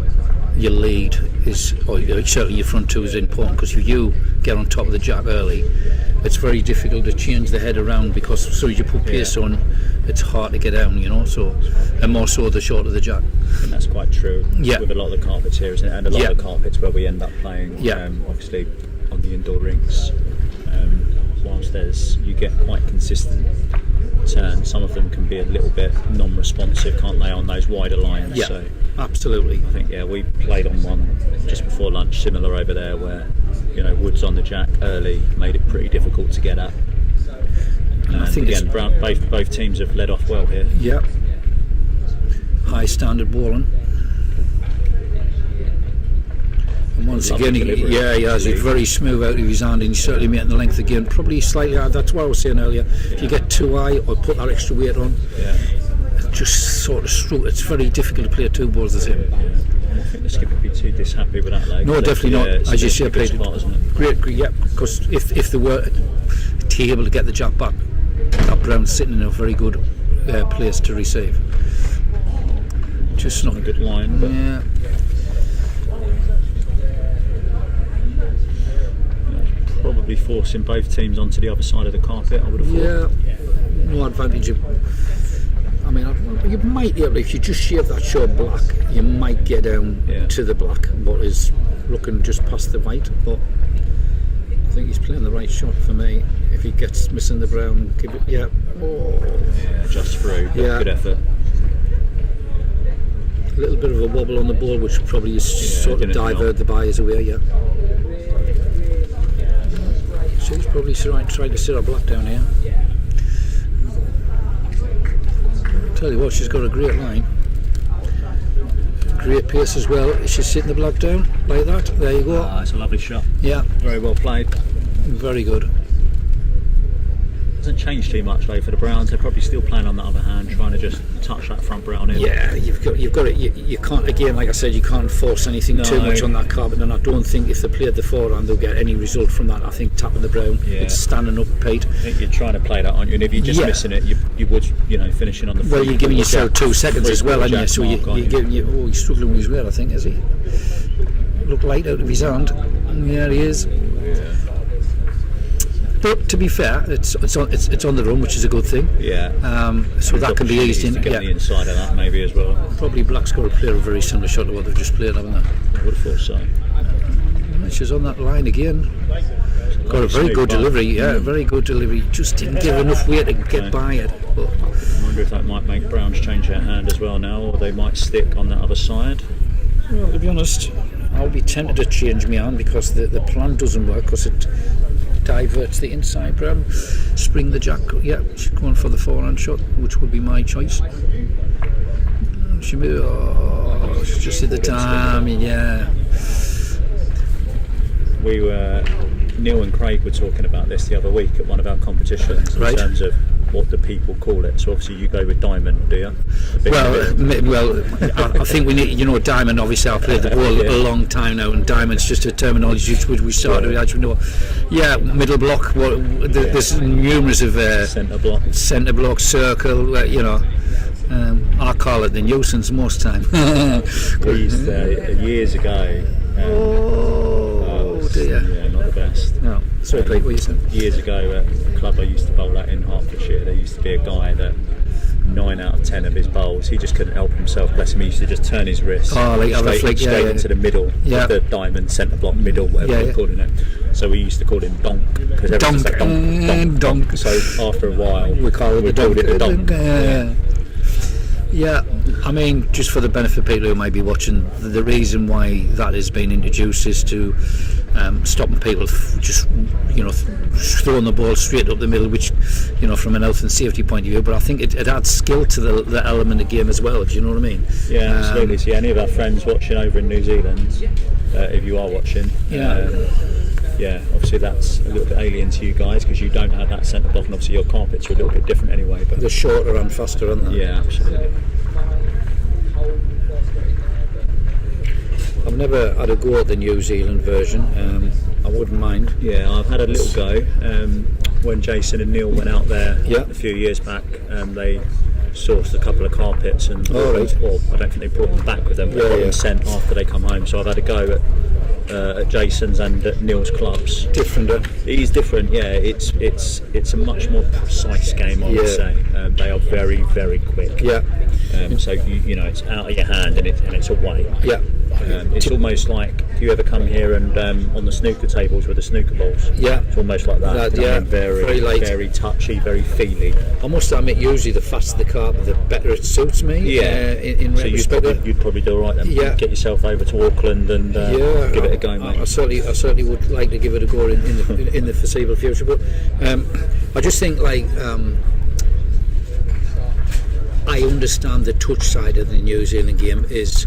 your lead is, or certainly your front 2 is important, because if you get on top of the jack early, it's very difficult to change the head around, because as soon as you put pace on, it's hard to get down, you know. So, and more so the shorter the jack. And that's quite true with a lot of the carpets here, isn't it? And a lot of the carpets where we end up playing, obviously on the indoor rinks. Whilst you get quite consistent turns, some of them can be a little bit non-responsive, can't they, on those wider lines? Yeah, so absolutely. I think we played on one just before lunch, similar over there, where woods on the jack early made it pretty difficult to get at. And I think again, both teams have led off well here. Yeah, high standard bowling. And once again, he has it very smooth out of his hand, and he's certainly making the length again. Probably slightly hard. That's what I was saying earlier. If you get too high or put that extra weight on, it just sort of it's very difficult to play 2 balls the same. I don't think the skipper would be too dishappy with that leg. No, definitely not. As you say, Peter. Great, yeah. Because if they were, to be able to get the jack back. That Brown's sitting in a very good place to receive. Just not a good line, but yeah. Probably forcing both teams onto the other side of the carpet, I would have thought. Yeah, no advantage of. I mean, you might be able, if you just shave that short black, you might get down to the black, but is looking just past the white. But I think he's playing the right shot for me. If he gets missing the brown, give it, yeah, just through. Good effort. A little bit of a wobble on the ball, which probably is sort of divert the buyers away. Yeah. So he's probably trying to sit our black down here. Tell you what, she's got a great line. Great pace as well. She's sitting the black down like that. There you go. It's a lovely shot. Yeah. Very well played. Very good. Doesn't change too much though for the Browns. They're probably still playing on the other hand, trying to just touch that front brown in. Yeah, you've got it. You can't, again, like I said, you can't force anything too much on that carpet, and I don't think if they played the forehand they'll get any result from that. I think tapping the brown, it's standing up, Pete. I think you're trying to play that, aren't you? And if you're just missing it, you would, finishing on the. Well, you're giving yourself 2 seconds as well, aren't you? So you're giving he's struggling with his weight, I think, is he? Look light out of his hand. Yeah, he is. Yeah. But to be fair, it's on the run, which is a good thing. Yeah. So that can be eased in. To get the inside of that maybe as well. Probably Black's got to play a very similar shot to what they've just played, haven't they? I would have thought so. She's on that line again. Got a very good delivery. Yeah, very good delivery. Just didn't give enough weight to get by it. But I wonder if that might make Browns change their hand as well now, or they might stick on that other side. Well, to be honest, I'll be tempted to change my hand because the plan doesn't work because it diverts the inside brown. Spring the jack. Yeah, she's going for the forehand shot, which would be my choice. She just at the time. Yeah. We were Neil and Craig were talking about this the other week at one of our competitions in terms of what the people call it. So obviously you go with diamond, do you? Well, I think we need, diamond. Obviously, I've played the ball a long time now, and diamond's just a terminology which we started with. As you know, middle block. There's numerous of centre block, circle. I call it the nuisance most time. We used years ago. Oh dear. Yeah, not the best. No, sorry, Pete. What you said? Years ago at a club I used to bowl at in Hertfordshire, there used to be a guy that 9 out of 10 of his bowls, he just couldn't help himself. Bless him, he used to just turn his wrist straight into the middle of the diamond centre block middle, whatever we're calling it. So we used to call him donk because everyone's like donk. So after a while, we called it the donk. Yeah, I mean, just for the benefit of people who may be watching, the reason why that has been introduced is to stopping people just throwing the ball straight up the middle, which from an health and safety point of view. But I think it adds skill to the element of the game as well. Do you know what I mean? Yeah, absolutely. So any of our friends watching over in New Zealand, if you are watching, obviously that's a little bit alien to you guys because you don't have that centre block, and obviously your carpets are a little bit different anyway. But they're shorter and faster, aren't they? Yeah, absolutely. I've never had a go at the New Zealand version. I wouldn't mind. Yeah, I've had a little go. When Jason and Neil went out there a few years back, they sourced a couple of carpets and I don't think they brought them back with them, but got them sent after they come home. So I've had a go at Jason's and at Neil's clubs. Different. It is different, yeah. It's a much more precise game, I would say. They are very, very quick. Yeah. So it's out of your hand and it's away. Yeah. It's almost like, if you ever come here and on the snooker tables with the snooker balls, it's almost like that. Very light, very touchy, very feely. I must admit, usually the faster the carpet, the better it suits me. Yeah. In you'd probably do all right then. Yeah. Get yourself over to Auckland and give it a go, mate. I certainly would like to give it a go in the foreseeable future. But I just think I understand the touch side of the New Zealand game is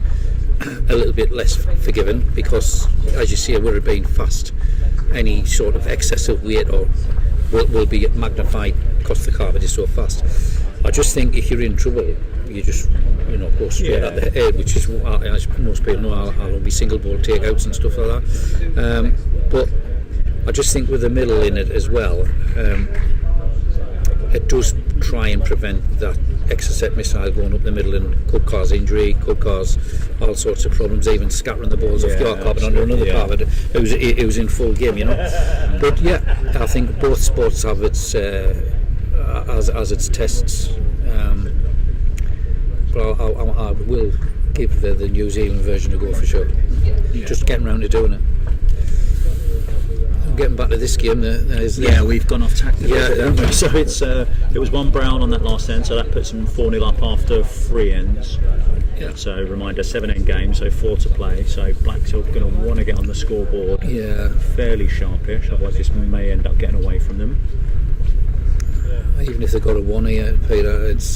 a little bit less forgiving because, as you see, with it being fast, any sort of excessive weight will be magnified because the carpet is so fast. I just think if you're in trouble, you just go straight at the head, which is, as most people know, I'll be single ball takeouts and stuff like that. But I just think with the middle in it as well, it does try and prevent that extra set missile going up the middle and could cause injury, could cause all sorts of problems, even scattering the balls off your carpet onto another carpet. It was in full game, you know. But yeah, I think both sports have its as its tests. But I will give the New Zealand version a go for sure. Just getting round to doing it. Getting back to this game, we've gone off tactic. So it's it was 1 brown on that last end, so that puts them 4-0 up after 3 ends. Yeah. So reminder, 7-end game, so 4 to play. So Blacks are going to want to get on the scoreboard. Yeah. Fairly sharpish, otherwise this may end up getting away from them. Even if they've got a 1 here, Peter, it's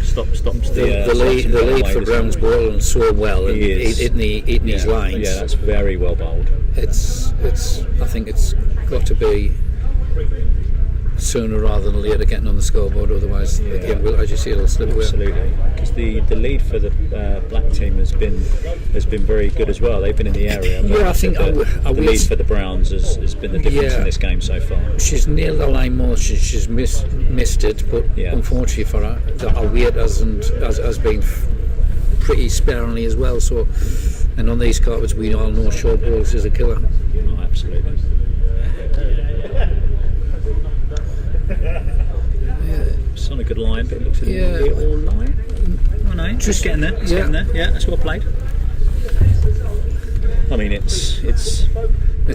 stops the lead for Brown's ball and so well, and hitting his lines. Yeah, that's very well bowled. It's I think it's got to be sooner rather than later getting on the scoreboard, otherwise the game will, as you see, it'll slip away. Absolutely, because the lead for the Black team has been very good as well. They've been in the area. I think the lead for the Browns has been the difference in this game so far. She's nailed the line more. She's missed it, but unfortunately for her, our weight has been pretty sparingly as well. So, and on these carpets, we all know short balls is a killer. Oh, absolutely. It's on a good line, but it looks a little line. Oh no, just getting there. Getting there. Yeah, that's well played. I mean, it's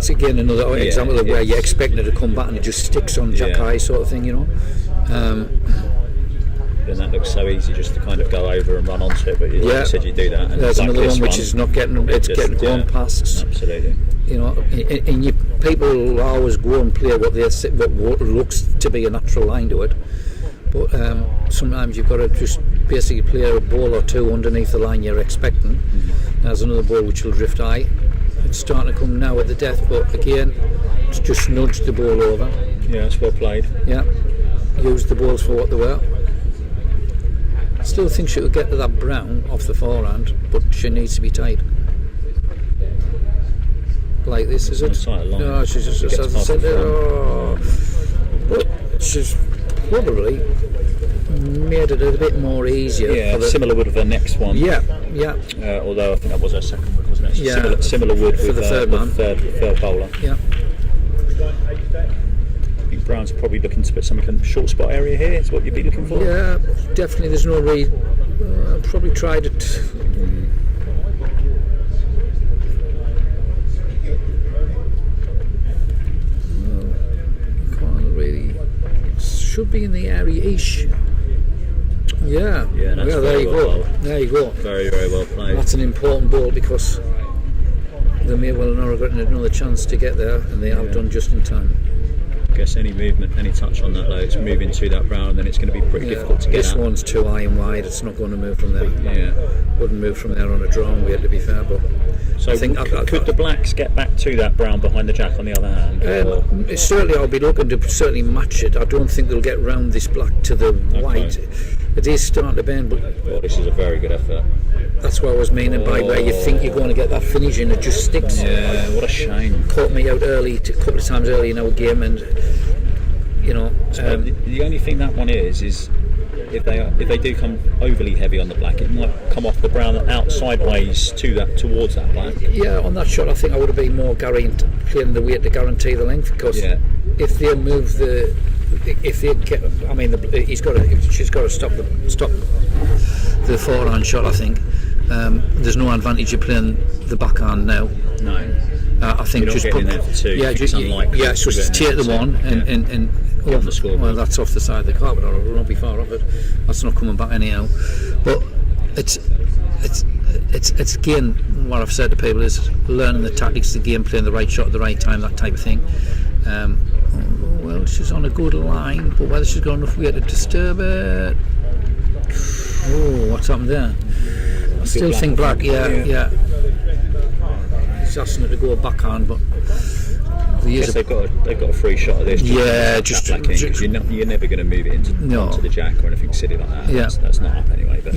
again another example of where you're expecting it to come back and it just sticks on jack high sort of thing, you know. And that looks so easy just to kind of go over and run onto it, but like you said, you do that. And there's another one which is not getting, getting gone past. Absolutely. You know, and people always go and play what looks to be a natural line to it, but sometimes you've got to just basically play a ball or two underneath the line you're expecting. There's another ball which will drift high. It's starting to come now at the death, but again, it's just nudged the ball over. Yeah, it's well played. Yeah, used the balls for what they were. Still think she could get to that brown off the forehand, but she needs to be tight. Like this, is it? No, she's just as I said. But she's probably made it a bit more easier. Yeah, similar wood with her next one. Yeah. Although I think that was her second wood, wasn't it? Yeah. Similar wood for with the third man. Third bowler. Yeah. I think Brown's probably looking to put something in the short spot area here. Is what you'd be looking for. Yeah, definitely. There's no reason. Probably tried it. Should be in the area-ish. Yeah, there you go. There you go. Very, very well played. That's an important ball because they may well not have gotten another chance to get there, and they have done just in time. I guess any movement, any touch on that though, it's moving to that brown, and then it's going to be pretty difficult to get This at. one's too high and wide, it's not going to move from there. Yeah. Wouldn't move from there on a drawn weight, to be fair, but so I think could the Blacks get back to that brown behind the jack on the other hand? Certainly I'll be looking to certainly match it. I don't think they'll get round this black to the white. It is starting to bend, but this is a very good effort. That's what I was meaning by where you think you're going to get that finish and it just sticks. Yeah, what a shame. Caught me out early, a couple of times early in our game, and you know. The only thing that one is if they do come overly heavy on the black, it might come off the brown out sideways towards that black. Yeah, on that shot, I think I would have been more playing the weight to guarantee the length, because if they move she's got to stop the forehand shot. I think there's no advantage of playing the backhand now. No. I think just put in there for two. Yeah, just take the one and on the scoreboard. Well, that's off the side of the carpet, or it won't be far off it. That's not coming back anyhow. But it's again what I've said to people is learning the tactics of the game, playing the right shot at the right time, that type of thing. Well, she's on a good line, but whether she's got enough weight to disturb it. Oh, what's happened there? I still think black. Yeah. He's asking her to go backhand, but they've got a free shot of this. You're never going to move it onto the jack or anything silly like that. Yeah. That's not up anyway. But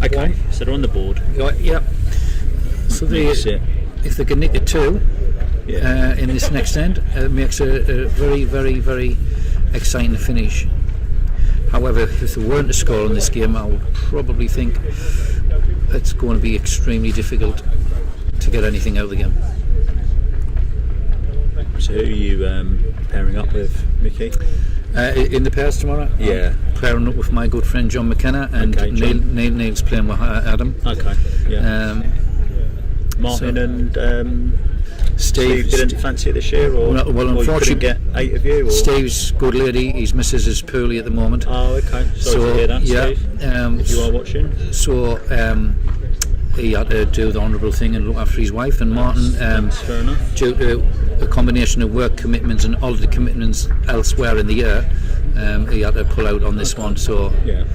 okay, so they're on the board. Yeah. So if they can nick it two, in this next end. Makes a very, very, very exciting finish. However, if there weren't a score in this game, I would probably think it's going to be extremely difficult to get anything out of the game. So who are you pairing up with, Mickey? In the pairs tomorrow? Yeah. I'm pairing up with my good friend John McKenna, and Neil's playing with Adam. Okay, yeah. Martin and Steve didn't fancy it this year, or unfortunately get 8 of you? Or? Steve's good lady, his missus is poorly at the moment. Oh, okay. Sorry to hear that, Steve. If you are watching. So he had to do the honourable thing and look after his wife, and Martin, that's fair enough. Due to a combination of work commitments and all the commitments elsewhere in the year, he had to pull out on this one. So, yeah.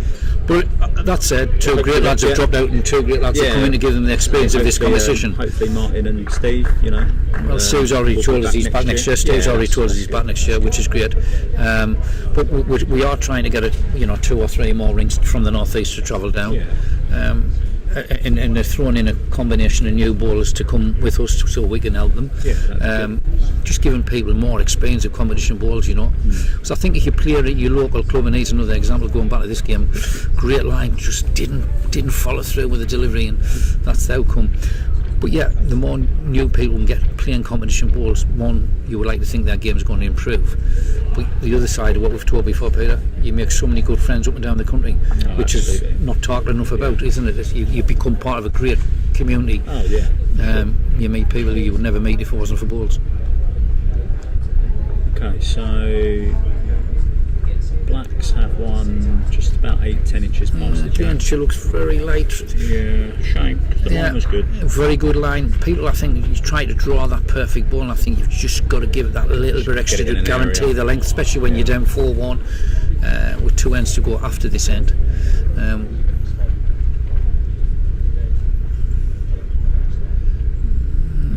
But that said, two great lads have dropped out, and two great lads have come in to give them the experience of this competition. Hopefully Martin and Steve, Well, Steve's already told us he's back next year. Steve's already told us he's back next year, which is great. But we are trying to get 2 or 3 more rings from the northeast to travel down. Yeah. And they're throwing in a combination of new bowlers to come with us so we can help them. Yeah, just giving people more experience of competition bowls, Because I think if you play at your local club, and here's another example going back to this game, great line just didn't follow through with the delivery, and that's the outcome. But yeah, the more new people can get playing competition bowls, one, you would like to think that game is going to improve. But the other side of what we've talked before, Peter, you make so many good friends up and down the country, which absolutely. is not talked enough about, isn't it? You become part of a great community. Oh yeah. You meet people who you would never meet if it wasn't for bowls. Okay, so Blacks have won just about 8-10 inches past the jack. And she looks very light. Yeah, shame. The line was good. Very good line. People, I think, you try to draw that perfect ball, and I think you've just got to give it that little bit extra to guarantee the length, especially when you're down 4-1 with 2 ends to go after this end.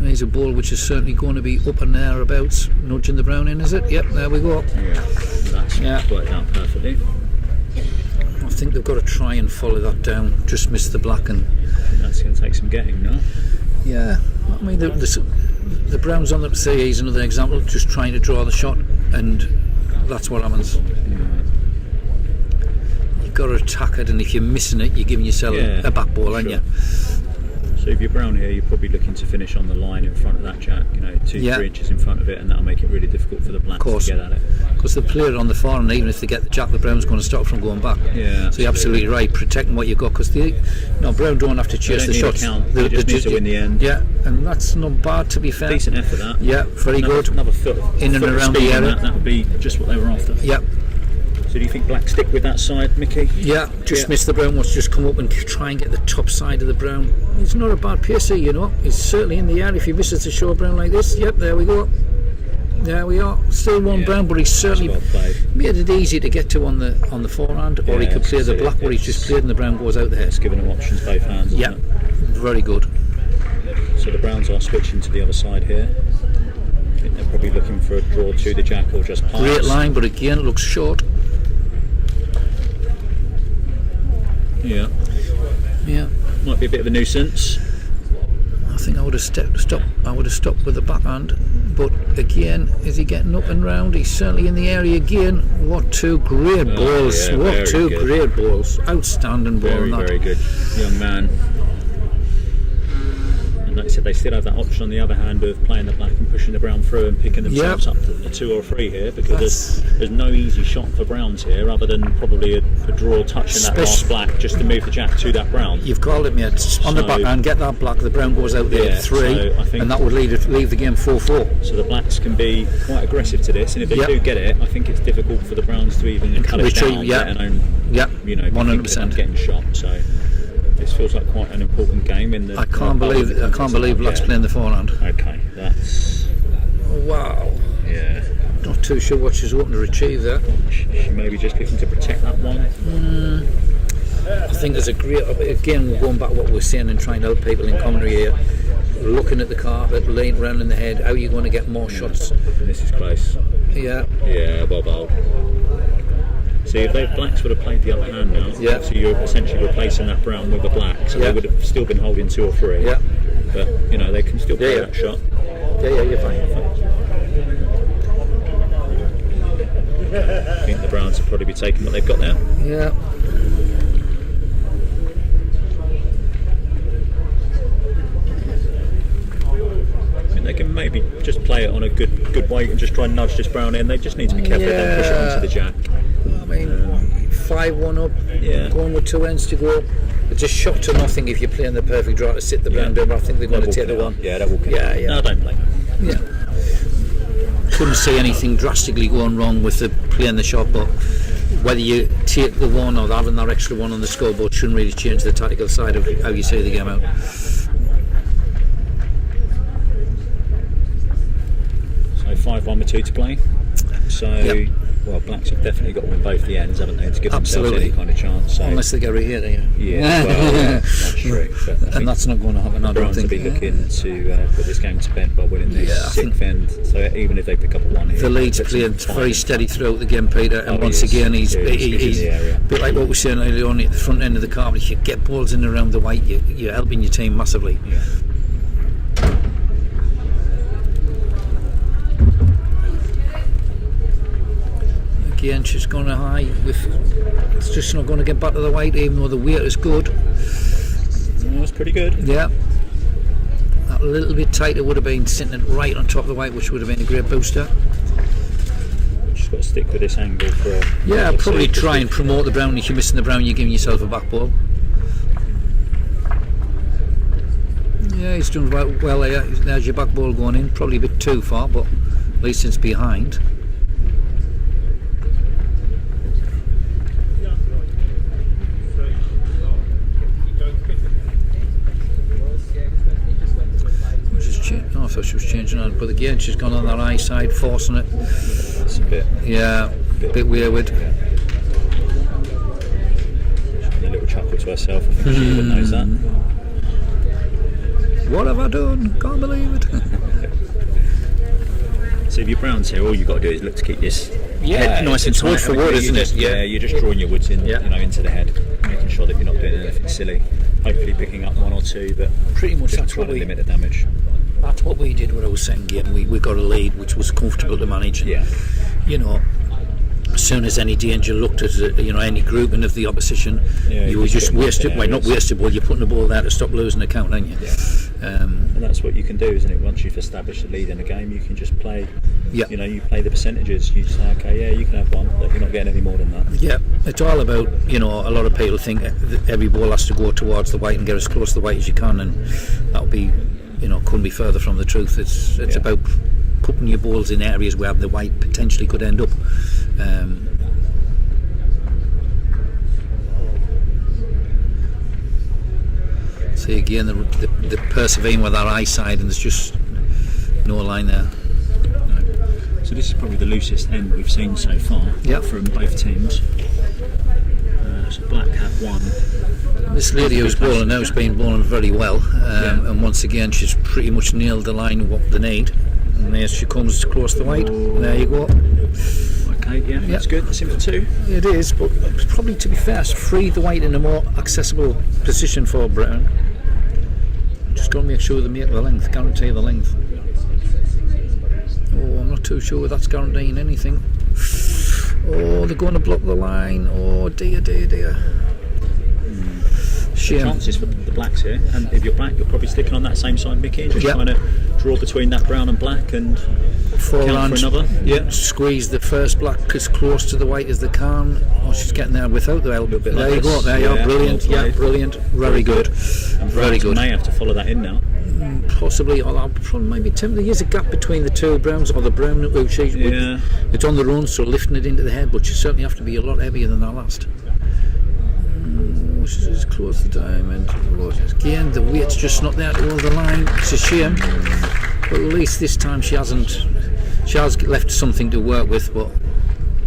There's a ball which is certainly going to be up and thereabouts, nudging the brown in, is it? Yep, there we go. Yeah, that's worked out perfectly. I think they've got to try and follow that down, just miss the black, and that's going to take some getting now. Yeah, I mean the brown's on the say he's another example, just trying to draw the shot, and that's what happens. You've got to attack it, and if you're missing it, you're giving yourself a back ball, aren't you? So if you're brown here, you're probably looking to finish on the line in front of that jack, 2-3 inches in front of it, and that'll make it really difficult for the blacks to get at it. Because the player on the far end, even if they get the jack, the brown's going to stop from going back. Yeah, so you're absolutely right, protecting what you've got, because brown don't have to chase the shots. They just need to win the end. Yeah, and that's not bad, to be fair. Decent effort, that. Yeah, very good. Another foot in and around the area. That would be just what they were after. Yeah. So do you think black stick with that side, Mickey? Yeah, miss the brown. Wants to just come up and try and get the top side of the brown. He's not a bad pacer, He's certainly in the air. If he misses the short brown like this, there we go. There we are. Still one brown, but he's certainly made it easy to get to on the forehand, or he could play the black where he's just played and the brown goes out the head. It's giving him options both hands. Yeah, very good. So the browns are switching to the other side here. I think they're probably looking for a draw to the jack or just pass. Great line, but again it looks short. Yeah. Might be a bit of a nuisance. I think I would have stopped. I would have stopped with the backhand. But again, is he getting up and round? He's certainly in the area again. What 2 great balls! What 2 great balls! Outstanding ball. Very good, young man. And like I said, they still have that option on the other hand of playing the black and pushing the brown through and picking themselves up to a 2 or 3 here, because there's no easy shot for browns here other than probably a draw touching that last black just to move the jack to that brown. You've called it, mate. On the backhand, get that black, the brown goes out there 3, and that would leave the game 4-4. So the blacks can be quite aggressive to this, and if they do get it, I think it's difficult for the browns to even cut it down, let alone 100% getting shot. So this feels like quite an important game in the. I can't believe Black's playing the forehand. Okay, that's. Wow. Yeah. Not too sure what she's hoping to retrieve there. She maybe just looking to protect that one. I think there's a great. Again, we're going back to what we're saying and trying to help people in commentary here. Looking at the carpet, laying around in the head. How are you going to get more shots? And this is close. Yeah. Yeah, well bowled. See, if blacks would have played the other hand now, so you're essentially replacing that brown with a black, so they would have still been holding 2 or 3. Yeah. But they can still play that shot. Yeah, you're fine. I think the Browns will probably be taking what they've got now. Yeah. I think they can maybe just play it on a good weight and just try and nudge this Brown in. They just need to be careful and then push it onto the jack. I mean, 5-1 up, going with 2 ends to go. It's a shot to nothing if you're playing the perfect draw to sit the Brown down. I think they're going to take the one. Yeah, they're walking. Yeah. No, don't blame them. Yeah. Couldn't see anything drastically going wrong with the playing the shot, but whether you take the one or having that extra one on the scoreboard shouldn't really change the tactical side of how you see the game out. So 5-1 with 2 to play. So, well, Blacks have definitely got to win both the ends, haven't they, to give themselves any kind of chance. So. Unless they get right here, yeah. Yeah, well, that's true. But and that's not going to happen, I don't think. The Browns will be looking to put this game to bed by winning the 6th end. So even if they pick up a 1 here, the lead's playing very steady throughout the game, Peter, and once again he's a bit like what we were saying earlier on at the front end of the carpet. If you get balls in around the white, you're helping your team massively. Yeah. Again, she's going to high. It's just not going to get back to the white, even though the weight is good. Well, that's pretty good. Yeah. That little bit tighter would have been sitting it right on top of the white, which would have been a great booster. Just got to stick with this angle for. Yeah, probably try and promote the brown. If you're missing the brown, you're giving yourself a back ball. Yeah, he's done well there. There's your back ball going in. Probably a bit too far, but at least it's behind. I thought she was changing on, but again she's gone on that high side, forcing it. It's a bit. Yeah, a bit wayward. She's got a little chuckle to herself. I think she even knows that. What have I done? Can't believe it. So if you're Browns here, all you've got to do is look to keep this head nice and tight. Wood for wood, isn't it? Yeah, you're just drawing your woods in, into the head, making sure that you're not doing anything silly. Hopefully picking up 1 or 2, but pretty much just that's trying what to limit the damage. That's what we did when I was saying game. We got a lead which was comfortable to manage. Yeah. You know, as soon as any danger looked at any grouping of the opposition, you were just wasted. Well, not wasted, but you're putting the ball there to stop losing the count, aren't you? Yeah. And that's what you can do, isn't it? Once you've established the lead in a game, you can just play. Yeah. You play the percentages. You say, okay, you can have 1, but you're not getting any more than that. Yeah, it's all about, a lot of people think that every ball has to go towards the white and get as close to the white as you can, and that'll be, couldn't be further from the truth. It's about putting your balls in areas where the white potentially could end up. See again, the persevering with our eye side, and there's just no line there. No. So this is probably the loosest end we've seen so far from both teams. So Black have 1. This lady who's bowling now has been bowling very well, and once again she's pretty much nailed the line what they need. And there she comes close to the white. There you go. Okay, that's good. That's in for 2. It is, but probably, to be fair, free the white in a more accessible position for Brown. Just got to make sure they make the length, guarantee the length. Oh, I'm not too sure that's guaranteeing anything. Oh, they're going to block the line. Oh dear. Shame. Chances for the Blacks here, and if you're Black, you're probably sticking on that same side, Mickey, and just trying to draw between that brown and black and count for another. Yeah, squeeze the first black as close to the white as they can. Oh, she's getting there without the elbow. There you go. There you are. Brilliant. Yeah, brilliant. Very good. And very good. May have to follow that in now. Possibly, or I'll probably maybe tempted. There's a gap between the 2 Browns, or the brown. It's on the run, so lifting it into the head, but you certainly have to be a lot heavier than that last. She's close to the diamond. Again, the weight's just not there to hold the line. It's a shame, but at least this time she has left something to work with, but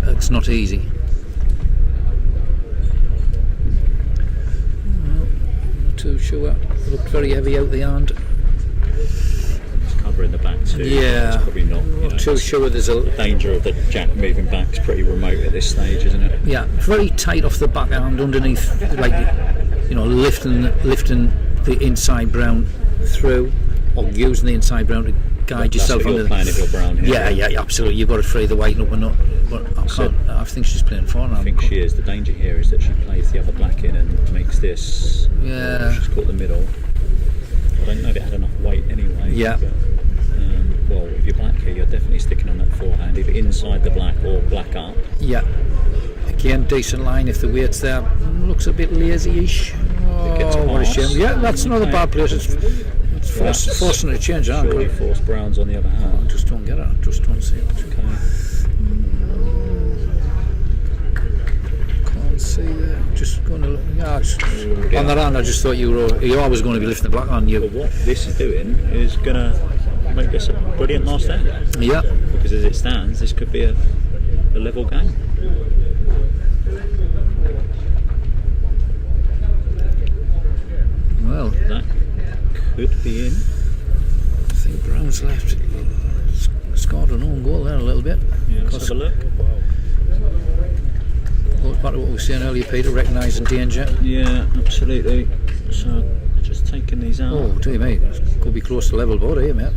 it's not easy. Not too sure. Looked very heavy out the hand. Cover in the back too. Yeah, it's probably not too sure. There's a danger of the jack moving back is pretty remote at this stage, isn't it? Yeah, very tight off the backhand underneath, like lifting the inside brown through, or using the inside brown to guide That's yourself what on you're playing if you're Brown here. Yeah, absolutely. You've got to free the weight up and not. But I think she's playing forehand. I think she is. The danger here is that she plays the other black in and makes this. Yeah. She's caught the middle. I don't know if it had enough weight anyway. Yeah. But, well, if you're black here, you're definitely sticking on that forehand, either inside the black or black up. Yeah. Again, decent line if the weight's there. Looks a bit lazy-ish. Oh, what a shame. Yeah, that's not a bad place. It's forcing a change, aren't Surely force Brown's on the other hand. I just don't get it. I just don't see it. Okay. Can't see there. Just going to look. Yeah, on that hand, I just thought you're always going to be lifting the black on you. But what this is doing is going to make this a brilliant last end. Yeah. Because as it stands, this could be a level game. Well, that could be in. I think Brown's left. Scored an own goal there a little bit. Yeah, let's have a look. Goes back to what we were saying earlier, Peter, recognising danger. Yeah, absolutely. So, just taking these out. Oh, dear me, could be close to level board here, mate. I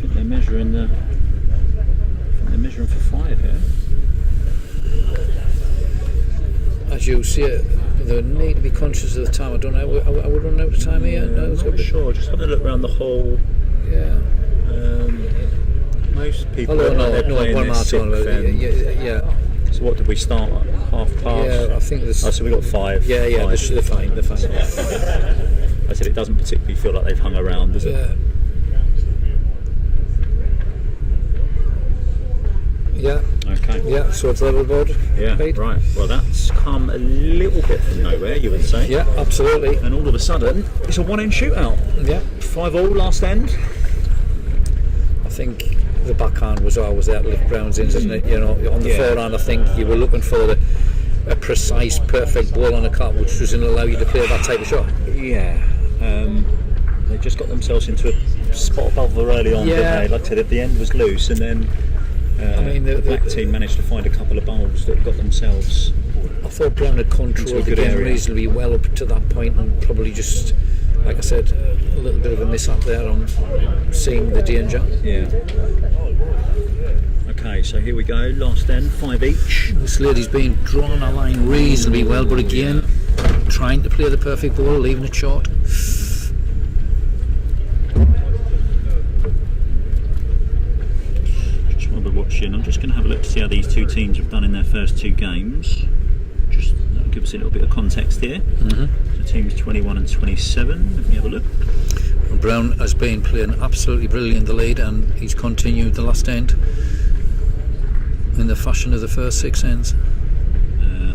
think they're measuring for 5 here. As you see it, they need to be conscious of the time. I don't know. Are we running out of time here? No, I'm not sure. Just having a look around the hole. Yeah. Most people. No, one more time. Yeah. So what did we start at? Half past? Yeah, I think there's. Oh, so we got 5. Yeah, they're fine. They're fine. I said it doesn't particularly feel like they've hung around, does it? Yeah. Okay. Yeah, so it's level board. Yeah, right. Well, that's come a little bit from nowhere, you would say. Yeah, absolutely. And all of a sudden, it's a one-end shootout. Yeah. 5-5 last end. I think the backhand was always there to lift Brown's in, isn't it? You know, on the forehand, I think you were looking for a precise, perfect ball on a cut, which doesn't allow you to play that type of shot. Yeah. They just got themselves into a spot bubble early on, didn't they? Like I said, at the end was loose, and then the black team managed to find a couple of bowls that got themselves. I thought Brown had controlled the game reasonably well up to that point, and probably just, like I said, a little bit of a miss up there on seeing the danger. Yeah. Okay, so here we go, last end, 5 each. This lady's been drawn a line reasonably well, but again, trying to play the perfect ball, leaving it short. Just while we're watching, I'm just going to have a look to see how these two teams have done in their first 2 games. Just that'll give us a little bit of context here. The teams 21 and 27. Let me have a look. Brown has been playing absolutely brilliant in the lead, and he's continued the last end in the fashion of the first 6 ends.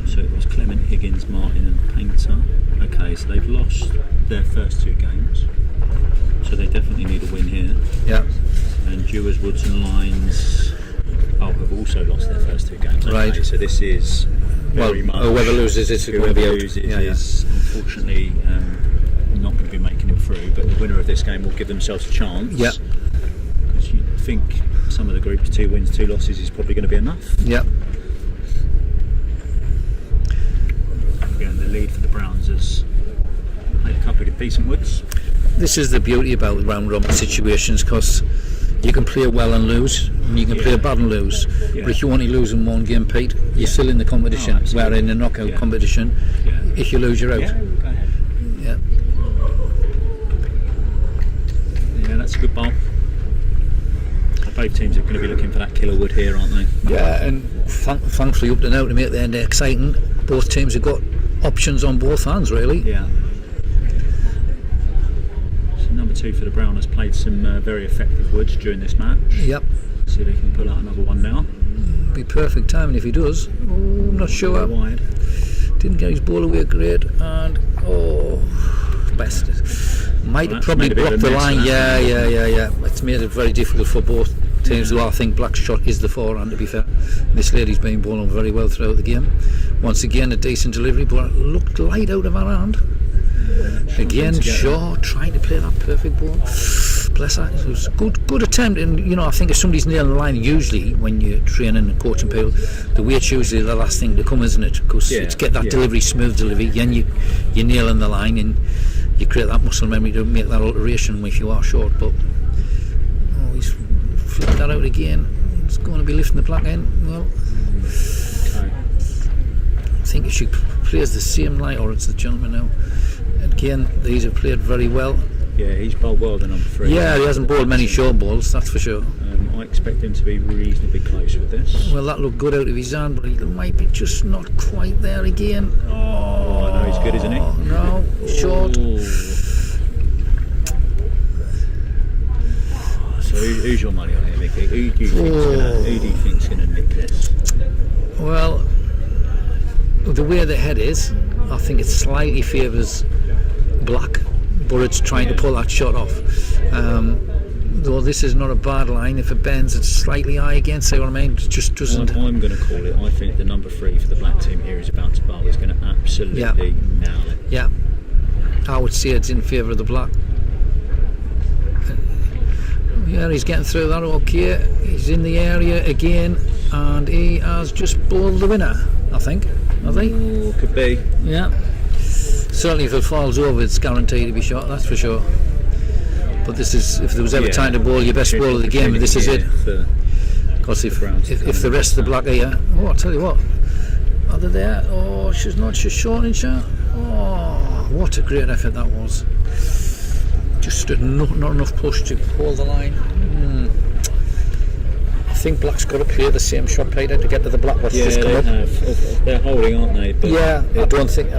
So it was Clement, Higgins, Martin and Paynter. Okay, so they've lost their first 2 games, so they definitely need a win here. Yeah. And Dewars, Woods and Lines have also lost their first 2 games. Okay, right. So this is very much. Whoever loses, it's going to be out. Is unfortunately not going to be making it through, but the winner of this game will give themselves a chance. Yeah. Because you think some of the groups 2 wins, 2 losses is probably going to be enough. Yeah. Again, the lead for the Browns has made a couple of decent woods. This is the beauty about round robin situations, because you can play well and lose, and you can play bad and lose. But if you only lose in one game, Pete, you're still in the competition. Where in the knockout competition, if you lose, you're out. Yeah, go ahead. Yeah. Yeah, that's a good bowl. Both teams are going to be looking for that killer wood here, aren't they? Yeah, and thankfully up to now to make the end exciting, both teams have got options on both hands, really. Yeah. So number 2 for the Brown has played some very effective woods during this match. Yep. See if they can pull out another one now. Be perfect timing if he does. Oh, I'm not sure. Wide. Didn't get his ball away great, and bested. Might have probably blocked the line. Yeah. It's made it very difficult for both teams. Though I think Black's shot is the forehand, to be fair. This lady's been bowling very well throughout the game. Once again, a decent delivery, but it looked light out of her hand. Again, Shaw trying to play that perfect ball. bless her. It was a good attempt, and I think if somebody's nailing the line, usually when you're training and coaching people, the weight's usually the last thing to come, isn't it? Because to get that delivery, smooth delivery, then you're nailing the line and you create that muscle memory to make that alteration if you are short. But he's flipped that out again. He's going to be lifting the black end. Well, I think if she plays the same line, or it's the gentleman now. Again, these have played very well. Yeah, he's bowled well, the number 3. Yeah, he hasn't bowled many short balls, that's for sure. I expect him to be reasonably close with this. Well, that looked good out of his hand, but he might be just not quite there again. Oh, no, he's good, isn't he? No, short. So who's your money on here, Mickey? Who do you think's going to nick this? Well, the way the head is, I think it slightly favours black, but it's trying to pull that shot off. Though this is not a bad line, if it bends it's slightly high again, see what I mean? It just doesn't... I'm going to call it. I think the number 3 for the black team here is about to bowl. Is going to absolutely nail it. Yeah, I would say it's in favour of the black. Yeah, he's getting through that okay. He's in the area again, and he has just bowled the winner, I think. Have they? Ooh, could be. Yeah. Certainly if it falls over it's guaranteed to be shot, that's for sure. But this is, if there was ever time to bowl your best ball of the game, this is it. Because if the rest of the black are here, I'll tell you what, are they there? Oh, she's not, she's short in shot. Oh, what a great effort that was. Just not enough push to hold the line. I think black's got to play the same shot, Paynter, to get to the black. What's just come up. They're holding, aren't they? But I don't think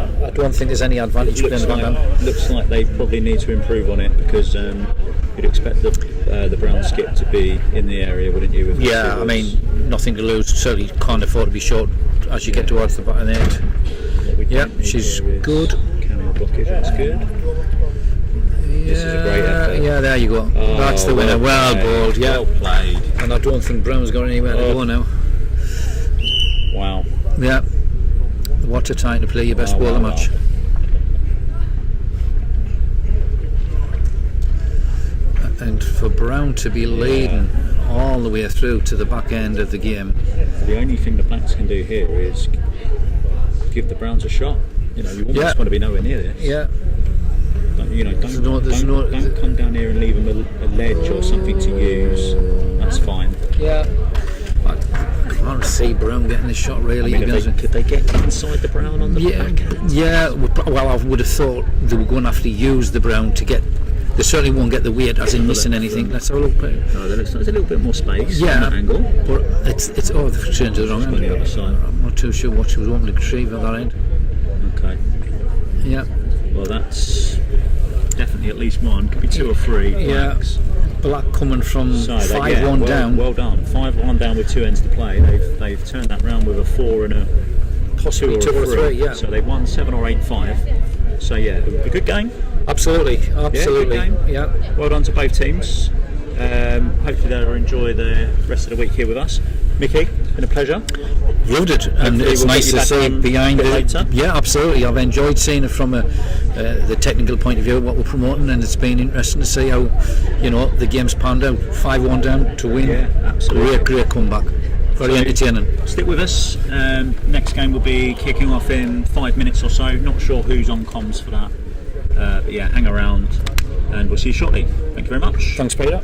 there's any advantage playing the backhand. Looks like they probably need to improve on it, because you'd expect the brown skip to be in the area, wouldn't you? Yeah, I mean, nothing to lose. Certainly can't afford to be short as you get towards the back of the end. Yeah, she's good. Camera blockage, that's good. This is a great effort. Yeah, there you go. That's the winner. Well bowled, yeah. Well played. And I don't think Brown's got anywhere to go now. Wow. Yeah. What a time to play your best ball of the match. And for Brown to be leading all the way through to the back end of the game. The only thing the blacks can do here is give the Browns a shot. You almost want to be nowhere near this. Yeah. Don't come down here and leave them a ledge or something to use. That's fine. Yeah. I can't see Brown getting this shot really. Could they get inside the Brown on the back? Yeah. Well, I would have thought they were going to have to use the Brown to get. They certainly won't get the weight as in missing anything. Let's have a look. No, there's a little bit more space on that angle. But it's they've changed it wrong. On the other side. I'm not too sure what she was wanting to retrieve at that end. Okay. Yeah. Well, that's definitely at least one. Could be 2 or 3 blacks. Black coming from 5-1 down. Well done. 5-1 down with 2 ends to play. They've turned that round with a 4 and a possibly 2 or 3. Yeah. So they've won 7 or 8-5. So yeah, a good game. Absolutely. Yeah, good game. Yeah. Well done to both teams. Hopefully they'll enjoy the rest of the week here with us. Mickey, it's been a pleasure. Loved it, and it's nice to see behind it. Later. Yeah, absolutely. I've enjoyed seeing it from the technical point of view of what we're promoting, and it's been interesting to see how the game's panned out. 5-1 down to win. Yeah, absolutely. Great comeback. Very entertaining. Stick with us. Next game will be kicking off in 5 minutes or so. Not sure who's on comms for that. But yeah, hang around and we'll see you shortly. Thank you very much. Thanks, Peter.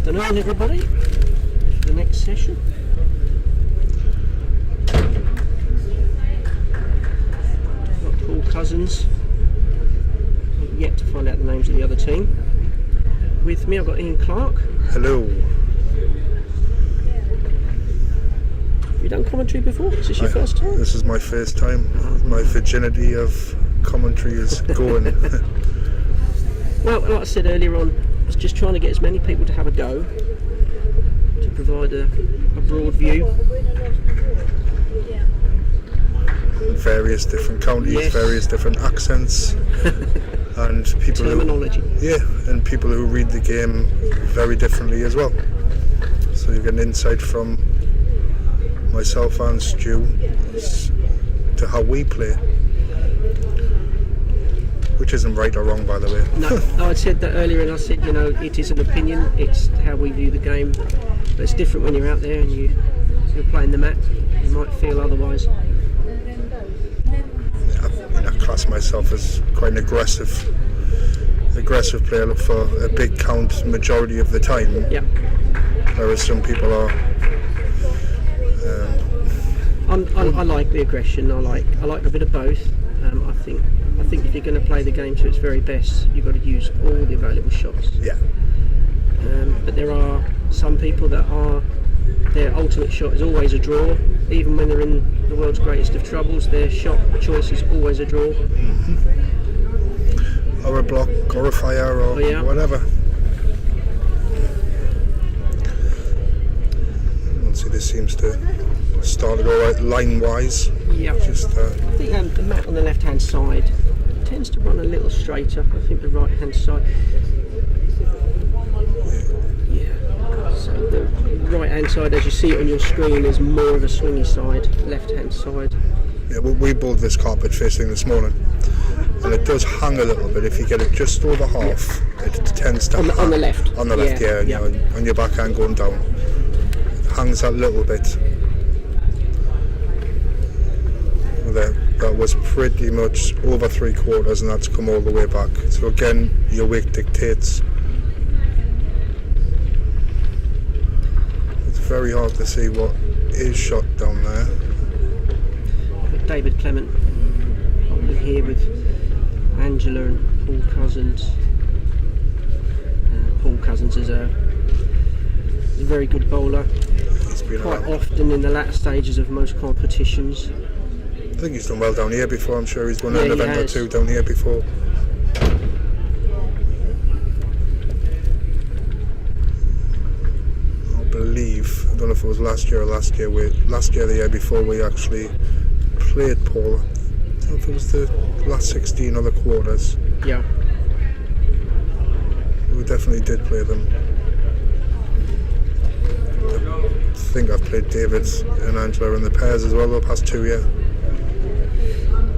afternoon, everybody, for the next session. Got Paul Cousins. I've yet to find out the names of the other team. With me, I've got Ian Clark. Hello. Have you done commentary before? Is this your first time? This is my first time. My virginity of commentary is going. Well, like I said earlier on, I was just trying to get as many people to have a go, to provide a broad view. Various different counties, Yes. various different accents, and people Terminology. and people who read the game very differently as well. So you get an insight from myself and Stu as to how we play, which isn't right or wrong, by the way. No, I said that earlier, and I said, you know, it is an opinion, it's how we view the game, but it's different when you're out there and you're playing the mat. You might feel otherwise. I class myself as quite an aggressive player. Look for a big count majority of the time. Yeah. Whereas some people are. I like the aggression. I like a bit of both. I think if you're going to play the game to its very best, you've got to use all the available shots. Yeah. But there are some people that their ultimate shot is always a draw, even when they're in the world's greatest of troubles. Their shot choice is always a draw. Mm-hmm. Or a block, or a fire, or whatever. Let's see, this seems to start to go right line-wise. Yeah. I think the mat on the left-hand side tends to run a little straighter. I think the right-hand side. So the right-hand side, as you see it on your screen, is more of a swingy side. Left-hand side. Yeah, we bought this carpet facing this morning, and it does hang a little bit. If you get it just over half, it tends to hang. On the left. On the left, yeah. You know, on your backhand going down. It hangs that little bit. That was pretty much over 3/4, and that's come all the way back. So again, your weight dictates. It's very hard to see what is shot down there. David Clement here with Angela and Paul Cousins. Paul Cousins is a very good bowler. He's been quite often in the latter stages of most competitions. I think he's done well down here before. I'm sure he's won an event or two down here before. I believe, I don't know if it was last year or the year before, we actually played Paul. I don't know if it was the last 16 or the quarters. Yeah. We definitely did play them. I think I've played David and Angela in the pairs as well the past 2 years.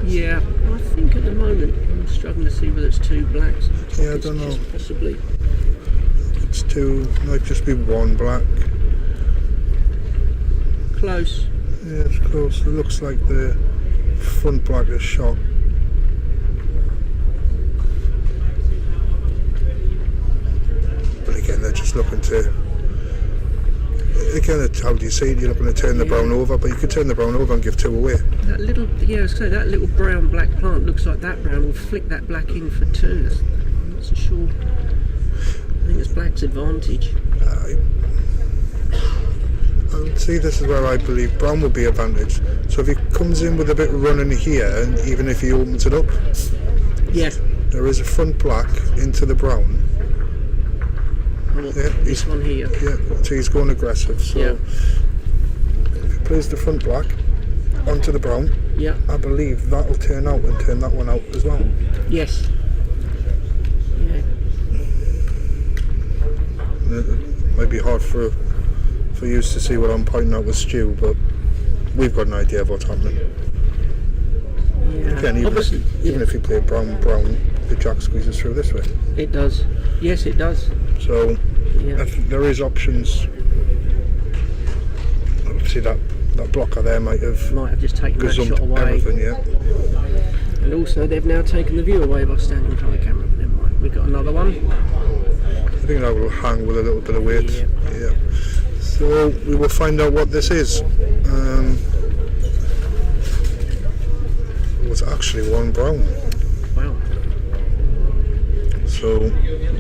Yeah, I think at the moment I'm struggling to see whether it's two blacks. Yeah, I don't know. Possibly. It's two, might just be one black. Close. Yeah, it's close. It looks like the front black is shot. But again, they're just looking to. Again, how do you see it? You're looking to turn the brown over, but you could turn the brown over and give two away. That little, that little brown black plant looks like that brown will flick that black in for two. I'm not so sure. I think it's black's advantage. See, this is where I believe brown would be advantage. So if he comes in with a bit of running here, and even if he opens it up, there is a front black into the brown. This one here. Yeah, so he's going aggressive. So if he plays the front black onto the brown, I believe that'll turn out and turn that one out as well. Yes. Yeah. It might be hard for you to see what I'm pointing out with Stu, but we've got an idea of what's happening. Yeah. Again, even if you play brown, the jack squeezes through this way. It does. Yes, it does. So there is options. Obviously, that blocker there might have just taken that shot away. Everything, And also, they've now taken the view away by standing behind the camera. But never mind. We've got another one. I think that will hang with a little bit of weight. Yeah. So we will find out what this is. It was actually one brown. Wow. So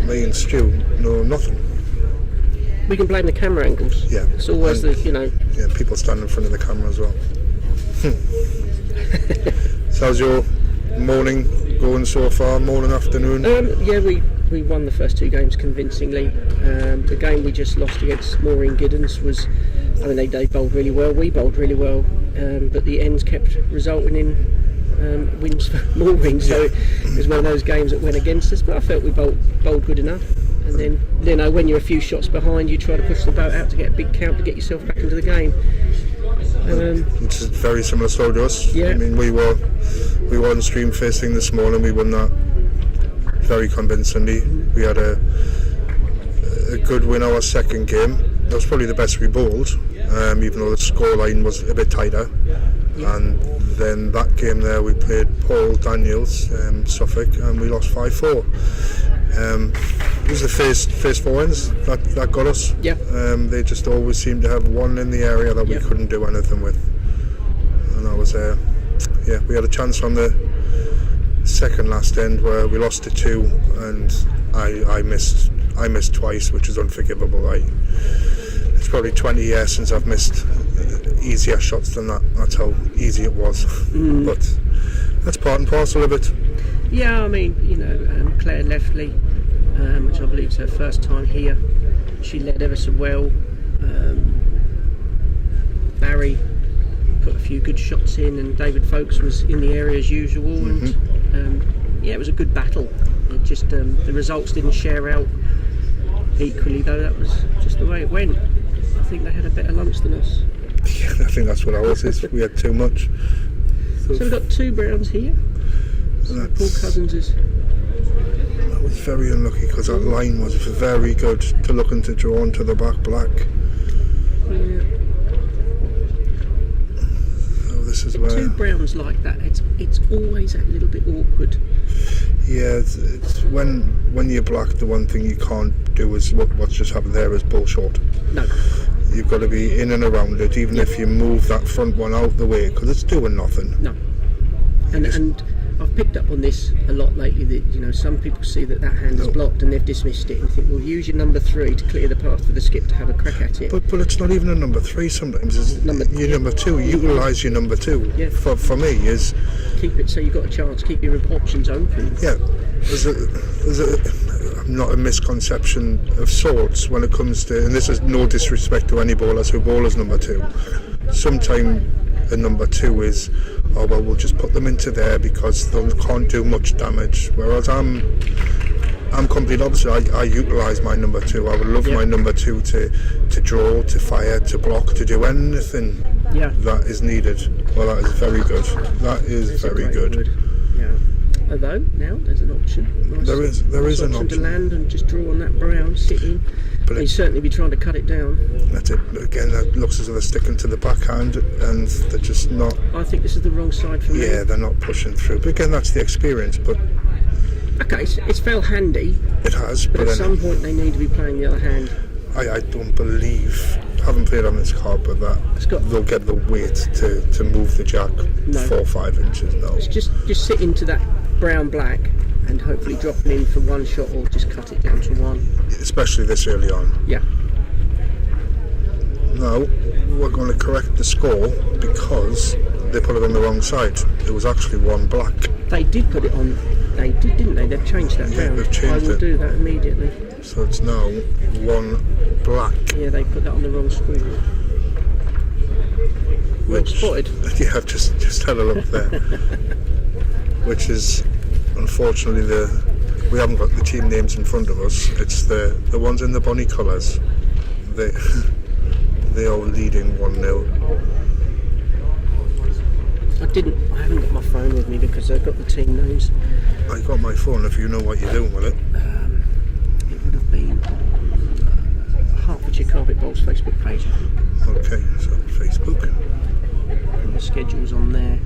me and Stu know nothing. We can blame the camera angles. Yeah. It's always and, the. Yeah, people stand in front of the camera as well. So how's your morning going so far? Morning, afternoon? Yeah, we won the first 2 games convincingly. The game we just lost against Maureen Giddens was, I mean, they bowled really well, we bowled really well, but the ends kept resulting in wins for Maureen, so it was one of those games that went against us, but I felt we bowled good enough. And then, when you're a few shots behind, you try to push the boat out to get a big count to get yourself back into the game. Which is very similar story to us. Yeah. I mean, we were on stream facing this morning. We won that very convincingly. We had a good win our second game. That was probably the best we bowled, even though the scoreline was a bit tighter. Yeah. And then that game there, we played Paul Daniels, Suffolk, and we lost 5-4. It was the first 4 ends that got us. Yeah. They just always seemed to have one in the area that we couldn't do anything with, and that was we had a chance on the second last end where we lost to 2, and I missed twice, which is unforgivable. It's probably 20 years since I've missed easier shots than that. That's how easy it was. But that's part and parcel of it. Yeah, I mean, Claire Leftley, which I believe is her first time here, she led ever so well. Barry put a few good shots in, and David Folkes was in the area as usual. And it was a good battle. It just the results didn't share out equally, though. That was just the way it went. I think they had a better lunch than us. Yeah, I think that's what ours is. We had too much. So we've got 2 browns here. Paul Cousins is. That was very unlucky because that line was very good to looking to draw onto the back black. Yeah. So this is where 2 browns like that. It's always a little bit awkward. Yeah, it's when you're black, the one thing you can't do is what's just happened there is bull short. No. You've got to be in and around it, even if you move that front one out the way, because it's doing nothing. No. And I've picked up on this a lot lately, that some people see that hand is blocked and they've dismissed it and think, well, use your number 3 to clear the path for the skip to have a crack at it. But it's not even a number 3 sometimes. It's your number 2. Utilise your number 2. Yeah. For me is keep it so you've got a chance. Keep your options open. Yeah. There's not a misconception of sorts when it comes to, and this is no disrespect to any bowlers who bowl as number 2. Sometimes a number 2 is, we'll just put them into there because they can't do much damage. Whereas I'm complete opposite. I utilise my number 2. I would love my number 2 to draw, to fire, to block, to do anything that is needed. Well, that is very good. That is very good. Yeah. Although now there's an option. There is an option to land and just draw on that brown, sit in. But you'd certainly be trying to cut it down. That's it. Again, that looks as though they're sticking to the backhand and they're just not. I think this is the wrong side for me. Yeah, they're not pushing through. But again, that's the experience. But okay, it's felt handy. It has. But at some point they need to be playing the other hand. I don't believe, haven't played on this card, but they'll get the weight to move the jack 4 or 5 inches. No. It's just sit into that brown black and hopefully drop it in for one shot or just cut it down to 1. Especially this early on. Yeah. Now we're going to correct the score because they put it on the wrong side. It was actually 1 black. They did put it on. They did, didn't they? They've changed that round. They've changed I will do that immediately. So it's now 1 black. Yeah, they put that on the wrong screen. Well spotted. Yeah, I've just had a look there. Which is, unfortunately, we haven't got the team names in front of us. It's the ones in the bonny colours. They are leading 1-0. I haven't got my phone with me because I've got the team names. I got my phone if you know what you're doing with it. It would have been Hertfordshire Carpet Bowls Facebook page. Okay, so Facebook. And the schedule's on there.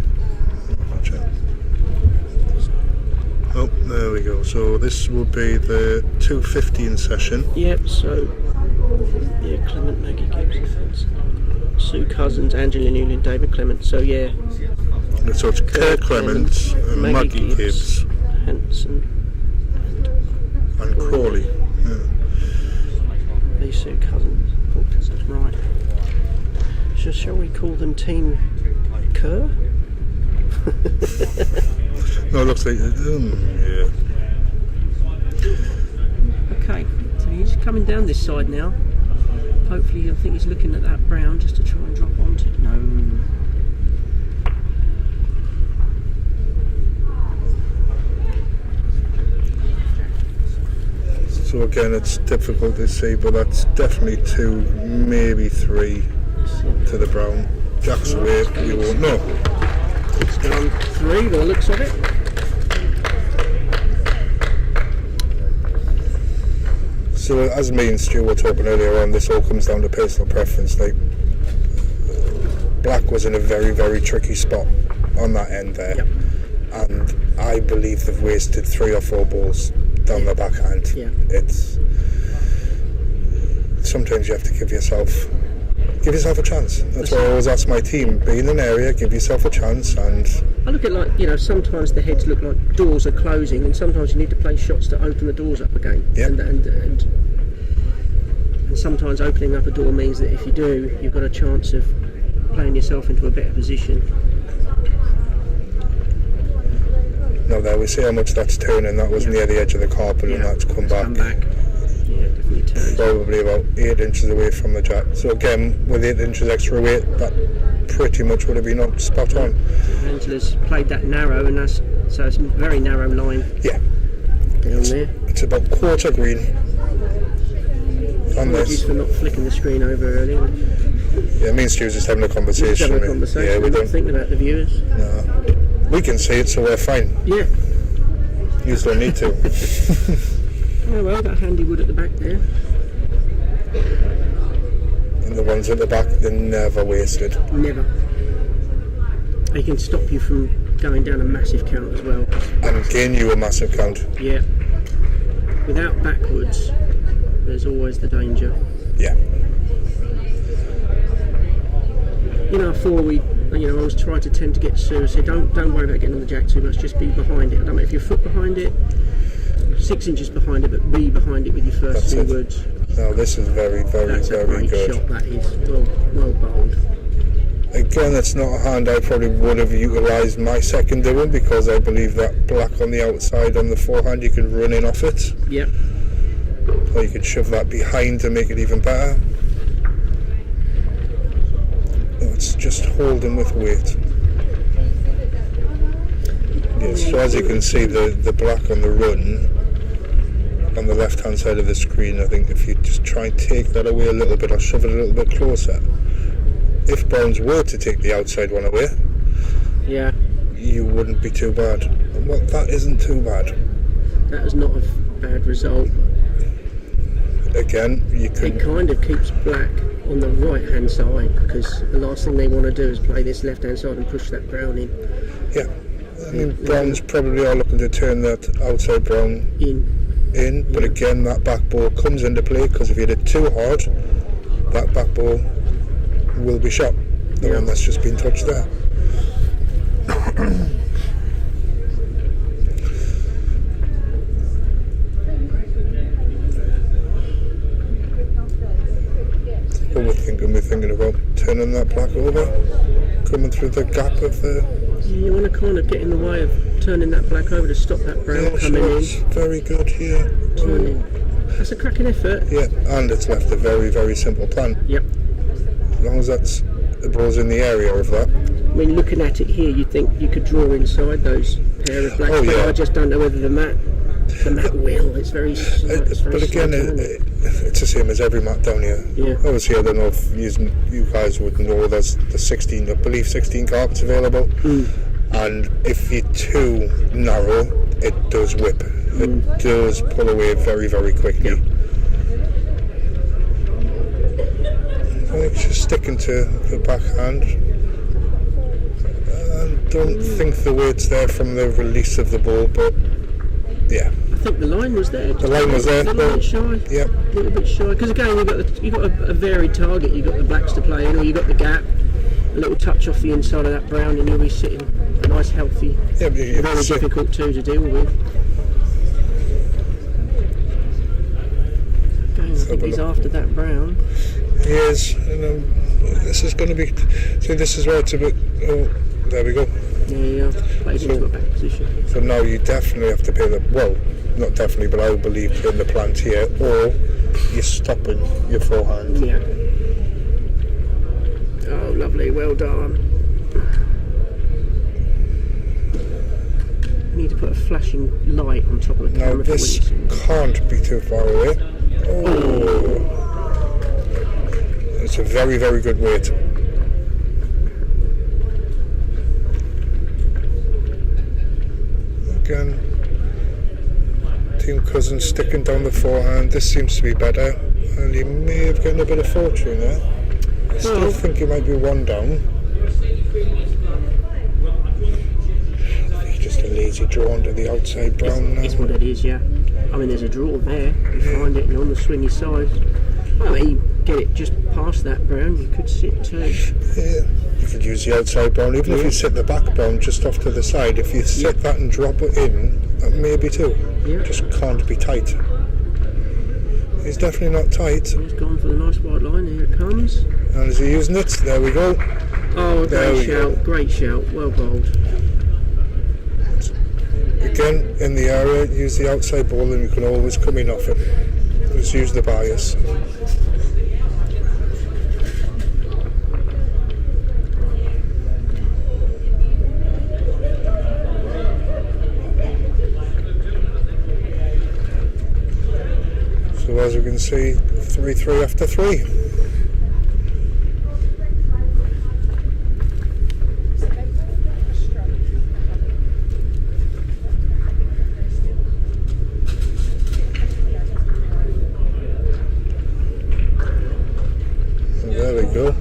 Oh, there we go. So this will be the 2:15 session. Yep, so yeah, Clement, Maggie, Gibbs, defence. Sue Cousins, Angela Newland, David Clement. So yeah. So it's Kerr, Clement, and Maggie Gibbs, Hansen, and Crawley. Yeah. These Sue Cousins. That's right. So shall we call them Team Kerr? No, it looks like yeah. Okay, so he's coming down this side now. Hopefully, I think he's looking at that brown just to try and drop onto it. No. So again, it's difficult to see, but that's definitely 2, maybe 3 to the brown. Jack's away, you won't know. It's gone 3 by the looks of it. So as me and Stu were talking earlier on, this all comes down to personal preference. Like, black was in a very, very tricky spot on that end there. Yep. And I believe they've wasted 3 or 4 balls down the backhand. Yeah. It's sometimes you have to give yourself a chance. That's why I always ask my team, be in an area, give yourself a chance. And I look at, like, you know, sometimes the heads look like doors are closing, and sometimes you need to play shots to open the doors up again. Yeah. And sometimes opening up a door means that if you do, you've got a chance of playing yourself into a better position. no, there we see how much that's turning. That was near the edge of the carpet, and that's come back. Yeah, definitely turned. Probably about 8 inches away from the jack. So again, with 8 inches extra weight, that pretty much would have been up spot on. Angela's played that narrow, and that's so it's a very narrow line. Yeah. Down there. It's about quarter green. Apologies for not flicking the screen over earlier. Yeah, me and Stu's just having a conversation. Just having a conversation. Yeah, we're not thinking about the viewers. No. We can see it, so we're fine. Yeah. You don't need to. Oh well, that handy wood at the back there. And the ones at the back, they're never wasted. Never. They can stop you from going down a massive count as well. And gain you a massive count. Yeah. Without backwoods, there's always the danger. Yeah. You know, before I always try to tend to get Sue, say don't worry about getting on the jack too much, just be behind it. I don't know if you're a foot behind it, 6 inches behind it, but be behind it with your first two woods. No, this is very, very, That's very a great good. shot, that is. Well bowled. Again, it's not a hand I probably would have utilised my second doing, because I believe that black on the outside on the forehand, you can run in off it. Yep. Or you could shove that behind to make it even better. No, it's just holding with weight. Yes, so as you can see, the black on the run on the left hand side of the screen, I think if you just try and take that away a little bit or shove it a little bit closer, if Browns were to take the outside one away, yeah, you wouldn't be too bad. Well, that isn't too bad. That is not a bad result. Again, you could. It kind of keeps black on the right hand side, because the last thing they want to do is play this left hand side and push that brown in. Yeah, I mean, Browns probably are looking to turn that outside brown in, but again, that back ball comes into play, because if you hit it too hard, that back ball will be shot. The one that's just been touched there. What we're thinking about turning that black over, coming through the gap of the. You want to kind of get in the way of turning that black over to stop that brown coming in. Very good here. That's a cracking effort. Yeah, and it's left a very, very simple plan. Yep. As long as the ball's in the area of that. I mean, looking at it here, you'd think you could draw inside those pair of blacks, but I just don't know whether the mat will. It's very. But again, it's the same as every mat down here. Yeah. Obviously, I don't know if you guys would know there's the 16, I believe 16 carpets available. And if you're too narrow, it does whip. It does pull away very, very quickly. Yep. I think just sticking to the backhand. I don't think the weight's there from the release of the ball, but Yeah. I think the line was there. The line was there. A little bit shy. Yep. A little bit shy. Because again, you've got a varied target. You've got the blacks to play in, or you've got the gap. A little touch off the inside of that brown, and you'll be sitting a nice, healthy. Yeah, very difficult too to deal with. Again, I think he's after that brown. He is. And this is going to be. See, this is where it's a bit. Oh, there we go. Yeah, played into a back position. So now you definitely have to pay the, well, not definitely, but I would believe playing the plant here, or you're stopping your forehand. Yeah. Oh, lovely, well done. You need to put a flashing light on top of the camera. Now this can't be too far away. Oh. It's a very, very good weight. Again, Team Cousins sticking down the forehand. This seems to be better, and you may have gotten a bit of fortune there. I still think you might be one down. I think just a lazy draw onto the outside brown now. That's what it is, yeah. I mean, there's a draw there. You find it, and you're on the swingy side. I mean, you get it just past that brown, you could sit too. Yeah. You could use the outside brown, even if you sit the back brown just off to the side. If you sit that and drop it in, that may be too. Just can't be tight. He's definitely not tight. He's gone for the nice wide line. Here it comes. And is he using it? There we go. Oh, great shout! Great shout. Well bowled. Again, in the area, use the outside ball, and you can always come in off it. Just use the bias. So as we can see, 3-3 after 3. And there we go.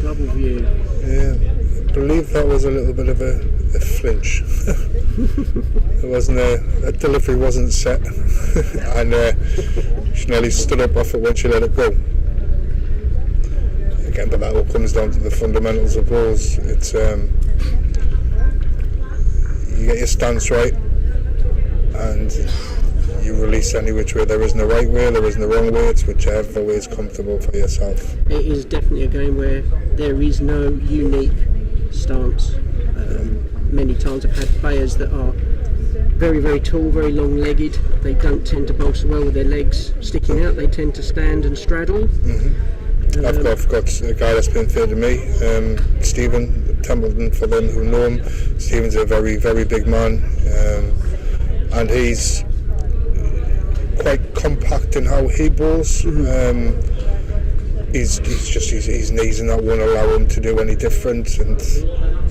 Double view. Yeah, I believe that was a little bit of a flinch. It wasn't a delivery wasn't set, and she nearly stood up off it when she let it go. Again, but that all comes down to the fundamentals of balls. It's you get your stance right, and you release any which way. There isn't a right way, there isn't a wrong way. It's whichever way is comfortable for yourself. It is definitely a game where there is no unique stance. Many times I've had players that are very, very tall, very long-legged. They don't tend to bowl so well with their legs sticking out. They tend to stand and straddle. Mm-hmm. I've got a guy that's been fair to me, Stephen Templeton, for them who know him. Stephen's a very, very big man, and he's quite compact in how he bowls. His knees and that won't allow him to do any different.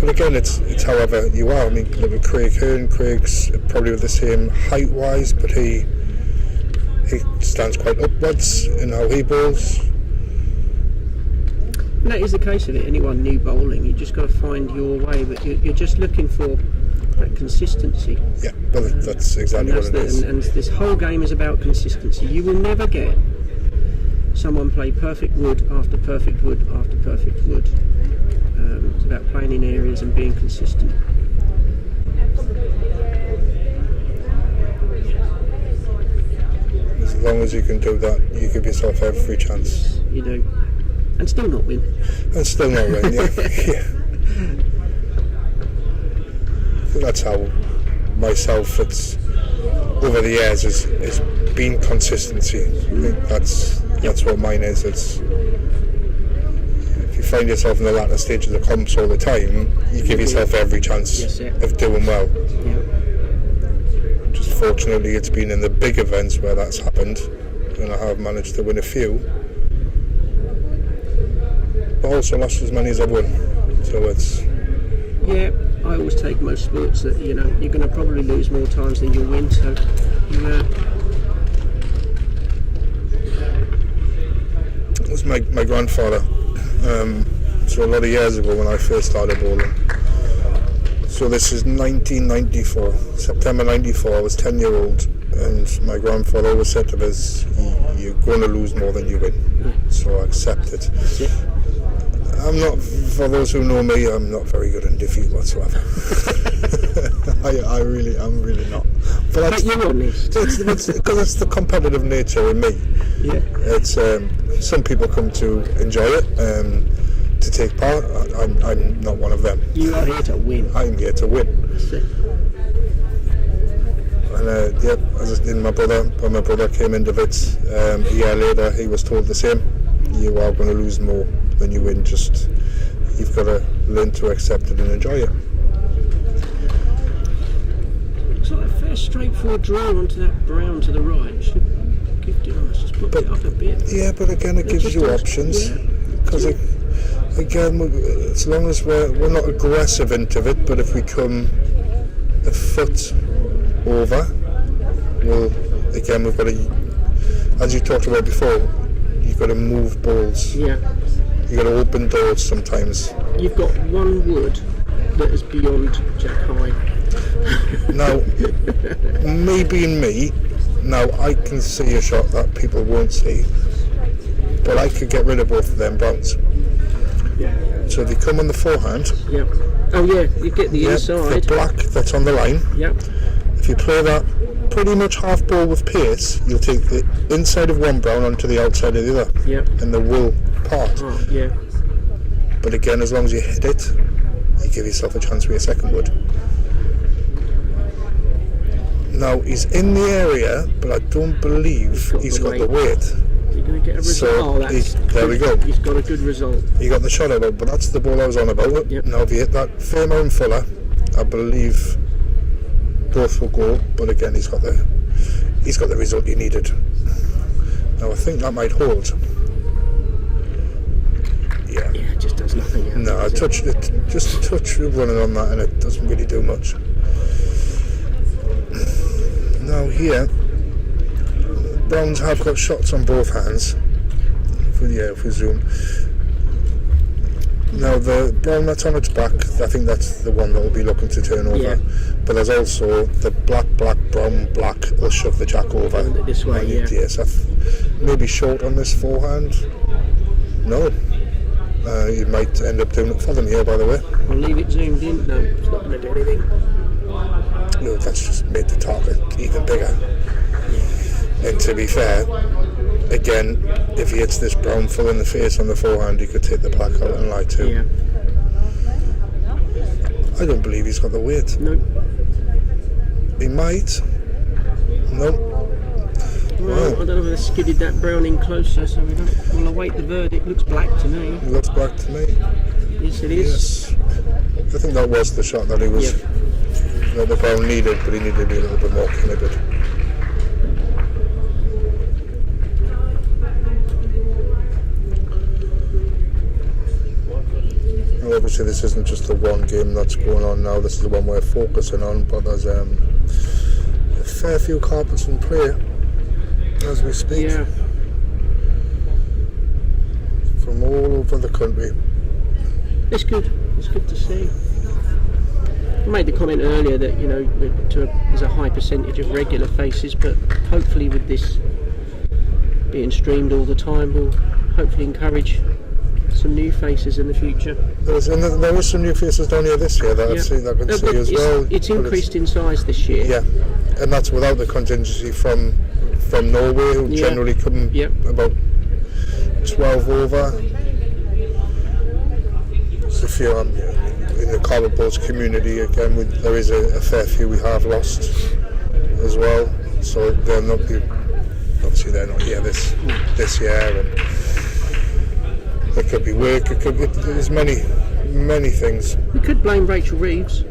But again, it's however you are. I mean, look at Craig Hearn. Craig's probably the same height-wise, but he stands quite upwards in how he bowls. And that is the case of it. Anyone new bowling, you just got to find your way, but you're just looking for that consistency. Yeah, well, that's exactly what it is. And this whole game is about consistency. You will never get someone play perfect wood after perfect wood after perfect wood. It's about playing in areas and being consistent. As long as you can do that, you give yourself every chance. You do. And still not win. And still not win, yeah. Yeah. That's how myself, it's over the years, is been consistency. I think that's what mine is. It's if you find yourself in the latter stages of comps all the time, you give yourself every chance of doing well. Just fortunately, it's been in the big events where that's happened, and I have managed to win a few, but also lost as many as I've won. So it's I always take most sports that you're going to probably lose more times than you'll win. So it was my grandfather. So a lot of years ago when I first started bowling. So So this is 1994, September 94. I was 10-year-old, and my grandfather always said to us, "You're going to lose more than you win." So I accept it. I'm not, for those who know me, I'm not very good in defeat whatsoever. I'm really not. But you're honest. It's because it's the competitive nature in me. Yeah. It's some people come to enjoy it, to take part. I'm not one of them. You are here to win. I'm here to win. That's it. And when my brother came into it a year later, he was told the same. You are going to lose more than you win. Just you've got to learn to accept it and enjoy it. It's like a fair straightforward draw onto that brown to the right. Should give it, just block it up a bit. Yeah, but again, it gives you options. Because again, as long as we're not aggressive into it, but if we come a foot over, we've got to, as you talked about before, you've got to move balls. Yeah. You've got to open doors sometimes. You've got one wood that is beyond jack high. Now, me being me, now I can see a shot that people won't see, but I could get rid of both of them browns. Yeah. So if you come on the forehand, yeah. Oh yeah, you get the inside. the black that's on the line. Yeah. If you play that pretty much half ball with pace, you'll take the inside of one brown onto the outside of the other. Yeah. And the will part. Oh, yeah. But again, as long as you hit it, you give yourself a chance with your second wood. Now he's in the area, but I don't believe he's got the weight. You're going to get a result. So there we go. He's got a good result. He got the shot out, but that's the ball I was on about. Yep. Now if you hit that firmer and fuller, I believe both will go. But again, he's got the result he needed. Now I think that might hold. Yeah. Yeah, it just does nothing. No, I touched it, just a touch running on that, and it doesn't really do much. Now here, Browns have got shots on both hands. If we zoom. Now the brown that's on its back, I think that's the one that will be looking to turn over. Yeah. But there's also the black, brown, black will shove the jack over. This way, yeah. DSF. Maybe short on this forehand. No. You might end up doing it for them here, by the way. I'll leave it zoomed in. No, it's not going to do anything. No, that's just made the target even bigger. And to be fair, again, if he hits this brown full in the face on the forehand, he could take the black out and lie too. Yeah. I don't believe he's got the weight. No. He might. No. Well, I don't know if they skidded that brown in closer, so we'll await the verdict. Looks black to me. It looks black to me. Yes, it is. Yes. I think that was the shot that he was, that the brown needed, but he needed to be a little bit more committed. Now, obviously this isn't just the one game that's going on now, this is the one we're focusing on, but there's a fair few carpets in play as we speak. Yeah. From all over the country. It's good. It's good to see. I made the comment earlier that, you know, there's a high percentage of regular faces, but hopefully with this being streamed all the time, we'll hopefully encourage some new faces in the future. There was some new faces down here this year that I could see as well. It's increased in size this year. Yeah, and that's without the contingency from Norway, who generally come about 12 over. There's a few in the carpet boards community again. There is a fair few we have lost as well. So they're not here this year, and it could be work. There's many things. We could blame Rachel Reeves.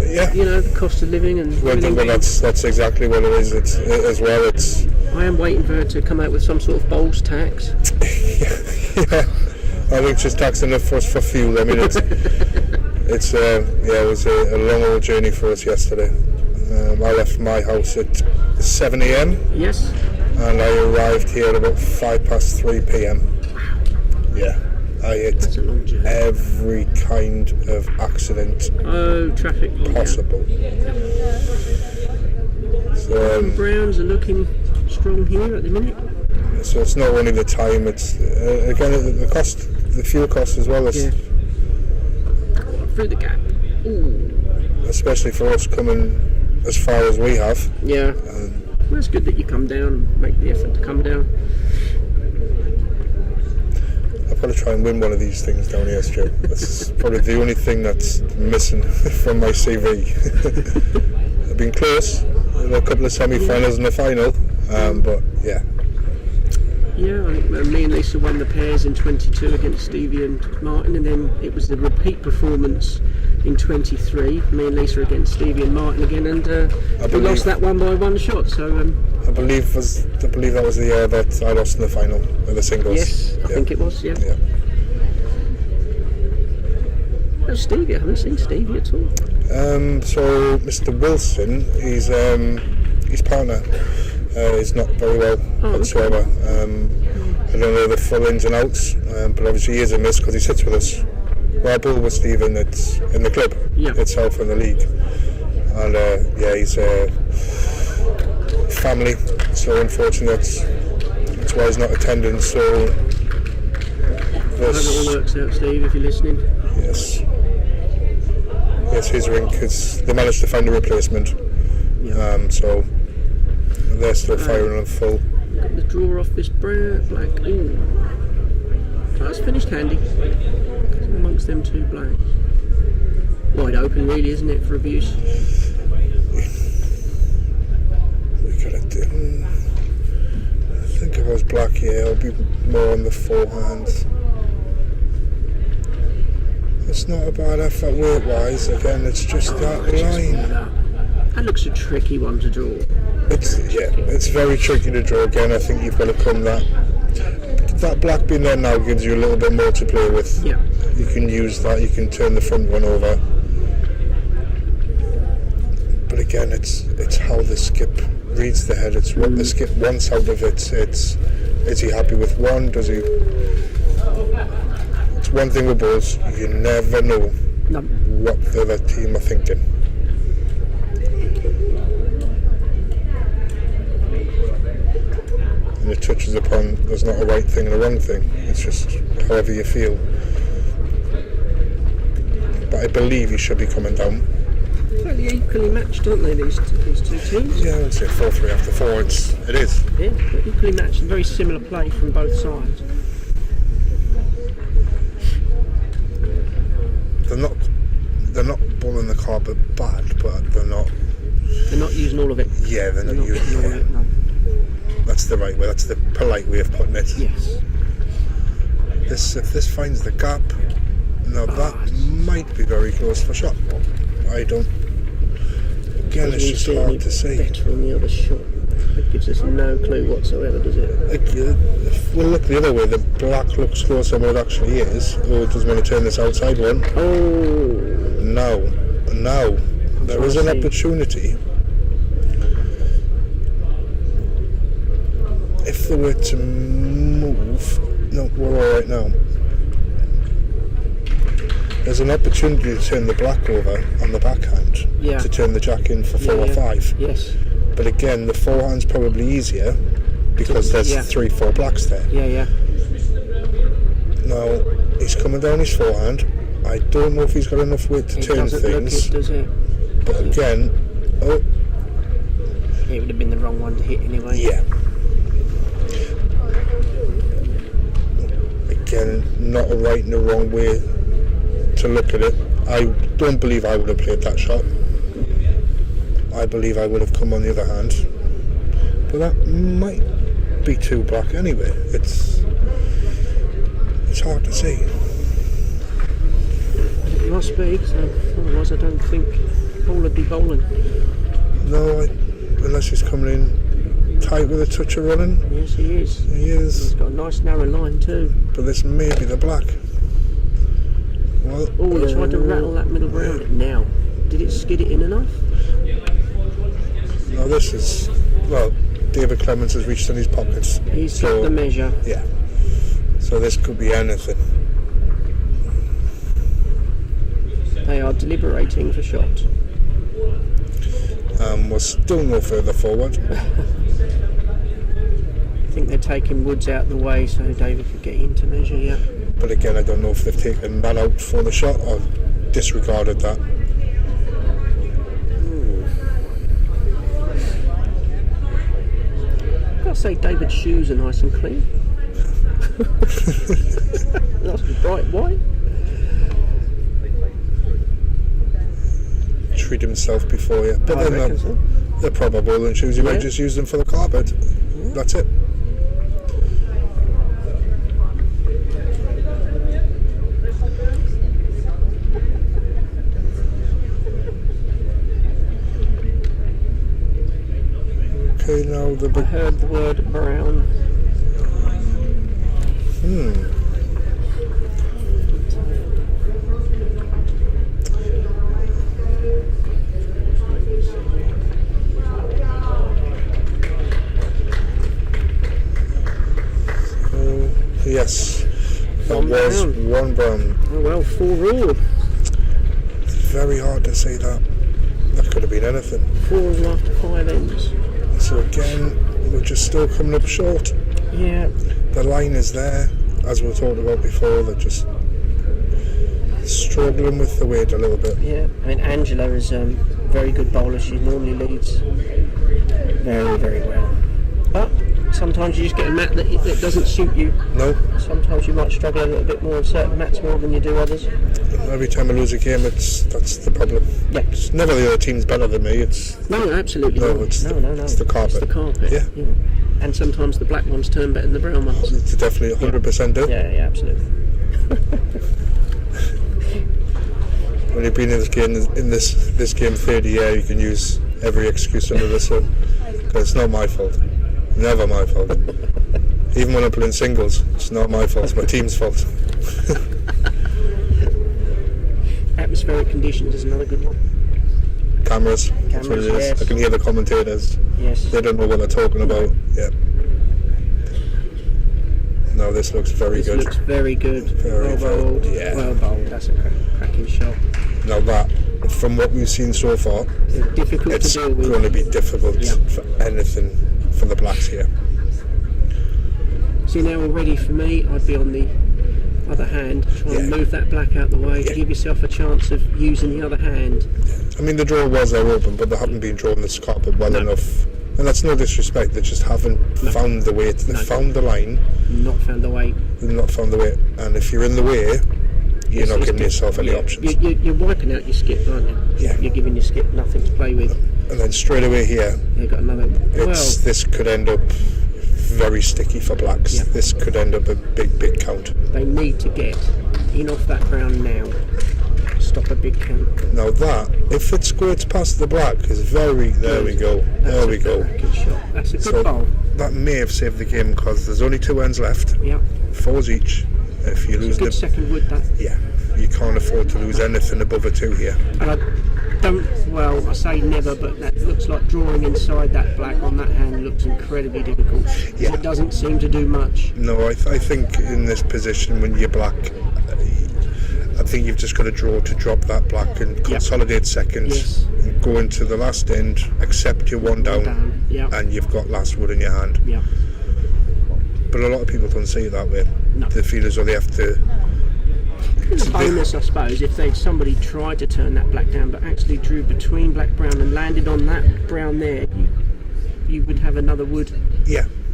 Yeah. You know, the cost of living and everything. Well, that's exactly what it is. It's I am waiting for her to come out with some sort of bowls tax. Yeah. I think she's taxing it for us for fuel. I mean, it was a long old journey for us yesterday. I left my house at 7 a.m. Yes. And I arrived here at about 3 p.m. Yeah. I hit every kind of accident traffic possible. So, Browns are looking strong here at the minute. So it's not only the time, it's again the cost, the fuel cost as well. Yeah. Through the gap. Ooh. Especially for us coming as far as we have. Yeah. Well, it's good that you come down and make the effort to come down. I've got to try and win one of these things down here, Stu. That's probably the only thing that's missing from my CV. I've been close in a couple of semi-finals and a final, but yeah. Yeah, I think me and Lisa won the pairs in 22 against Stevie and Martin, and then it was the repeat performance in 23. Me and Lisa against Stevie and Martin again, and we lost that one by one shot. So I believe that was the year that I lost in the final of the singles. Yes, I think it was. Yeah. No, Stevie. I haven't seen Stevie at all. So Mr. Wilson, his partner is not very well whatsoever. I don't know the full ins and outs, but obviously he is a miss because he sits with us. Well, I bowl with Stephen, it's in the club itself in the league, and he's family, so unfortunately that's why he's not attending. So I hope it all works out, Steve, if you're listening. Yes, his rink is, they managed to find a replacement, so they're still firing on full. Got the draw off this black. Ooh. That's finished handy. Amongst them two blacks. Wide open, really, isn't it, for abuse? We could have done. I think if I was black here, I'll be more on the forehands. It's not a bad effort weight-wise. Again, it's just that line. That looks a tricky one to draw. It's very tricky to draw. Again, I think you've got to come that black being there now gives you a little bit more to play with. Yeah. You can use that. You can turn the front one over. But again, it's how the skip reads the head. It's what the skip wants out of it. Is he happy with one? Does he? It's one thing with balls. You never know what the other team are thinking. And it touches upon there's not a right thing and a wrong thing. It's just however you feel. But I believe he should be coming down. Fairly equally matched, aren't they, these two teams? Yeah, I would say 4-3 after 4. It is. Yeah, they're equally matched and very similar play from both sides. They're not bowling the carpet bad, but they're not using all of it. Yeah, they're not using all of it. No. That's the right way. That's the polite way of putting it. Yes. If this finds the gap, now that might be very close for shot. I don't. Again, it's just hard to say. Better on the other shot. It gives us no clue whatsoever, does it? We'll look the other way. The black looks closer than it actually is. Or does want to turn this outside one? Oh. Now, there is an opportunity. If they were to move, no, we're all right now. There's an opportunity to turn the black over on the backhand to turn the jack in for 4 or 5. Yes. But again, the forehand's probably easier because there's 3-4 blacks there. Yeah. Now he's coming down his forehand. I don't know if he's got enough weight to turn things. Does it? But again, it would have been the wrong one to hit anyway. Yeah. Again, not a right and a wrong way to look at it. I don't believe I would have played that shot. I believe I would have come on the other hand. But that might be too black anyway. It's hard to see. It must be, so otherwise I don't think Paul would be bowling. No, unless he's coming in tight with a touch of running. Yes, he is. He is. He's got a nice narrow line too. But this may be the black. Well, he tried to rattle that middle round now. Did it skid it in enough? No, this is, David Clement has reached in his pockets. He's got the measure. Yeah. So this could be anything. They are deliberating for shot. We're still no further forward. I think they're taking woods out the way so David could get in to measure, yeah. But again, I don't know if they've taken that out for the shot or disregarded that. I've got to say David's shoes are nice and clean. Nice and bright white. Treat himself before you. But then they're proper Bollins shoes. You might just use them for the carpet. Yeah. That's it. Okay, now I heard the word brown. Yes, that was one brown. Oh well, 4 all. It's very hard to say that. That could have been anything. 4 all after 5 ends. So again, we're just still coming up short. Yeah. The line is there, as we talked about before. They're just struggling with the weight a little bit. Yeah, I mean Angela is a very good bowler. She normally leads very, very well. But sometimes you just get a mat that doesn't suit you. No. Sometimes you might struggle a little bit more on certain mats more than you do others. Every time I lose a game, that's the problem. Yeah. It's never the other team's better than me. It's no, absolutely not. It's the carpet. It's the carpet. Yeah. And sometimes the black ones turn better than the brown ones. It's definitely 100% do. Yeah, absolutely. When you've been in this game 30 years, you can use every excuse under the sun. Because it's not my fault. Never my fault. Even when I'm playing singles, it's not my fault, it's my team's fault. Atmospheric conditions is another good one. Cameras, that's what it is. Yes. I can hear the commentators. Yes. They don't know what they're talking about. Yeah. No, this looks very good. This looks very good. Very well bowled. Yeah. Well bowled. That's a cracking shot. Now that, from what we've seen so far, it's difficult to deal with. It's going to be difficult for anything for the Blacks here. See now already for me, I'd be on the other hand, try and move that black out the way to give yourself a chance of using the other hand. I mean, the draw was there open, but they haven't been drawing this carpet well enough. And that's no disrespect, they just haven't found the weight. They've found the line. Not found the weight. Not found the weight. And if you're in the way, you're not giving yourself any options. You're wiping out your skip, aren't you? Yeah. You're giving your skip nothing to play with. And then straight away here, they've got another. This could end up very sticky for Blacks. Yeah. This could end up a big count. They need to get in off that ground now. Stop a big count. Now that, if it squirts past the Black, is very. There we go. There we go. Shot. That's a good bowl. That may have saved the game because there's only 2 ends left. Yeah. 4s each. If you lose a good second wood, that. Yeah. You can't afford to lose anything above a 2 here. And I don't. Well, I say never, but that looks like drawing inside that black on that hand looks incredibly difficult. Yeah. It doesn't seem to do much. No, I think in this position when you're Black, I think you've just got to draw to drop that black and consolidate seconds and go into the last end, accept your one down. And you've got last wood in your hand. Yeah. But a lot of people don't see it that way. No. They feel as though they have to. It's a bonus, I suppose, if somebody tried to turn that black down but actually drew between black brown and landed on that brown there, you would have another wood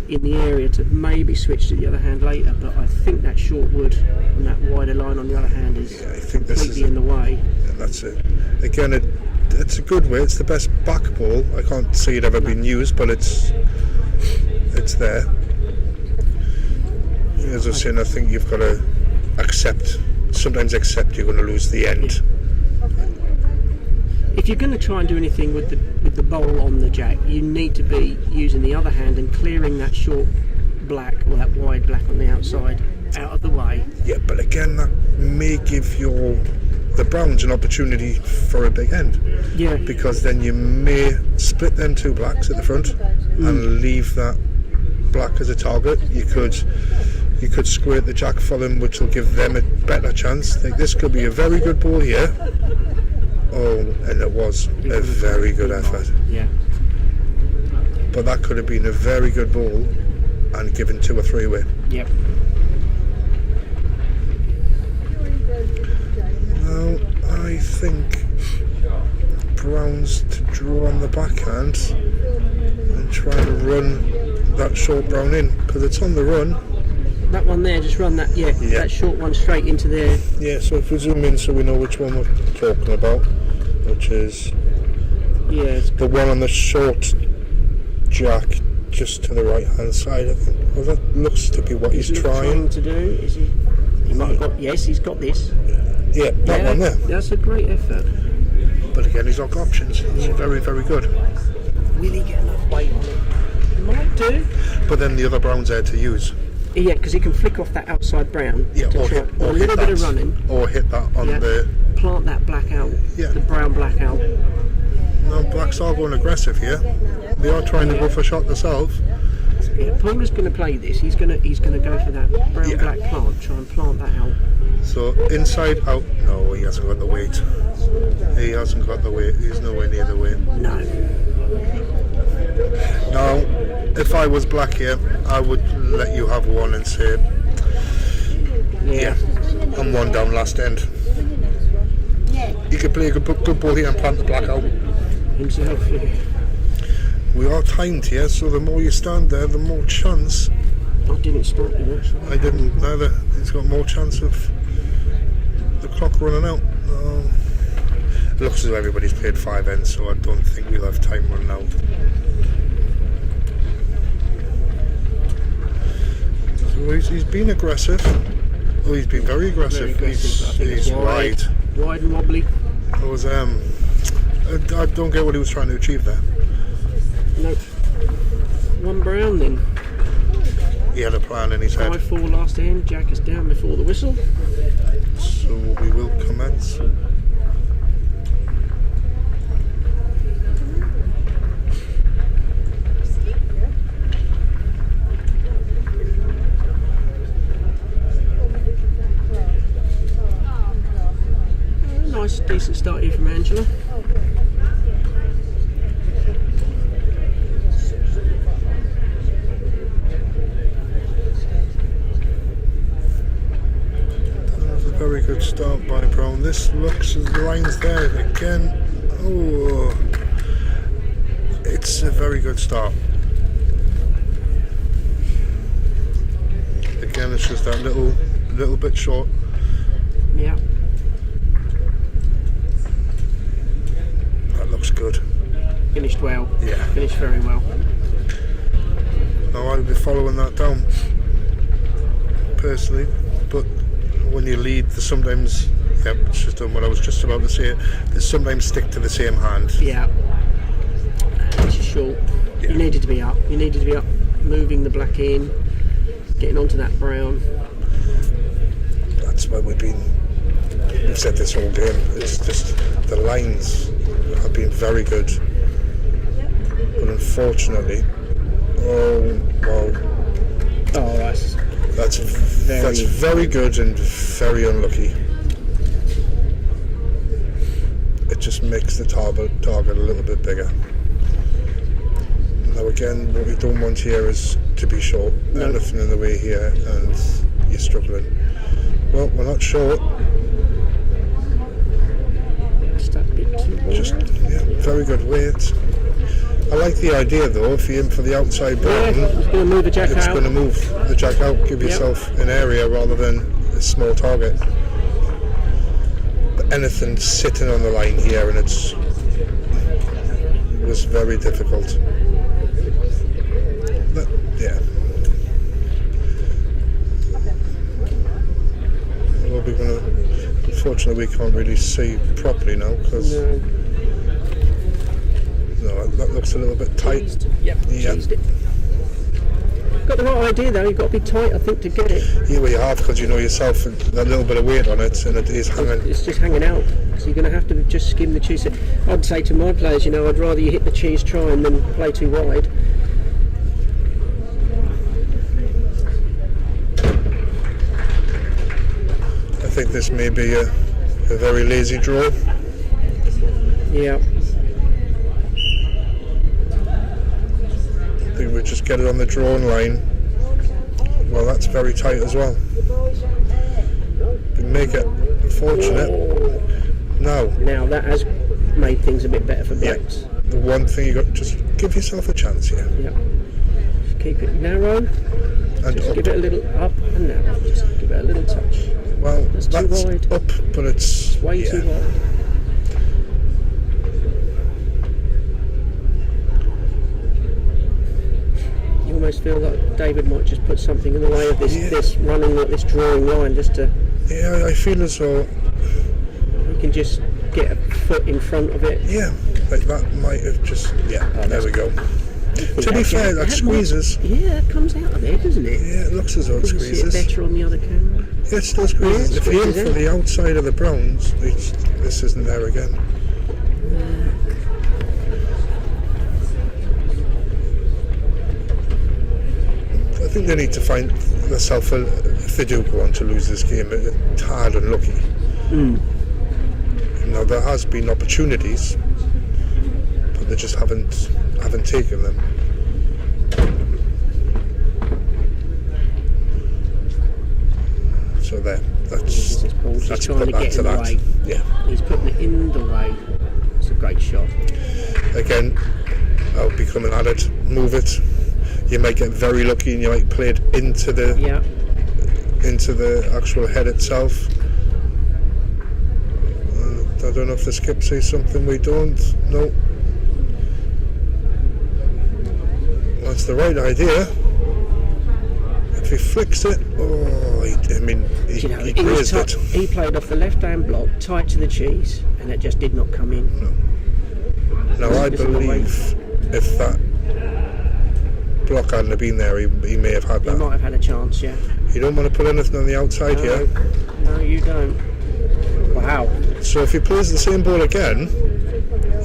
in the area to maybe switch to the other hand later. But I think that short wood and that wider line on the other hand is completely in the way. Yeah, that's it. Again, it's a good way. It's the best back ball. I can't see it ever being used, but it's there. As I was saying, I think you've got to sometimes accept you're going to lose the end. If you're going to try and do anything with the bowl on the jack, you need to be using the other hand and clearing that short black or that wide black on the outside out of the way. Yeah, but again, that may give the Browns an opportunity for a big end. Yeah. Because then you may split them 2 blacks at the front and leave that black as a target. You could squirt the jack for them, which will give them a better chance. Like, this could be a very good ball here, Oh, and it was a very good effort. Yeah. But that could have been a very good ball and given 2 or 3 away. Yep. Now, I think Brown's to draw on the backhand and try to run that short Brown in, because it's on the run. That one there, just run that, that short one straight into there. Yeah, so if we zoom in so we know which one we're talking about, which is the one on the short jack just to the right hand side, I think. Well, that looks to be what he's trying to do. Is he? He might have got. Yes, he's got this. Yeah, that one there. That's a great effort. But again, he's got options. It's very, very good. Will he get enough weight on it? He might do. But then the other Brown's there to use. Yeah, because he can flick off that outside Brown. Yeah, or hit a little bit of running. Or hit that on the. Plant that black out. Yeah. The Brown black out. No, Blacks are going aggressive here. They are trying to go for a shot themselves. Yeah, Paul is going to play this. He's going to go for that brown black plant. Try and plant that out. So inside out. No, he hasn't got the weight. He hasn't got the weight. He's nowhere near the weight. No. Now, if I was Black here, I would let you have one and say, I'm one down last end. He could play a good ball here and plant the black out. Himself, yeah. We are timed here, so the more you stand there, the more chance. I didn't stop you, actually. I didn't neither. He's got more chance of the clock running out. It looks as though everybody's played 5 ends, so I don't think we'll have time running out. So he's been aggressive. Oh, he's been very aggressive. He's wide. Wide and wobbly. I was I don't get what he was trying to achieve there. Nope. One Brown then. He had a plan in his head. 5-4 last end. Jack is down before the whistle. So we will commence. Nice, decent start here from Angela. Very good start by Brown. This looks as the line's there again. Oh, it's a very good start. Again, it's just that little bit short. Yeah. That looks good. Finished well. Yeah. Finished very well. Now I'll be following that down personally, but when you lead, there's sometimes, it's just done what I was just about to say, there's sometimes stick to the same hand. Yeah. It's short. Yeah. You needed to be up. You needed to be up, moving the black in, getting onto that brown. That's why we've said this whole game. It's just the lines have been very good. But unfortunately, that's very good and very unlucky. It just makes the target a little bit bigger. Now again, what we don't want here is to be short. No. Anything in the way here and you're struggling. Well, we're not short. Just a bit too warm. Just very good weight. I like the idea though, if you're in for the outside Brown, it's going to move the jack out. It's going to move the jack out, give yourself an area rather than a small target. But anything sitting on the line here, and it was very difficult. But, well, we're going to. Unfortunately, we can't really see properly now because. No, that looks a little bit tight. Yep. Got the right idea though, you've got to be tight I think to get it. Yeah, well you have, because you know yourself that little bit of weight on it and it is hanging. It's just hanging out, so you're going to have to just skim the cheese. I'd say to my players, I'd rather you hit the cheese trying than play too wide. I think this may be a very lazy draw. Yeah. I think we just get it on the drawn line. Well, that's very tight as well. We may get fortunate. Now that has made things a bit better for breaks. The one thing you got, just give yourself a chance here. Yeah. Just keep it narrow. And just up. give it a little up and narrow. Just give it a little touch. Well, that's too wide. Up, but it's way too wide. You almost feel like David might just put something in the way of this running, this drawing line, just to. Yeah, I feel as though you can just get a foot in front of it. Yeah, like that might have just. Yeah, there we go. To be fair, that squeezes. Yeah, it comes out of there, doesn't it? Yeah, it looks as though it squeezes. See it better on the other camera. Yeah, it still squeezes. If you aim for the outside of the browns, this isn't there again. I think they need to find themselves, if they do go on to lose this game, it's hard and lucky. Now there has been opportunities, but they just haven't taken them. So there, that's trying to get in the way. Yeah, he's putting it in the way. It's a great shot. Again, I'll be coming at it. Move it. You might get very lucky and you might play it into the actual head itself. I don't know if the skip says something we don't. No. That's the right idea. If he flicks it, he grazed it. He played off the left-hand block, tight to the cheese, and it just did not come in. No. Now I believe if that block hadn't been there, he may have had that. He might have had a chance, yeah. You don't want to put anything on the outside here. No, you don't. Wow. So if he plays the same ball again,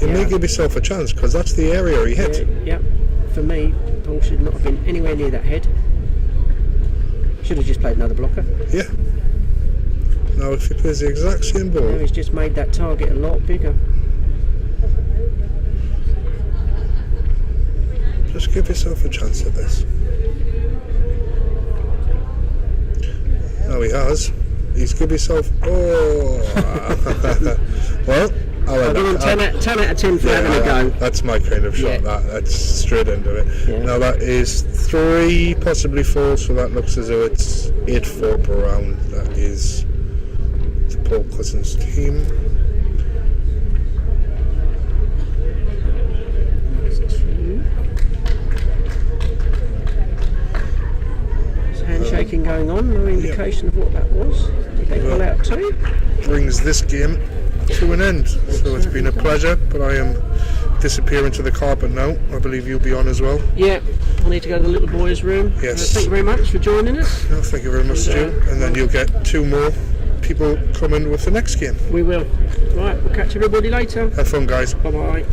you may give yourself a chance, because that's the area he hit. Yeah. For me, ball should not have been anywhere near that head. Should have just played another blocker. Yeah. Now if he plays the exact same ball... Now he's just made that target a lot bigger. Just give yourself a chance at this. Now he has. He's give himself... Oh! Well, I'll give him 10 out of 10 for having a go. That's my kind of shot, that's straight into it. Yeah. Now that is 3, possibly 4, so that looks as though it's 8-4 per round. That is the Paul Cousins team. There's handshaking going on, no indication of what that was. Did they pull out too? Brings this game to an end. So it's been a pleasure, but I am disappearing to the carpet now. I believe you'll be on as well. Yeah, I need to go to the little boys' room. Yes. Thank you very much for joining us. No, thank you very much, Stu. And then you'll get 2 more people coming with the next game. We will. Right, we'll catch everybody later. Have fun, guys. Bye-bye.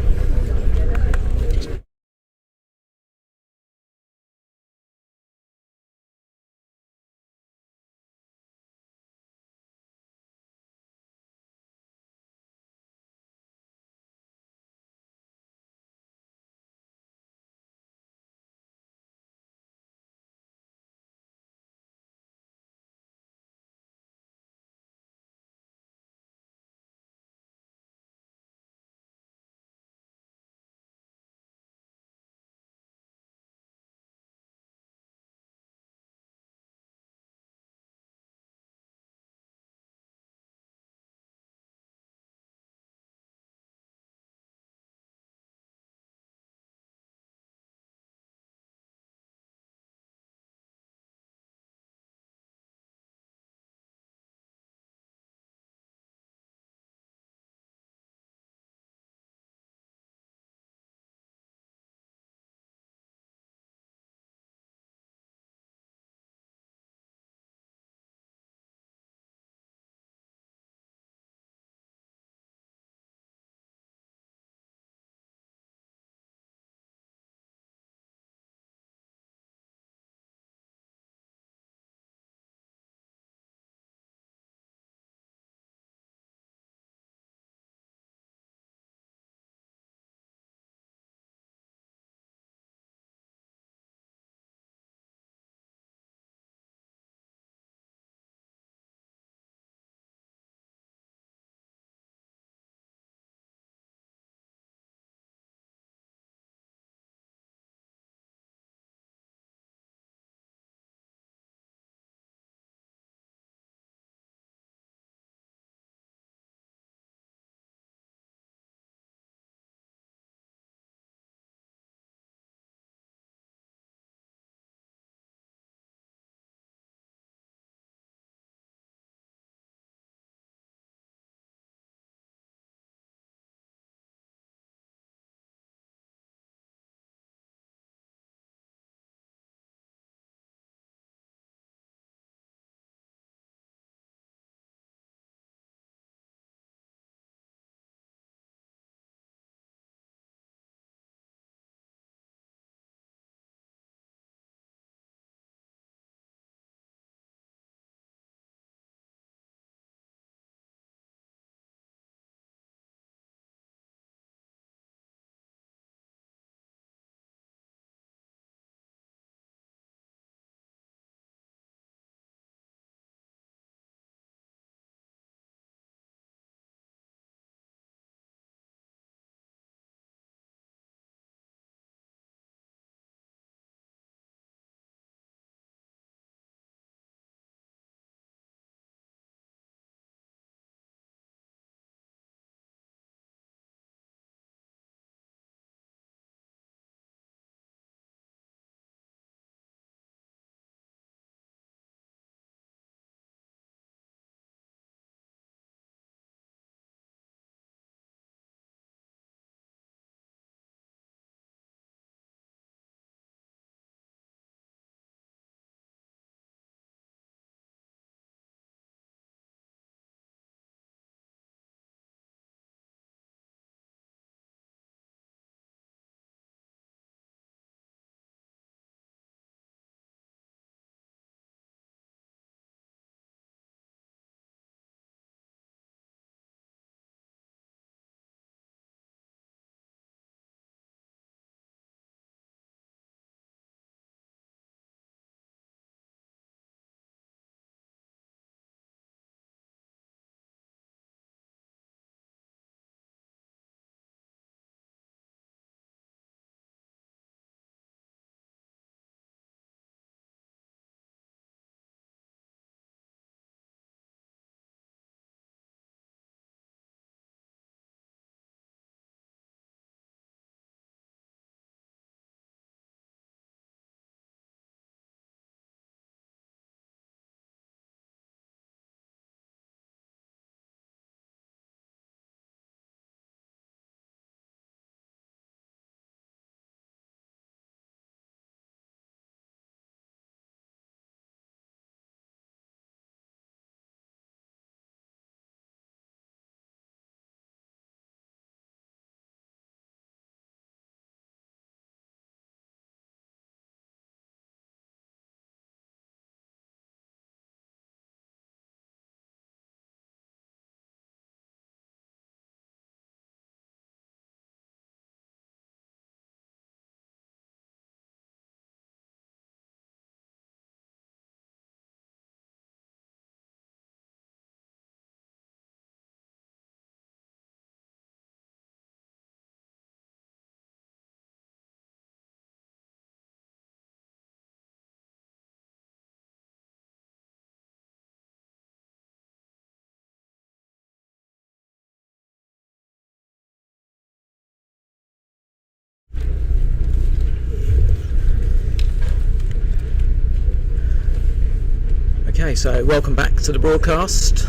Okay, so welcome back to the broadcast.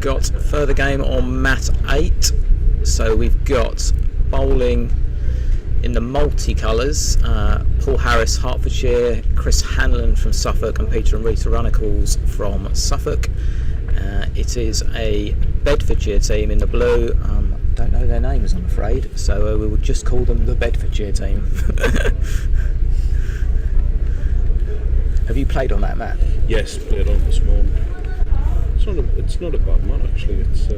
Got further game on mat 8. So we've got bowling in the multicolours. Paul Harris, Hertfordshire, Chris Hanlon from Suffolk, and Peter and Rita Runnacles from Suffolk. It is a Bedfordshire team in the blue. Don't know their names, I'm afraid, so we will just call them the Bedfordshire team. Have you played on that mat? Yes, played on this morning. It's not a bad mat actually. It's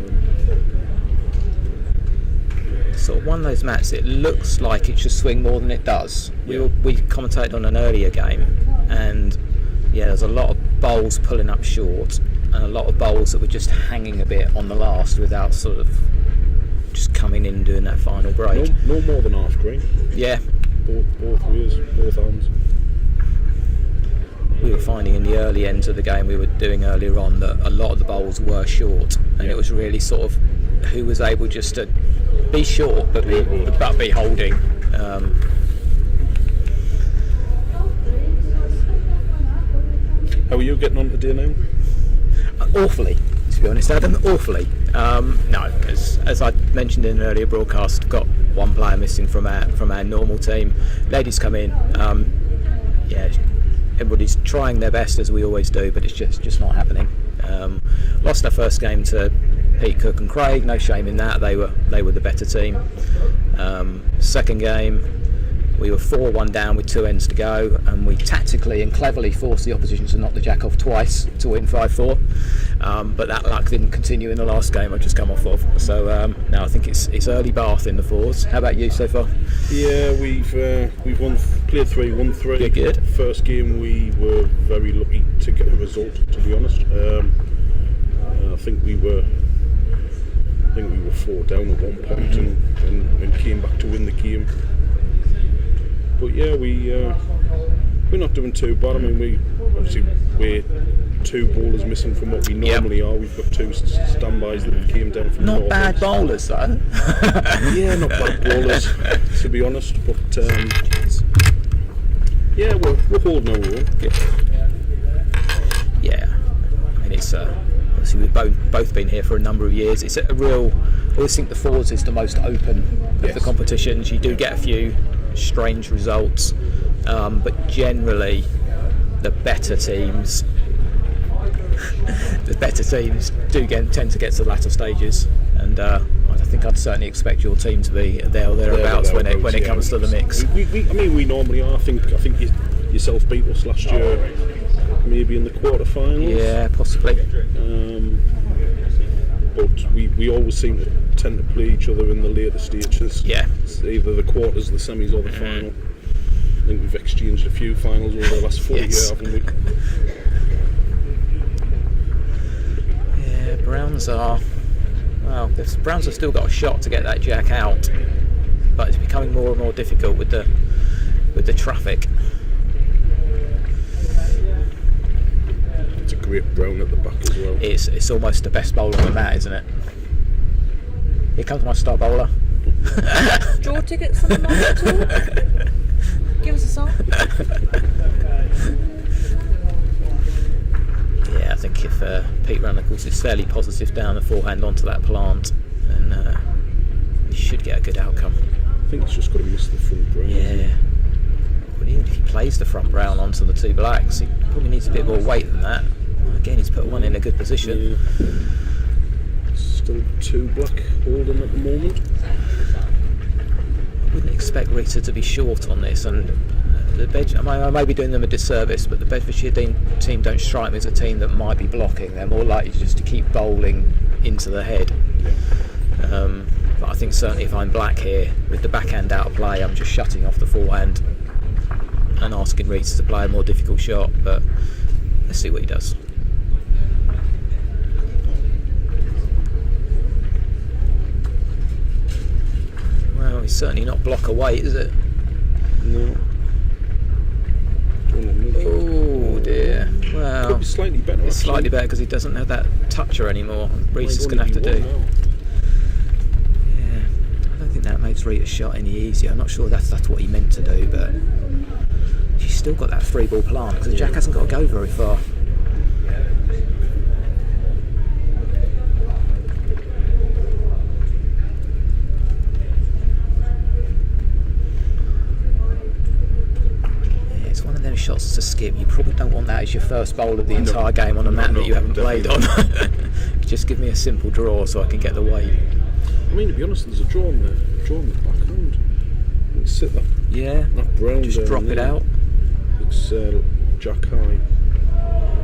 sort of one of those mats. It looks like it should swing more than it does. Yeah. We commentated on an earlier game, and there's a lot of bowls pulling up short, and a lot of bowls that were just hanging a bit on the last without sort of just coming in and doing that final break. No more than half green. Yeah. Both ways, both arms. We were finding in the early ends of the game we were doing earlier on that a lot of the bowls were short, and it was really sort of who was able just to be short but be holding. How are you getting on today now? Awfully, to be honest, Adam. Awfully. No, as I mentioned in an earlier broadcast, I've got one player missing from our normal team. Ladies come in. Everybody's trying their best as we always do, but it's just not happening. Lost our first game to Pete, Cook and Craig. No shame in that. They were the better team. Second game, we were 4-1 down with 2 ends to go, and we tactically and cleverly forced the opposition to knock the jack off twice to win 5-4. But that luck didn't continue in the last game I've just come off of. So now I think it's early Bath in the 4s. How about you so far? Yeah, we've played 3, won 3. You're good. First game we were very lucky to get a result, to be honest. I think we were 4 down at one point and came back to win the game. But yeah, we're not doing too bad. I mean, we're 2 bowlers missing from what we normally are. We've got 2 standbys that came down from not the bad bowlers though. Yeah, not bad bowlers, to be honest. But we're holding our own. Yeah, I mean it's obviously we've both been here for a number of years. It's a real. I always think the 4s is the most open of the competitions. You do get a few strange results, but generally the better teams do tend to get to the latter stages, and I think I'd certainly expect your team to be there or thereabouts when it comes to the mix. We normally are. I think yourself beat us last year, maybe in the quarterfinals. Yeah, possibly. But we always seem to tend to play each other in the later stages. Yeah. It's either the quarters, the semis, or the final. I think we've exchanged a few finals over the last 40 years, haven't we? Yeah, Browns have still got a shot to get that jack out, but it's becoming more and more difficult with the traffic. It's a great brown at the back as well. It's almost the best bowler on the mat, isn't it? Here comes my star bowler. Draw tickets for the night at all? Give us a song. Yeah, I think if Pete Runnacles is fairly positive down the forehand onto that plant, then he should get a good outcome. I think he's just got to miss the front brown. Yeah. Well, even if he plays the front brown onto the 2 blacks, he probably needs a bit more weight than that. Again, he's put one in a good position. Yeah. Still 2 black holding at the moment. I wouldn't expect Rita to be short on this, and I may be doing them a disservice, but the Bedfordshire team don't strike me as a team that might be blocking. They're more likely just to keep bowling into the head. Yeah. But I think certainly if I'm black here, with the backhand out of play, I'm just shutting off the forehand and asking Rita to play a more difficult shot, but let's see what he does. Well, it's certainly not block away, is it? No. Oh dear. Well, could be slightly better. It's slightly better because he doesn't have that toucher anymore. Reese's going to have to do. Yeah, I don't think that makes Rita's shot any easier. I'm not sure that's what he meant to do, but she's still got that 3-ball plant because the jack hasn't got to go very far. shots to skip. You probably don't want that as your first bowl of the entire game on a mat that you haven't played on. Just give me a simple draw so I can get the weight. I mean, to be honest, there's a draw on the backhand. Sit that. Yeah. That brown. Just drop it out. Looks jack high.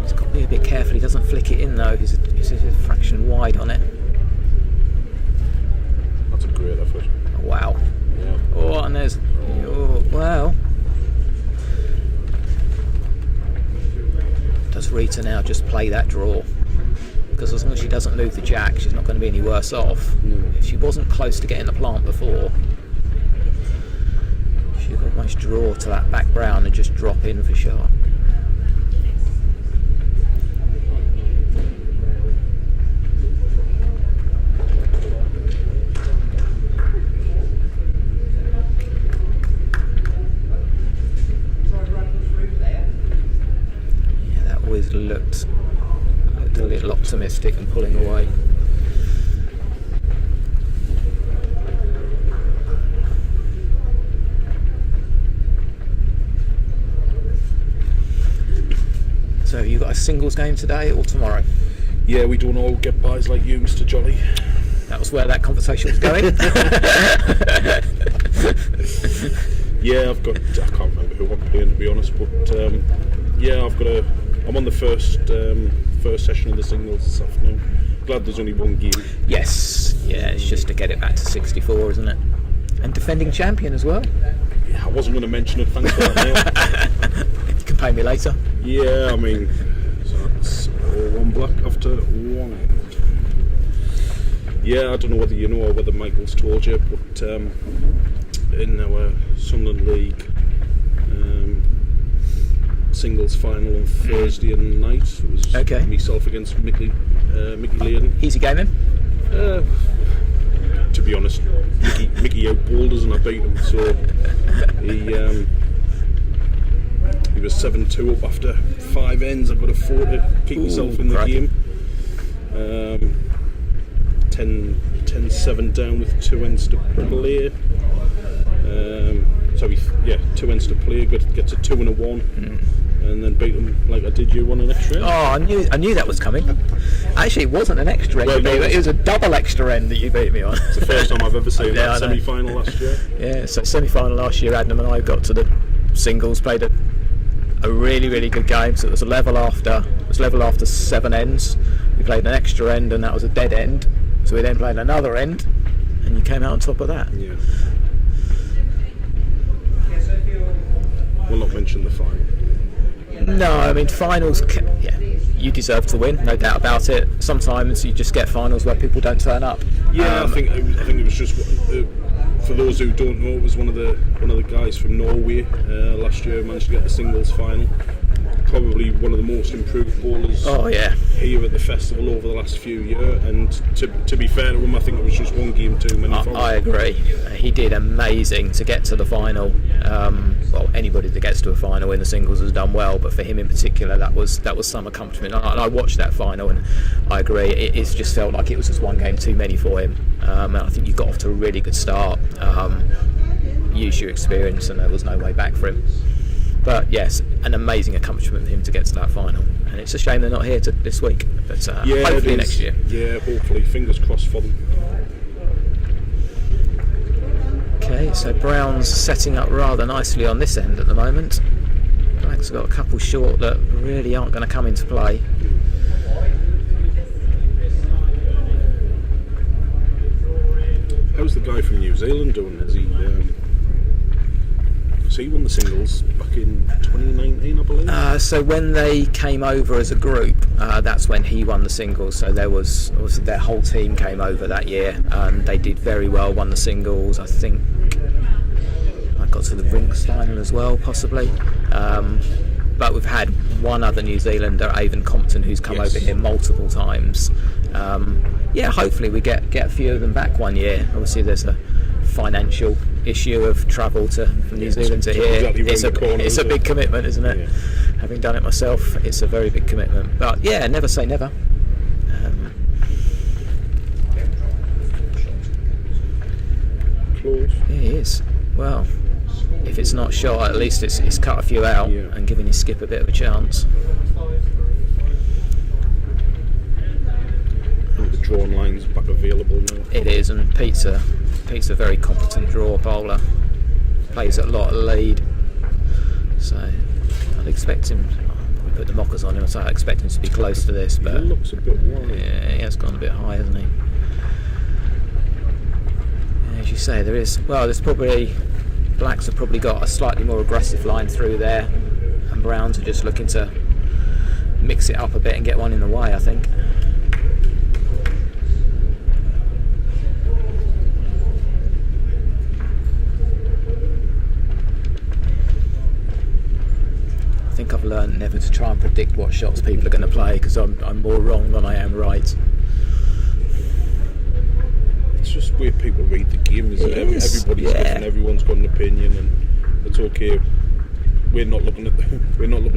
He's got to be a bit careful. He doesn't flick it in though. He's a fraction wide on it. That's a great effort. Oh, wow. Yeah. Oh, and there's. Oh, wow. Does Rita now just play that draw? Because as long as she doesn't move the jack, she's not going to be any worse off. No. If she wasn't close to getting the plant before, she could almost draw to that back brown and just drop in for sure. Yeah, that always looked a little optimistic and pulling away. So have you got a singles game today or tomorrow? Yeah, we don't all get buys like you, Mr. Jolly. That was where that conversation was going. Yeah, I can't remember who I'm playing, to be honest, but yeah, I'm on the first session of the singles this afternoon. Glad there's only one game. Yes, yeah, it's just to get it back to 64, isn't it? And defending champion as well. Yeah, I wasn't going to mention it, thanks for that. You can pay me later. Yeah, I mean, so that's one black after one end. Yeah, I don't know whether you know or whether Michael's told you, but in our Sunderland League singles final on Thursday night, it was myself against Mickey Laydon. Easy game in? To be honest, Mickey outbowled us and I beat him, so he was 7-2 up after 5 ends. I've got a 4 to keep myself in the game. 10-7 down with 2 ends to play. 2 ends to play. Gets a 2 and a 1, and then beat them like I did you on an extra end. Oh, I knew that was coming. Actually, it wasn't an extra end. Well, it was a double extra end that you beat me on. It's the first time I've ever seen that semi-final last year. Yeah, so semi-final last year, Adam and I got to the singles, played a really, really good game. So it was level after 7 ends. We played an extra end, and that was a dead end. So we then played another end, and you came out on top of that. Yeah. We'll not mention the final. No, I mean finals. Yeah, you deserve to win, no doubt about it. Sometimes you just get finals where people don't turn up. Yeah, I think it was just for those who don't know, it was one of the guys from Norway last year who managed to get the singles final. Probably one of the most improved bowlers here at the festival over the last few years, and to be fair to him, I think it was just one game too many for him. I agree. He did amazing to get to the final. Well, anybody that gets to a final in the singles has done well, but for him in particular, that was some accomplishment. And I watched that final, and I agree. It's just felt like it was just one game too many for him. And I think you got off to a really good start. Use your experience, and there was no way back for him. But yes, an amazing accomplishment for him to get to that final, and it's a shame they're not here this week. But hopefully next year. Yeah, hopefully, fingers crossed for them. Okay, so Brown's setting up rather nicely on this end at the moment. Black's got a couple short that really aren't going to come into play. How's the guy from New Zealand doing? So he won the singles back in 2019, I believe. So when they came over as a group, that's when he won the singles. So there was obviously their whole team came over that year, and they did very well. Won the singles. I think I got to the Reekes final as well, possibly. But we've had one other New Zealander, Avon Compton, who's come over here multiple times. Hopefully we get a few of them back one year. Obviously there's a financial issue of travel from New Zealand to here. It's a big commitment, isn't it? Yeah. Having done it myself, it's a very big commitment. But yeah, never say never. Close. Yeah, he is. Well, if it's not shot, at least it's cut a few out and giving his skip a bit of a chance. The drawn line's back available now. It is, and Pete's a very competent draw bowler. Plays a lot of lead, so I'd expect him. I'll put the mockers on him, so I expect him to be close to this. But he looks a bit wide. Yeah, he has gone a bit high, hasn't he? Yeah, as you say, there's probably Blacks have probably got a slightly more aggressive line through there, and Browns are just looking to mix it up a bit and get one in the way, I think. I think I've learned never to try and predict what shots people are going to play, because I'm more wrong than I am right. It's just where people read the game, isn't it? Everybody's different, everyone's got an opinion, and it's okay. We're not looking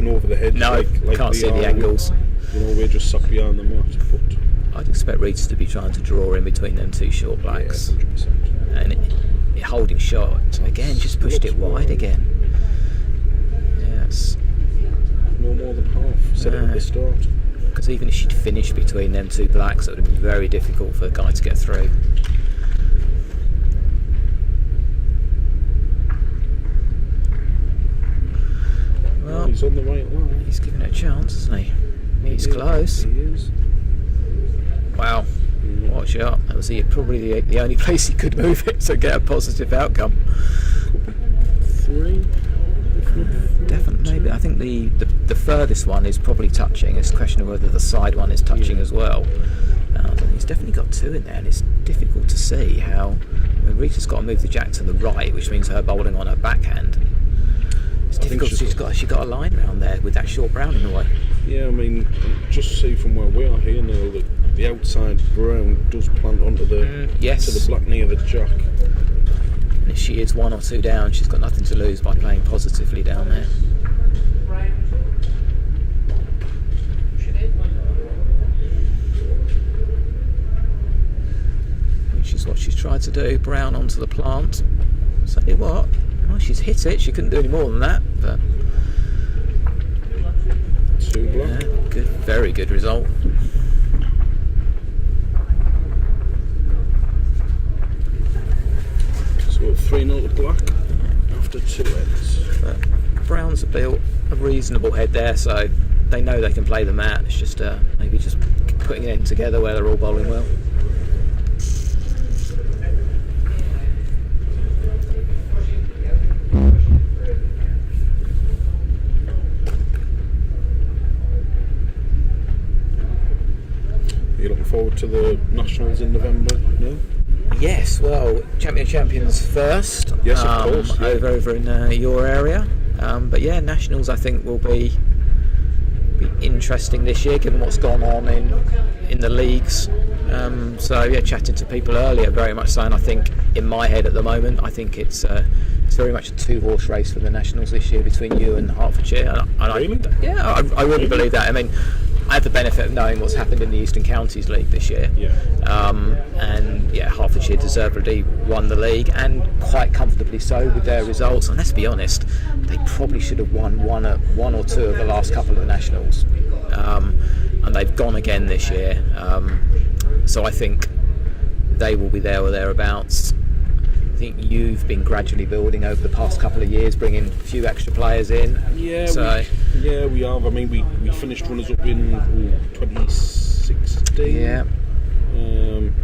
over the hedge. No, like can't see the angles. We're just sat behind the mat. But I'd expect Reekes to be trying to draw in between them two short Blacks. Yeah, 100%. And it holding shot again, just pushed it wide again. Yes. No more than half. Said it at the start. Because even if she'd finished between them two Blacks, it would have been very difficult for the guy to get through. Well, he's on the right line. He's giving it a chance, isn't he? He's close. He is. Wow. What a shot. That was probably the only place he could move it to get a positive outcome. 3. Definitely, maybe. I think the furthest one is probably touching. It's a question of whether the side one is touching as well. He's definitely got 2 in there, and it's difficult to see how. Reekes has got to move the jack to the right, which means her bowling on her backhand. It's difficult. She's got a line around there with that short brown in the way. Yeah, I mean, just see from where we are here now that the outside brown does plant onto the to the black near the jack. And if she is 1 or 2 down, she's got nothing to lose by playing positively down there. Which is what she's tried to do. Brown onto the plant. Say what? Well, she's hit it. She couldn't do any more than that. But 2 black. Yeah, good, very good result. So 3-0 to black after 2 ends. But Browns have built a reasonable head there, so they know they can play the mat. It's just maybe just putting it in together where they're all bowling well. Are you looking forward to the Nationals in November? No? Yes, well, Champions first. Yes, of course. Yeah. Over in your area. But yeah, Nationals I think will be interesting this year, given what's gone on in the leagues. So yeah, chatting to people earlier, very much saying I think in my head at the moment, I think it's very much a 2-horse race for the Nationals this year between you and Hertfordshire. Really? I really believe that. I mean, I have the benefit of knowing what's happened in the Eastern Counties League this year. Yeah. And yeah, Hertfordshire deservedly won the league, and quite comfortably so with their results. And let's be honest, they probably should have won one or 2 of the last couple of the Nationals. And they've gone again this year. So I think they will be there or thereabouts. I think you've been gradually building over the past couple of years, bringing a few extra players in. Yeah, so we have. I mean, we finished runners up in 2016. Yeah.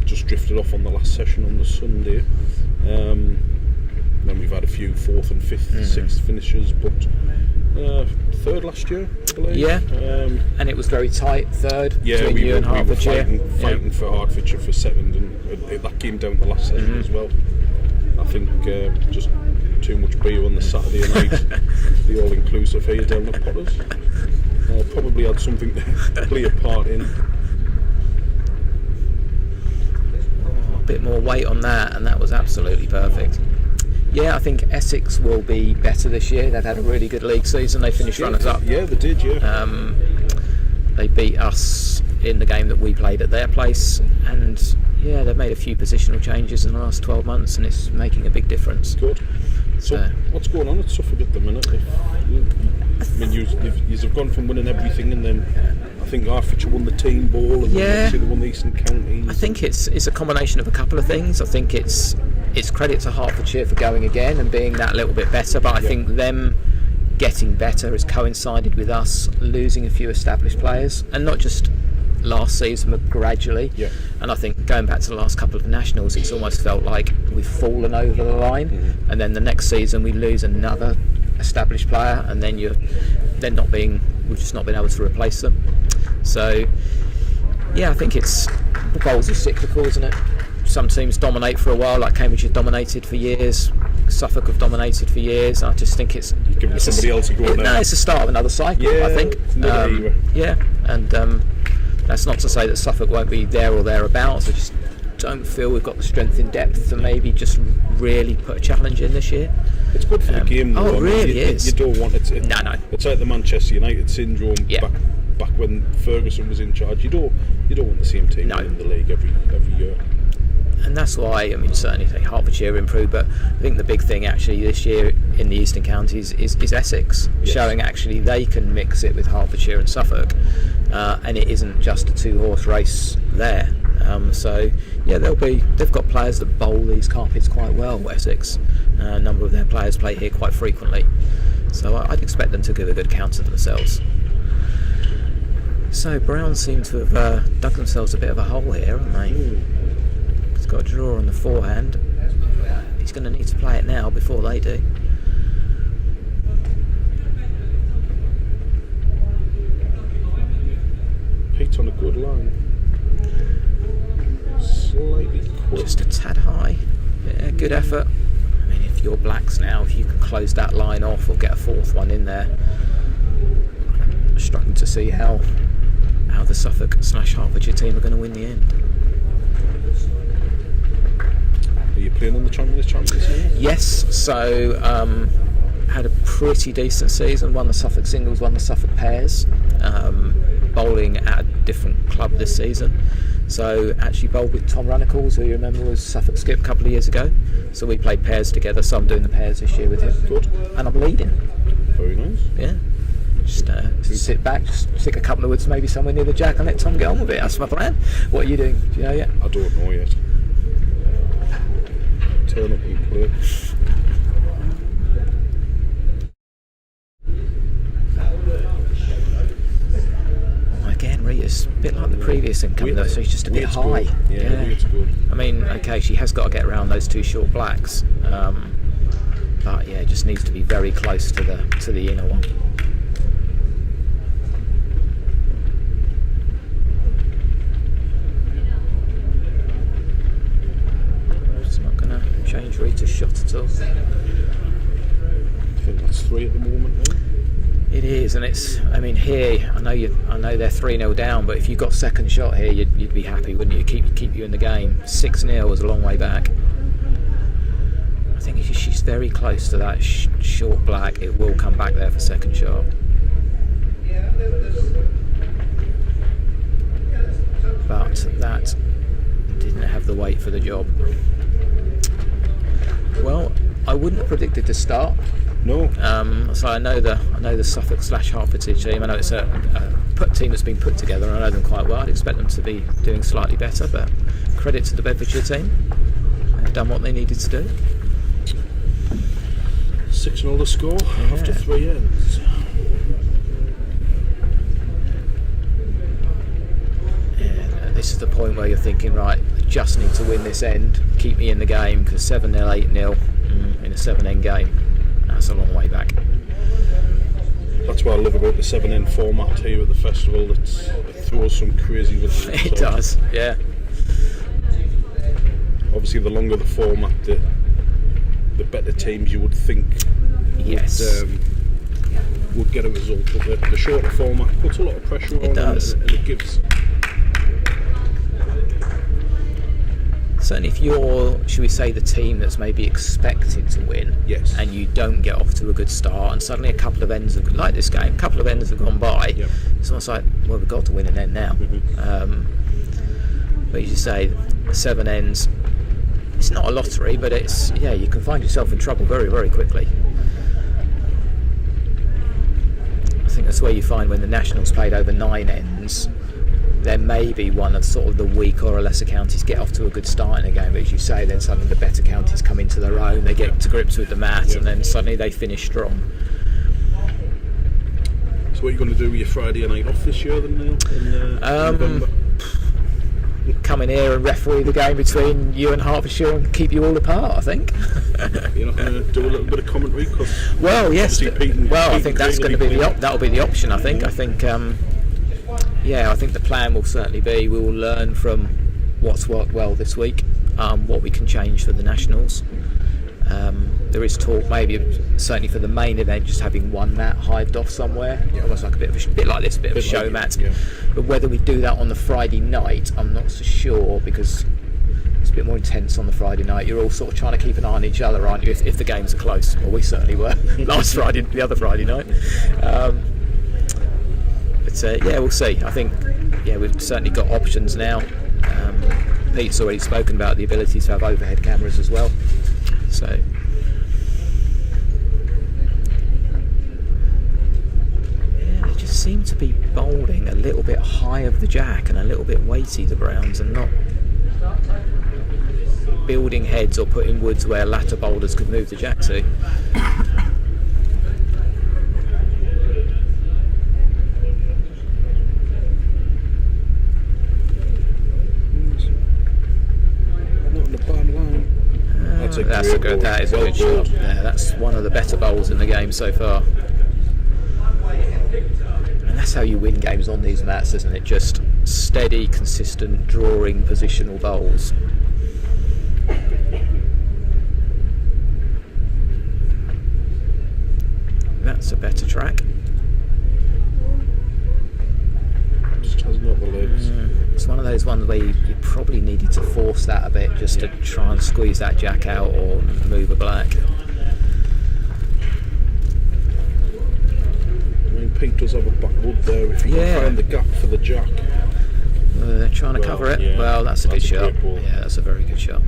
Just drifted off on the last session on the Sunday. Then we've had a few 4th and 5th, 6th finishes, but 3rd last year, I believe. Yeah. And it was very tight, 3rd. Yeah, between you and Hertfordshire. We were fighting for Hertfordshire for 2nd, and that came down the last session as well. I think just too much beer on the Saturday night, the all-inclusive here down at Potters. Probably had something to play a part in. A bit more weight on that, and that was absolutely perfect. Yeah, I think Essex will be better this year. They've had a really good league season. They finished runners-up. Yeah, they did, yeah. They beat us in the game that we played at their place, and yeah, they've made a few positional changes in the last 12 months, and it's making a big difference. Good. So what's going on at Suffolk at the minute? You've gone from winning everything, and then I think Hertfordshire won the team ball, and then they won the Eastern Counties. I think it's a combination of a couple of things. I think it's credit to Hertfordshire for going again and being that little bit better, but I think them getting better has coincided with us losing a few established players, and not just last season but gradually. And I think going back to the last couple of nationals, it's almost felt like we've fallen over the line, and then the next season we lose another established player, and then we've just not been able to replace them. So yeah, I think bowls are cyclical, isn't it? Some teams dominate for a while, like Cambridge have dominated for years, Suffolk have dominated for years. I just think it's somebody else a go now. No, it's the start of another cycle. I think. And that's not to say that Suffolk won't be there or thereabouts. I just don't feel we've got the strength in depth to maybe just really put a challenge in this year. It's good for the game, though. Oh, it really is. You don't want it. No. It's like the Manchester United syndrome back when Ferguson was in charge. You don't want the same team in the league every year. And that's why, I mean, certainly Hertfordshire improved, but I think the big thing actually this year in the Eastern Counties is Essex, showing actually they can mix it with Hertfordshire and Suffolk, and it isn't just a 2-horse race there. So yeah, they've got players that bowl these carpets quite well, Essex. A number of their players play here quite frequently, so I'd expect them to give a good account of themselves. So Brown seem to have dug themselves a bit of a hole here, haven't they? He's got a draw on the forehand. He's going to need to play it now before they do. Pete on a good line. Slightly quick. Just a tad high. Yeah, good effort. I mean, if you're blacks now, if you can close that line off or get a fourth one in there, I'm struggling to see how the Suffolk/Hertfordshire team are going to win the end. Are you playing on the Champions League? Yes, so had a pretty decent season, won the Suffolk singles, won the Suffolk pairs, bowling at a different club this season. So actually bowled with Tom Runnacles, who you remember was Suffolk skip a couple of years ago. So we played pairs together, so I'm doing the pairs this year with him. Good. And I'm leading. Very nice. Yeah. Just sit back, just stick a couple of woods maybe somewhere near the jack and let Tom get on with it. That's my plan. What are you doing? Do you know yet? I don't know yet. Turn up and play. Again, Rita's a bit like the previous incoming though, so she's just a bit high. Good. Yeah, it's good. I mean, okay, she has got to get around those two short blacks, but yeah, just needs to be very close to the inner one. It's not going to change Rita's shot at all. I think that's 3 at the moment now. It is, and it's. I mean, here I know they're 3-0 down, but if you got second shot here, you'd be happy, wouldn't you? Keep you in the game. 6-0 is a long way back. I think if she's very close to that short black, it will come back there for second shot. But that didn't have the weight for the job. Well, I wouldn't have predicted to start. No. So I know the Suffolk/Hertfordshire team. I know it's a team that's been put together, and I know them quite well. I'd expect them to be doing slightly better, but credit to the Bedfordshire team. They've done what they needed to do. 6-0 to score after 3 ends. Yeah, this is the point where you're thinking, right, I just need to win this end, keep me in the game, because 7-0, 8-0 in a 7-end game. That's a long way back. That's what I love about the 7-end format here at the festival. It throws some crazy results. It does, yeah. Obviously, the longer the format, the better teams you would think would get a result. But the shorter format puts a lot of pressure on. It does. And it gives. Certainly if you're, should we say, the team that's maybe expected to win, and you don't get off to a good start, and suddenly a couple of ends have, like this game, a couple of ends have gone by, it's almost like, well, we've got to win an end now. But as you say, 7 ends, it's not a lottery, but it's you can find yourself in trouble very, very quickly. I think that's where you find when the Nationals played over 9 ends, there may be one of sort of the weaker or lesser counties get off to a good start in a game, but as you say, then suddenly the better counties come into their own, they get to grips with the mat, and then suddenly they finish strong. So what are you going to do with your Friday night off this year then, Neil? In November? Come in here and referee the game between you and Hertfordshire and keep you all apart, I think. You're not going to do a little bit of commentary? Well, yes. I think that's going to be that'll be the option. I think. I think the plan will certainly be we will learn from what's worked well this week, what we can change for the Nationals. There is talk, maybe certainly for the main event, just having one mat hived off somewhere, almost like a bit like this, a bit of a show mat. Yeah. But whether we do that on the Friday night, I'm not so sure, because it's a bit more intense on the Friday night. You're all sort of trying to keep an eye on each other, aren't you? If the games are close, well, we certainly were the other Friday night. We'll see. I think we've certainly got options now. Pete's already spoken about the ability to have overhead cameras as well. So they just seem to be bowling a little bit high of the jack and a little bit weighty, the Browns, and not building heads or putting woods where latter bowlers could move the jack to. That is a good shot. Yeah, that's one of the better bowls in the game so far. And that's how you win games on these mats, isn't it? Just steady, consistent, drawing, positional bowls. That's a better track. Just hasn't got the legs. It's one of those ones where you probably needed to force that a bit just to try and squeeze that jack out or move a black. I mean, Pete does have a back wood there. If you can find the gap for the jack. They're trying to cover it. Yeah, well, that's a good shot. Yeah, that's a very good shot.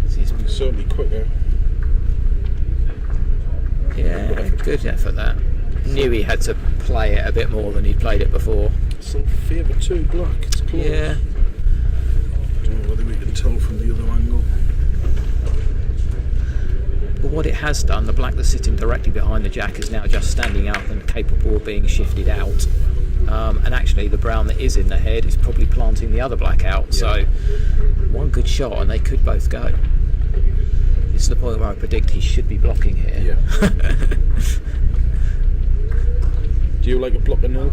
He's certainly quicker. Yeah, good effort that. Knew he had to play it a bit more than he played it before. Some favour 2 black, it's close. Yeah. Don't know whether we can tell from the other angle. But what it has done, the black that's sitting directly behind the jack is now just standing up and capable of being shifted out. And actually the brown that is in the head is probably planting the other black out. Yeah. So one good shot and they could both go. It's the point where I predict he should be blocking here. Yeah. Do you like a blocker now?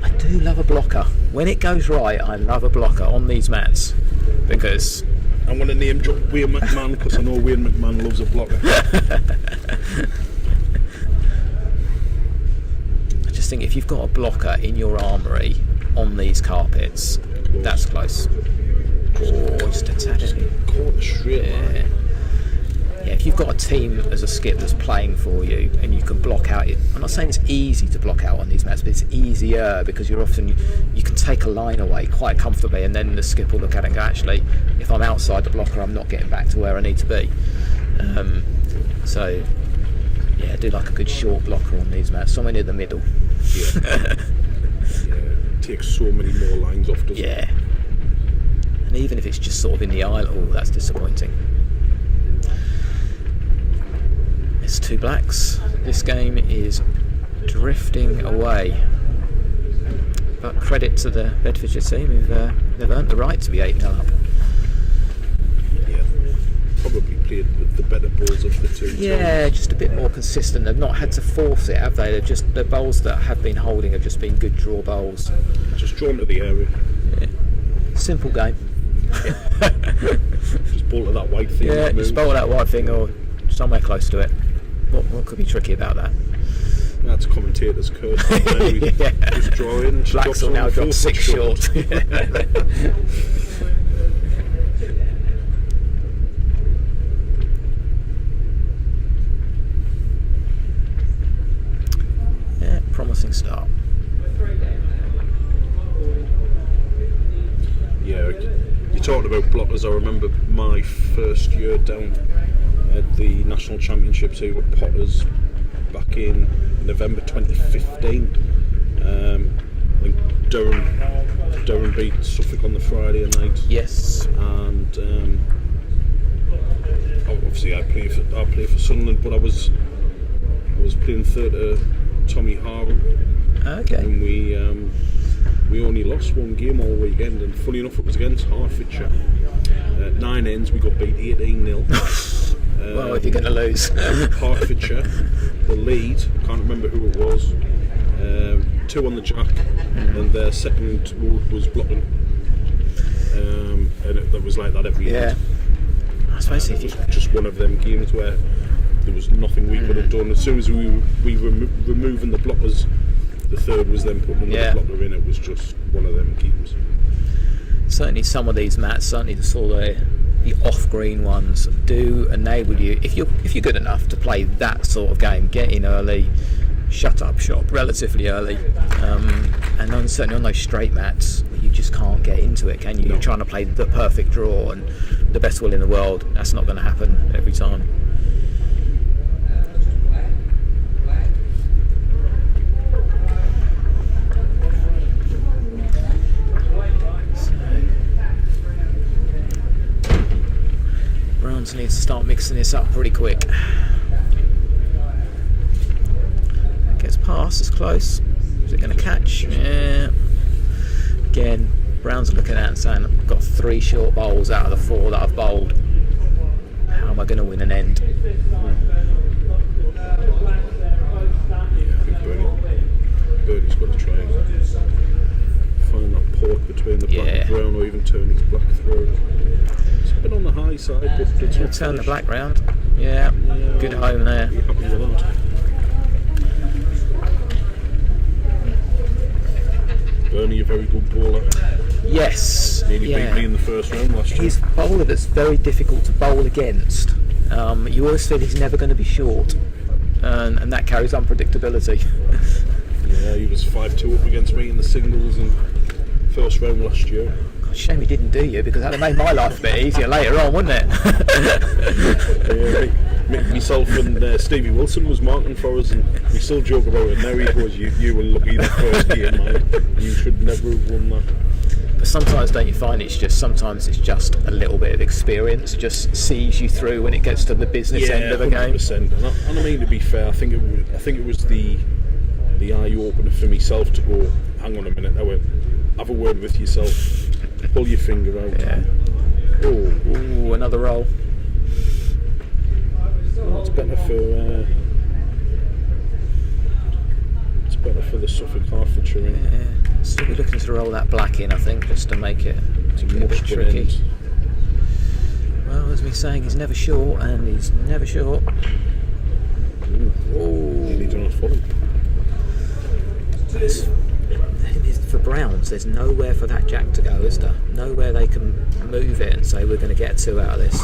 I do love a blocker. When it goes right, I love a blocker on these mats, because I'm going to name drop Wayne McMahon because I know Wayne McMahon loves a blocker. I just think if you've got a blocker in your armoury on these carpets, that's close. Oh, just a tad caught straight. Yeah. Yeah, if you've got a team as a skip that's playing for you and you can block out it, I'm not saying it's easy to block out on these mats, but it's easier because you can take a line away quite comfortably, and then the skip will look at it and go, actually, if I'm outside the blocker, I'm not getting back to where I need to be. So yeah, I do like a good short blocker on these mats, somewhere near the middle. Yeah. It takes so many more lines off, doesn't it? Yeah. And even if it's just sort of in the aisle, that's disappointing. It's 2 blacks. This game is drifting away. But credit to the Bedfordshire team, they've earned the right to be 8-0 up. Yeah, probably played with the better balls of the 2 teams. Yeah, just a bit more consistent. They've not had to force it, have they? The bowls that have been holding have just been good draw bowls. Just drawn to the area. Yeah. Simple game. Yeah. Just bowl to that white thing. Yeah, just bowl that white thing or somewhere close to it. What could be tricky about that? That's commentator's curse. Yeah. Just draw in. Blacks will now drop 6 short. Yeah, promising start. talking about blockers, I remember my first year down at the National Championships here with Potters back in November 2015. I think Durham beat Suffolk on the Friday night. Yes. And obviously I play for Sunderland, but I was playing third to Tommy Harrow. Okay. And we only lost one game all weekend, and funny enough it was against Hertfordshire. 9 ends, we got beat 18-0. Well, if you're going to lose. Hertfordshire, the lead, can't remember who it was, 2 on the jack, and their second road was blocking. And that was like that every year. I suppose if you... just one of them games where there was nothing we could have done. As soon as we were removing the blockers, the third was then putting another blocker in. It was just one of them games. Certainly some of these mats, certainly the sort of the off-green ones, do enable you, if you're good enough to play that sort of game, get in early, shut up shop relatively early, and certainly on those straight mats you just can't get into it, can you? You're trying to play the perfect draw and the best will in the world. That's not going to happen every time. Browns need to start mixing this up pretty quick. Gets past, it's close. Is it going to catch? Yeah. Again, Browns are looking at it and saying, I've got 3 short bowls out of the 4 that I've bowled. How am I going to win an end? Yeah, I think Bernie's got to try and find that port between the black and brown, or even turn his black through. It's a bit on the high side, but it's not turn the black round. Yeah, good home there. Be happy with that. Bernie, a very good bowler. Yes. Nearly beat me in the first round last year. He's a bowler that's very difficult to bowl against. You always feel he's never going to be short, and that carries unpredictability. Yeah, he was 5-2 up against me in the singles in first round last year. Shame he didn't do you, because that would have made my life a bit easier later on, wouldn't it? Myself and Stevie Wilson was marking for us, and we still joke about it now. He goes, you were lucky the first game, man. You should never have won that. But sometimes, don't you find sometimes it's just a little bit of experience just sees you through when it gets to the business end of a game. 100%. And I mean, to be fair, I think it was the eye opener for myself to go, hang on a minute, have a word with yourself, pull your finger out. Yeah. Oh, another roll. Well, it's better for the Suffolk Hertfordshire. Yeah. Still be looking to roll that black in, I think, just to make it a bit tricky. End. Well, as we're saying, he's never short, and he's never short. Nearly done it for him. For Browns, there's nowhere for that jack to go, is there? Nowhere they can move it and say we're going to get a 2 out of this.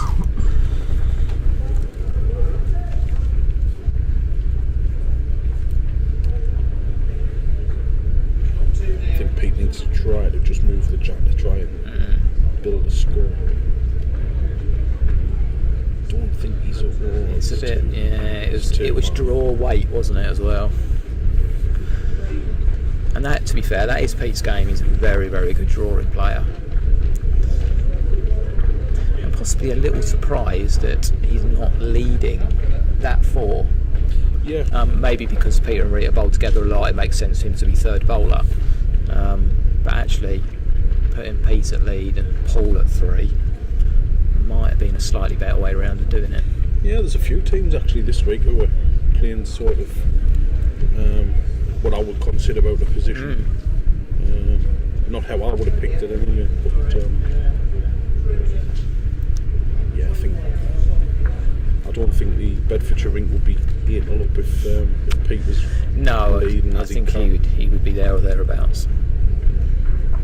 I think Pete needs to try to just move the jack to try and build a score. Don't think he's a wall. It's a bit, it was draw weight, wasn't it, as well? And that, to be fair, that is Pete's game. He's a very, very good drawing player. I'm possibly a little surprised that he's not leading that 4. Yeah. Maybe because Peter and Rita bowl together a lot, it makes sense for him to be third bowler. But actually, putting Pete at lead and Paul at 3 might have been a slightly better way around of doing it. Yeah, there's a few teams actually this week who were playing sort of what I would consider about the position. Not how I would have picked it anyway, but yeah, I don't think the Bedfordshire rink would be 8-0 up if Pete was leading. I think he would be there or thereabouts.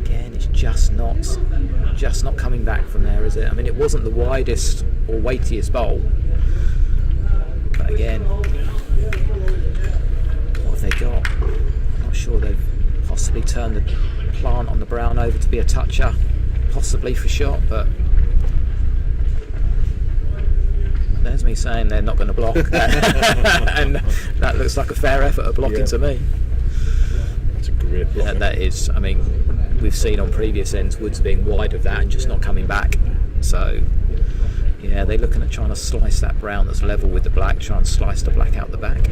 Again, it's just not coming back from there, is it? I mean, it wasn't the widest or weightiest bowl, but again, what have they got? I'm not sure. They've possibly turned the plant on the brown over to be a toucher. possibly for shot, but there's me saying they're not going to block, and that looks like a fair effort at blocking to me. That's a great block. Yeah, that is. I mean, we've seen on previous ends Woods being wide of that and just not coming back. So yeah, they're looking at trying to slice that brown that's level with the black, try and slice the black out the back.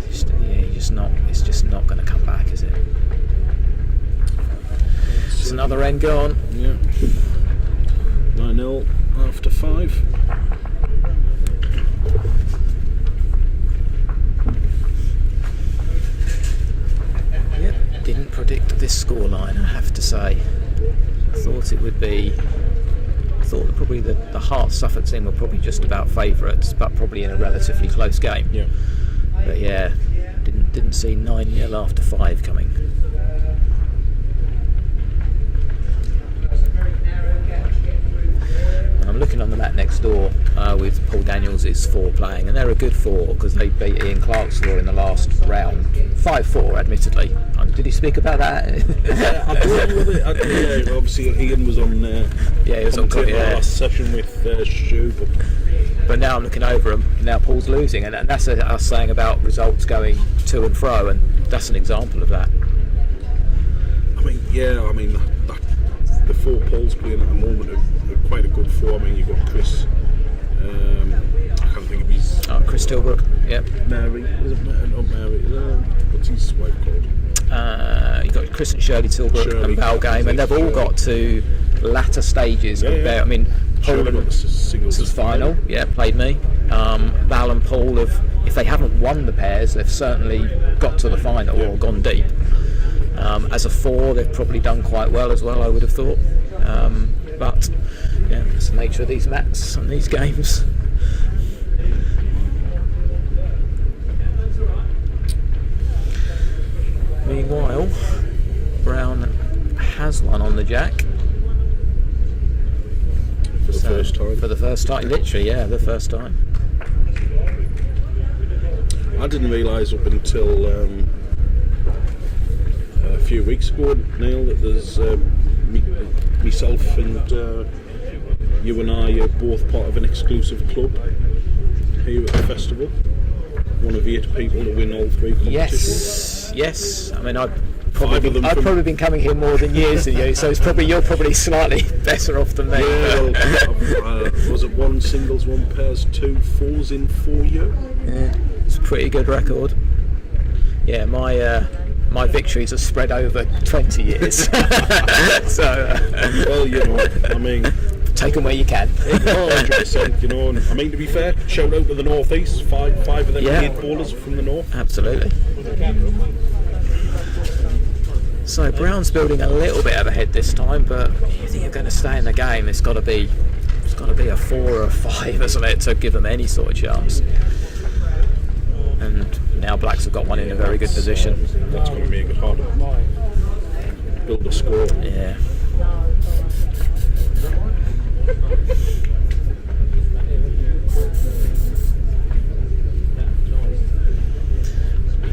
It's just not going to come back, is it? It's another end gone. Yeah. 9-0 after 5. Yep, didn't predict this scoreline, I have to say. I thought it would be. I thought that probably the Heart Suffolk team were probably just about favourites, but probably in a relatively close game. Yeah. But yeah, didn't see 9-0 after 5 coming. I'm looking on the mat next door with Paul Daniels' 4 playing, and they're a good 4 because they beat Ian Clark's 4 in the last round. 5-4, admittedly. Did he speak about that? I brought with it. Yeah, obviously Ian was on. Yeah, he was on last session with Stu. But now I'm looking over him. Now Paul's losing, and that's us saying about results going to and fro, and that's an example of that. The 4 Pauls playing at the moment are quite a good 4. I mean, you've got Chris. I can't think of his. Chris Tilbrook. Yep. Mary. Is it not Mary? What's his wife called? You've got Chris and Shirley Tilbrook and Balgame, and they've all got to latter stages. I mean, Paul got the singles final. Yeah, played me. Val and Paul if they haven't won the pairs, they've certainly got to the final or gone deep. As a 4, they've probably done quite well as well, I would have thought. But yeah, it's the nature of these mats and these games. Meanwhile, Brown has one on the jack. For the first time? For the first time, literally, yeah, the first time. I didn't realise up until a few weeks ago, Neil, that there's myself and you and I are both part of an exclusive club here at the festival. One of 8 people to win all 3 competitions. Yes. I mean, I've probably been coming here more than years than you, so you're probably slightly better off than me. Yeah, was it 1 singles, 1 pairs, 2 4s in 4 years? Yeah, it's a pretty good record. Yeah, my victories are spread over 20 years. Well, you know, I mean, take them where you can. 100%, you know. And, I mean, to be fair, shout out to the North East. 5 of them great bowlers from the North. Absolutely. So Brown's building a little bit of a head this time, but you think you're going to stay in the game, it's got to be a 4 or a 5 or something to give them any sort of chance. And now Blacks have got one in a very good position. That's going to make it hard. Build a score. Yeah.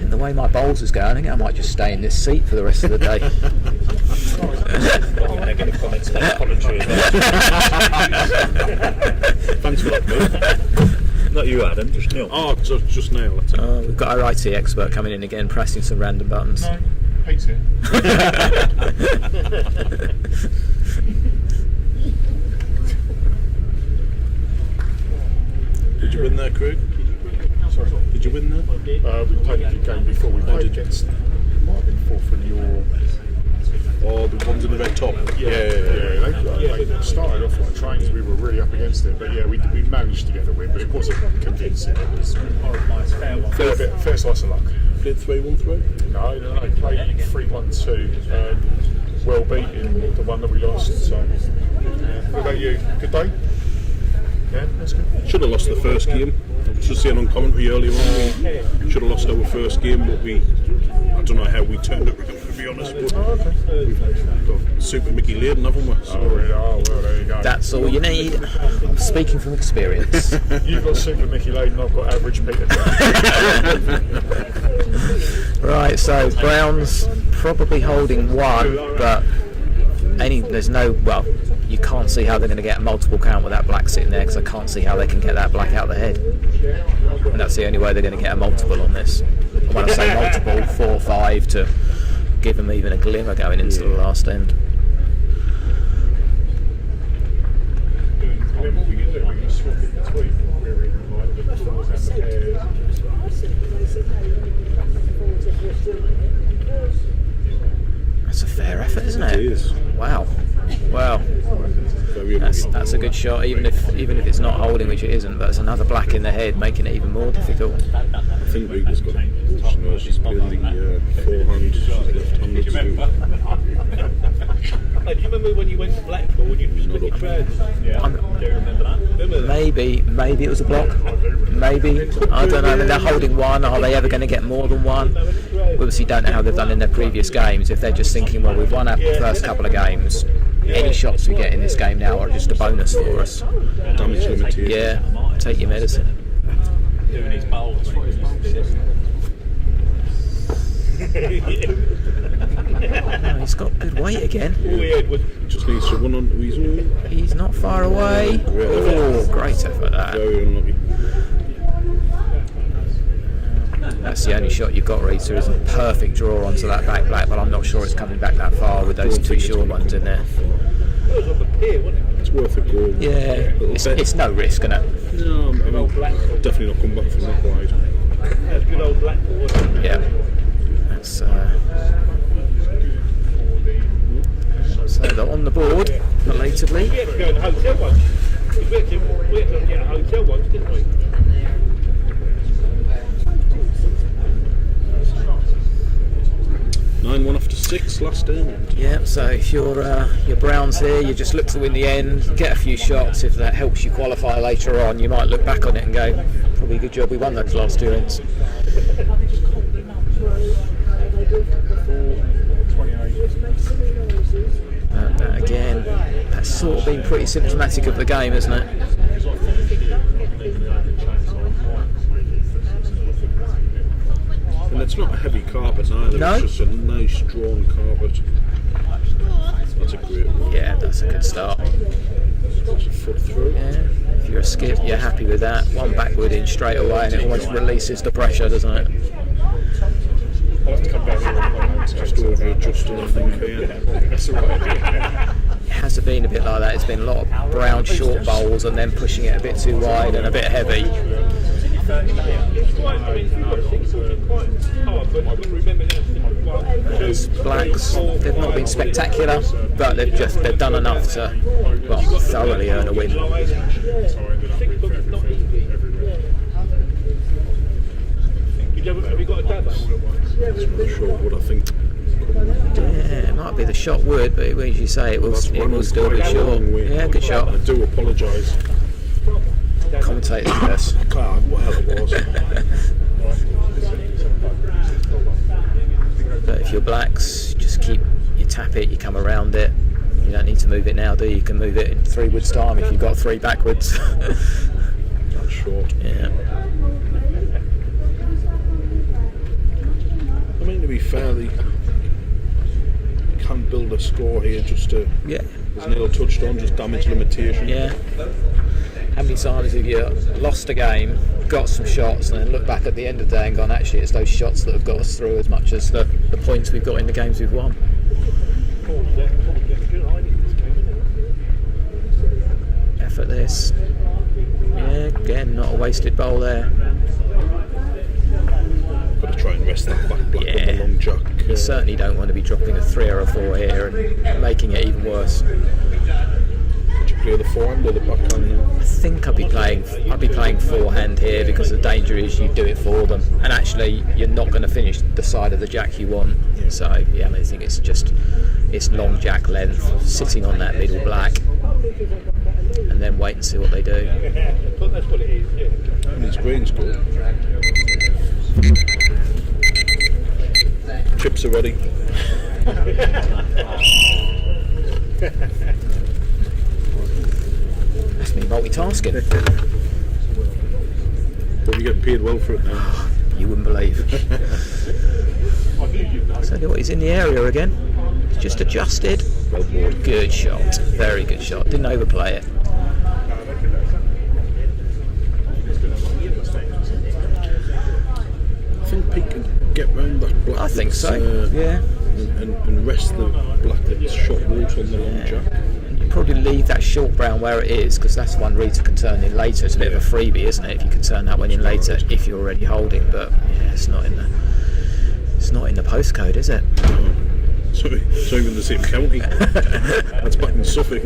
In the way my bowls is going, I think I might just stay in this seat for the rest of the day. I'm going to give comments about commentary as well. Thanks for that, Bill. Not you, Adam, just Neil. Oh, just Neil. We've got our IT expert coming in again, pressing some random buttons. No, Pete's here. Did you win there, Craig? Sorry. Did you win there? We played a game before. We played against. Might have been 4th from your. Oh, the ones in the red top. Yeah. They started off like trains. We were really up against it, but yeah, we managed to get the win, but it wasn't convincing. It was fair slice of luck. Played 3-1-3? No, played 3-1-2. Well beaten the one that we lost. So, what about you? Good day? Yeah, that's good. Should have lost the first game. I was just saying on commentary earlier on, we should have lost our first game, but I don't know how we turned it around, to be honest. But we've got Super Mickey Laydon, haven't we? So, well, there you go. That's all you need. I'm speaking from experience. You've got Super Mickey Laydon, I've got average Peter. Right, so Brown's probably holding 1, but there's no, well, you can't see how they're going to get a multiple count with that black sitting there, because I can't see how they can get that black out of the head. And that's the only way they're going to get a multiple on this. And when I say multiple, 4 or 5 to give them even a glimmer going into the last end. That's a fair effort, isn't it? It is. Wow. That's a good shot, even if it's not holding, which it isn't. But it's another black in the head, making it even more difficult. I think Reekes got. She's playing the forehand. She's left-handed too. Do you remember when you went to Blackpool when you split your trousers? Yeah. Do you remember that? Maybe it was a block. Maybe, I don't know. I mean, they're holding one. Are they ever going to get more than one? We obviously don't know how they've done in their previous games. If they're just thinking, well, we've won our first couple of games, any shots we get in this game now are just a bonus for us. Damage limited. Yeah, take your medicine. Doing his bowls. No, he's got good weight again. Just needs to run on. He's not far away. Oh, great effort that. Very unlucky. That's the only shot you've got, Reeve. There is a perfect draw onto that back black, but I'm not sure it's coming back that far with those 2 short ones in there. It's worth a go. Yeah, it's no risk, isn't it? No, I mean, definitely not come back from that wide. That's good old Blackpool, wasn't it? Yeah. That's so they're on the board, belatedly. We had to go to the hotel once. We had to get a hotel once, didn't we? 9-1 after 6 last end. Yeah, so if you're Browns here, you just look to win the end, get a few shots. If that helps you qualify later on, you might look back on it and go, probably a good job we won those last 2 ends. That again, that's sort of been pretty symptomatic of the game, isn't it? And it's not a heavy carpet either, No. It's just a nice drawn carpet. That's a great one. Yeah, that's a good start. That's a foot through. Yeah, if you're a skip, you're happy with that. One backward in straight away and it almost releases the pressure, doesn't it? Just over adjusting, I think. It has been a bit like that. It's been a lot of brown short bowls and then pushing it a bit too wide and a bit heavy. Those blacks, they've not been spectacular, but they've done enough to, well, thoroughly earn a win. Have you got a dab? Sure what I think. Yeah, it might be the shot wood, but as you say, it will still be short. Yeah, good shot. I do apologise. Commentator's curse. Whatever it was. But if you're blacks, just you tap it, you come around it. You don't need to move it now, do you? You can move it in 3 woods time if you've got 3 backwards. That's short. Yeah. I mean, to be fair, they can build a score here just to, as Neil touched on, just damage limitation. Yeah. How many times have you lost a game, got some shots, and then look back at the end of the day and gone, actually, it's those shots that have got us through as much as the points we've got in the games we've won. Effort this. Yeah, again, not a wasted bowl there. Got to try and rest that back black with the long jack. You certainly don't want to be dropping a 3 or a 4 here and making it even worse. Would you play the forehand or the backhand now? I think I'd be playing forehand here because the danger is you do it for them, and actually you're not going to finish the side of the jack you want. So yeah, I think it's long jack length, sitting on that middle black, and then wait and see what they do. That's what it is. Yeah. And his green's good. Chips are ready. That's me multitasking. But we get paid well for it now. You wouldn't believe. So what, he's in the area again. He's just adjusted. Well played. Good shot, very good shot. Didn't overplay it. I think Pete can get round that black. I think so. Yeah. And rest the black that's shot water on the long jack. And you probably leave that short brown where it is, because that's the one Rita can turn in later. It's a bit of a freebie, isn't it? If you can turn that one in later, if you're already holding. But yeah, it's not in the postcode, is it? No. Sorry, it's not even the same county. That's back in Suffolk.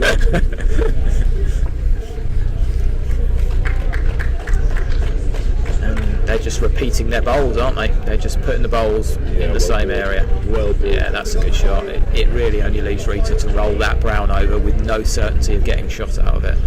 They're just repeating their bowls, aren't they? They're just putting the bowls in the same area. Well done. Yeah, that's a good shot. It really only leaves Rita to roll that brown over with no certainty of getting shot out of it.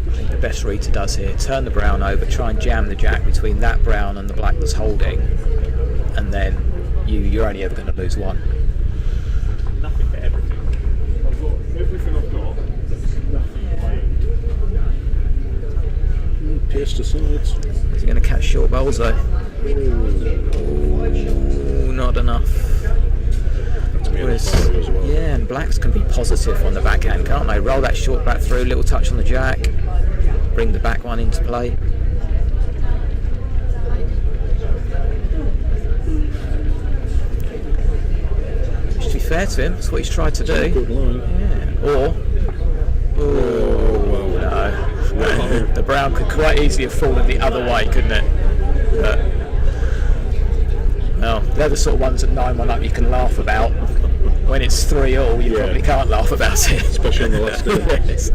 I think the best Rita does here, turn the brown over, try and jam the jack between that brown and the black that's holding, and then you're only ever going to lose one. Nothing but everything. I've got everything I've got. Pierce to sides. Is he going to catch short bowls though? Ooh, not enough. As well. Yeah, and blacks can be positive on the backhand, can't they? Roll that short back through, little touch on the jack, bring the back one into play. To be fair to him, that's what he's tried to do. Good line. Yeah. Or, no. The brown could quite easily have fallen the other way, couldn't it? But, well, they're the sort of ones at 9-1 up you can laugh about. When it's 3-all, you probably can't laugh about it. Especially on the last day. Yes.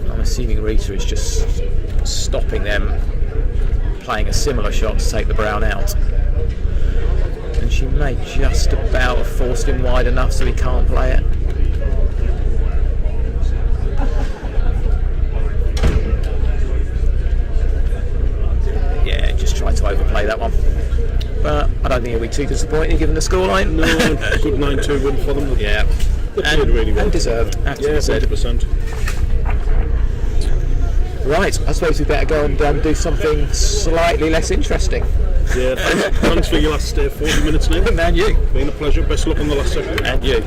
I'm assuming Rita is just stopping them playing a similar shot to take the brown out. And she may just about have forced him wide enough so he can't play it. Yeah, just tried to overplay that one. But I don't think he'll be too disappointed given the scoreline. No, good 9-2 win for them. Yeah. They played really well. And deserved, Yeah, 100%. Right, I suppose we better go and do something slightly less interesting. Yeah, thanks for your last 40 minutes now. And you. Been a pleasure. Best of luck on the last session. And you.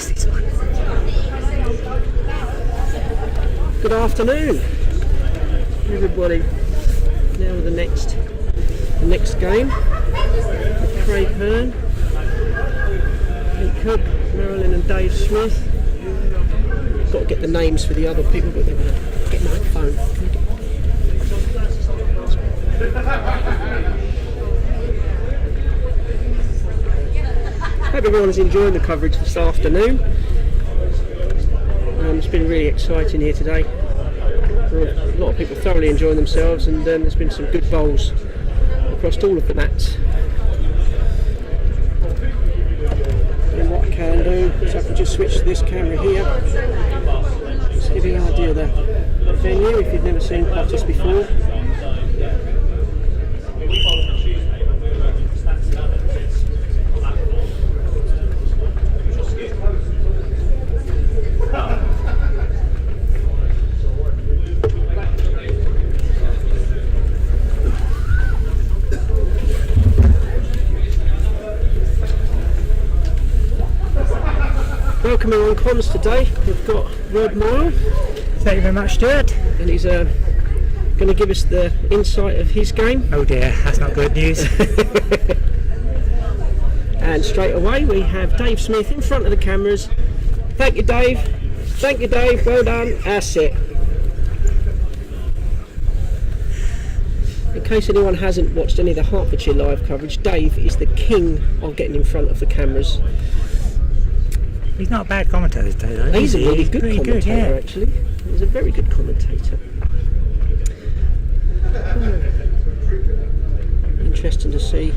What's this one? Good afternoon, everybody. Now with the next game. With Craig Hearn, Pete Cook, Marilyn and Dave Smith. Got to get the names for the other people, but they're going to get my phone. Hope everyone's enjoying the coverage this afternoon. It's been really exciting here today. A lot of people thoroughly enjoying themselves, and there's been some good bowls across all of the mats. And what I can do is I can just switch to this camera here. Just give you an idea of the venue if you've never seen Potters before. Welcoming on comms today, we've got Rod Moyle. Thank you very much, Stuart. And he's going to give us the insight of his game. Oh dear, that's not good news. And straight away we have Dave Smith in front of the cameras. Thank you, Dave. Thank you, Dave. Well done. That's it. In case anyone hasn't watched any of the Hertfordshire live coverage, Dave is the king of getting in front of the cameras. He's not a bad commentator today, though. He's a really good commentator, good, yeah. actually. He's a very good commentator. Interesting to see.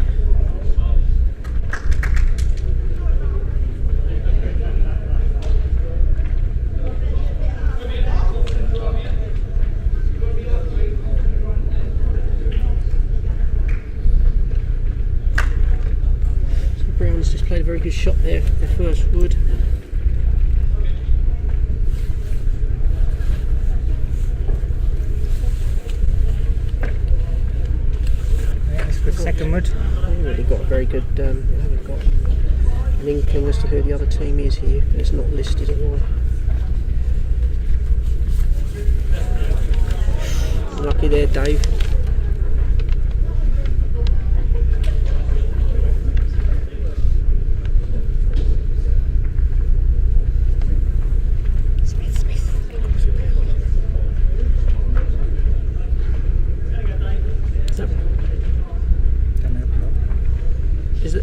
So Brown's just played a very good shot there for the first wood. Second wood. They've really got a very good, haven't got an inkling as to who the other team is here, but it's not listed at all. Lucky there, Dave.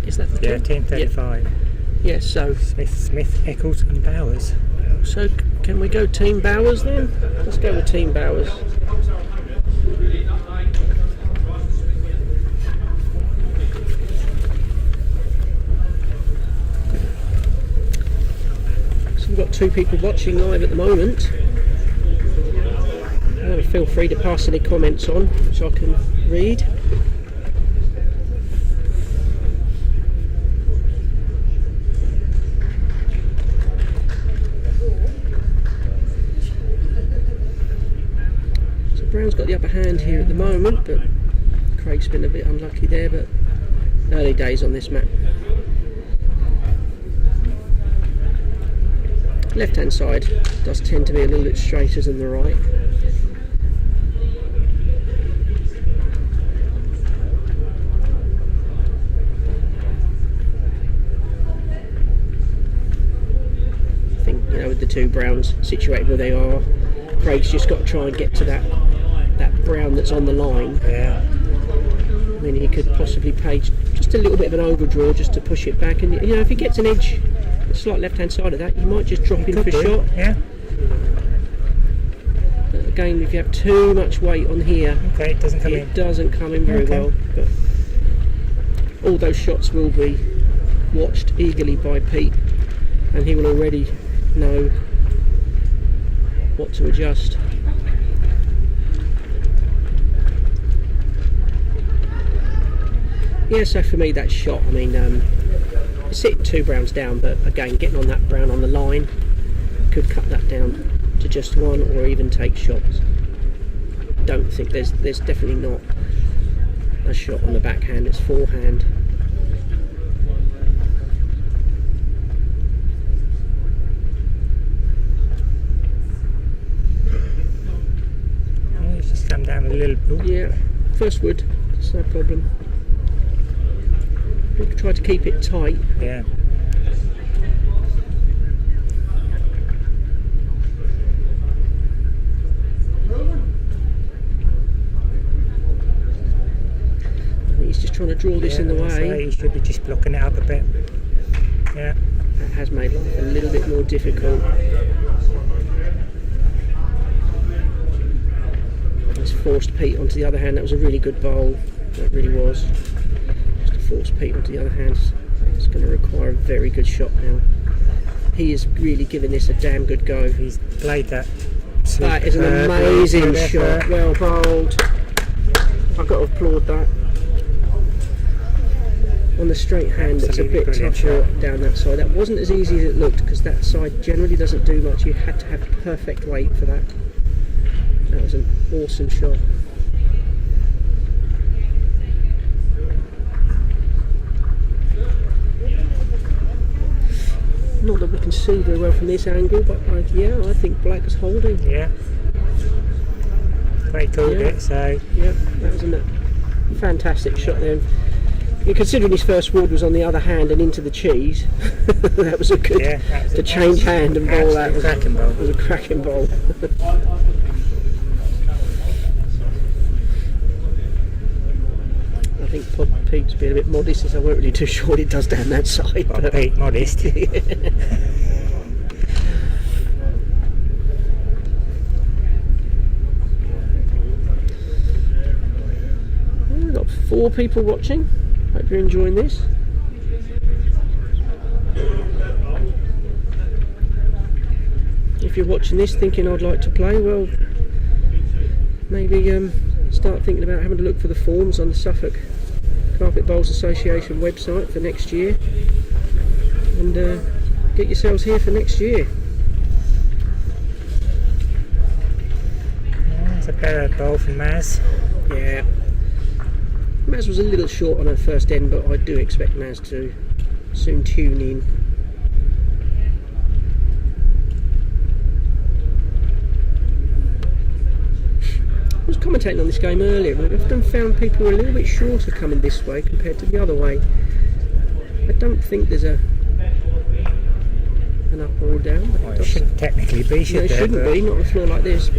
Is that the team? Yeah, team 35. Yeah, so Smith, Eccles and Bowers. So can we go Team Bowers then? Let's go with Team Bowers. So we've got 2 people watching live at the moment. Feel free to pass any comments on, which I can read. Brown's got the upper hand here at the moment, but Craig's been a bit unlucky there, but early days on this map. Left hand side does tend to be a little bit straighter than the right. I think, you know, with the 2 Browns situated where they are, Craig's just got to try and get to that brown that's on the line. Yeah. I mean, he could possibly play just a little bit of an overdraw just to push it back, and you know, if he gets an edge, a slight left-hand side of that, you might just drop in for shot. Yeah. But again, if you have too much weight on here, okay, it doesn't come in very well. But all those shots will be watched eagerly by Pete, and he will already know what to adjust. Yeah, so for me that shot, I mean, it's hitting 2 Browns down, but again, getting on that brown on the line could cut that down to just 1 or even take shots. Don't think there's definitely not a shot on the backhand, it's forehand. a little. Yeah, first wood, it's no problem. We can try to keep it tight. Yeah. I think he's just trying to draw this in the way. He should be just blocking it up a bit. Yeah. That has made life a little bit more difficult. It's forced Pete onto the other hand. That was a really good bowl. That really was. Just to force Pete onto the other hand. It's going to require a very good shot now. He is really giving this a damn good go. He's played that. That is an amazing shot. Well bowled. I've got to applaud that. On the straight hand, it's a bit tougher down that side. That wasn't as easy as it looked because that side generally doesn't do much. You had to have perfect weight for that. That was an awesome shot. Not that we can see very well from this angle, but I think black is holding. Yeah. Great called it, so. Yeah, that was a fantastic shot there. Considering his first wood was on the other hand and into the cheese, that was a good to change hand and bowl. That was a cracking bowl. I think Pete's being a bit modest, as I weren't really too sure what it does down that side. But Pete, modest. We've got 4 people watching. Hope you're enjoying this. If you're watching this thinking I'd like to play, well, maybe start thinking about having a look for the forms on the Suffolk Carpet Bowls Association website for next year, and get yourselves here for next year. It's a better bowl from Maz. Yeah. Maz was a little short on her first end, but I do expect Maz to soon tune in. I was commentating on this game earlier, but I've often found people are a little bit shorter coming this way compared to the other way. I don't think there's an up or down. Well, it shouldn't technically be, should it shouldn't be, not on a floor like this.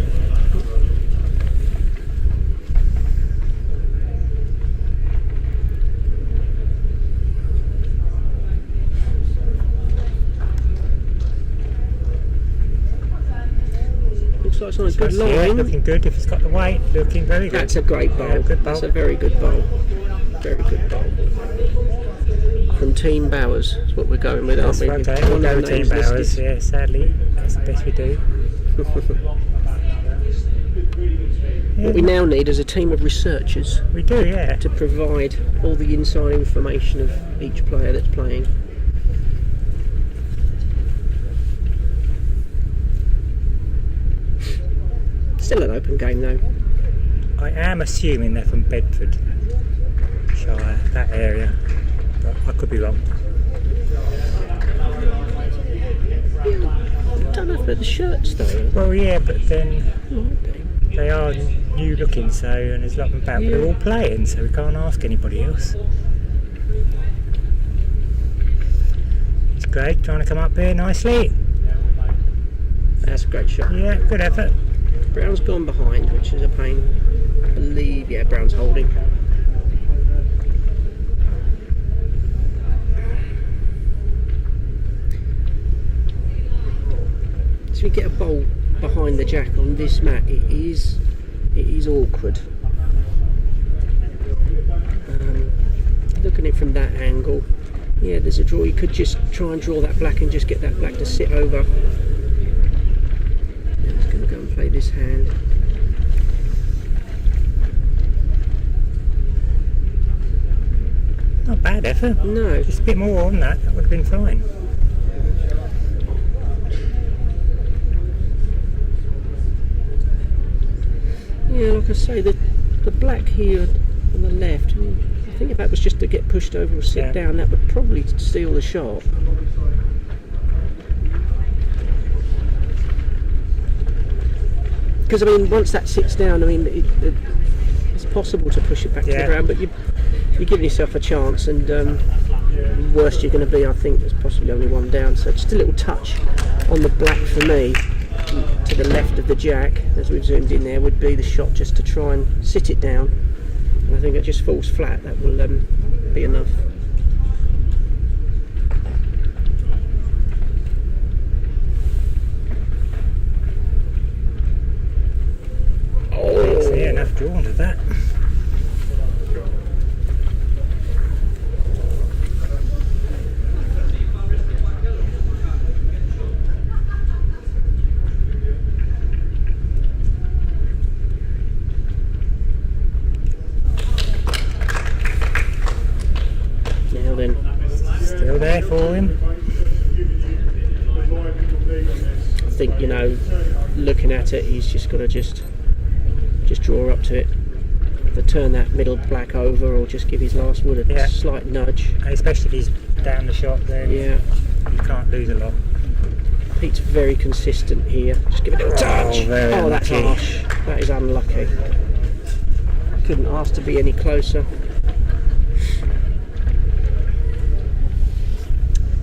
It's on a good line. Yeah, looking good. If it's got the weight, looking very good. That's a great bowl. Yeah, good bowl. That's a very good bowl. Very good bowl. From Team Bowers, that's what we're going with, aren't we? That's right, we'll go with Team Bowers. Yeah, sadly, that's the best we do. What we now need is a team of researchers. We do, yeah. To provide all the inside information of each player that's playing. Still an open game though. I am assuming they're from Bedford Shire, that area, but I could be wrong. Yeah, I don't know about the shirts though. Well, yeah, but then they are new looking, so, and there's a lot of them about, but they're all playing, so we can't ask anybody else. It's Greg trying to come up here nicely. That's a great shot. Yeah, good effort. Brown's gone behind, which is a pain. I believe, yeah, Brown's holding. So we get a bowl behind the jack on this mat. It is awkward. Looking at it from that angle, yeah, there's a draw. You could just try and draw that black and just get that black to sit over. Go and play this hand. Not bad effort. No. Just a bit more on that would have been fine. Yeah, like I say, the black here on the left, I think if that was just to get pushed over or sit down, that would probably steal the shot. Because I mean, once that sits down, I mean, impossible to push it back to the ground, but you're giving yourself a chance, and worst you're going to be, I think, there's possibly only one down. So just a little touch on the black for me, to the left of the jack, as we've zoomed in there, would be the shot just to try and sit it down. And I think it just falls flat. That will be enough. Oh, yeah, enough drawn to that. Now then, still there for him. I think, you know, looking at it, he's just got to just draw up to it. Either turn that middle black over or just give his last wood a slight nudge. Especially if he's down the shot, then you can't lose a lot. Pete's very consistent here. Just give it a little touch. Oh, that's harsh. That is unlucky. Couldn't ask to be any closer.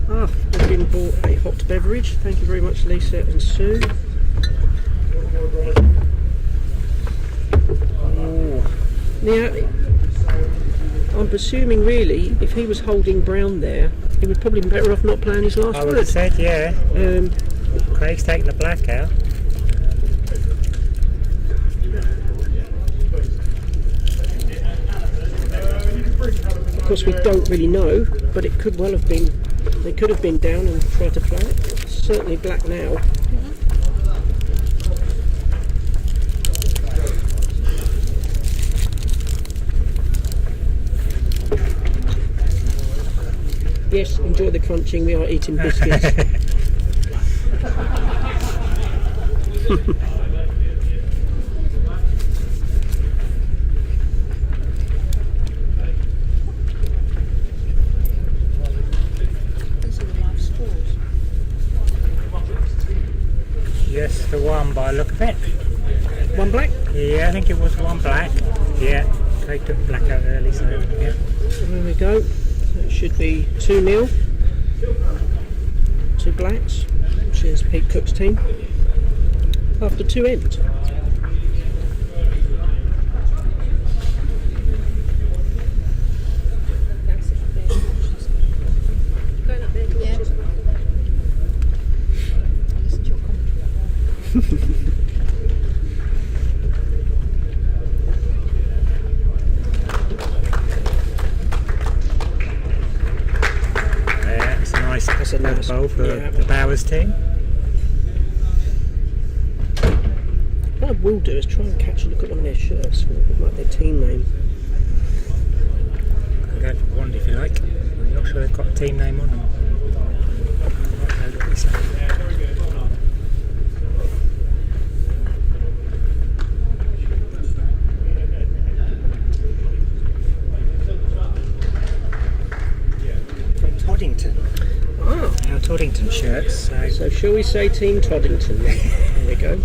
We've been bought a hot beverage. Thank you very much, Lisa and Sue. Now, I'm presuming really, if he was holding brown there, he would probably be better off not playing his last I would have said, yeah. Craig's taking the black out. Of course, we don't really know, but it could well have been. They could have been down and tried to play it. It's certainly black now. Yes, enjoy the crunching. We are eating biscuits. Yes, the one by the look of it. One black? Yeah, I think it was one black. Yeah, Craig took black out early, so yeah. There we go. So it should be 2-0. 2 blacks. Cheers, Pete Cook's team. After 2 ends. Going up there to watch as well. Listen to your commentary. That's a nice bowl for the Bowers team. What I will do is try and catch a look at one of their shirts, like their team name. I'll go for one if you like. I'm not sure they've got a team name on them. From Toddington. Our Toddington shirts. So shall we say Team Toddington? There we go.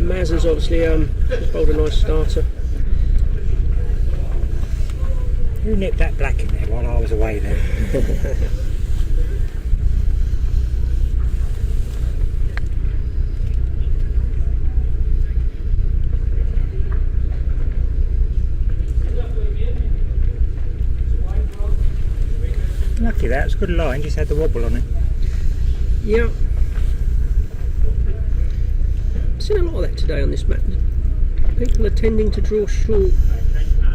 Maz has obviously just bowled a nice starter. Who nipped that black in there while I was away then? Lucky that, it's a good line, just had the wobble on it. Yeah. I've seen a lot of that today on this map. People are tending to draw short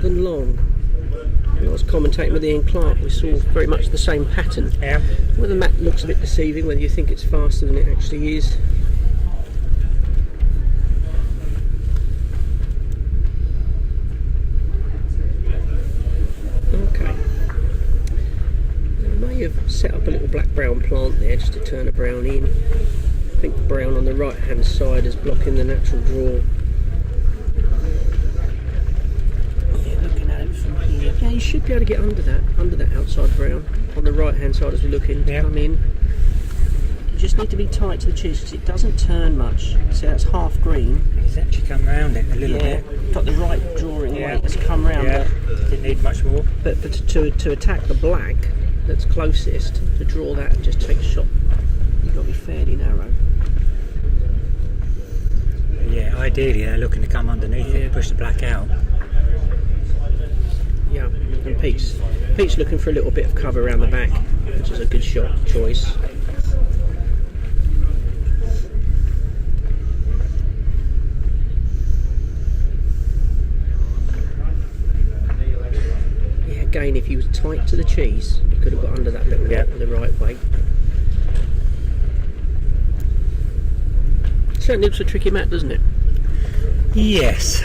than long. When I was commentating with Ian Clark, we saw very much the same pattern. Yeah. Whether the map looks a bit deceiving, whether you think it's faster than it actually is. Okay. Have set up a little black-brown plant there just to turn a brown in. I think the brown on the right hand side is blocking the natural draw. Yeah, looking at it from here. you should be able to get under that outside brown on the right hand side as we look in. Come in. You just need to be tight to the cheese because it doesn't turn much. So that's half green. He's actually come round it a little bit. Got the right drawing weight. It's come round. Yeah. Didn't need much more. But to attack the black that's closest, to draw that and just take a shot, you've got to be fairly narrow. Yeah, ideally they're looking to come underneath it and push the black out. Yeah, and Pete's looking for a little bit of cover around the back, which is a good shot choice. Yeah, again, if he was tight to the cheese, he could have got under that little bit with the right weight. Certainly looks a tricky mat, doesn't it? Yes.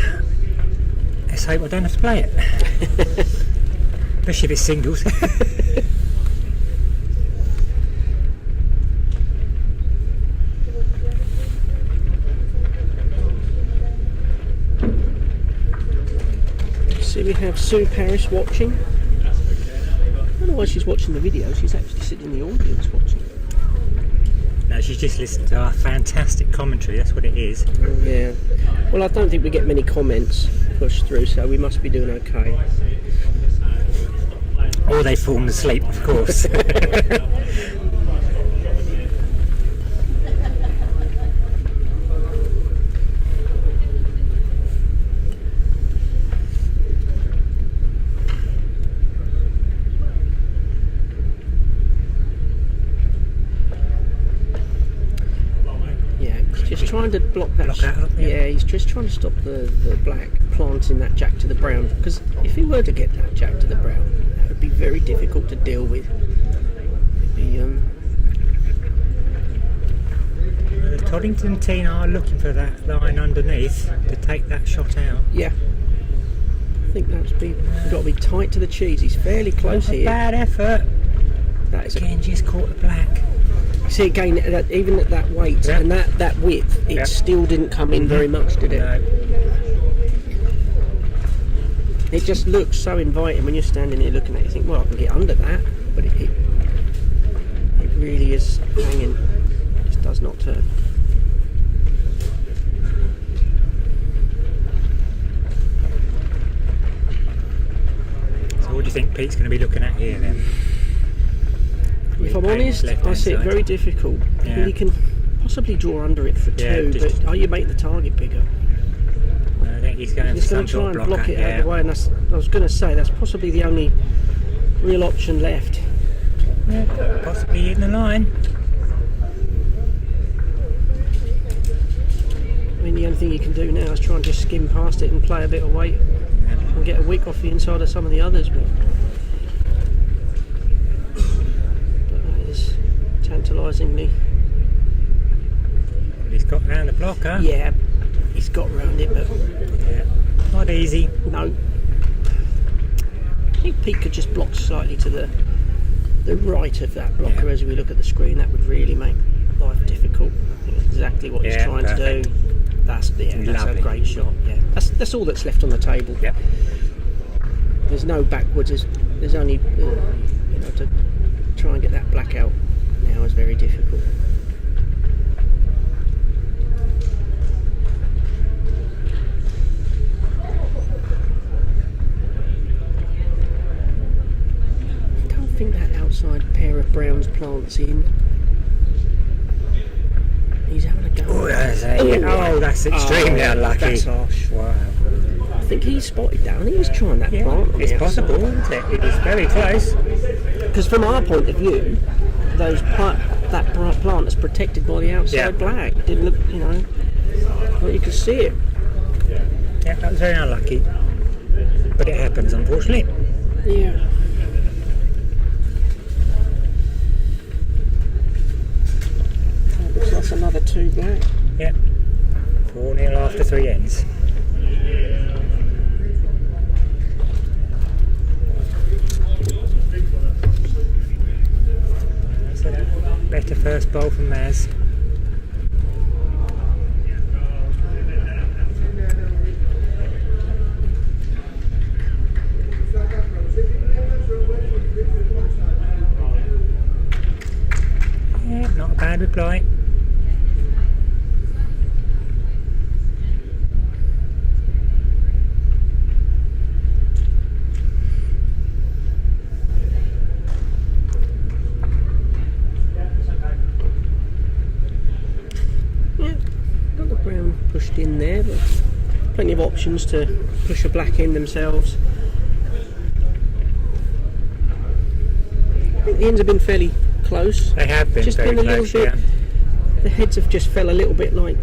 Let's hope I don't have to play it. Especially if it's singles. So we have Sue Parrish watching. I don't know why she's watching the video, she's actually sitting in the audience watching. No, she's just listened to our fantastic commentary, that's what it is. Oh, yeah. Well, I don't think we get many comments pushed through, so we must be doing okay. Or they've fallen asleep, of course. Trying to block that. He's just trying to stop the black planting that jack to the brown, because if he were to get that jack to the brown, that would be very difficult to deal with. The Toddington team are looking for that line underneath to take that shot out. Yeah. I think you've got to be tight to the cheese. He's fairly close here. Bad effort. That is again, just caught the black. See again, even at that weight and that width, it still didn't come in very much, did it? No. It just looks so inviting when you're standing here looking at it. You think, well, I can get under that, but it really is hanging. It just does not turn. So what do you think Pete's going to be looking at here then? If I'm honest, I see it very difficult. Yeah. You can possibly draw under it for two, but are you making the target bigger? I think he's going to try and block it out of the way, and I was going to say that's possibly the only real option left. Yeah, possibly in the line. I mean, the only thing you can do now is try and just skim past it and play a bit of weight and get a wick off the inside of some of the others. But that is tantalisingly. Well, he's got round the block, huh? Yeah, he's got round it, but not easy. No. I think Pete could just block slightly to the right of that blocker as we look at the screen. That would really make life difficult. I think that's exactly what he's trying to do. That's a great shot. Yeah, that's all that's left on the table. Yeah. There's no backwards. There's only to try and get that black out now is very difficult. I don't think that outside pair of browns plants in. He's having a go. Oh, that's extremely unlucky. That's harsh. Wow. I think he spotted that. I think he was trying that plant. It's possible, isn't it? It is very close. Because from our point of view, that plant that's protected by the outside black didn't look, well, you could see it. Yeah, that was very unlucky. But it happens, unfortunately. Yeah. Looks like another 2 black. Yeah. 4-0 after 3 ends. That's a better first bowl from Maz. Bad reply. Got the brown pushed in there, but plenty of options to push a black in themselves. I think the ends have been fairly close. They have been just very been a close, little bit. The heads have just fell a little bit like.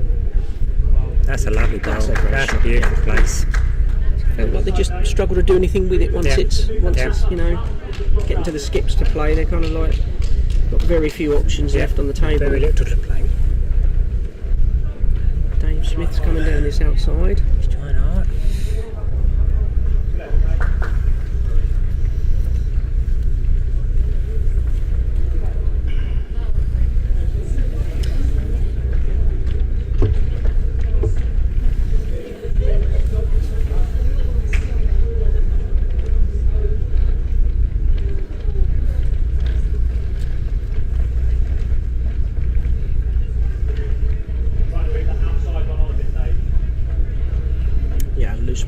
That's a lovely goal. That's a shot, beautiful place. Felt like they just struggle to do anything with it once it's getting to the skips to play. They're kind of like got very few options left on the table. Very little to play. Dave Smith's coming down this outside. He's trying hard.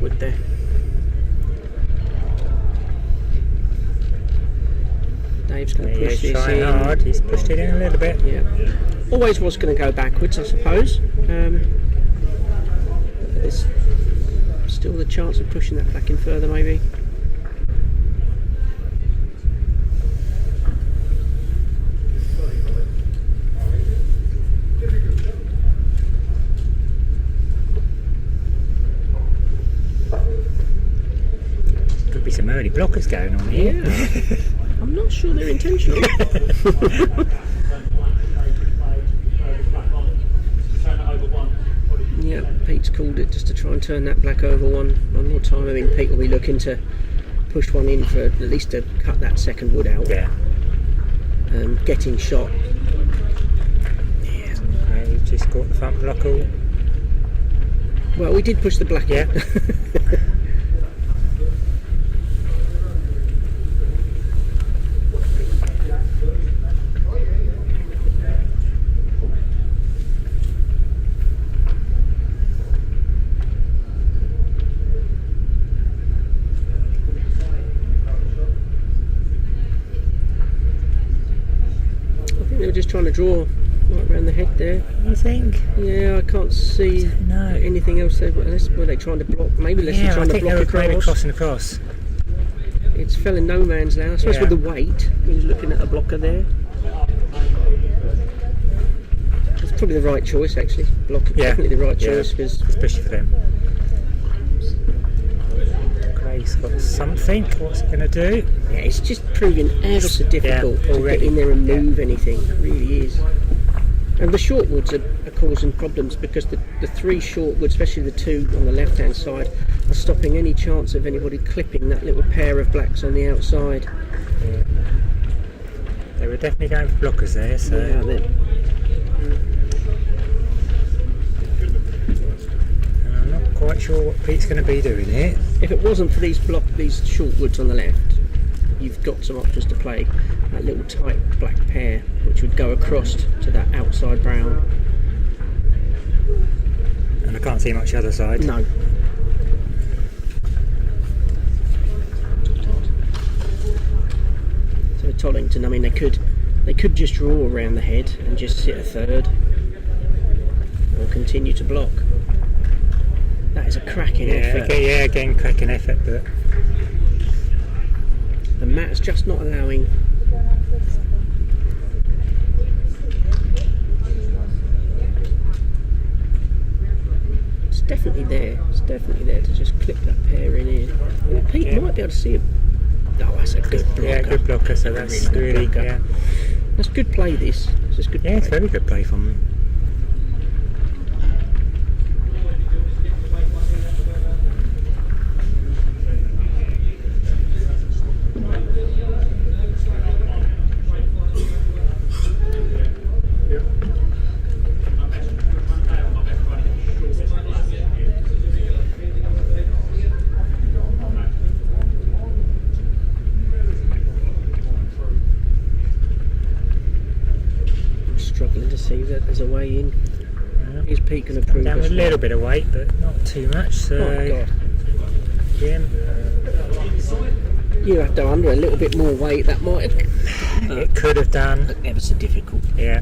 Wood there. Dave's going to push this in. Hard. He's pushed it in a little bit. Yeah. Always was going to go backwards, I suppose. There's still the chance of pushing that back in further, maybe. Be some early blockers going on here. Yeah. I'm not sure they're intentional. Yeah, Pete's called it just to try and turn that black over one more time. I mean, Pete will be looking to push one in for at least to cut that second wood out. Yeah. Getting shot. Yeah. He's just got the front block all. Well, we did push the black in. Just trying to draw right around the head there. You think? Yeah, I can't see anything else there. Were they trying to block? Maybe they're trying to block across. Maybe crossing across. It's fell in no man's land. I suppose with the weight, he was looking at a blocker there. It's probably the right choice, actually. Definitely the right choice, because especially for them. He's got something. What's it going to do? Yeah, it's just proving ever so difficult to get in there and move anything. It really is. And the short woods are causing problems because the three short woods, especially the two on the left hand side, are stopping any chance of anybody clipping that little pair of blacks on the outside. Yeah. They were definitely going for blockers there, so. Yeah, I'm not quite sure what Pete's going to be doing here. If it wasn't for these short woods on the left, you've got some options to play. That little tight black pair, which would go across to that outside brown. And I can't see much other side. No. So Tollington, I mean, they could just draw around the head and just sit a third, or continue to block. That is a cracking effort. Again, cracking effort, but the mat's just not allowing. It's definitely there. It's definitely there to just clip that pair in here. And Pete might be able to see it. Oh, that's a good blocker. Yeah, good blocker. So that's really good. Yeah. That's good play. This. It's just good. Yeah, it's very good play from them. as a weigh in. His peak and approve. Down with a little bit of weight, but not too much. So, yeah. You have to under a little bit more weight. That might. It could have done. Ever so difficult. Yeah.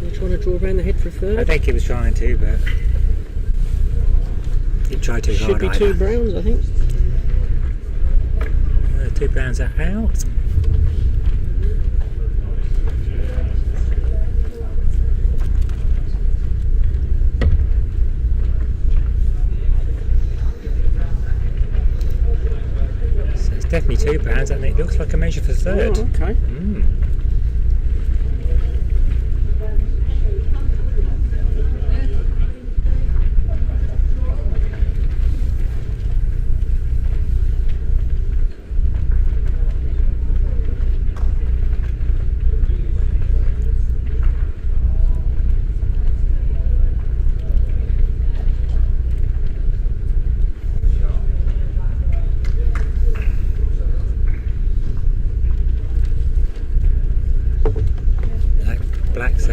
You're trying to draw around the head for a third. I think he was trying to, but he tried too hard. Should be 2 browns, I think. 2 browns are out. So it's definitely 2 browns, and it looks like a measure for third. Oh, okay.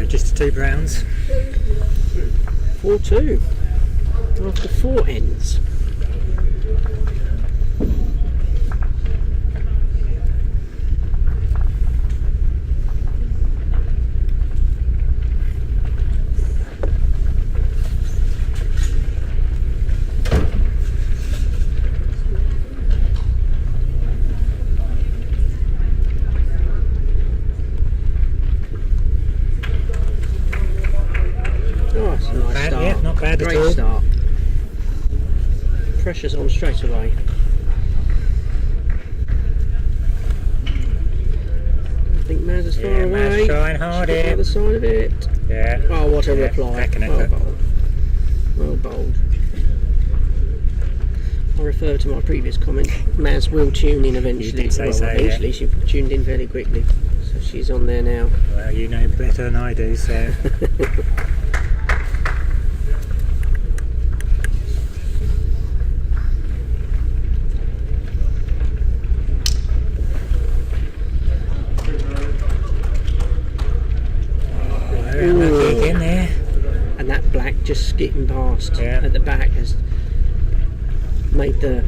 Just 2 browns. 4-2 after 4 ends. Great start. Pressure's on straight away. I think Maz is far away. Maz trying hard here. The other side of it. Yeah. Oh, what a reply. Well bowled. Well bowled. I refer to my previous comment. Maz will tune in eventually. You did say so, eventually, she tuned in fairly quickly. So she's on there now. Well, you know better than I do, so. In there. And that black just skipping past at the back has made the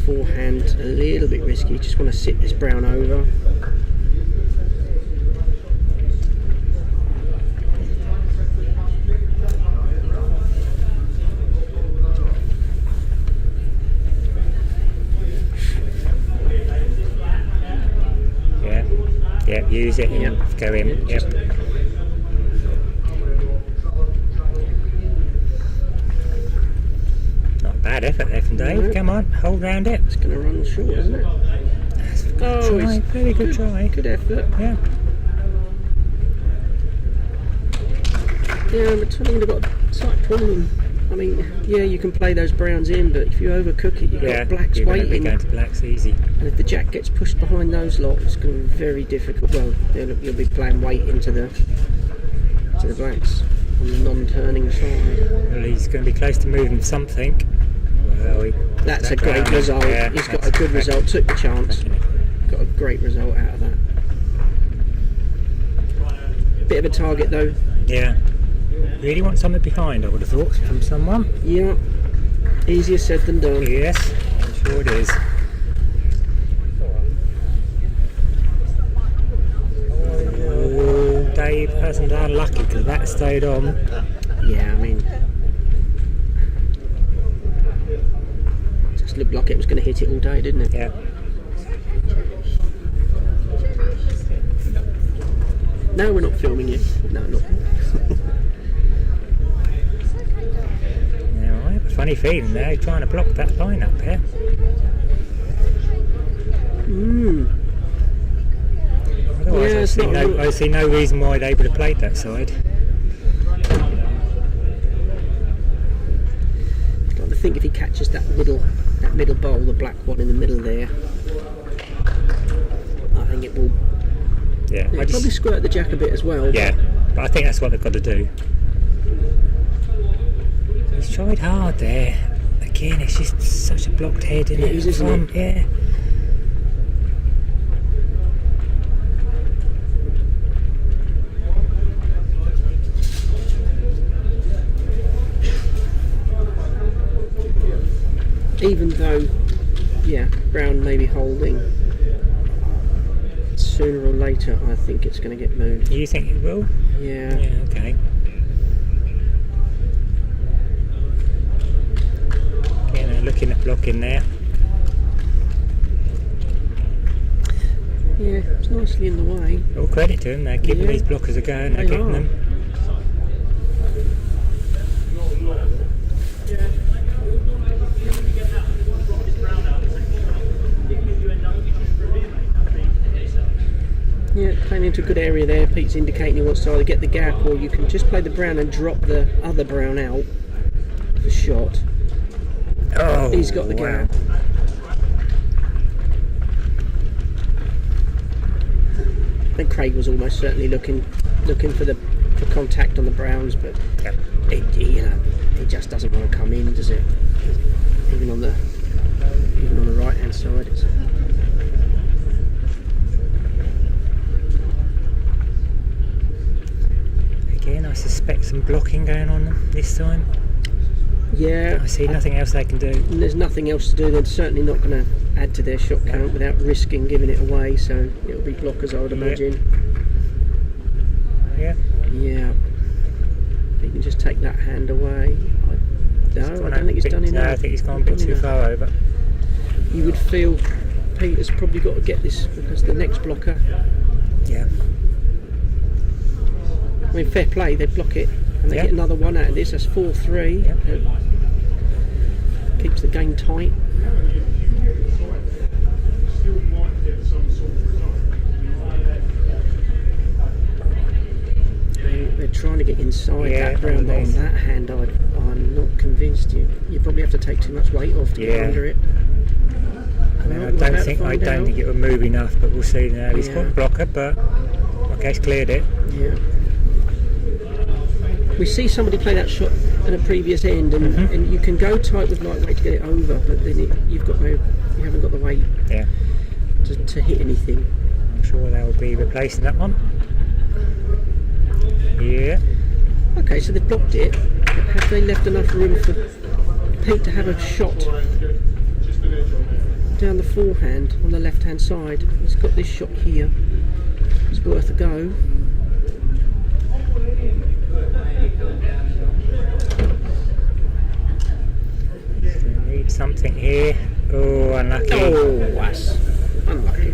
forehand a little bit risky. Just want to sit this brown over. Yep, use it and go in. Yep. Not a bad effort there from Dave. No. Come on, hold round it. It's going to run short, isn't it? That's a good try. Very good try. Good effort. Yeah. Yeah, but Tottenham have got a slight problem. I mean, yeah, you can play those browns in, but if you overcook it, you've got blacks waiting. Going to blacks easy. And if the jack gets pushed behind those lot, it's going to be very difficult. Well, you'll be playing weight into the blacks on the non-turning side. Well, he's going to be close to moving something. Well, that's a great result. Yeah, he's got a good result. Took the chance. Got a great result out of that. Bit of a target though. Yeah. Really want something behind, I would have thought, from someone. Yeah. Easier said than done. Yes, I'm sure it is. Oh, Dave hasn't done lucky because that stayed on. Yeah, I mean, just looked like it was going to hit it all day, didn't it? Yeah. No, we're not filming you. No, not. Funny feeling there, trying to block that line up here. Otherwise, I see no reason why they would have played that side. I'd like to think if he catches that middle bowl, the black one in the middle there, I think it will. Yeah, probably squirt the jack a bit as well. Yeah, but I think that's what they've got to do. He's tried hard there. They Again, it's just such a blocked head, isn't it? It is, isn't it? Yeah. Even though, Brown may be holding, sooner or later I think it's going to get moved. You think it will? Yeah. Yeah, okay. Again, looking at blocking there. Yeah, it's nicely in the way. All credit to them, they're giving these blockers a go and they're getting them. Yeah, playing into a good area there. Pete's indicating he wants to either get the gap or you can just play the brown and drop the other brown out for shot. Oh, he's got the gap. And Craig was almost certainly looking for contact on the browns, but it just doesn't want to come in, does it? Even on the right hand side. It's, again, I suspect some blocking going on this time. Yeah. I see nothing else they can do. And there's nothing else to do. They're certainly not going to add to their shot count without risking giving it away, so it'll be blockers, I would imagine. Yeah. Yeah. He can just take that hand away. I don't think he's done enough. No, I think he's gone a bit too far over. You would feel Peter's probably got to get this because the next blocker. Yeah. I mean, fair play, they block it and they get another one out of this. That's 4-3. Keeps the game tight. They're trying to get inside that brown, but on that hand, I'm not convinced. You probably have to take too much weight off to get under it. I don't think it will move enough, but we'll see now. He's got a blocker, but I guess cleared it. Yeah. We see somebody play that shot at a previous end, and you can go tight with lightweight to get it over, but then you haven't got the weight to hit anything. I'm sure they will be replacing that one. Yeah. Okay, so they've blocked it. Have they left enough room for Pete to have a shot down the forehand on the left hand side? He's got this shot here. It's worth a go. We need something here. Oh, unlucky. Oh, that's unlucky.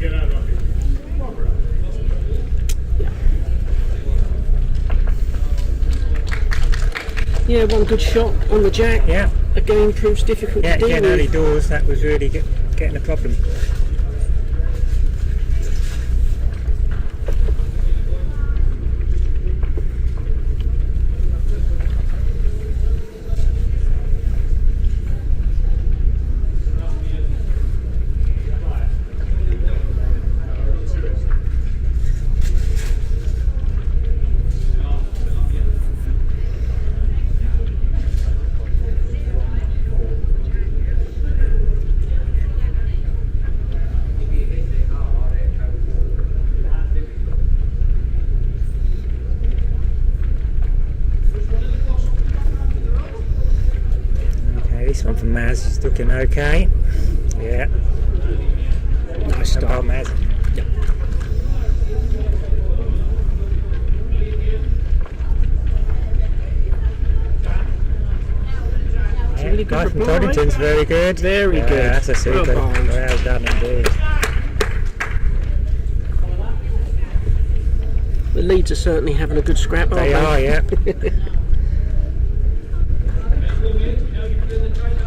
Yeah, one good shot on the jack. Yeah. Again, proves difficult to deal with. Early doors, that was really getting a problem. One from Maz is looking okay. Yeah. Nice start, Maz. Yep. Yeah, really good from Toddington's very good. Very good. That's a super. Well done indeed. The Leeds are certainly having a good scrap, aren't they? They are, yeah.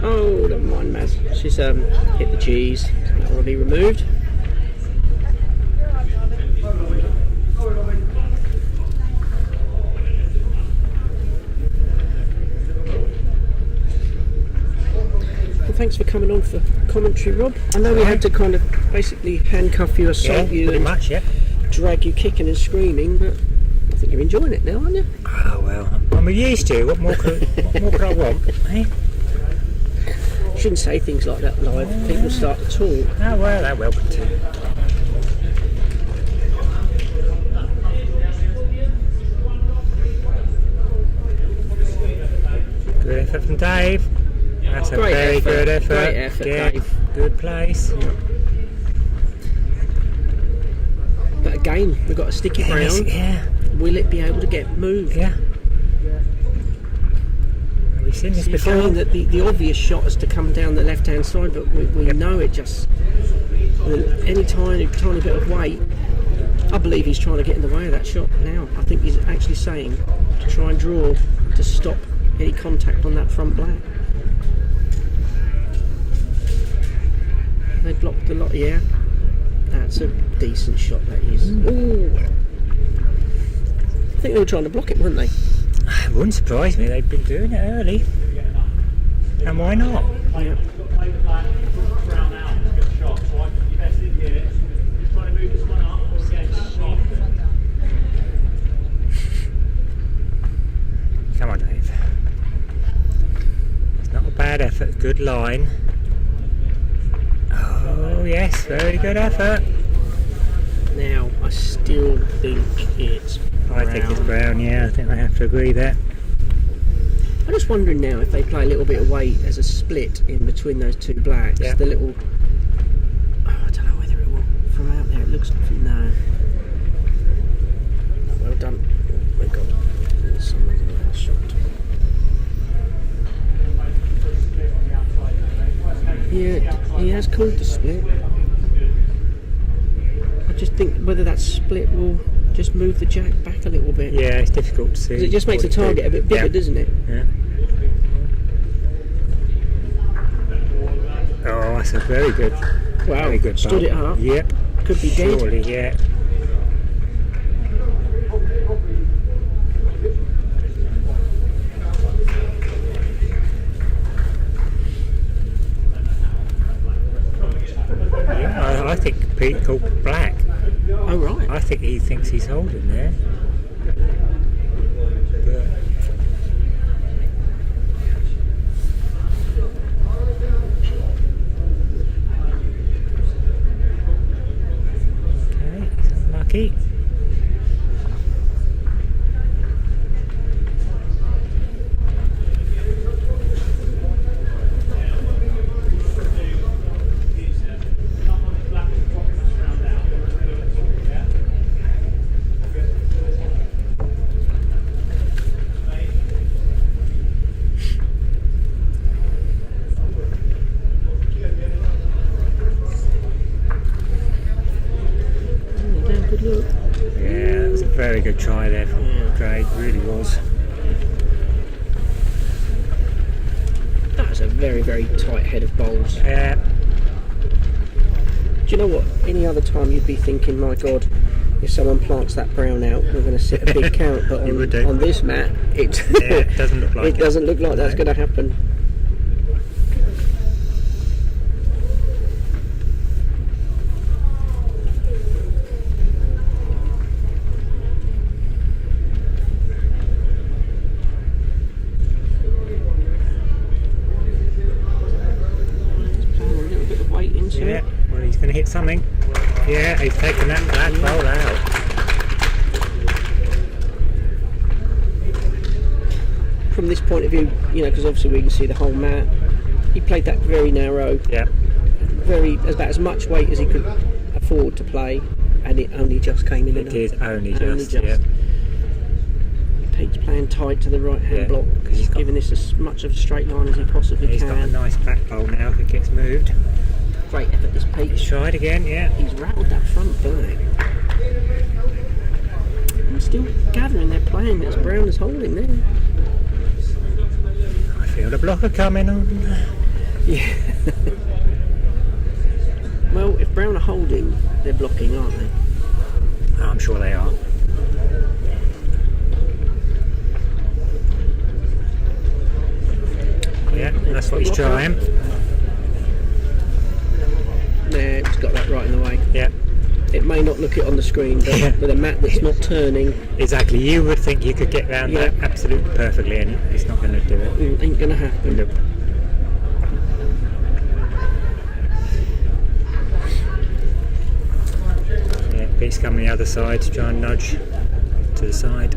Oh, never mind, Maz. She's hit the cheese. That will be removed. Well, thanks for coming on for commentary, Rob. I know we had to kind of basically handcuff you, assault you, pretty much, drag you kicking and screaming, but I think you're enjoying it now, aren't you? Oh well, I'm used to. What more could I want? Eh? Shouldn't say things like that live. People start to talk. Oh well, they're welcome to. Good effort from Dave. That's a Great very effort. good effort. Great effort, Dave. Good place. But again, we've got a sticky brown. Yeah. Will it be able to get moved? Yeah. Have we seen this So you're before? finding that the obvious shot is to come down the left-hand side, but we know it just... Any tiny bit of weight, I believe he's trying to get in the way of that shot now. I think he's actually saying to try and draw to stop any contact on that front black. They blocked the lot, yeah. That's a decent shot, that is. Ooh. I think they were trying to block it, weren't they? It wouldn't surprise me, they've been doing it early. And why not? Yeah. Come on, Dave. It's not a bad effort, good line. Oh yes, very good effort. Now, I still think it's brown. I think it's brown, yeah, I think I have to agree there. I'm just wondering now if they play a little bit of weight as a split in between those two blacks. Yeah. The little... Oh, I don't know whether it will... From out there it looks like... No. Well done. Oh my God. Someone's in that shot. Yeah, he has called the split. I just think whether that split will just move the jack back a little bit. Yeah, it's difficult to see. Because it just makes the target a bit bigger, doesn't it? Yeah. Oh, that's a very good. Wow, very good stood bowl. it up. Yep. Could be dead. Surely, yeah. I think Pete called black. Oh right. I think he thinks he's holding there. Okay, he's unlucky. Very good try there from Craig, really was. That was a very, very tight head of bowls. Yeah. Do you know what? Any other time you'd be thinking, my God, if someone plants that brown out, we're going to sit a big count. But on this mat, it doesn't look like it doesn't look like that's going to happen. Yeah, well he's going to hit something. Yeah, he's taken that black bowl out. From this point of view, you know, because obviously we can see the whole mat. He played that very narrow. Yeah. About as much weight as he could afford to play, and it only just came in. It is only just. Yeah. Pete's playing tight to the right hand block. He's giving this as much of a straight line as he possibly he's can. He's got a nice back bowl now if it gets moved. Great effort, this Pete. He's tried again, yeah. He's rattled that front black. I'm still gathering they're playing as Brown is holding there. I feel the blocker coming on. Yeah. Well, if Brown are holding, they're blocking, aren't they? Oh, I'm sure they are. Yeah, that's what he's trying. There, he's got that right in the way. Yeah. It may not look it on the screen, but with a mat that's not turning. Exactly, you would think you could get round that absolutely perfectly, and it's not going to do it. Ain't going to happen. Nope. Pete's coming the other side to try and nudge to the side.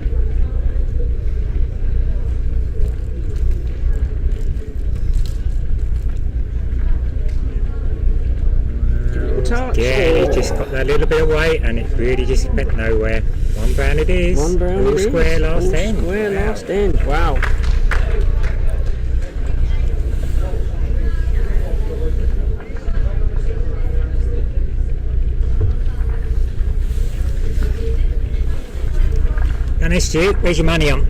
Touch. Yeah, he just got that little bit of weight and it really just went nowhere. One brown it is. One brown all it square is. last all end. Square Wow. last end. Wow. And this Stu, where's your money on?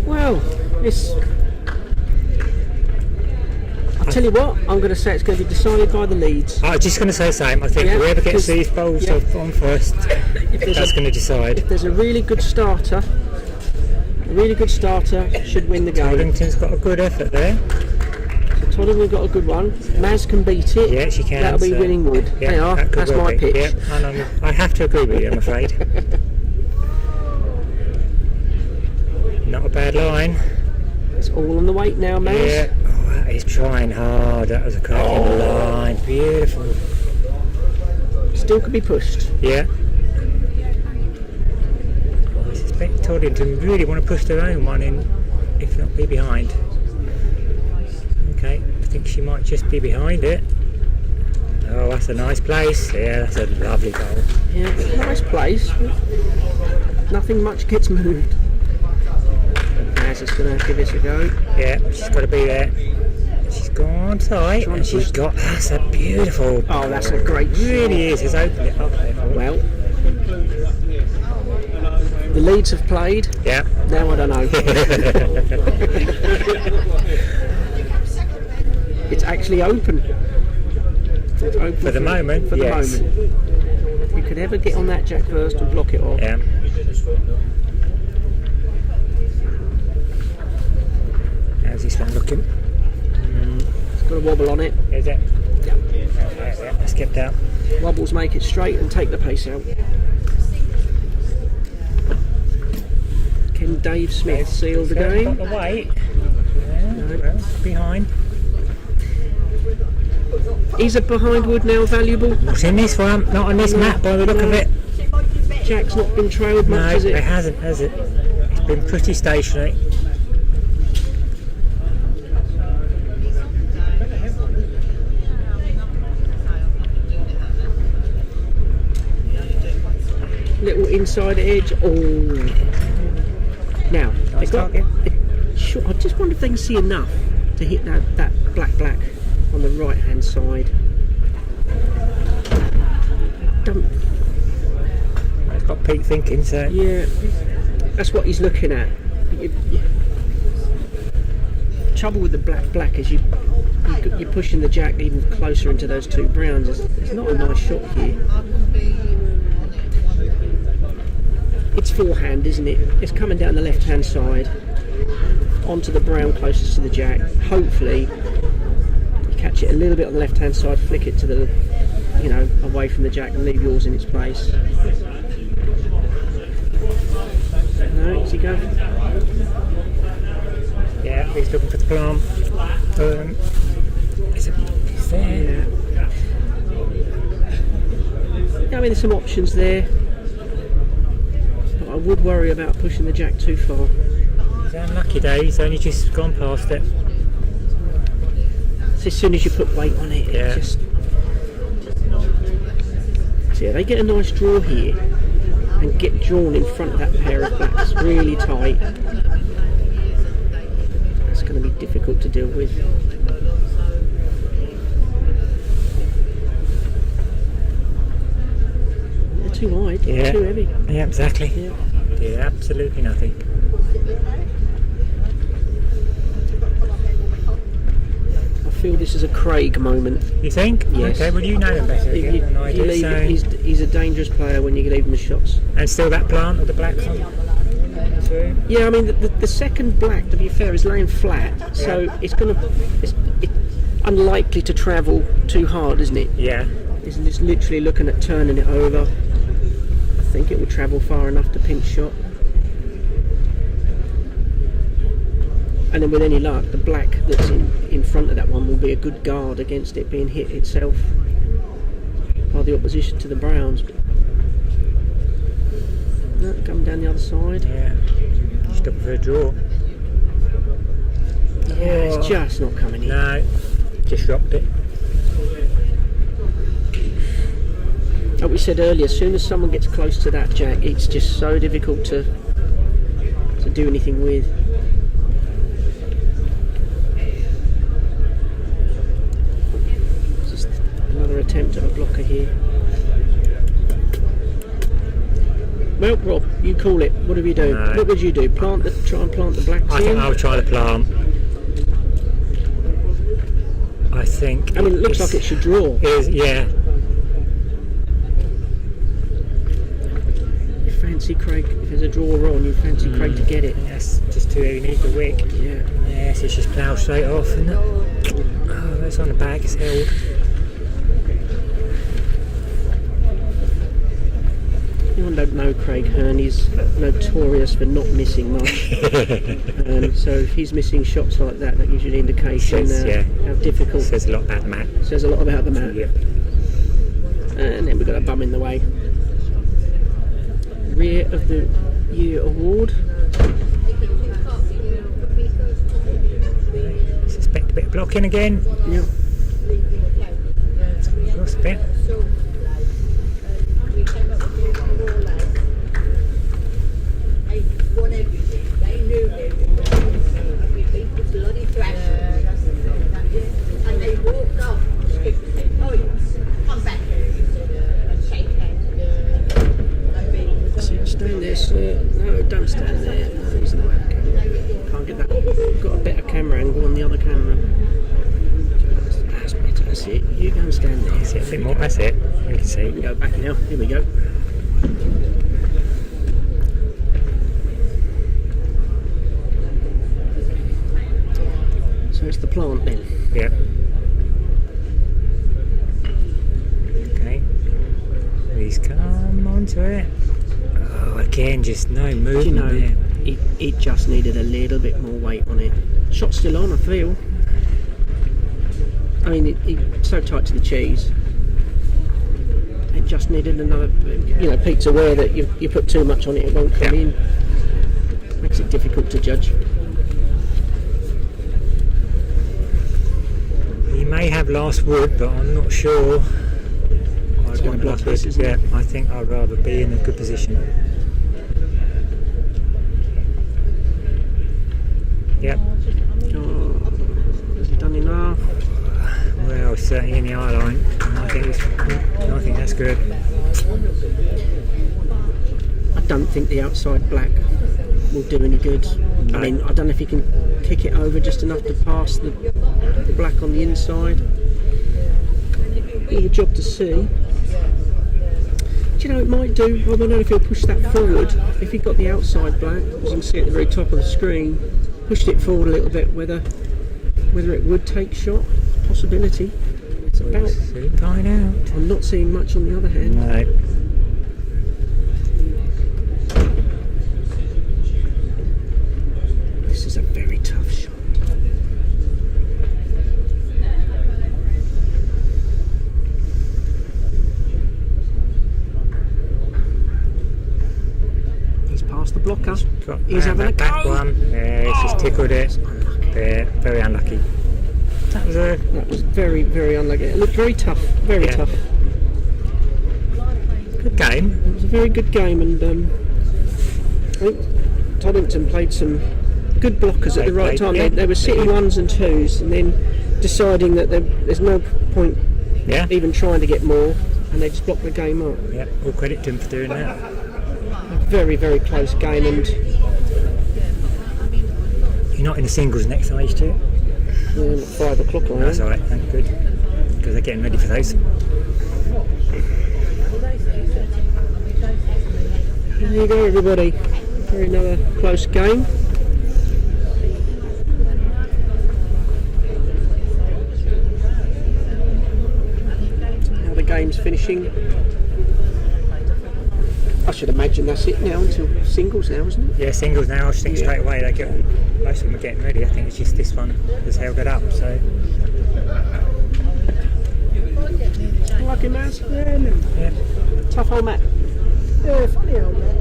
Well, it's. I'll tell you what, I'm going to say it's going to be decided by the leads. I was just going to say the same. I think Yeah, whoever gets 'cause- these bowls yeah. on first, that's going to decide. If there's a really good starter, should win the game. Toddington's got a good effort there. So Toddington got a good one. Maz can beat it. Yeah, she can. That'll be so- winning wood. Yeah, They are. that could That's well my be. pitch. Yeah, and I have to agree with you, I'm afraid. Not a bad line. It's all on the weight now, Maz. Yeah. Oh, that is trying hard. That was a cracking line. Beautiful. Still could be pushed. Yeah. I suspect Toddington really want to push their own one in, if not be behind. Okay, I think she might just be behind it. Oh, that's a nice place. Yeah, that's a lovely goal. Yeah, nice place. Nothing much gets moved. Maz is going to give this a go. Yeah, she's got to be there. She's gone tight, and she's got. That's a beautiful. Oh, that's a great It really is. It's opened it up there. Well, the leads have played. Yeah. Now I don't know. It's actually open. It's open For the moment, For the yes. moment. You could ever get on that jack first and block it off. Yeah. How's this one looking? It's got a wobble on it. Is it? Yeah. Yeah, let's get down. Wobbles make it straight and take the pace out. Can Dave Smith seal the game? Got the weight. Yeah, well, behind. Is a behind wood now valuable? Not in this one. Not on this map by the look of it. Jack's not been trailed much, No, has it? it hasn't, has it? It's been pretty stationary. Little inside edge. Oh. Now, Nice target. Sure, I just wonder if they can see enough to hit that black on the right hand side. It's got Pete thinking, so. Yeah, that's what he's looking at. Trouble with the black is you're pushing the jack even closer into those two browns. It's not a nice shot here. It's forehand, isn't it? It's coming down the left hand side onto the brown closest to the jack. Hopefully you catch it a little bit on the left hand side, flick it to the, away from the jack and leave yours in its place. No, is he going? Yeah, he's looking for the plant. It's there. Yeah, I mean, there's some options there. But I would worry about pushing the jack too far. It's unlucky though, he's only just gone past it. So as soon as you put weight on it, Yeah. it just... So yeah, they get a nice draw here and get drawn in front of that pair of blacks really tight. It's going to be difficult to deal with. They're too wide, Yeah. too heavy. Yeah, exactly. Yeah. Did absolutely nothing. I feel this is a Craig moment. You think? Yes. Okay, well you know him better again than I do. So. He's a dangerous player when you leave him the shots. And still that plant with the blacks on through. Yeah, I mean the second black, to be fair, is laying flat, so it's unlikely to travel too hard, isn't it? Yeah. It's just literally looking at turning it over. I think it will travel far enough to pinch shot. And then with any luck, the black that's in front of that one will be a good guard against it being hit itself. by the opposition to the Browns. But no, coming down the other side. Yeah, just up for a draw. Yeah, it's just not coming in. No, just dropped it. Like we said earlier, as soon as someone gets close to that jack, it's just so difficult to do anything with. Just another attempt at a blocker here. Well, Rob, you call it. What do we do? No. What would you do? Try and plant the blacks I think I'll try the plant. I think. I mean, it looks like it should draw. Yeah. You fancy Craig, if there's a draw on, you fancy Craig to get it. Yes, just too heavy, need the wick. Yeah. Yes, it's just plough straight off, isn't it? Oh, it's on the back, it's held. Anyone don't know Craig Hearn, he's notorious for not missing much. So if he's missing shots like that, that gives you an indication how difficult. Says a lot about the mat. Says a lot about the mat. Yeah. And then we've got a bum in the way. Rear of the Year award. Suspect a bit of blocking again. Yeah. Lost a bit. Stand there, sir. No, don't stand there. No, he's in the way. Can't get that. Got a better camera angle on the other camera. That's better. That's it. You go and stand there. That's it. A bit more. That's it. You can see. We can go back now. Here we go. So it's the plant then. Yep. Okay. Please come onto it. Oh, again, just no movement there. It just needed a little bit more weight on it. Shot's still on, I feel. I mean, it's so tight to the cheese. It just needed another. You know, Pete's aware that you put too much on it, it won't come in. Makes it difficult to judge. He may have last wood, but I'm not sure. I think I'd rather be in a good position. Yep. Oh, has he done enough? Well, certainly in the eye line. I think that's good. I don't think the outside black will do any good. No. I mean, I don't know if he can kick it over just enough to pass the black on the inside. Bit of a job to see. Do you know, it might do. I don't know if he'll push that forward. If he got the outside black, as you can see at the very top of the screen, pushed it forward a little bit, whether it would take shot, possibility. It's about. Find out. I'm not seeing much on the other hand. No. This is a very tough shot. The blocker. He's having a back one. Yeah, he's just tickled it. Yeah, very unlucky. That was very, very unlucky. It looked very tough. Very tough. Good game. It was a very good game, and I think Toddington played some good blockers at the right time. Yeah. They were sitting ones and twos, and then deciding that there's no point even trying to get more, and they just blocked the game up. Yeah, all credit to him for doing that. Very, very close game, and you're not in the singles next stage, too? Yeah, 5 o'clock. That's alright, thank good. Because they're getting ready for those. There you go, everybody. For another close game. How the game's finishing. I should imagine that's it now until singles now, isn't it? Yeah, singles now. I think straight away most of them are getting ready. I think it's just this one that's held it up. So. Like asking, Maz? Yeah. Tough old Matt. Yeah, funny old Matt.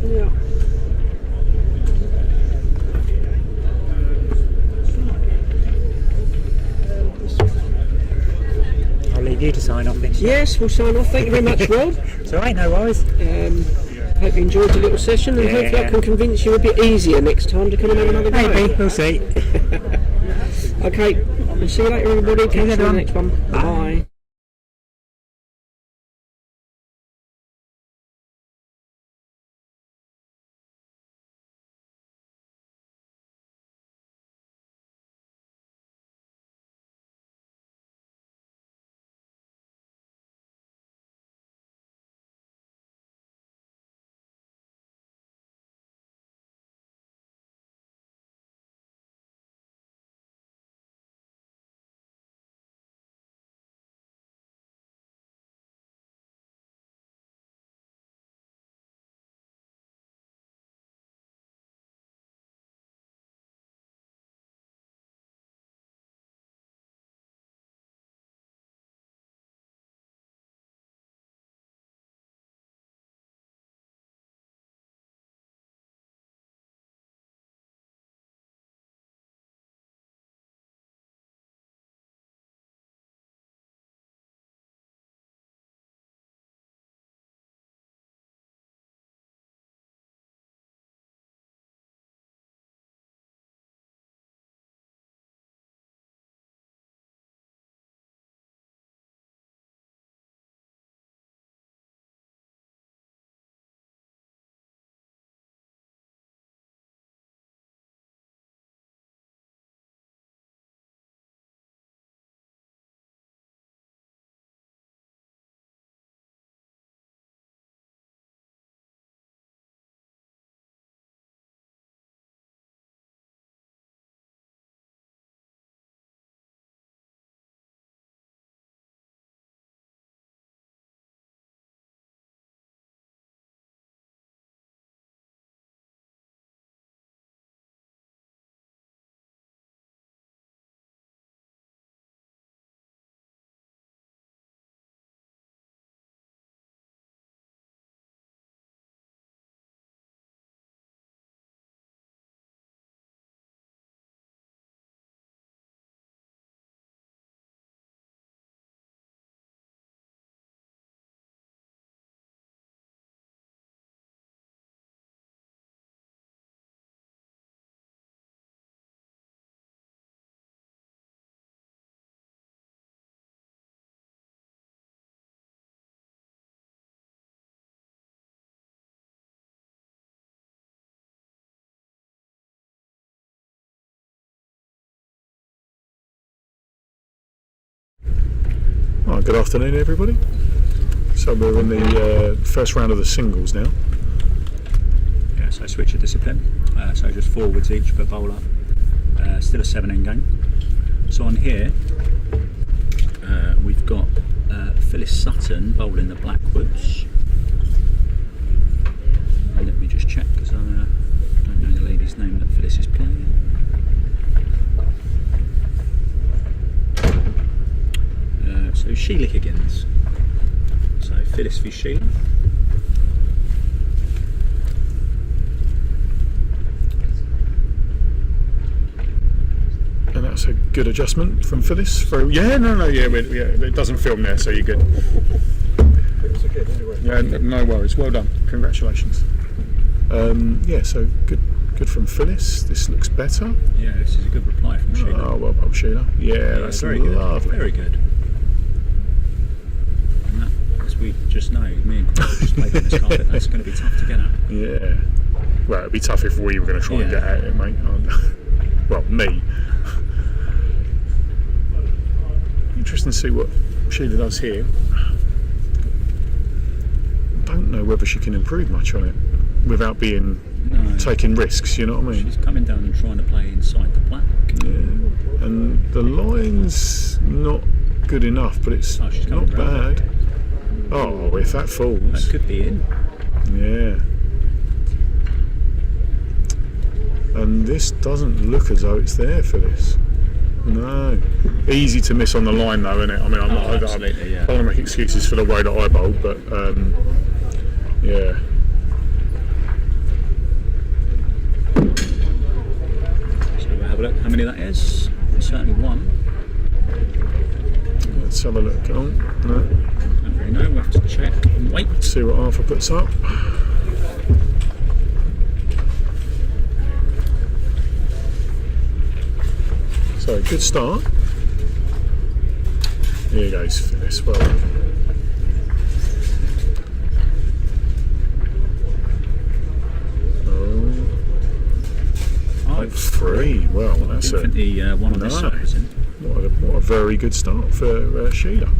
Yeah. I'll leave you to sign off then. Yes, we'll sign off. Thank you very much, Rod. It's alright, no worries. Hope you enjoyed the little session, and hopefully I can convince you a bit easier next time to come and have another go. Maybe, we'll see. Okay, we'll see you later, everybody. Catch you in the next one. Bye. Right, good afternoon everybody. So we're in the first round of the singles now. Yeah, so switch of discipline. So just forwards each per bowler. Still a 7-end game. So on here we've got Phyllis Sutton bowling the Blackwoods. And let me just check because I don't know the lady's name that Phyllis is playing. So Sheila Higgins. So Phyllis v Sheila. And that's a good adjustment from Phyllis. It doesn't film there, so you're good. Yeah, no worries. Well done. Congratulations. So good from Phyllis. This looks better. Yeah, this is a good reply from Sheila. Oh, well done, Sheila. Yeah, that's very lovely. Good. Very good. And that, as we just know, me and Crawford just played on this carpet. That's going to be tough to get at. Yeah. Well, it'd be tough if we were going to try and get at it, mate. Well, me. Interesting to see what Sheila does here. I don't know whether she can improve much on it without being taking risks, you know what I mean? She's coming down and trying to play inside the black. Yeah. And the line's not good enough, but it's not bad. Oh, if that falls. That could be in. Yeah. And this doesn't look as though it's there for this. No. Easy to miss on the line though, isn't it? I mean, I don't want to make excuses for the way that I bowled, but yeah. So we'll have a look how many that is. Certainly one. Let's have a look. Oh, no. Don't really know, we'll have to check and wait. See what Arthur puts up. So, good start. Here goes Phyllis. Well done. Oh, 3. Well, that's definitely one on this side, isn't it? What a very good start for Sheila.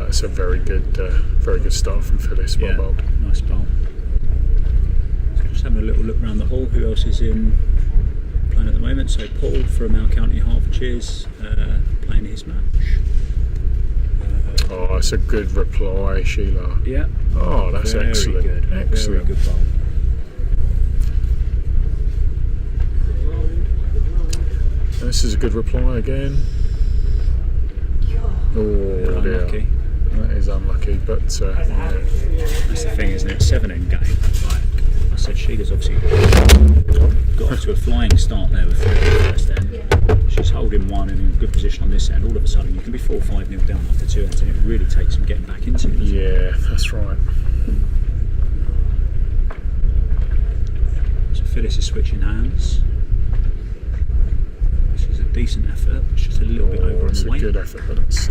It's a very good start from Phyllis. Well bowled. Nice bowl. So just having a little look around the hall. Who else is in playing at the moment? So Paul from our County Hertfordshire's playing his match. Oh, that's a good reply, Sheila. Yeah. Oh, that's very excellent. Good. Excellent. Very good bowl. This is a good reply again. Oh, unlucky. That is unlucky, but yeah. That's the thing, isn't it? 7 end game. Like I said, Sheila's obviously got off to a flying start there with 3 at the first end. She's holding 1 and in a good position on this end. All of a sudden, you can be 4-5-0 down after 2 ends, and it really takes some getting back into it. Yeah, that's right. So Phyllis is switching hands. This is a decent effort. It's just a little bit over on the weight. It's a good effort, but it's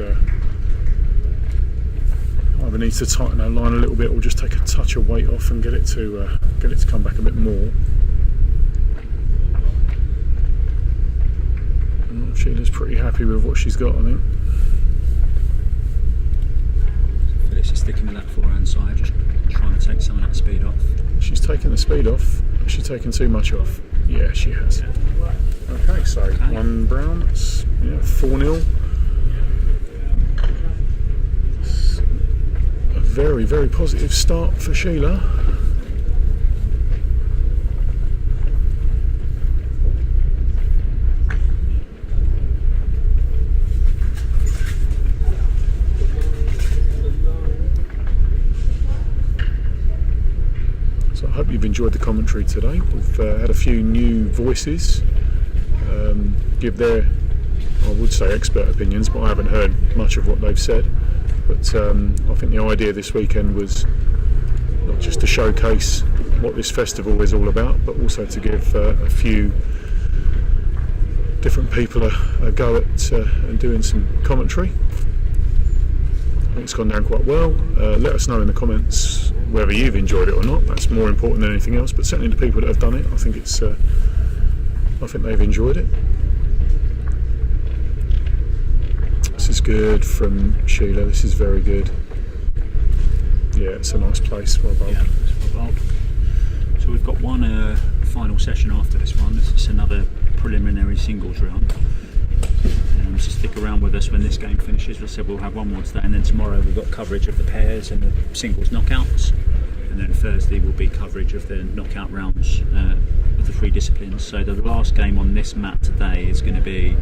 either needs to tighten our line a little bit, or just take a touch of weight off and get it to come back a bit more. Sheila's pretty happy with what she's got, I think. Phyllis is sticking with that forehand side, just trying to take some of that speed off. She's taking the speed off. Is she taking too much off? Yeah, she has. Yeah. Okay, so 1 brown. That's 4-0. A very, very positive start for Sheila. So I hope you've enjoyed the commentary today. We've had a few new voices give their, I would say, expert opinions, but I haven't heard much of what they've said. But I think the idea this weekend was not just to showcase what this festival is all about, but also to give a few different people a go at doing some commentary. I think it's gone down quite well. Let us know in the comments whether you've enjoyed it or not. That's more important than anything else. But certainly the people that have done it, I think they've enjoyed it. This is good from Sheila. This is very good. Yeah, it's a nice place. Well bowled. Yeah, it's well bowled. So we've got one final session after this one. This is another preliminary singles round. So stick around with us when this game finishes. As I said, we'll have one more today, and then tomorrow we've got coverage of the pairs and the singles knockouts, and then Thursday will be coverage of the knockout rounds of the 3 disciplines. So the last game on this mat today is going to be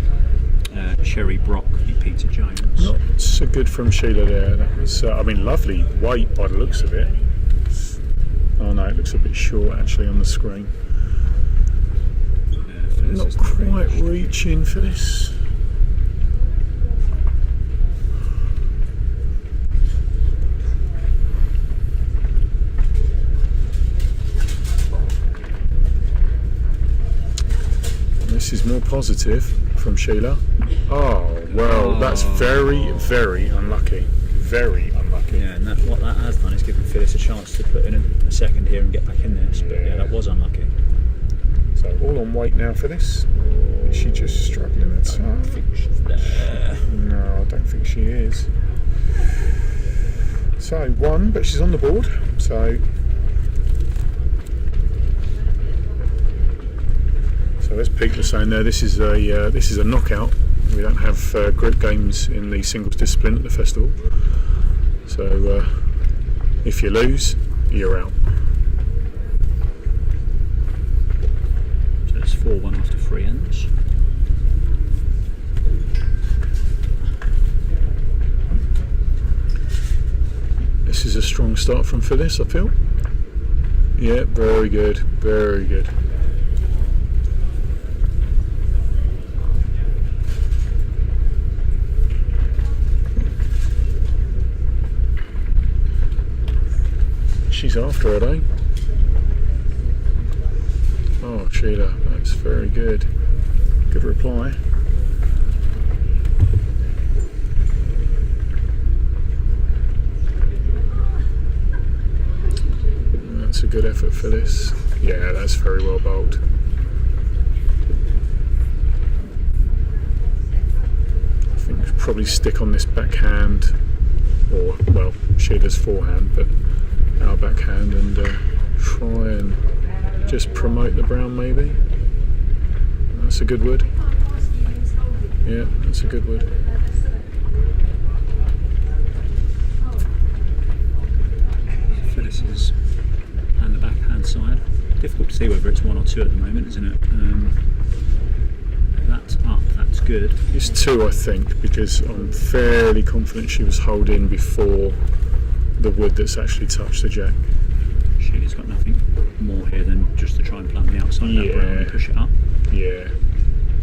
Sherry Brock v Peter Jones. Not so good from Sheila there. That was, lovely weight by the looks of it. Oh no, it looks a bit short actually on the screen. Not quite reaching for this. This is more positive from Sheila. Oh, well, that's very, very unlucky. Very unlucky. Yeah, and what that has done is given Phyllis a chance to put in a second here and get back in this. But yeah, that was unlucky. So all on weight now for this. Is she just struggling at some? I think she's there. No, I don't think she is. So 1, but she's on the board. So as Pete was saying there, this is a knockout. We don't have group games in the singles discipline at the festival. So if you lose, you're out. So it's 4-1 after 3 ends. This is a strong start from Phyllis, I feel. Yeah, very good, very good. She's after it, eh? Oh, Sheila, that's very good. Good reply. That's a good effort, Phyllis. Yeah, that's very well bowled. I think we'll probably stick on this backhand, or, well, Sheila's forehand, but our backhand, and try and just promote the brown maybe. That's a good wood. Yeah, that's a good wood. Phyllis is on the backhand side. Difficult to see whether it's 1 or 2 at the moment, isn't it? That's up, that's good. It's 2, I think, because I'm fairly confident she was holding before the wood that's actually touched the jack. Sheila's got nothing more here than just to try and plumb the outside of that brown and push it up. Yeah.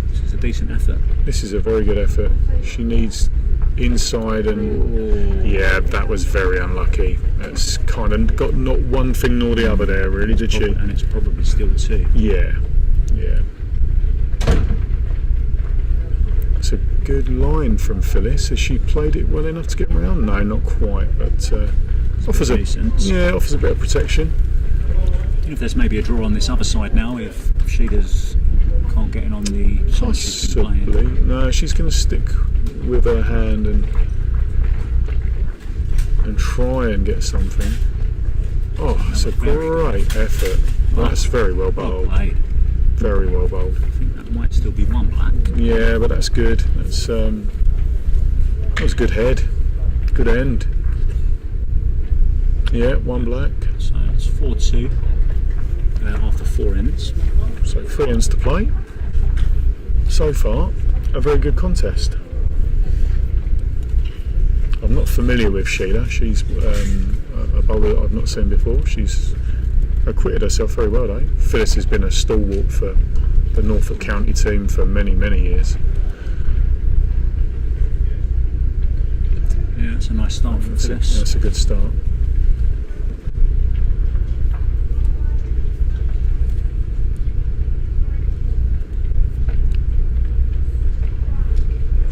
This is a decent effort. This is a very good effort. She needs inside and... Yeah, that was very unlucky. It's kind of got not one thing nor the other there, really, did she? And it's probably still 2. Yeah, yeah. It's a good line from Phyllis. Has she played it well enough to get round? No, not quite, but offers a bit of protection. I don't know if there's maybe a draw on this other side now if Sheila's can't get in on the side she's been playing. No, she's going to stick with her hand and try and get something. Oh, it's a great effort. That's very well bowled. Very well bowled. I think that might still be 1 black. Yeah, but that's good. That's that was a good head, good end. Yeah, 1 black. So it's 4-2 after 4 ends. So 3 ends to play. So far, a very good contest. I'm not familiar with Sheila. She's a bowler I've not seen before. She's acquitted herself very well, though. Phyllis has been a stalwart for the Norfolk County team for many, many years. Yeah, it's a nice start from Phyllis. That's a good start.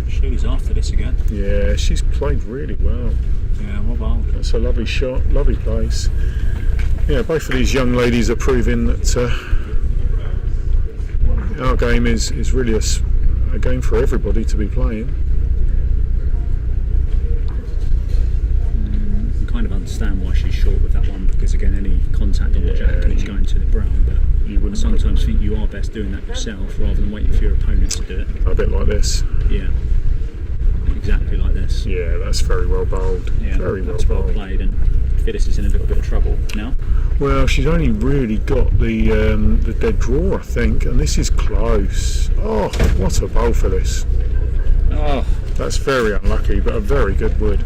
Sheila's after this again. Yeah, she's played really well. Yeah, well bowled. That's a lovely shot, lovely place. Yeah, both of these young ladies are proving that our game is really a game for everybody to be playing. You can kind of understand why she's short with that one, because again, any contact on the jack and it's going to the brown, but I sometimes think you are best doing that yourself rather than waiting for your opponent to do it. A bit like this. Yeah. Exactly like this. Yeah, that's very well bowled. Yeah, very that's well played, and Phyllis is in a little bit of trouble now. Well, she's only really got the dead draw, I think, and this is close. Oh, what a bowl for this. Oh, that's very unlucky, but a very good wood.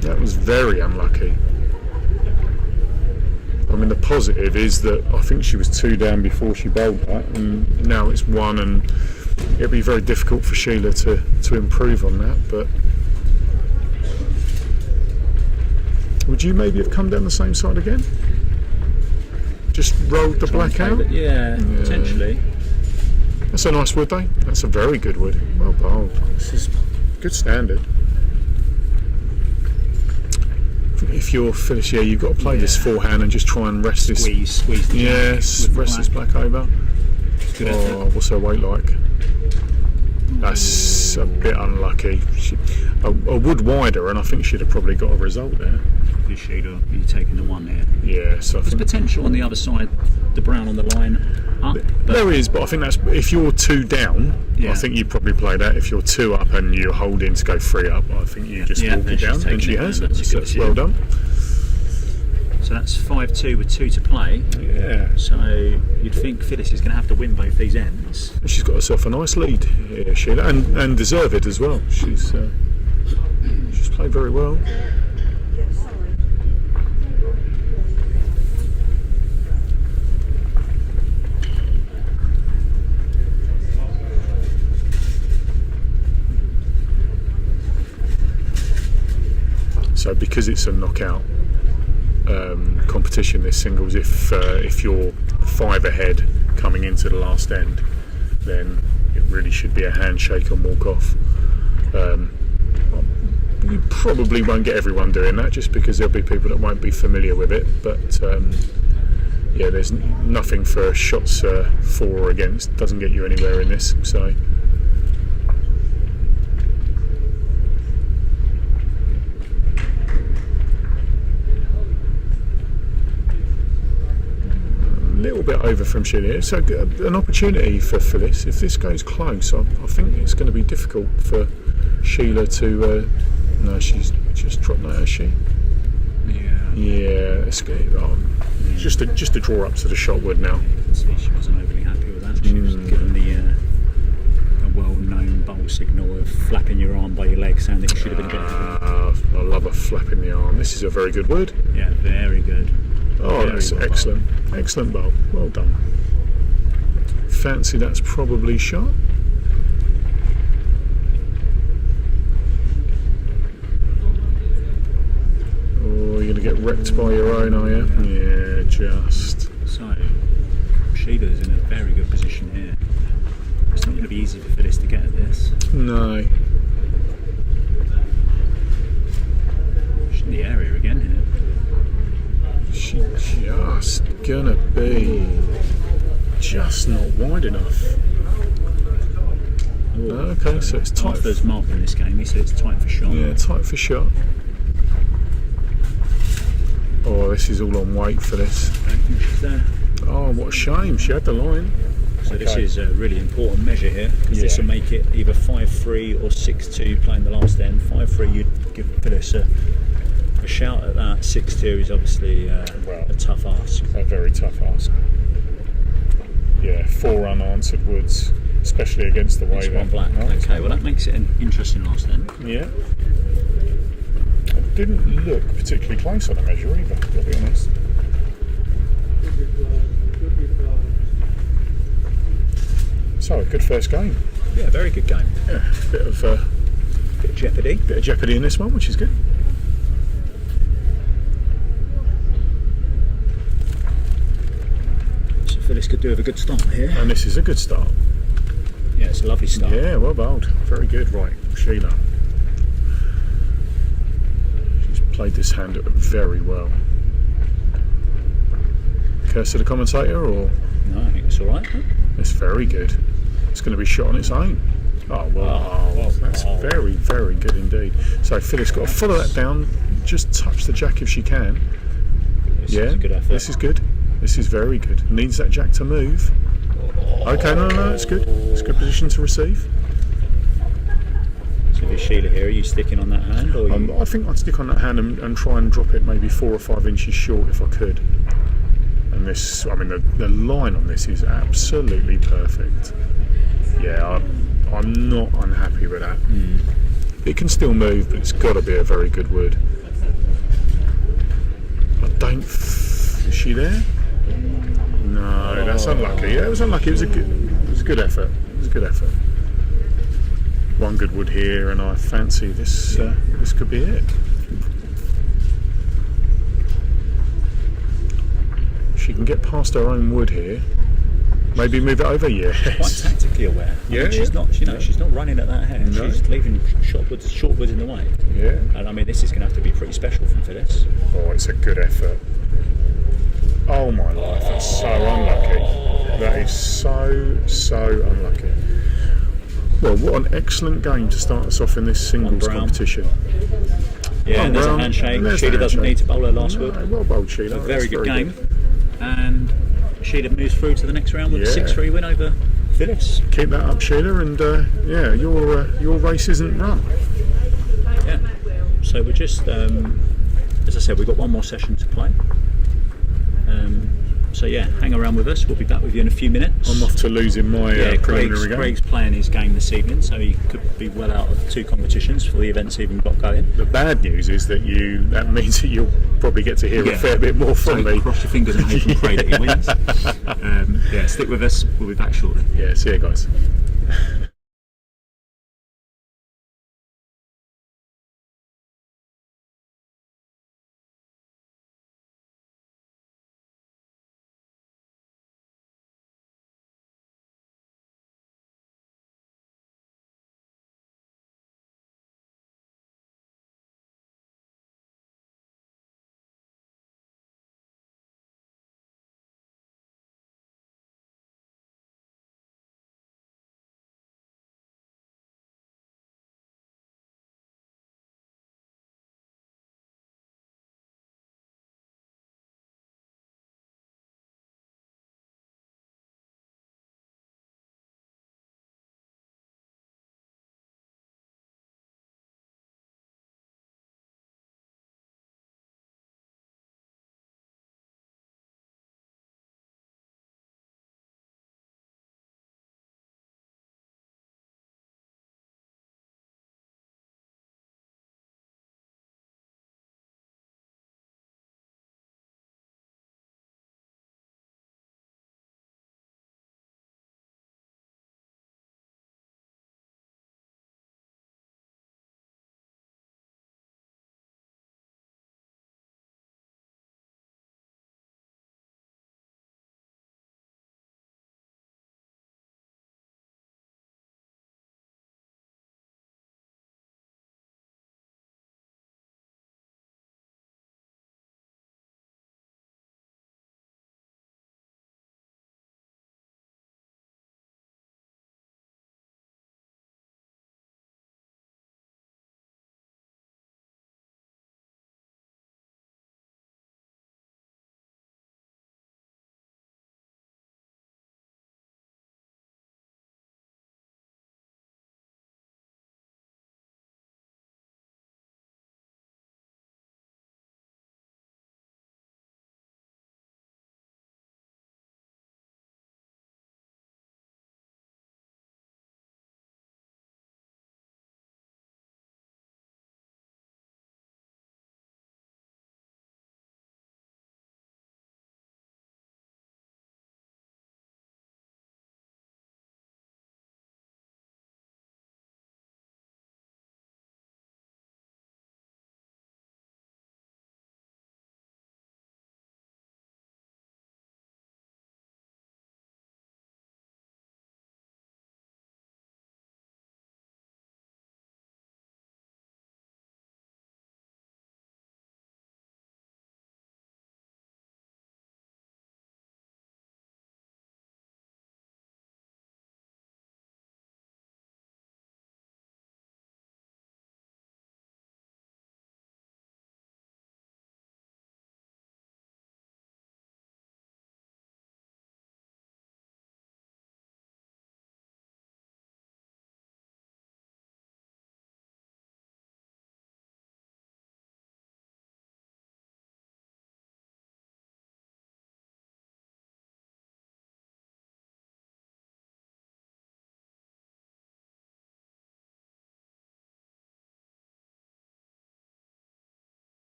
That was very unlucky. I mean, the positive is that I think she was 2 down before she bowled that, and now it's 1, and it'll be very difficult for Sheila to improve on that. But would you maybe have come down the same side again? Just rolled the black out? Yeah, potentially. That's a nice wood, though. That's a very good wood. Well bowled. This is good standard. If you're Phyllis, yeah, you've got to play this forehand and just try and rest this. Squeeze the yes, rest this black over. Good oh, what's her weight like? That's a bit unlucky. A wood wider, and I think she'd have probably got a result there. She'd be taking the 1 there. Yeah, so there's potential on the other side the brown on the line up. There is, but I think that's if you're 2 down. Yeah. I think you probably play that. If you're 2 up and you're holding to go 3 up, I think you just walk it down, and she has. That's well done. So that's 5-2 with 2 to play. Yeah. So you'd think Phyllis is going to have to win both these ends. And she's got herself a nice lead here, Sheila, and deserved as well. She's played very well. So because it's a knockout competition, this singles, if you're 5 ahead coming into the last end, then it really should be a handshake and walk off. You probably won't get everyone doing that, just because there'll be people that won't be familiar with it, but yeah, there's nothing for shots for or against, doesn't get you anywhere in this, so little bit over from Sheila here, so an opportunity for Phyllis. If this goes close, I think it's going to be difficult for Sheila to no, she's just dropped that, has she? Yeah, it's just a draw up to the shot wood now. See, she wasn't overly happy with that. She was given the well-known bowl signal of flapping your arm by your leg, saying that you should have been a bit I love a flap in the arm. This is a very good wood. Yeah, very good. Oh, very that's well excellent. bowled. Excellent bowl. Well done. Fancy that's probably shot. Oh, you're going to get wrecked by your own, are you? Yeah, just. So, Sheila's in a very good position here. It's not going to be easy for Phyllis to get at this. No. She's in the area again here. She's just gonna be just not wide enough. Okay, so it's tight. Arthur's marking this game. He said it's tight for shot. Yeah, tight for shot. Oh, this is all on weight for this. I don't think she's there. Oh, what a shame. She had the line. So this is a really important measure here, because this will make it either 5-3 or 6-2 playing the last end. 5-3, you'd give Phyllis a shout at that. 6-2 is obviously a tough ask. A very tough ask. Yeah, 4 unanswered woods, especially against the way it's one black. Okay, well that makes it an interesting last end. Yeah. It didn't look particularly close on the measure either, to be honest. So, a good first game. Yeah, very good game. Yeah, bit of jeopardy. Bit of jeopardy in this one, which is good. So Phyllis could do with a good start here. And this is a good start. Yeah, it's a lovely start. Yeah, well bowled. Very good. Right, Sheila. She's played this hand very well. Curse to the commentator, or? No, I think it's all right. It's very good. It's going to be shot on its own. Oh, well, that's very, very good indeed. So Phyllis got to follow that down, just touch the jack if she can. This is a good effort. This is good. This is very good. Needs that jack to move. Okay, no, it's good. It's a good position to receive. So if you're Sheila here, are you sticking on that hand? Or I think I'd stick on that hand and try and drop it maybe 4 or 5 inches short if I could. And this, I mean, the line on this is absolutely perfect. Yeah, I'm not unhappy with that. It can still move, but it's got to be a very good wood. Is she there? No, that's unlucky. Yeah, it was unlucky. It was a good effort. It was a good effort. One good wood here, and I fancy this. This could be it. She can get past her own wood here. Maybe move it over. Yes. Quite tactically aware. Yeah, I mean, she's not. She's not running at that head. No. She's leaving short woods in the way. Yeah. And I mean, this is going to have to be pretty special from Phyllis. Oh, it's a good effort. Oh my life, that's so unlucky. That is so unlucky. Well, what an excellent game to start us off in this singles competition. Yeah, and there's a handshake. Sheila doesn't need to bowl her last wood. Well bowled, Sheila. A very good game. And Sheila Sheila moves through to the next round with a 6-3 win over Phyllis. Keep that up, Sheila, and your race isn't run. Yeah. So we're just, as I said, we've got one more session to play. So yeah, hang around with us. We'll be back with you in a few minutes. I'm off to losing my preliminary game. Craig's playing his game this evening, so he could be well out of 2 competitions before the event's even got going. The bad news is that means that you'll probably get to hear a fair bit more from me. Cross your fingers and hope and pray that he wins. Stick with us. We'll be back shortly. Yeah, see you guys.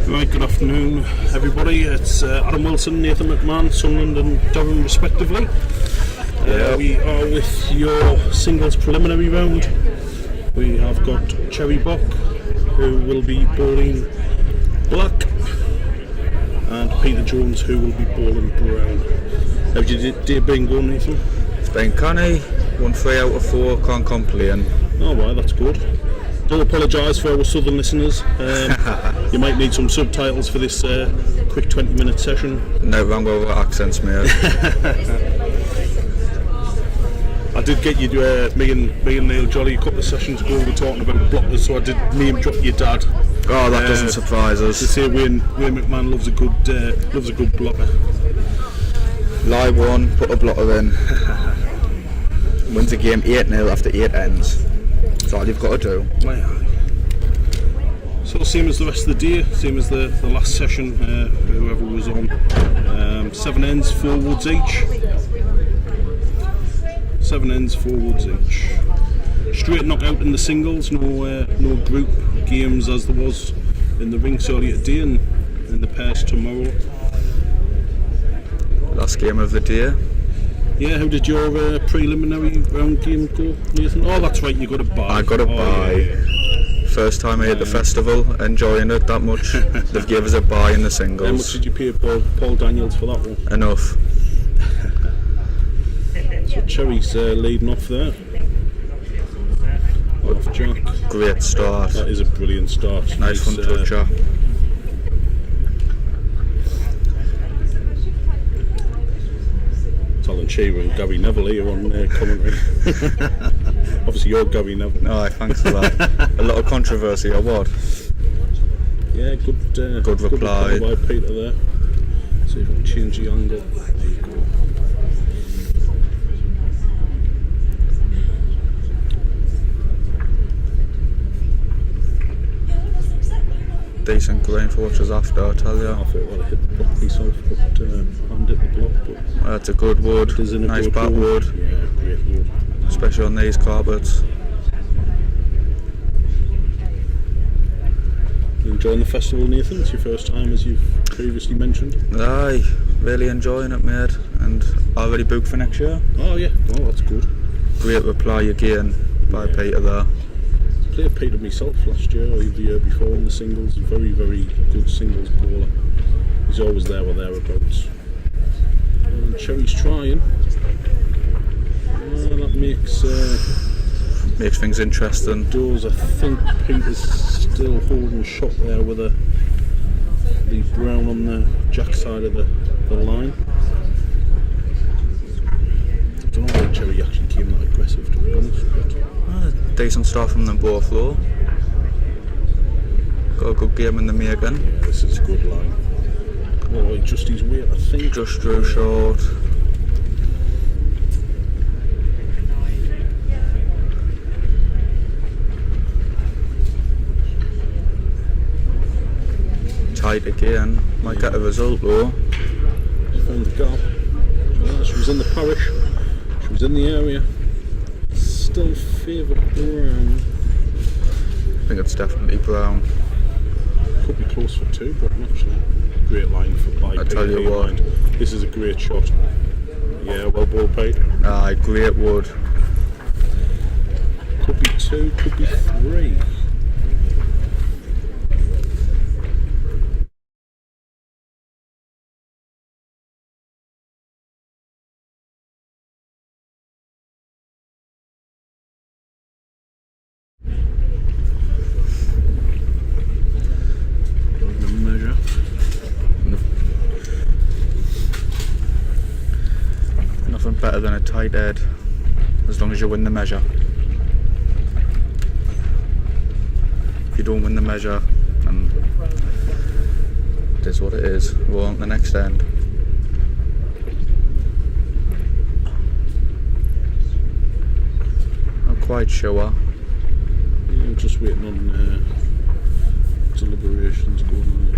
Right, good afternoon everybody. It's Adam Wilson, Nathan McMahon, Sunderland and Durham respectively. We are with your singles preliminary round. We have got Cherry Bock, who will be bowling black, and Peter Jones, who will be bowling brown. How's your day been going, Nathan? It's been canny, 1 3 out of 4, can't complain. Alright, that's good. Don't apologise for our southern listeners. You might need some subtitles for this quick 20-minute session. No wrong with accents, mate. I did get you to me and Neil Jolly a couple of sessions ago. We were talking about blockers, so I did name drop your dad. Oh, that doesn't surprise us. To say Wayne McMahon loves a good blocker. Lie one, put a blocker in. Wins a game 8-0 after 8 ends. That's all you've got to do. So same as the rest of the day, same as the last session, whoever was on. 7 ends, 4 woods each. 7 ends, 4 woods each. Straight knockout in the singles, no group games as there was in the rinks earlier today and in the pairs tomorrow. Last game of the day. Yeah, how did your preliminary round game go, Nathan? Oh, that's right, you got a bye. I got a bye. Yeah. First time I at the festival, enjoying it that much. They've given us a bye in the singles. How much did you pay Paul Daniels for that one? Enough. So Cherry's leading off there. Off Jack. Great start. That is a brilliant start. Nice front toucher. Alan Shearer and Gary Neville here on commentary. Obviously you're Gary Neville. Oh, thanks for that. A lot of controversy or what? Yeah, good reply by Peter there. See if I can change the angle. There you go. Decent grain for what was after, I tell you. I thought I'd hit the block myself, but I hit the block. But that's a good wood, nice back wood. Yeah, great wood. Especially on these carpets. You enjoying the festival, Nathan? It's your first time, as you've previously mentioned. Aye, really enjoying it, mate. And already booked for next year. Oh yeah, oh that's good. Great reply again by Peter there. Played Peter myself last year or the year before in the singles. Very, very good singles bowler. He's always there or thereabouts. And Cherry's trying. That makes things interesting. Does. I think Peter's still holding shot there with the brown on the jack side of the line. I don't know why Cherry actually came that aggressive, to be honest. Decent start from them both though. Got a good game in the making. Yeah, this is a good line. Oh, he just his weight, I think. Just drew short. Tight again. Might get a result though. Found the gap. Yeah, she was in the parish. She was in the area. Still favoured brown. I think it's definitely brown. Could be close for 2, but actually great line for by. I tell you what, this is a great shot. Yeah, well ball Pete. Aye, great wood. Could be 2, could be 3. Better than a tight head, as long as you win the measure. If you don't win the measure, then it is what it is. We're on the next end. Not quite sure. Yeah, I'm just waiting on deliberations going on.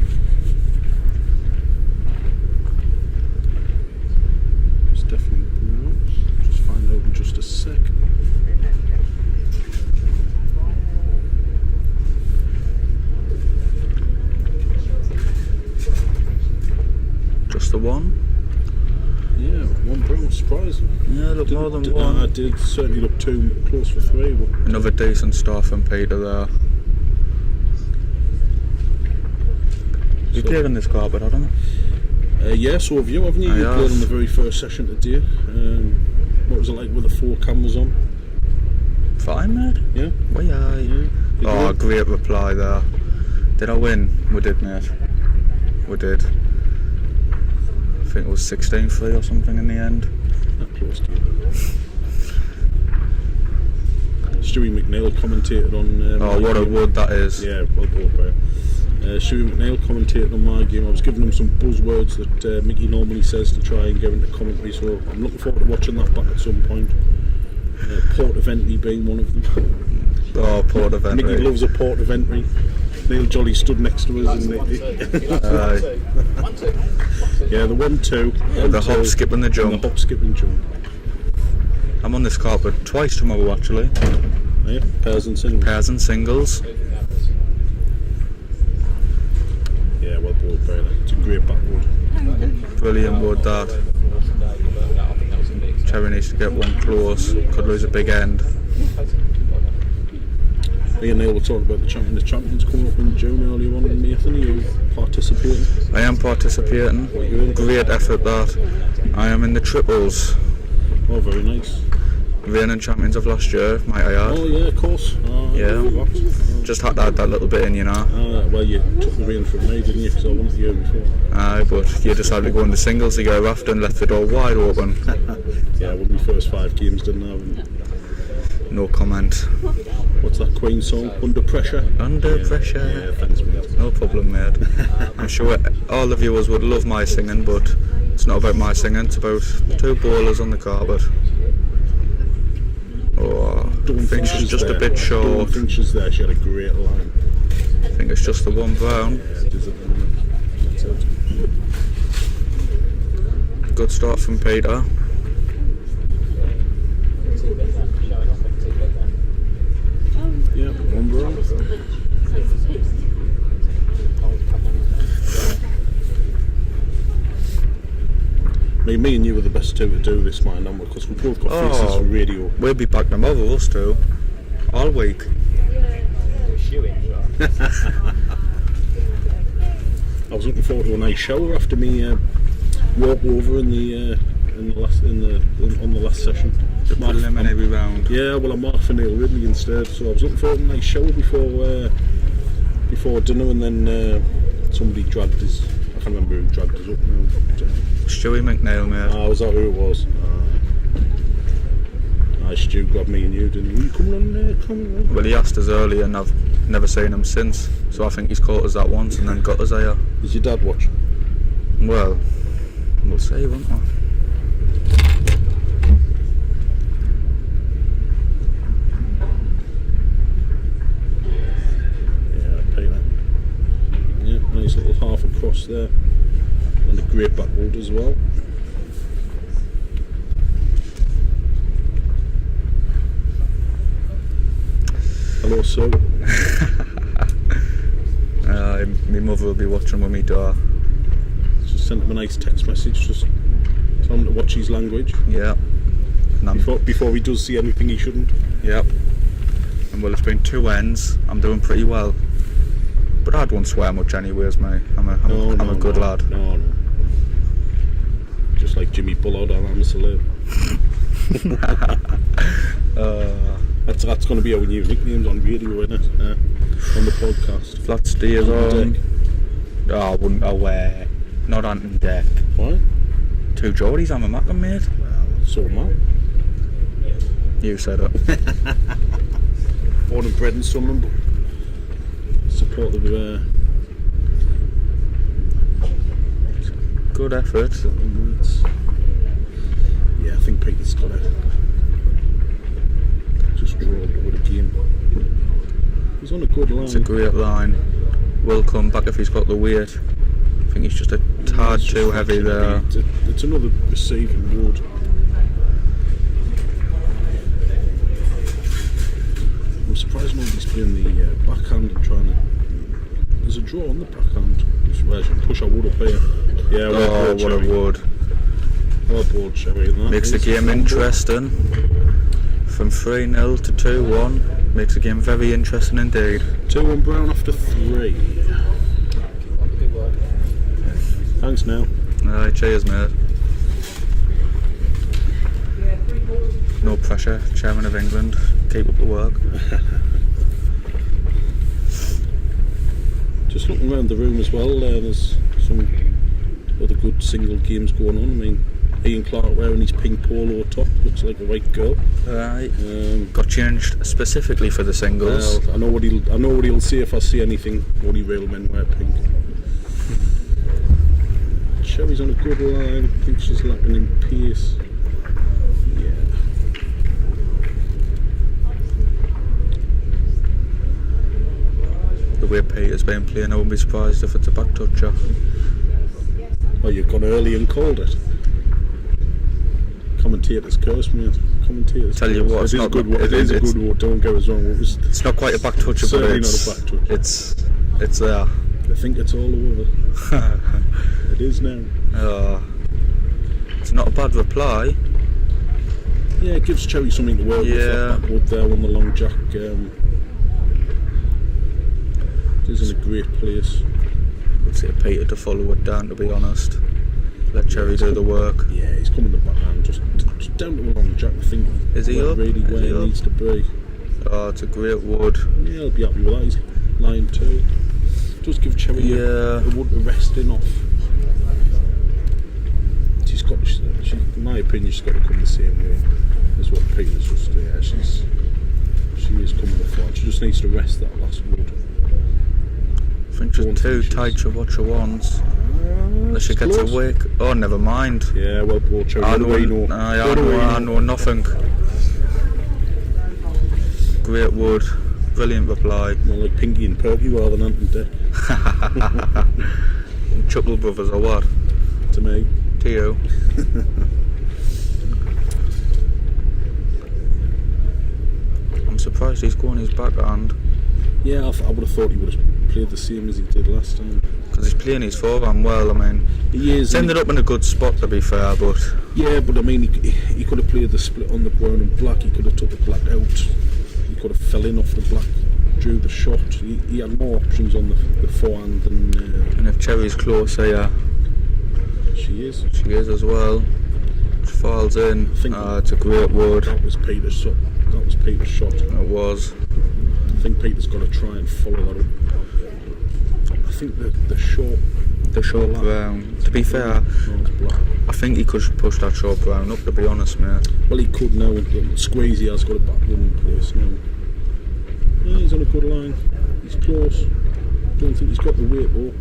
It's definitely brown. Just find out in just a sec. one. Yeah, one brown, surprising. Yeah, look, more than one. I did certainly look too close for 3. But another decent start from Paynter there. You played on this carpet, Adam? Yeah, so have you, haven't you? You played on the very first session today. What was it like with the 4 cameras on? Fine, mate. Yeah? Well, yeah. Oh, great reply there. Did I win? We did, mate. We did. I think it was 16-3 or something in the end. That close to you. Stewie McNeil commentated on... oh, what a wood that is. Yeah, well brought by Stewie McNeil commentated on my game. I was giving him some buzzwords that Mickey normally says to try and get into commentary, so I'm looking forward to watching that back at some point. Port of Entry being one of them. Oh, Port of Entry. Mickey loves a Port of Entry. Neil Jolly stood next to us and yeah, the 1-2. The hop, skip and the jump. And the hop, skip and jump. I'm on this carpet twice tomorrow actually. Yeah, pairs and singles. Pairs and singles. Yeah, well brought, very nice. It's a great backwood. Brilliant wood that. Terry needs to get one close. Could lose a big end. Me and Neil were talking about the champions coming up in June earlier on in May. Are you participating? I am participating. Great effort that. I am in the triples. Oh, very nice. Reigning champions of last year, might I add. Oh yeah, of course. Yeah. Just had to add that little bit in, you know. Well, you took the reign from me, didn't you? Because I won it the year before. Aye, but you decided to go in the singles the year after and left the door wide open. Yeah, I won my first 5 games, didn't I? No comment. What's that Queen song? Under Pressure? Under Pressure. Yeah, thanks mate. No problem, mate. I'm sure all the viewers would love my singing, but it's not about my singing, it's about 2 bowlers on the carpet. Oh, I think she's just a bit short. I don't think she's there, she had a great line. I think it's just the 1 brown. Good start from Paynter. Yeah, 1 brown. Me and you were the best 2 to do this, mine, aren't we? Because we both got faces for radio. We'll be back tomorrow, us 2. All week. I was looking forward to a nice shower after me walk over on the last session. The preliminary round. Yeah, well I'm off for Neil Ridley instead, so I was looking forward to a nice shower before dinner, and then somebody dragged us. I can't remember who dragged us up now. But, Stewie McNeil, mate. Was that who it was? Stu grabbed me and you, didn't he? Come on there, come on. Well, he asked us earlier and I've never seen him since, so I think he's caught us that once and then got us here. Does your dad watch? Well, we'll see, won't we? Yeah, Paynter. Yeah, nice little half across there. And a great backwood as well. Hello, Sue. My mother will be watching with me door. Just sent him a nice text message, just tell him to watch his language. Yeah. Before he does see anything he shouldn't. Yep. And well, it's been 2 ends. I'm doing pretty well. But I don't swear much anyways, mate. I'm a good lad. No. Just like Jimmy Bullard, I'm a celeb. That's going to be our new nicknames on radio, isn't it? On the podcast. Flat steers on. Oh, I wouldn't aware. Not on deck. Why? 2 Geordies, I'm a Mackin, mate. Well, so am I. You said it. Born and bred in Sunderland, but support the good effort. Yeah, I think Peter's got it. Just rolled with a game. He's on a good line. It's a great line. Will come back if he's got the weight. I think he's just a tad too heavy there. It's another receiving wood. I'm surprised nobody's playing the backhand and trying to There's a draw on the backhand. Where's your push? I would up here. Yeah, oh, what a wood. Well board, Cherry. Makes the game interesting. From 3-0 to 2-1. Makes the game very interesting indeed. 2-1 Brown after 3. Thanks now. Alright, cheers mate. No pressure, Chairman of England. Keep up the work. Just looking around the room as well, there's some other good single games going on. I mean, Ian Clark wearing his pink polo top, looks like a right girl. Right. Got changed specifically for the singles. I know what he'll say if I see anything. Only real men wear pink. Cherry's on a good line. I think she's lacking in pace. Yeah. The way Peter's been playing, I wouldn't be surprised if it's a back toucher. Oh, you've gone early and called it. Commentator's curse, mate. Commentator's Tell you what, it is a good one. It is a good one. Don't get us wrong. It's not quite a back toucher, but it's not a back toucher. It's there. I think it's all over. It is now. It's not a bad reply. Yeah, it gives Cherry something to work with. That backwood there on the long jack. It is in a great place. I'd say Peter to follow it down, to be honest. Let Cherry do the work. Yeah, he's coming the backhand, just down to the long jack. I think is he up? Really where he needs to be. Oh, it's a great wood. Yeah, he'll be happy with that. He's line 2. Just give Cherry a wood to resting off. She's got, in my opinion, she's got to come the same way as what Peter's just. Yeah, she is coming the front. She just needs to rest that last wood. I think she's too tight to what she wants. Unless she gets awake. Oh, never mind. Yeah, well, poor Cherry. I know nothing. Great wood. Brilliant reply. More like Pinky and Perky rather than Ant and Dick. Chuckle Brothers or what? To me. To you. I'm surprised he's going his backhand. Yeah, I would have thought he would have played the same as he did last time. Because he's playing his forehand well, I mean. He is. He's ended up in a good spot, to be fair, but... Yeah, but I mean, he could have played the split on the brown and black. He could have took the black out. He could have fell in off the black, drew the shot. He had more options on the forehand than... and if Cherry's closer, yeah. She is. She is as well. She falls in. It's a great wood. That was Peter's shot. It was. I think Peter's got to try and follow that up. I think the short brown. To be fair, I think he could push that short brown up, to be honest, mate. Well, he could now. Squeezy has got a back in place now. Yeah, he's on a good line. He's close. Don't think he's got the weight though.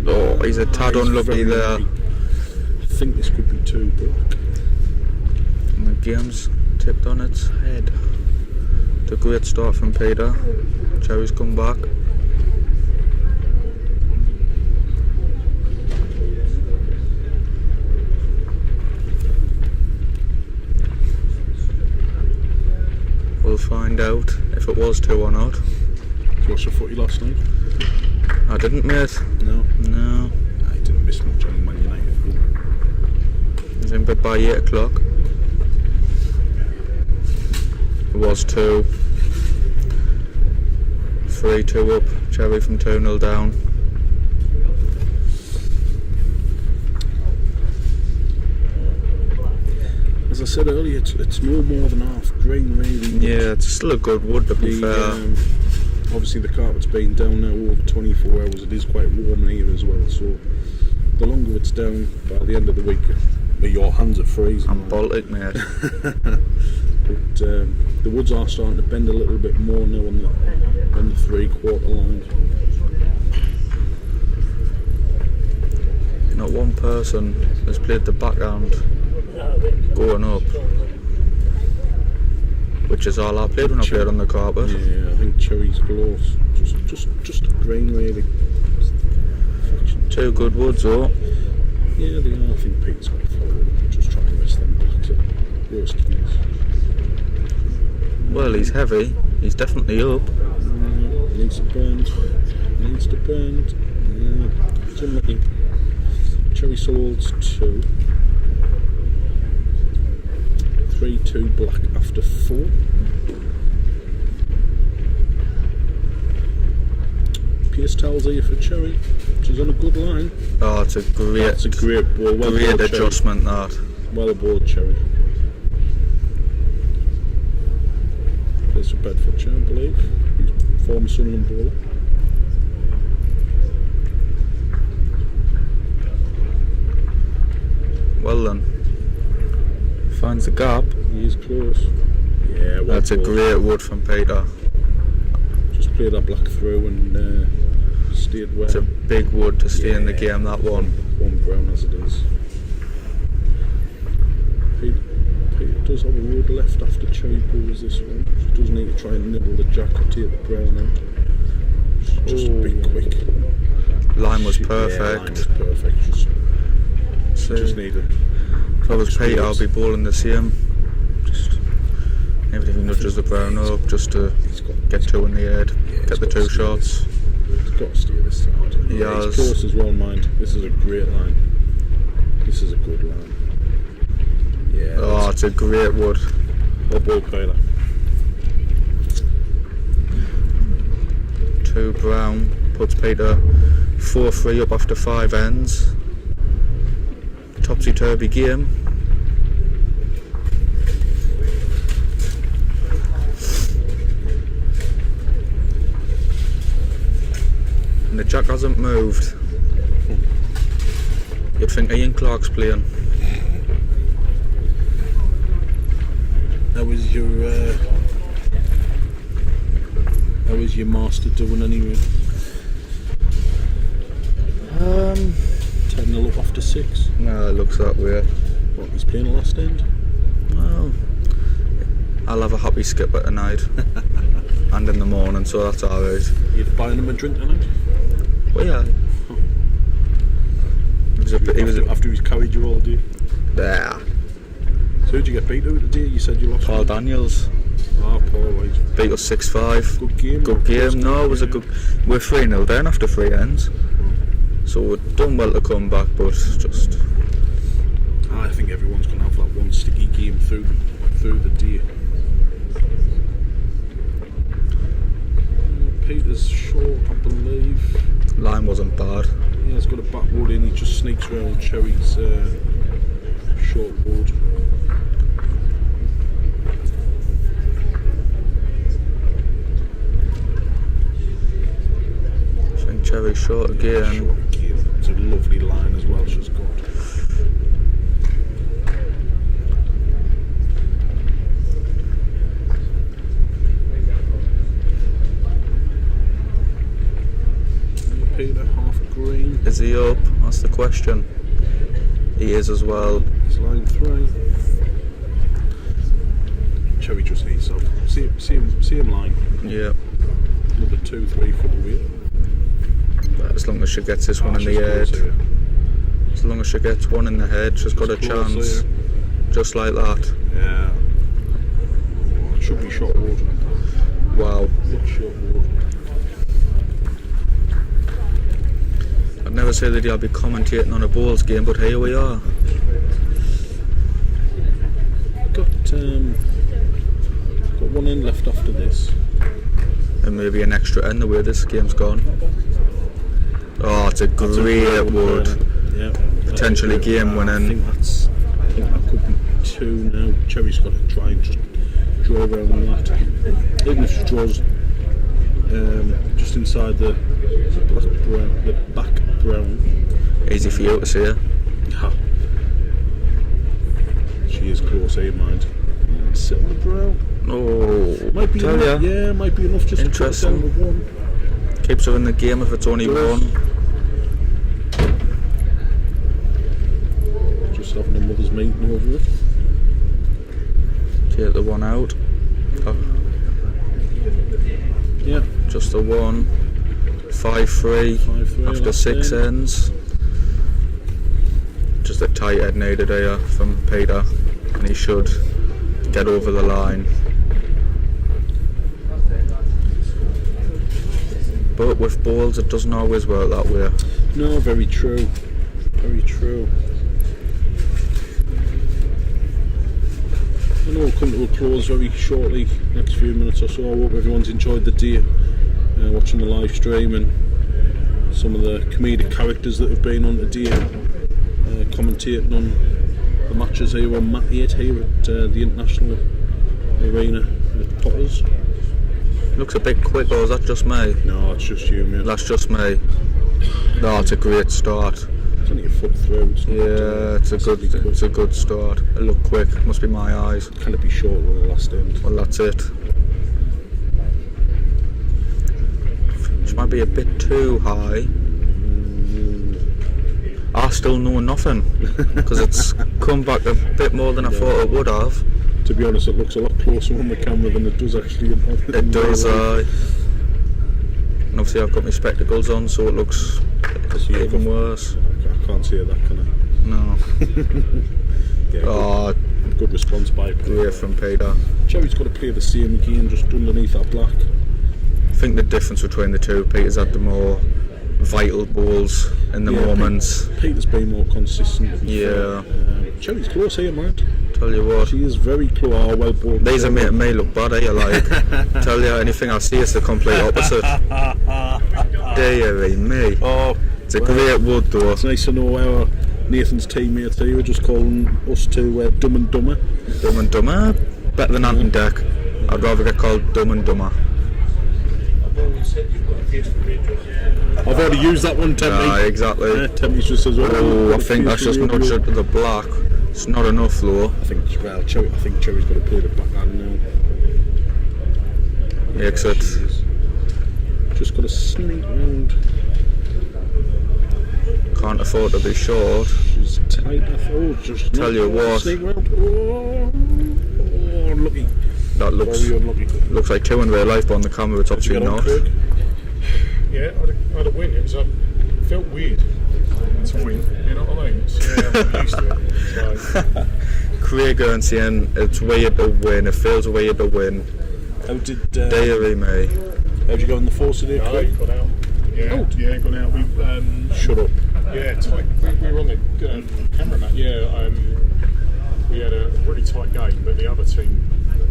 Oh, he's a tad unlucky there. I think this could be 2 black. And the game's tipped on its head. It's a great start from Peter. Cherry's come back. We'll find out if it was 2 or not. Did you watch the footy last night? I didn't, mate. No. I didn't miss much on Man United. I was in bed by 8 o'clock. It was 2. 3-2 up. Cherry from 2-0 down. As I said earlier, it's no more than half grain, really. Yeah, it's still a good wood, to be fair. Obviously, the carpet's been down now over 24 hours. It is quite warm in here as well, so the longer it's down, by the end of the week, your hands are freezing. I'm Baltic, mate. But the woods are starting to bend a little bit more now on the 3/4 line. Not one person has played the backhand going up, which is all I played when I played on the carpet. Yeah, I think Cherry's close. Just a grain, really. 2 good woods, though. Yeah, they are. I think Pete's got to follow them. Just try and rest them blacks at worst case. Well, he's heavy. He's definitely up. Needs to bend. Needs to bend. Ultimately, cherry swords 2. 3-2 black after 4. Pierce towels here for cherry, which is on a good line. Oh, it's a great ball. Great adjustment, that. Well aboard, cherry. Plays for Bedfordshire, I believe. He's former Sunderland bowler. Well then, finds the gap. He is close. Yeah, well that's a great wood from Paynter. Just played that black through and stayed well. It's a big wood to stay in the game, that one. One brown as it is. Paynter does have a wood left after cherry pulls this one. She does need to try and nibble the jack or take the brown out. Just a bit quick. Line was perfect. Yeah, line was perfect. Just needed. If I was Paynter, I'll be bowling the same. Just even if he nudges the brown up, just to get 2 in the head, get the 2 shots. He's got to steer this side. He has. His course as well, mind. This is a great line. This is a good line. Yeah. Oh, it's a great wood. Well ball, Paynter. 2 brown puts Paynter 4-3 up after 5 ends. Topsy-turvy game. And the jack hasn't moved. You'd think Ian Clark's playing. How was your master doing anyway? 10-0 up after 6. No, it looks that way. What, he's playing the last end? Well, I'll have a happy skipper tonight and in the morning, so that's alright. Are you buying him a drink tonight? Well, yeah. After he's carried you all day? Yeah. So who'd you get beat out today? You said you lost. Paul Daniels. Oh, Paul, right. Beat us 6-5. Good game. Good game. No, it was a good. We're 3-0 down after 3 ends. So we've done well to come back, but just. I think everyone's going to have that one sticky game through the day. Peter's short, I believe. Line wasn't bad. Yeah, he's got a back wood in. He just sneaks around Cherry's short board. I think Cherry's short again. Short again. It's a lovely line as well. She's got. Peter half green. Is he up? That's the question. He is as well. He's line 3. Cherry just needs up. See him line. Yeah. Number 2, 3 for the wheel. But as long as she gets this one in the head. As long as she gets one in the head, she's got a chance. Just like that. Yeah. Oh, it should be short water. Wow. Look short water. I'd never say that I'll be commentating on a bowls game, but here we are. Got one end left after this. And maybe an extra end the way this game's gone. Oh, it's a great wood. Yeah. Potentially game winning. I think that could be 2 now. Cherry's got to try and just draw around that. Even if she draws just inside the back brown. Easy for you to see her. Yeah. She is close, mind. Sit on the brown. Oh, might be enough. Yeah, might be enough just to put it down with 1. Keeps her in the game if it's only 1. Just having a mother's meeting over it. Take the 1 out. Oh. Yeah. Just the 1. 5-3 after 6 ends. Just a tight head needed here from Paynter, and he should get over the line. But with balls, it doesn't always work that way. No, very true. Very true. I know we'll come to a close very shortly, next few minutes or so. I hope everyone's enjoyed the day, watching the live stream and some of the comedic characters that have been on today, commentating on the matches here on Mat 8 here at the International Arena at Potters. Looks a bit quick, or is that just me? No, it's just you, mate. That's just me. No, it's a great start. It's only a foot through. It's a good start. It looked quick. Must be my eyes. Can it be short on the last end? Well, that's it. Which might be a bit too high. I still know nothing because it's come back a bit more than I thought it would have. To be honest, it looks a lot closer on the camera than it does actually. It does. And obviously, I've got my spectacles on, so it looks even worse. I can't see that, can I? No. Good response by Great from Paynter. Cherry's got to play the same again, just underneath that black. I think the difference between the two, Paynter's had the more vital balls in the moments. Paynter's been more consistent. Yeah. Cherry's close here, man. Tell you what. She is very close. Oh, well balled. These are making me look bad, you like. Tell you, anything I see is the complete opposite. Deary me. Oh, it's a great wood though. It's nice to know our Nathan's teammates here are just calling us to Dumb and Dumber. Dumb and Dumber? Better than Ant and Deck. I'd rather get called Dumb and Dumber. I've already used that one, Tempy. Exactly. Tempy's just says, oh, I think that's just nudged it to the black. It's not enough though. I think Cherry's got to play the black hand now. Makes it. Just got to sneak round. Can't afford to be short. She's tight. Tell you what. Sneak round. Oh, unlucky. That looks. Very unlucky. Looks like two in real life, but on the camera it's obviously not. Yeah, I had a win. It felt weird to win. You know what I mean? So, I'm used to it. So. Craig and saying it's weird to win. It feels weird to win. How did? Deary me. How'd you go in the force today, Craig? Got out. Yeah, got out. We shut up. Yeah, tight. We were on the camera, Matt. Yeah, we had a really tight game, but the other team,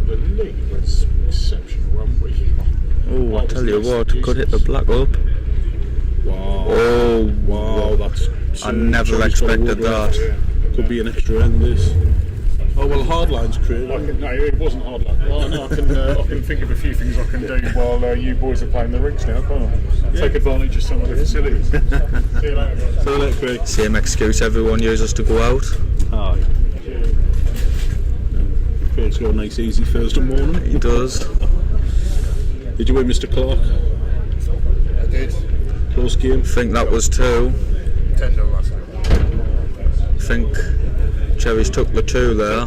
the league was exceptional. Oh, I tell you what, could hit the black up. Wow. Oh, wow, that's. I never expected that. Yeah. Could be an extra end this. Oh well, hard lines, Craig. No, it wasn't hard line. Well, no, I can think of a few things I can do while you boys are playing the rinks now, can't I? Take advantage of some of the facilities. See you later, guys. See you later, Craig. Same excuse everyone uses to go out. Oh. Craig's got a nice easy Thursday morning. He does. Did you win, Mr. Clark? I did. Close game? I think that was 2. 10-0 last time. I think Cherry's took the 2 there.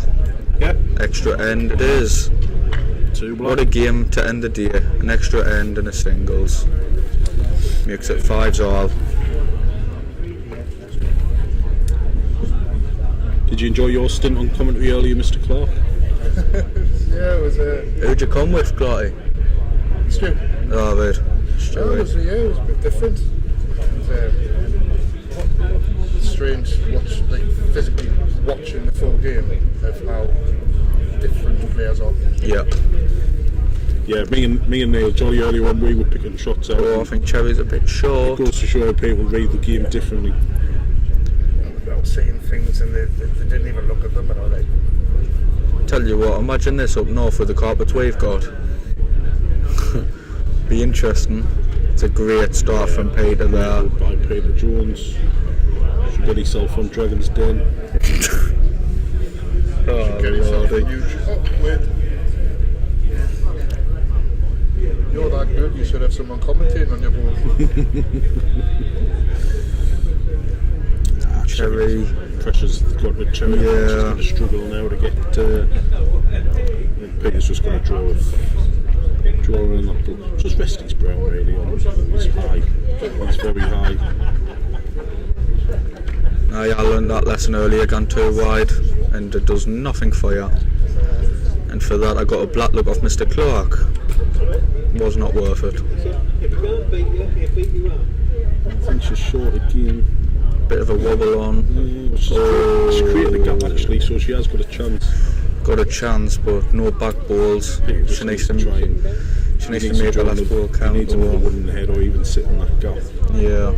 Yep. Extra end it is. 2 black. What a game to end the day. An extra end and a singles. Makes it 5s all. Did you enjoy your stint on commentary earlier, Mr. Clark? Yeah, it was Who'd you come with, Clarky? Stu. Oh, right. It was a bit different. It was strange physically watching the full game of how different the players are. Yeah. Yeah, me and Neil, Jolly earlier on, we were picking shots out. Oh, I think Cherry's a bit short. It goes to show how people read the game differently. Without seeing things and they didn't even look at them and all that. Tell you what, imagine this up north with the carpets we've got. Be interesting. It's a great start from Paynter there. By Paynter Jones. Should get himself on Dragon's Den. Get himself a huge lid. You're that good, you should have someone commentating on your board. Cherry. Pressure's got with Cherry. Yeah. She's going to struggle now to get. I think Paynter's just going to draw in that book. Just rest his brow really on. He's high. He's very high. I learned that lesson earlier, gone too wide, and it does nothing for you. And for that, I got a black look off Mr. Clark. was not worth it. I think she's short again. Bit of a wobble on. Yeah, she's created a gap actually, so she has got a chance. Got a chance, but no back balls. She needs to try and make the last ball count. She needs another one in the head or even sit in that gap. Yeah.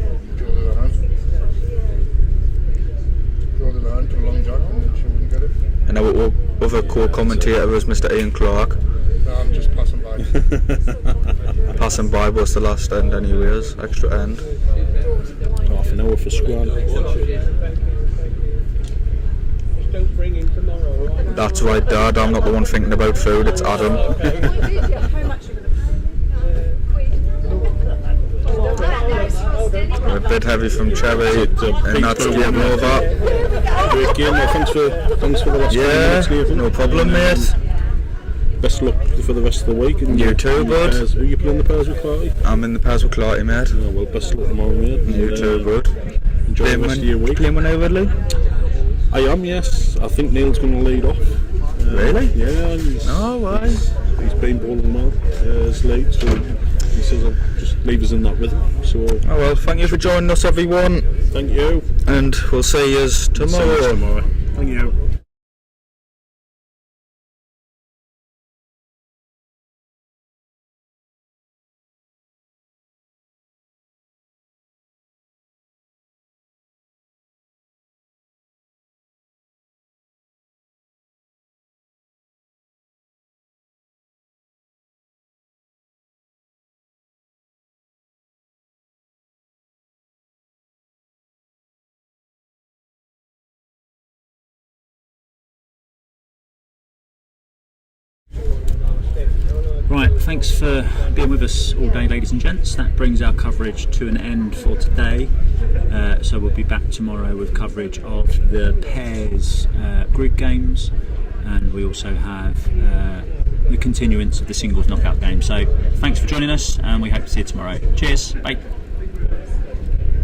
Draw the line to a long jack and then she wouldn't get it. And our other co-commentator was Mr. Ian Clark. No, I'm just passing by. Passing by was the last end anyways, extra end. Half an hour for scrum. Don't bring him tomorrow, right? That's right, Dad, I'm not the one thinking about food, it's Adam. A bit heavy from Cherry, and that's game over. Great game, well, thanks for the last 5 minutes, Nathan. No problem, mate. Best luck for the rest of the week. And you too, bud. Are you playing the pairs with Clarty? I'm in the pairs with Clarty, mate. Oh, well, best luck tomorrow, mate. You too, bud. Enjoy the rest of your week. Playing with now, Ridley? I am, yes. I think Neil's going to lead off. Really? Yeah. He's been bowling well as late, so he says I'll just leave us in that rhythm. So. Oh well, thank you for joining us, everyone. Thank you. And we'll see you tomorrow. Thank you. Right, thanks for being with us all day, ladies and gents. That brings our coverage to an end for today. So we'll be back tomorrow with coverage of the pairs group games, and we also have the continuance of the singles knockout game. So thanks for joining us, and we hope to see you tomorrow. Cheers, bye.